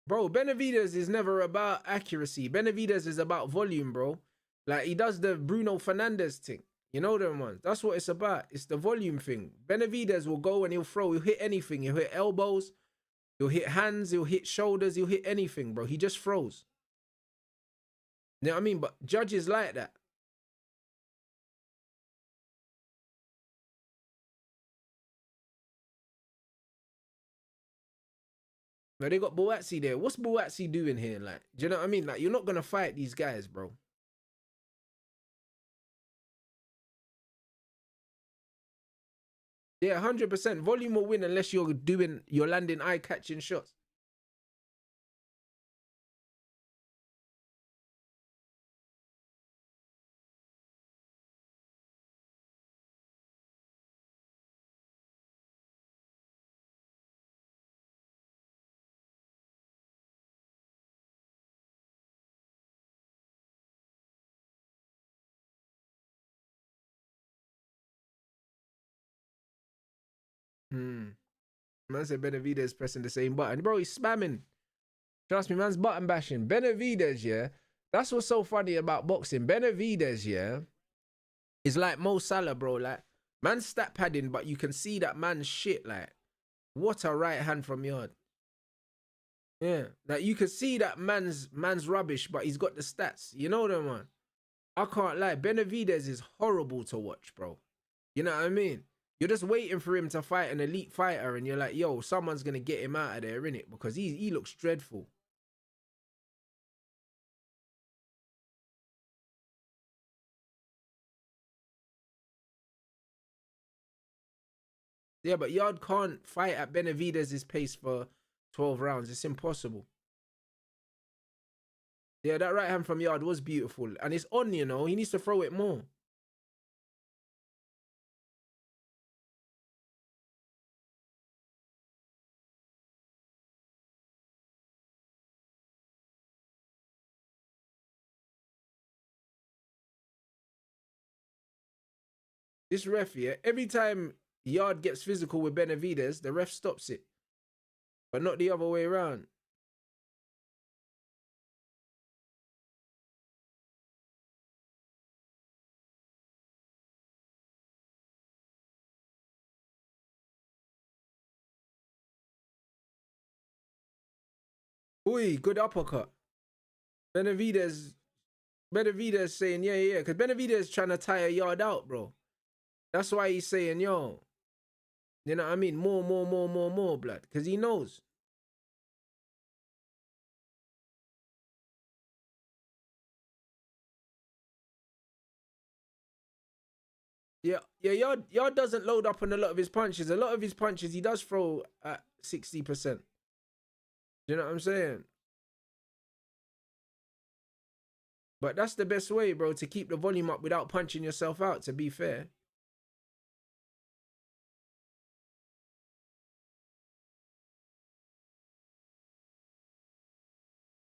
Bro, Benavidez is never about accuracy. Benavidez is about volume, bro. Like, he does the Bruno Fernandes thing. You know them ones. That's what it's about. It's the volume thing. Benavidez will go and he'll throw. He'll hit anything. He'll hit elbows. He'll hit hands. He'll hit shoulders. He'll hit anything, bro. He just throws. You know what I mean? But judges like that. Now they got Boatsi there. What's Boatsi doing here? Like, do you know what I mean? Like, you're not going to fight these guys, bro. Yeah, 100%. Volume will win unless you're landing eye-catching shots. Man said Benavidez pressing the same button. Bro, he's spamming. Trust me, man's button bashing. Benavidez, yeah. That's what's so funny about boxing. Benavidez, yeah, is like Mo Salah, bro. Like, man's stat padding, but you can see that man's shit. Like, what a right hand from Yarde. Yeah, like you can see that man's rubbish, but he's got the stats. You know them, man. I can't lie. Benavidez is horrible to watch, bro. You know what I mean? You're just waiting for him to fight an elite fighter, and you're like, yo, someone's gonna get him out of there, innit? Because he looks dreadful. Yeah, but Yarde can't fight at Benavidez's pace for 12 rounds. It's impossible. Yeah, that right hand from Yarde was beautiful. And it's on, you know. He needs to throw it more. This ref, yeah, every time Yarde gets physical with Benavidez, the ref stops it. But not the other way around. Oi, good uppercut. Benavidez saying, yeah, because Benavidez trying to tire Yarde out, bro. That's why he's saying, yo, you know what I mean? More, blood. Because he knows. Yeah, Yarde doesn't load up on a lot of his punches. A lot of his punches, he does throw at 60%. You know what I'm saying? But that's the best way, bro, to keep the volume up without punching yourself out, to be fair.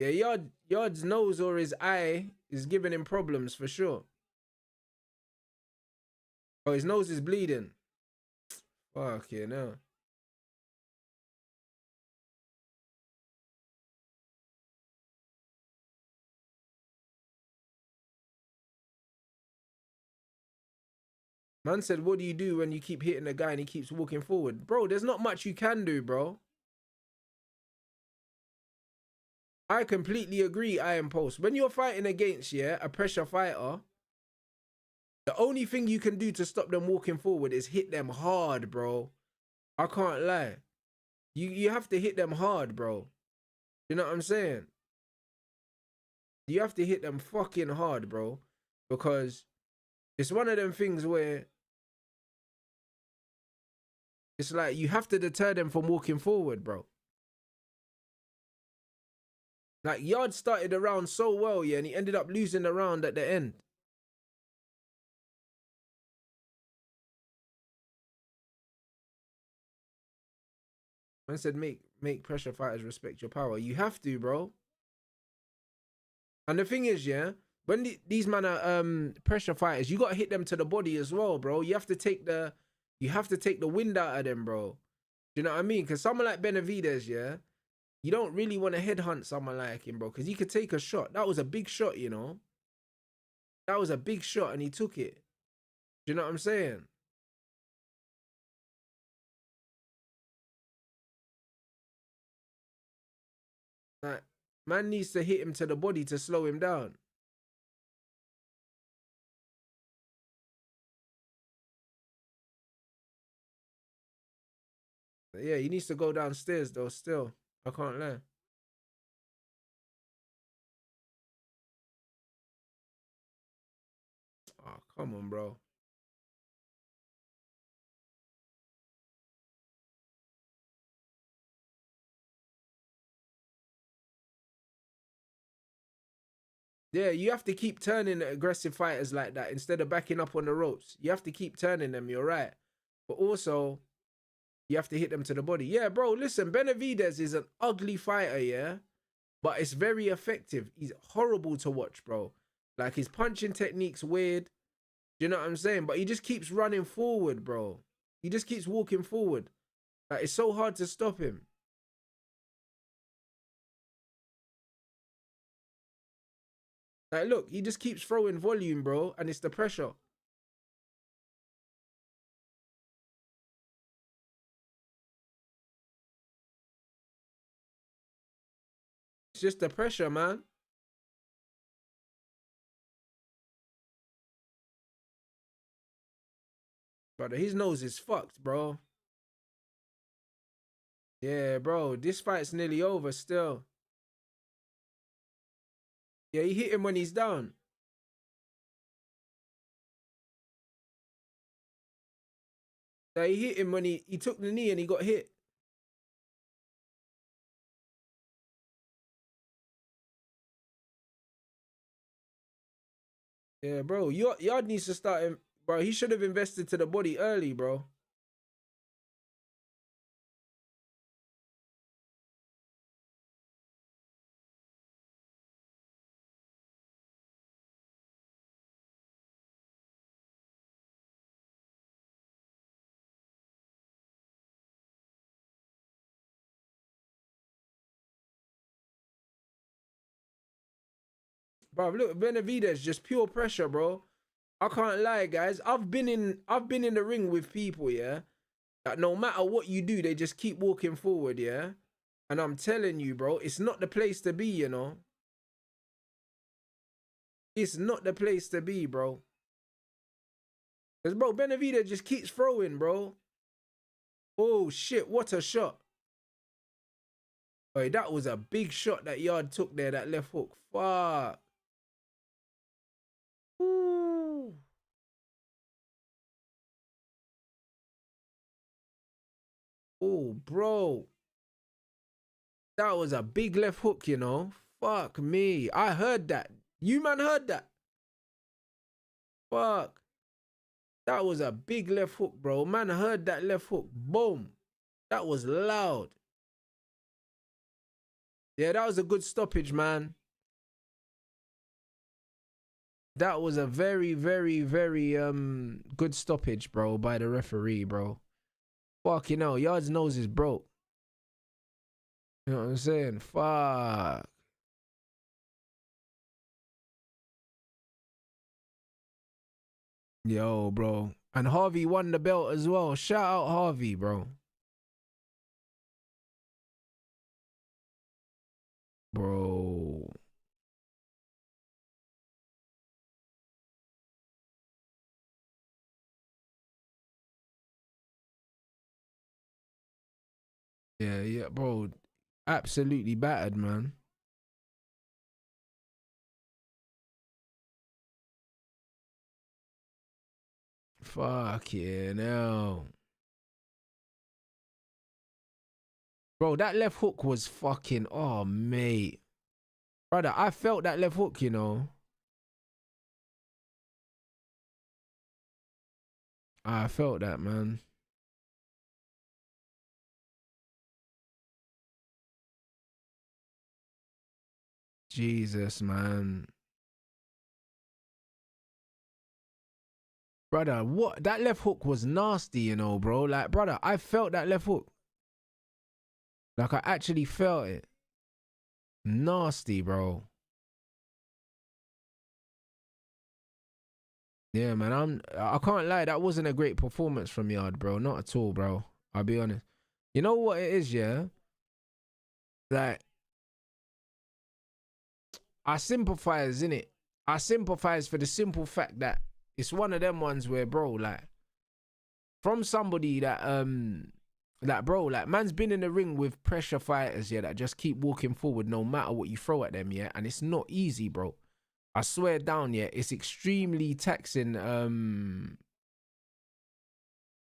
Yeah, Yarde's nose or his eye is giving him problems for sure. Oh, his nose is bleeding. Fuck yeah, no. Man said, what do you do when you keep hitting the guy and he keeps walking forward? Bro, there's not much you can do, bro. I completely agree, Iron Post. When you're fighting against, yeah, a pressure fighter, the only thing you can do to stop them walking forward is hit them hard, bro. I can't lie. You have to hit them hard, bro. You know what I'm saying? You have to hit them fucking hard, bro. Because it's one of them things where it's like you have to deter them from walking forward, bro. Like, Yarde started the round so well, yeah, and he ended up losing the round at the end. Man said, make pressure fighters respect your power. You have to, bro. And the thing is, yeah, when these men are pressure fighters, you gotta hit them to the body as well, bro. You have to take the wind out of them, bro. Do you know what I mean? Because someone like Benavidez, yeah, you don't really want to headhunt someone like him, bro, because he could take a shot. That was a big shot, you know. That was a big shot, and he took it. Do you know what I'm saying? Like, man needs to hit him to the body to slow him down. But yeah, he needs to go downstairs, though, still. I can't lie. Oh, come on, bro. Yeah, you have to keep turning aggressive fighters like that instead of backing up on the ropes. You have to keep turning them, you're right. But also, you have to hit them to the body. Yeah, bro, listen, Benavidez is an ugly fighter, yeah? But it's very effective. He's horrible to watch, bro. Like, his punching technique's weird. Do you know what I'm saying? But he just keeps running forward, bro. He just keeps walking forward. Like, it's so hard to stop him. Like, look, he just keeps throwing volume, bro, and it's the pressure. It's just the pressure, man. Brother, his nose is fucked, bro. Yeah, bro, this fight's nearly over still. Yeah, he hit him when he's down. Yeah, he hit him when he took the knee and he got hit. Yeah, bro, Yarde needs to start him. Bro, he should have invested to the body early, bro. Bro, look, Benavidez, just pure pressure, bro. I can't lie, guys. I've been in the ring with people, yeah, that no matter what you do, they just keep walking forward, yeah. And I'm telling you, bro, it's not the place to be, you know. It's not the place to be, bro. Because, bro, Benavidez just keeps throwing, bro. Oh, shit, what a shot. Boy, that was a big shot that Yarde took there, that left hook. Fuck. Ooh. Oh, bro. That was a big left hook, you know. Fuck me. I heard that. You, man, heard that. Fuck. That was a big left hook, bro. Man, heard that left hook. Boom. That was loud. Yeah, that was a good stoppage, man. That was a very, very, very good stoppage, bro, by the referee, bro. Fuck, you know, Yarde's nose is broke. You know what I'm saying? Fuck. Yo, bro. And Harvey won the belt as well. Shout out Harvey, bro. Bro. Yeah, bro. Absolutely battered, man. Fuck yeah, no. Bro, that left hook was fucking, oh, mate. Brother, I felt that left hook, you know. I felt that, man. Jesus, man. Brother, what? That left hook was nasty, you know, bro. Like, brother, I felt that left hook. Like, I actually felt it. Nasty, bro. Yeah, man, I can't lie, that wasn't a great performance from Yarde, bro. Not at all, bro. I'll be honest. You know what it is, yeah? Like, I sympathize, innit? I sympathize for the simple fact that it's one of them ones where, bro, like, from somebody that, bro, like, man's been in the ring with pressure fighters, yeah, that just keep walking forward no matter what you throw at them, yeah? And it's not easy, bro. I swear down, yeah, it's extremely taxing,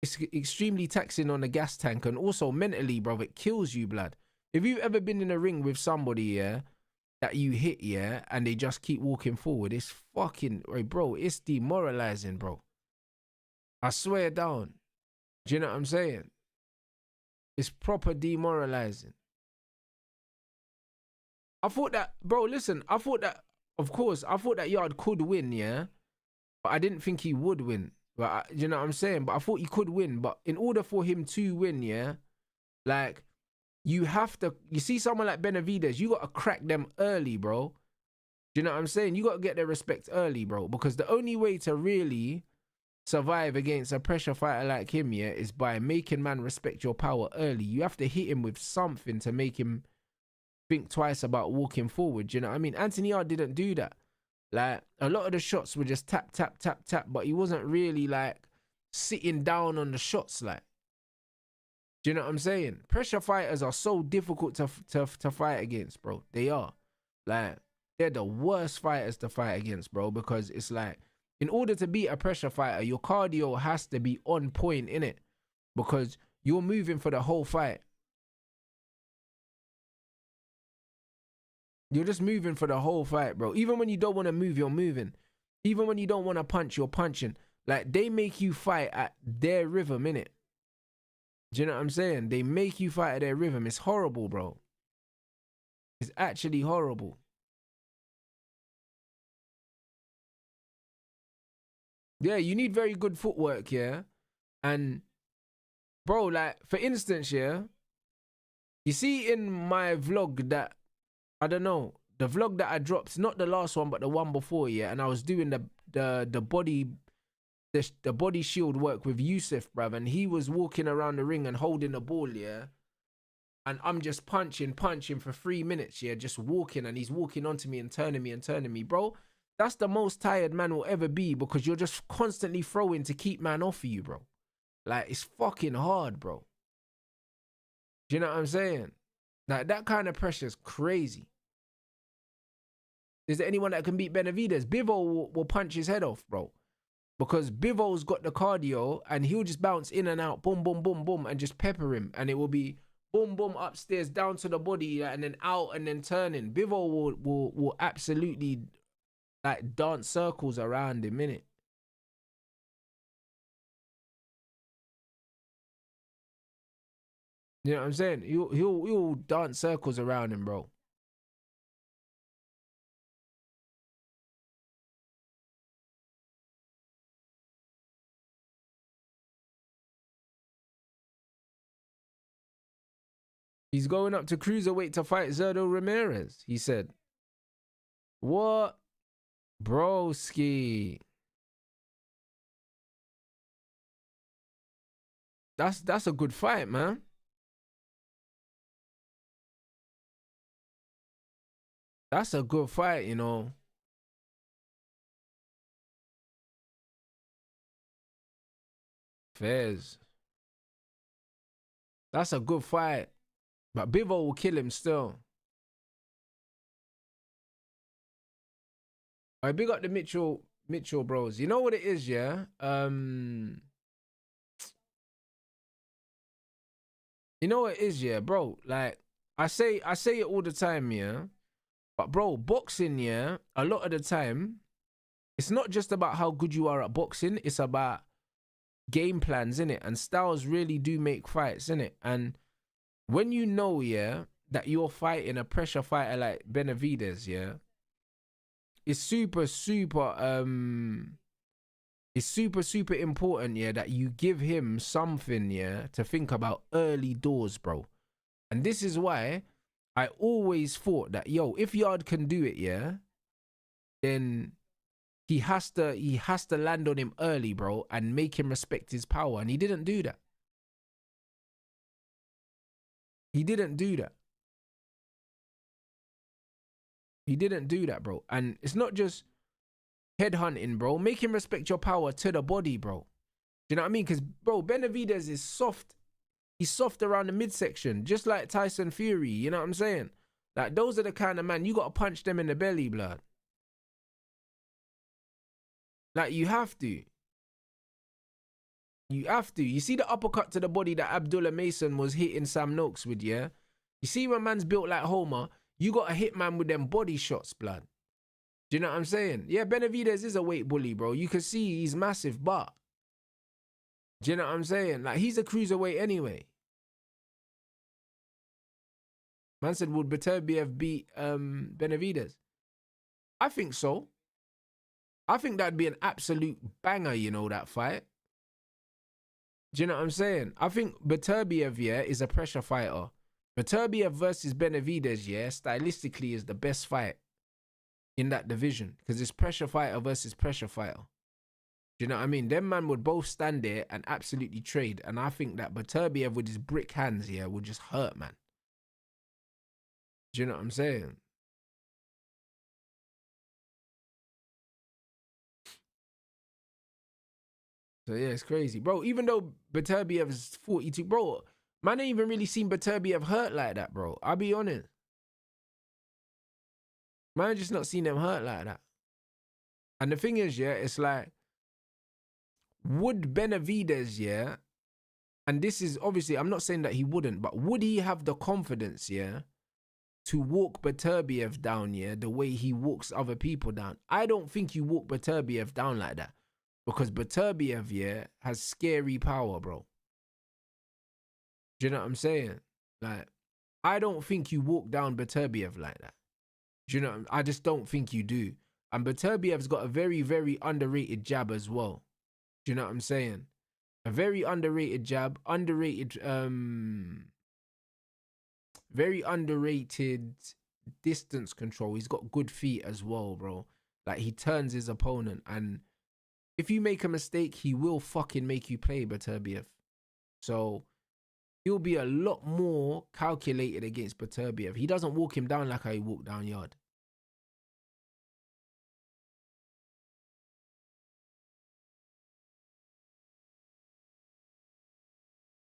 it's extremely taxing on the gas tank, and also mentally, bro, it kills you, blood. If you've ever been in a ring with somebody, yeah, that you hit, yeah, and they just keep walking forward, it's fucking, bro, it's demoralizing, bro. I swear down. Do you know what I'm saying? It's proper demoralizing. I thought that, bro, listen, I thought that, of course, I thought that Yarde could win, yeah, but I didn't think he would win. But you know what I'm saying? But I thought he could win. But in order for him to win, yeah, like, you have to, you see someone like Benavidez, you got to crack them early, bro. Do you know what I'm saying? You got to get their respect early, bro. Because the only way to really survive against a pressure fighter like him, yeah, is by making man respect your power early. You have to hit him with something to make him think twice about walking forward. Do you know what I mean? Anthony Yarde didn't do that. Like, a lot of the shots were just tap, tap, tap, tap, but he wasn't really, like, sitting down on the shots, like. Do you know what I'm saying? Pressure fighters are so difficult to fight against, bro. They are. Like, they're the worst fighters to fight against, bro, because it's like, in order to beat a pressure fighter, your cardio has to be on point, innit? Because you're moving for the whole fight. You're just moving for the whole fight, bro. Even when you don't want to move, you're moving. Even when you don't want to punch, you're punching. Like, they make you fight at their rhythm, innit? Do you know what I'm saying? They make you fight at their rhythm. It's horrible, bro. It's actually horrible. Yeah, you need very good footwork, yeah? And, bro, like, for instance, yeah? You see in my vlog that, I don't know, the vlog that I dropped, not the last one, but the one before, yeah? And I was doing the body shield work with Yusuf, bruv, and he was walking around the ring and holding the ball, yeah? and I'm just punching for 3 minutes, yeah, just walking, and he's walking onto me and turning me, bro. That's the most tired man will ever be, because you're just constantly throwing to keep man off of you, bro. Like, it's fucking hard, bro. Do you know what I'm saying? Like, that kind of pressure is crazy. Is there anyone that can beat Benavidez? Bivol will punch his head off, bro. Because Bivol's got the cardio, and he'll just bounce in and out, boom, boom, boom, boom, and just pepper him. And it will be boom, boom, upstairs, down to the body, and then out, and then turning. Bivol will absolutely, like, dance circles around him, innit? You know what I'm saying? He'll dance circles around him, bro. He's going up to cruiserweight to fight Zerdo Ramirez, he said. What? Broski. That's a good fight, man. That's a good fight, you know. Fairs. That's a good fight. But Bivol will kill him still. I big up the Mitchell bros. You know what it is, yeah? You know what it is, yeah, bro? Like, I say it all the time, yeah. But bro, boxing, yeah, a lot of the time, it's not just about how good you are at boxing, it's about game plans, innit? And styles really do make fights, innit? And when you know, yeah, that you're fighting a pressure fighter like Benavidez, yeah, it's super important, yeah, that you give him something, yeah, to think about early doors, bro. And this is why I always thought that, yo, if Yarde can do it, yeah, then he has to land on him early, bro, and make him respect his power. And he didn't do that. He didn't do that. He didn't do that, bro. And it's not just headhunting, bro. Make him respect your power to the body, bro. Do you know what I mean? Because, bro, Benavidez is soft. He's soft around the midsection, just like Tyson Fury. You know what I'm saying? Like, those are the kind of man, you got to punch them in the belly, blood. Like, you have to. You have to. You see the uppercut to the body that Abdullah Mason was hitting Sam Noakes with, yeah? You see when man's built like Homer, you got to hit man with them body shots, blood. Do you know what I'm saying? Yeah, Benavidez is a weight bully, bro. You can see he's massive, but do you know what I'm saying? Like, he's a cruiserweight anyway. Man said, would Beterbiev beat Benavidez? I think so. I think that'd be an absolute banger, you know, that fight. Do you know what I'm saying? I think Beterbiev, yeah, is a pressure fighter. Beterbiev versus Benavidez, yeah, stylistically is the best fight in that division, because it's pressure fighter versus pressure fighter. Do you know what I mean? Them man would both stand there and absolutely trade. And I think that Beterbiev with his brick hands, yeah, would just hurt, man. Do you know what I'm saying? So yeah, it's crazy, bro. Even though Beterbiev is 42, bro, man ain't even really seen Beterbiev hurt like that, bro. I'll be honest. Man just not seen him hurt like that. And the thing is, yeah, it's like, would Benavidez, yeah, and this is obviously, I'm not saying that he wouldn't, but would he have the confidence, yeah, to walk Beterbiev down, yeah, the way he walks other people down? I don't think you walk Beterbiev down like that, because Beterbiev, yeah, has scary power, bro. Do you know what I'm saying? Like, I don't think you walk down Beterbiev like that. Do you know? I just don't think you do. And Beterbiev's got a very, very underrated jab as well. Do you know what I'm saying? A very underrated jab, very underrated distance control. He's got good feet as well, bro. Like, he turns his opponent, and if you make a mistake, he will fucking make you play, Beterbiev. So he'll be a lot more calculated against Beterbiev. He doesn't walk him down like how he walked down Yarde.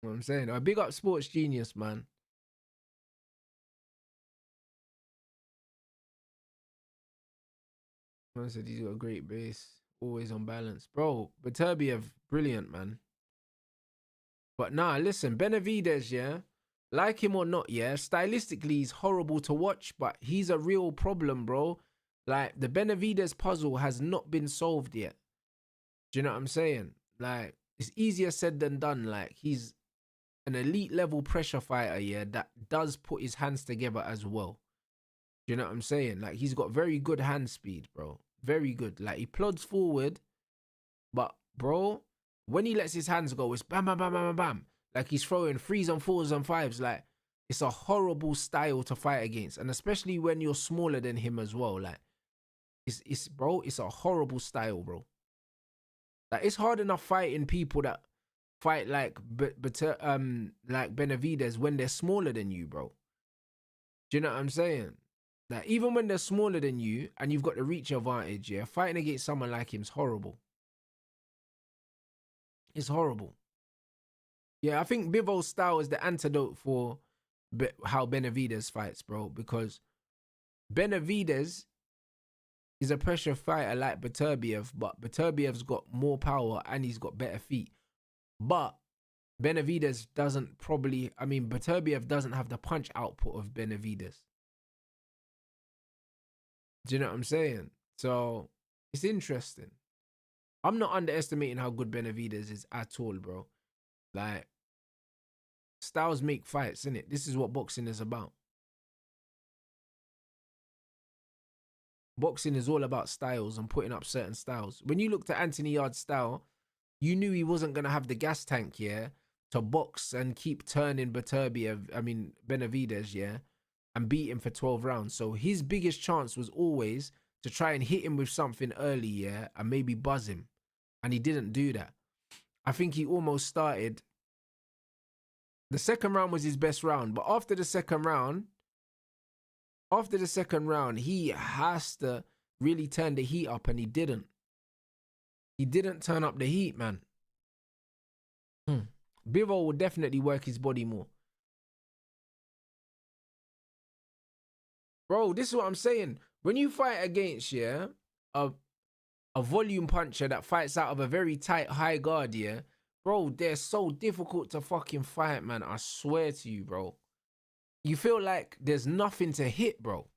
You know what I'm saying? A big up Sports Genius, man. Man said he's got a great base, always on balance. Bro, Beterbiev, brilliant, man. But nah, listen, Benavidez, yeah, like him or not, yeah, stylistically he's horrible to watch, but he's a real problem, bro. Like, the Benavidez puzzle has not been solved yet. Do you know what I'm saying? Like, it's easier said than done. Like, he's an elite level pressure fighter, yeah, that does put his hands together as well. Do you know what I'm saying? Like, he's got very good hand speed, bro. Very good. Like, he plods forward, but, bro, when he lets his hands go, it's bam, bam, bam, bam, bam, bam. Like, he's throwing 3s and 4s and 5s. Like, it's a horrible style to fight against. And especially when you're smaller than him as well. Like, bro, it's a horrible style, bro. Like, it's hard enough fighting people that fight like Benavidez when they're smaller than you, bro. Do you know what I'm saying? Like, even when they're smaller than you and you've got the reach advantage, yeah, fighting against someone like him's horrible. It's horrible. Yeah, I think Bivol's style is the antidote for how Benavidez fights, bro. Because Benavidez is a pressure fighter like Beterbiev, but Beterbiev's got more power and he's got better feet. But Benavidez doesn't probably, I mean, Beterbiev doesn't have the punch output of Benavidez. Do you know what I'm saying? So, it's interesting. I'm not underestimating how good Benavidez is at all, bro. Like, styles make fights, innit? This is what boxing is about. Boxing is all about styles and putting up certain styles. When you looked at Anthony Yarde's style, you knew he wasn't going to have the gas tank, yeah, to box and keep turning Benavidez, yeah, and beat him for 12 rounds. So his biggest chance was always to try and hit him with something early, yeah, and maybe buzz him. And he didn't do that. I think he almost started. The second round was his best round, but after the second round, he has to really turn the heat up, and he didn't. He didn't turn up the heat, man. Bivol will definitely work his body more. Bro, this is what I'm saying. When you fight against, yeah, a volume puncher that fights out of a very tight high guard, yeah, bro, they're so difficult to fucking fight, man. I swear to you, bro. You feel like there's nothing to hit, bro.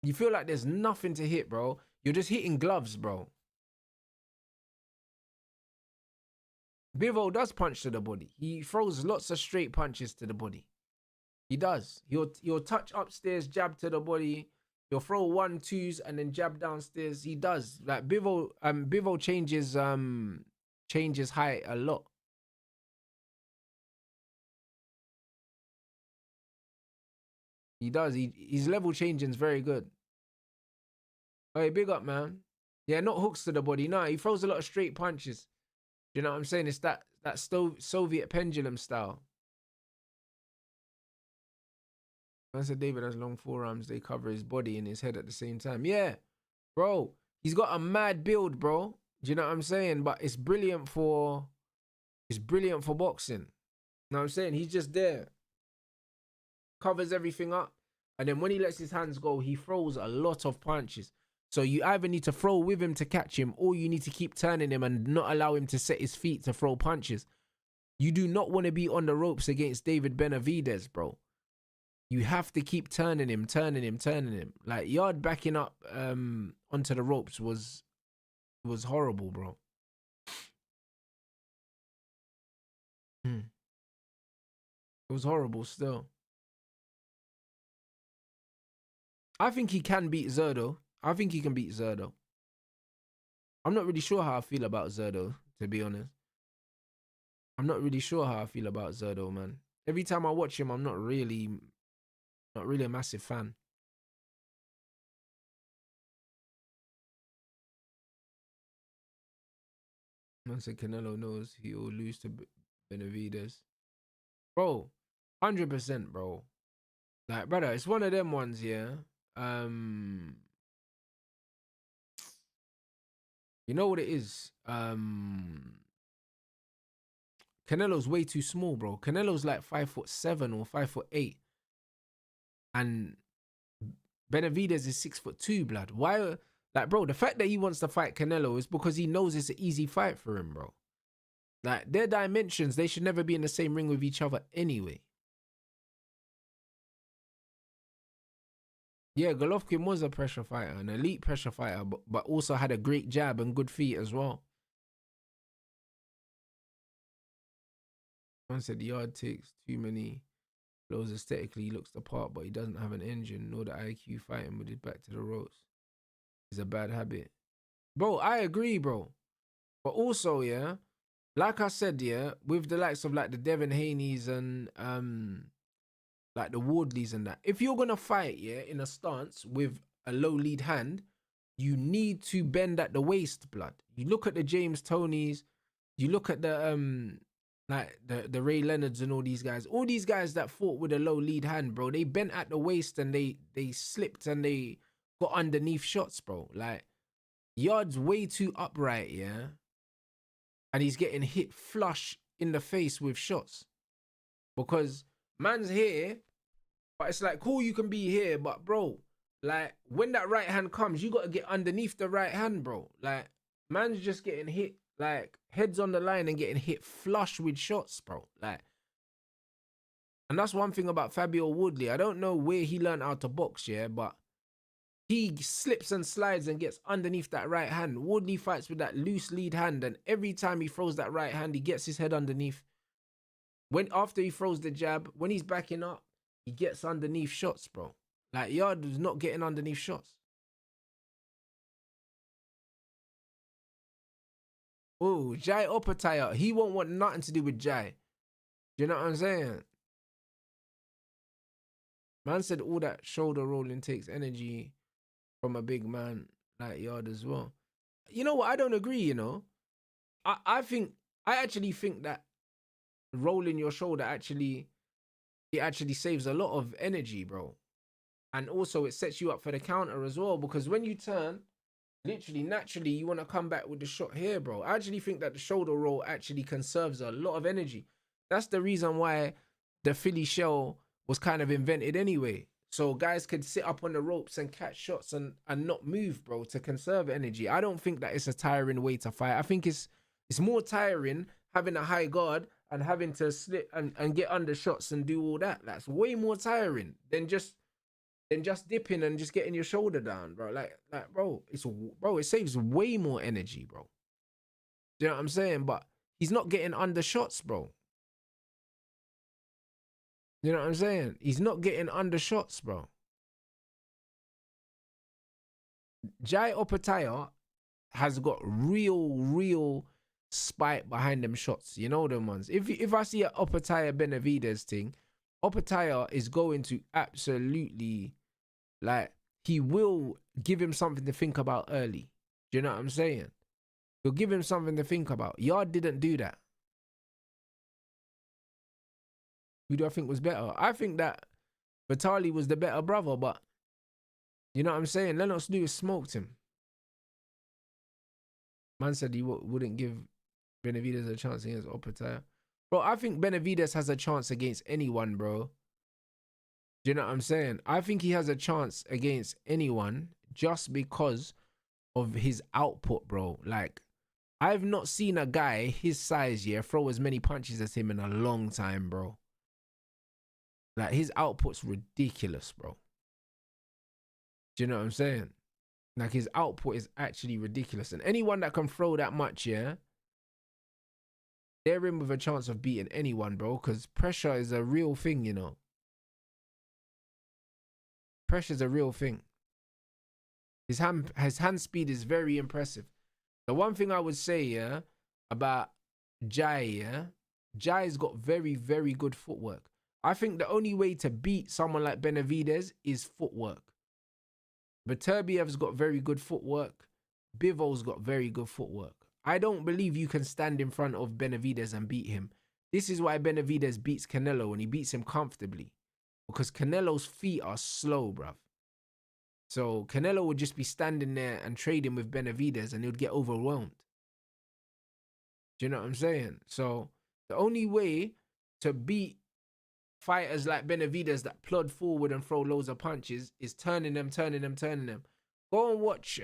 You feel like there's nothing to hit, bro. You're just hitting gloves, bro. Bivol does punch to the body. He throws lots of straight punches to the body. He does. He'll touch upstairs, jab to the body. He'll throw 1-2s and then jab downstairs. He does. Like Bivol changes height a lot. He does. His level changing is very good. Hey, big up, man. Yeah, not hooks to the body. No, he throws a lot of straight punches. You know what I'm saying? It's that Soviet pendulum style. I said David has long forearms. They cover his body and his head at the same time. Yeah, bro. He's got a mad build, bro. Do you know what I'm saying? But it's brilliant for boxing. You know what I'm saying? He's just there. Covers everything up. And then when he lets his hands go, he throws a lot of punches. So you either need to throw with him to catch him, or you need to keep turning him and not allow him to set his feet to throw punches. You do not want to be on the ropes against David Benavidez, bro. You have to keep turning him. Like, Yarde backing up onto the ropes was horrible, bro. It was horrible still. I think he can beat Zerdo. I think he can beat Zerdo. I'm not really sure how I feel about Zerdo, to be honest. I'm not really sure how I feel about Zerdo, man. Every time I watch him, I'm not really a massive fan. Man said Canelo knows he will lose to Benavidez. Bro, 100%, bro. Like, brother, it's one of them ones, yeah. You know what it is? Canelo's way too small, bro. Canelo's like 5'7" or 5'8", and Benavidez is 6'2", blood. Why? Like, bro, the fact that he wants to fight Canelo is because he knows it's an easy fight for him, bro. Like, their dimensions, they should never be in the same ring with each other anyway. Yeah, Golovkin was a pressure fighter, an elite pressure fighter, but also had a great jab and good feet as well. Man said Yarde takes too many blows aesthetically. He looks the part, but he doesn't have an engine nor the IQ fighting with his back to the ropes. It's a bad habit. Bro, I agree, bro. But also, yeah, like I said, yeah, with the likes of like the Devin Haneys and like the Wardleys and that, if you're gonna fight, yeah, in a stance with a low lead hand, you need to bend at the waist, blood. You look at the James Tonys, you look at the like the Ray Leonards and all these guys that fought with a low lead hand, bro, they bent at the waist and they slipped and they got underneath shots, bro. Like, Yarde's way too upright, yeah, and he's getting hit flush in the face with shots because man's here, but it's like, cool, you can be here, but bro, like, when that right hand comes, you got to get underneath the right hand, bro. Like, man's just getting hit, like, heads on the line and getting hit flush with shots, bro. Like, and that's one thing about Fabio Woodley. I don't know where he learned how to box, yeah, but he slips and slides and gets underneath that right hand. Woodley fights with that loose lead hand, and every time he throws that right hand, he gets his head underneath. After he throws the jab, when he's backing up, he gets underneath shots, bro. Like, Yarde was not getting underneath shots. Oh, Jai Opataya, he won't want nothing to do with Jai. Do you know what I'm saying? Man said all that shoulder rolling takes energy from a big man like Yarde as well. You know what? I don't agree, you know. I actually think that rolling your shoulder actually saves a lot of energy, bro. And also it sets you up for the counter as well, because when you turn, literally, naturally, you want to come back with the shot here, bro. I actually think that the shoulder roll actually conserves a lot of energy. That's the reason why the Philly shell was kind of invented anyway. So guys could sit up on the ropes and catch shots and not move, bro, to conserve energy. I don't think that it's a tiring way to fight. I think it's more tiring having a high guard and having to slip and get under shots and do all that. That's way more tiring than just dipping and just getting your shoulder down, bro. Like, bro, it saves way more energy, bro. Do you know what I'm saying? But he's not getting under shots, bro. You know what I'm saying? He's not getting under shots, bro. Jai Opataya has got real spite behind them shots. You know them ones. If I see an Opataya Benavidez thing, Opataya is going to absolutely, like, he will give him something to think about early. Do you know what I'm saying? He'll give him something to think about. Yarde didn't do that. Who do I think was better? I think that Vitali was the better brother, but you know what I'm saying? Lennox Lewis smoked him. Man said he wouldn't give Benavidez a chance against Opataya. Bro, I think Benavidez has a chance against anyone, bro. Do you know what I'm saying? I think he has a chance against anyone just because of his output, bro. Like, I've not seen a guy his size, yeah, throw as many punches as him in a long time, bro. Like, his output's ridiculous, bro. Do you know what I'm saying? Like, his output is actually ridiculous. And anyone that can throw that much, yeah, they're in with a chance of beating anyone, bro, because pressure is a real thing, you know. Pressure's a real thing. His hand speed is very impressive. The one thing I would say, yeah, about Jai, yeah, Jai's got very good footwork. I think the only way to beat someone like Benavidez is footwork. Beterbiev's got very good footwork. Bivol's got very good footwork. I don't believe you can stand in front of Benavidez and beat him. This is why Benavidez beats Canelo, and he beats him comfortably. Because Canelo's feet are slow, bruv. So Canelo would just be standing there and trading with Benavidez, and he would get overwhelmed. Do you know what I'm saying? So the only way to beat fighters like Benavidez that plod forward and throw loads of punches is turning them. Go and watch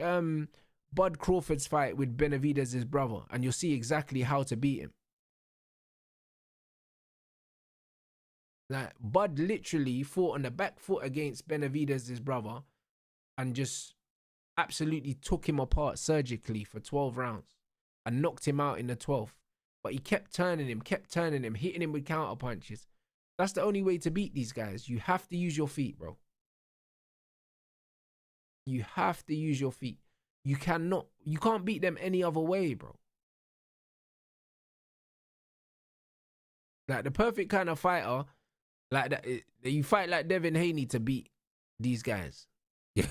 Bud Crawford's fight with Benavidez's brother, and you'll see exactly how to beat him. Like, Bud literally fought on the back foot against Benavidez's brother and just absolutely took him apart surgically for 12 rounds and knocked him out in the 12th. But he kept turning him, hitting him with counter punches. That's the only way to beat these guys. You have to use your feet, bro. You have to use your feet. You can't beat them any other way, bro. Like, the perfect kind of fighter, like that, you fight like Devin Haney to beat these guys. Yeah.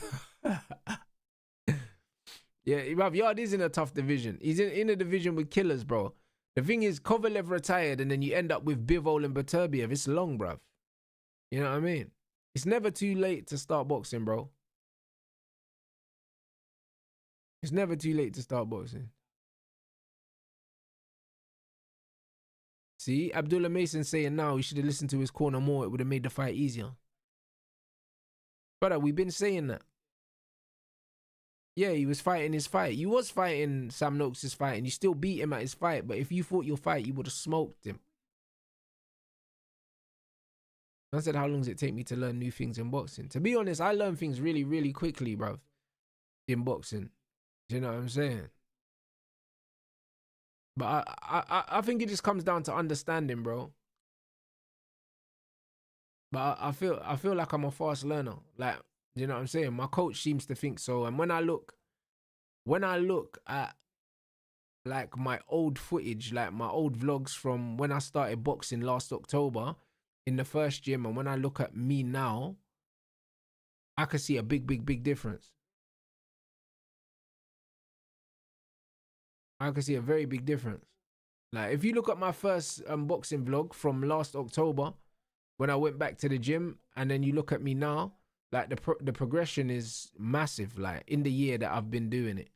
Yeah, Yarde is in a tough division. He's in a division with killers, bro. The thing is, Kovalev retired, and then you end up with Bivol and Beterbiev. It's long, bruv. You know what I mean? It's never too late to start boxing, bro. It's never too late to start boxing. See, Abdullah Mason saying now he should have listened to his corner more. It would have made the fight easier. Brother, we've been saying that. Yeah, he was fighting his fight. You was fighting Sam Noakes' fight, and you still beat him at his fight. But if you fought your fight, you would have smoked him. I said, how long does it take me to learn new things in boxing? To be honest, I learn things really, really quickly, bruv, in boxing. Do you know what I'm saying? But I think it just comes down to understanding, bro. But I feel like I'm a fast learner. Like, you know what I'm saying? My coach seems to think so. And when I look at like my old footage, like my old vlogs from when I started boxing last October in the first gym, and when I look at me now, I can see a big difference. I can see a very big difference. Like, if you look at my first boxing vlog from last October, when I went back to the gym, and then you look at me now, like the progression is massive, like in the year that I've been doing it.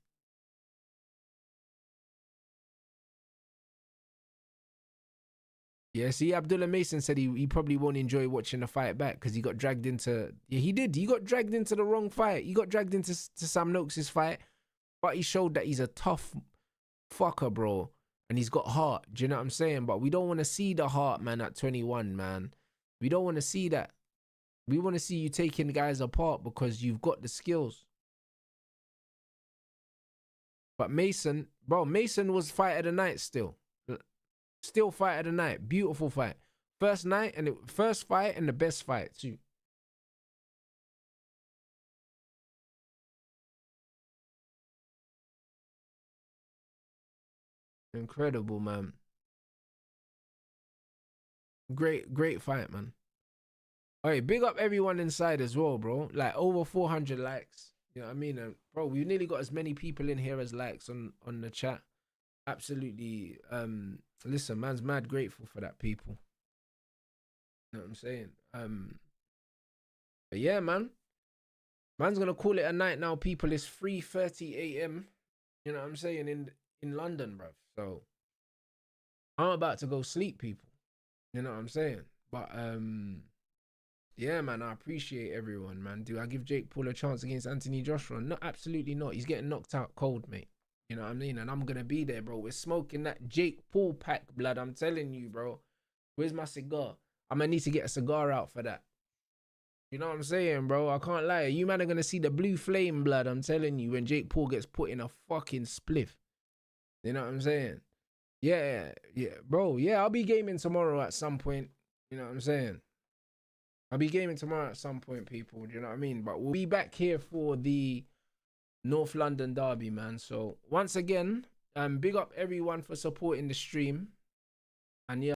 Yeah, see, Abdullah Mason said he probably won't enjoy watching the fight back because he got dragged into... Yeah, he did. He got dragged into the wrong fight. He got dragged into Sam Noakes' fight, but he showed that he's a tough fucker, bro. And he's got heart. Do you know what I'm saying? But we don't want to see the heart, man, at 21, man. We don't want to see that. We want to see you taking guys apart because you've got the skills. But Mason, bro, Mason was fight of the night still. Still fight of the night. Beautiful fight. First night and first fight and the best fight too. Incredible, man. Great fight, man. Alright, big up everyone inside as well, bro. Like, over 400 likes. You know what I mean? And bro, we nearly got as many people in here as likes on the chat. Absolutely. Listen, man's mad grateful for that, people. You know what I'm saying? But yeah, man. Man's gonna call it a night now, people. It's 3:30 a.m. You know what I'm saying? In London, bruv. So I'm about to go sleep, people. You know what I'm saying? But yeah, man, I appreciate everyone, man. Do I give Jake Paul a chance against Anthony Joshua? No, absolutely not. He's getting knocked out cold, mate. You know what I mean? And I'm gonna be there, bro. We're smoking that Jake Paul pack, blood. I'm telling you, bro. Where's my cigar? I'm gonna need to get a cigar out for that. You know what I'm saying, bro? I can't lie. You man are gonna see the blue flame, blood. I'm telling you, when Jake Paul gets put in a fucking spliff. You know what I'm saying? Yeah, bro. Yeah, I'll be gaming tomorrow at some point. You know what I'm saying? I'll be gaming tomorrow at some point, people. Do you know what I mean? But we'll be back here for the North London derby, man. So once again, big up everyone for supporting the stream. And yeah.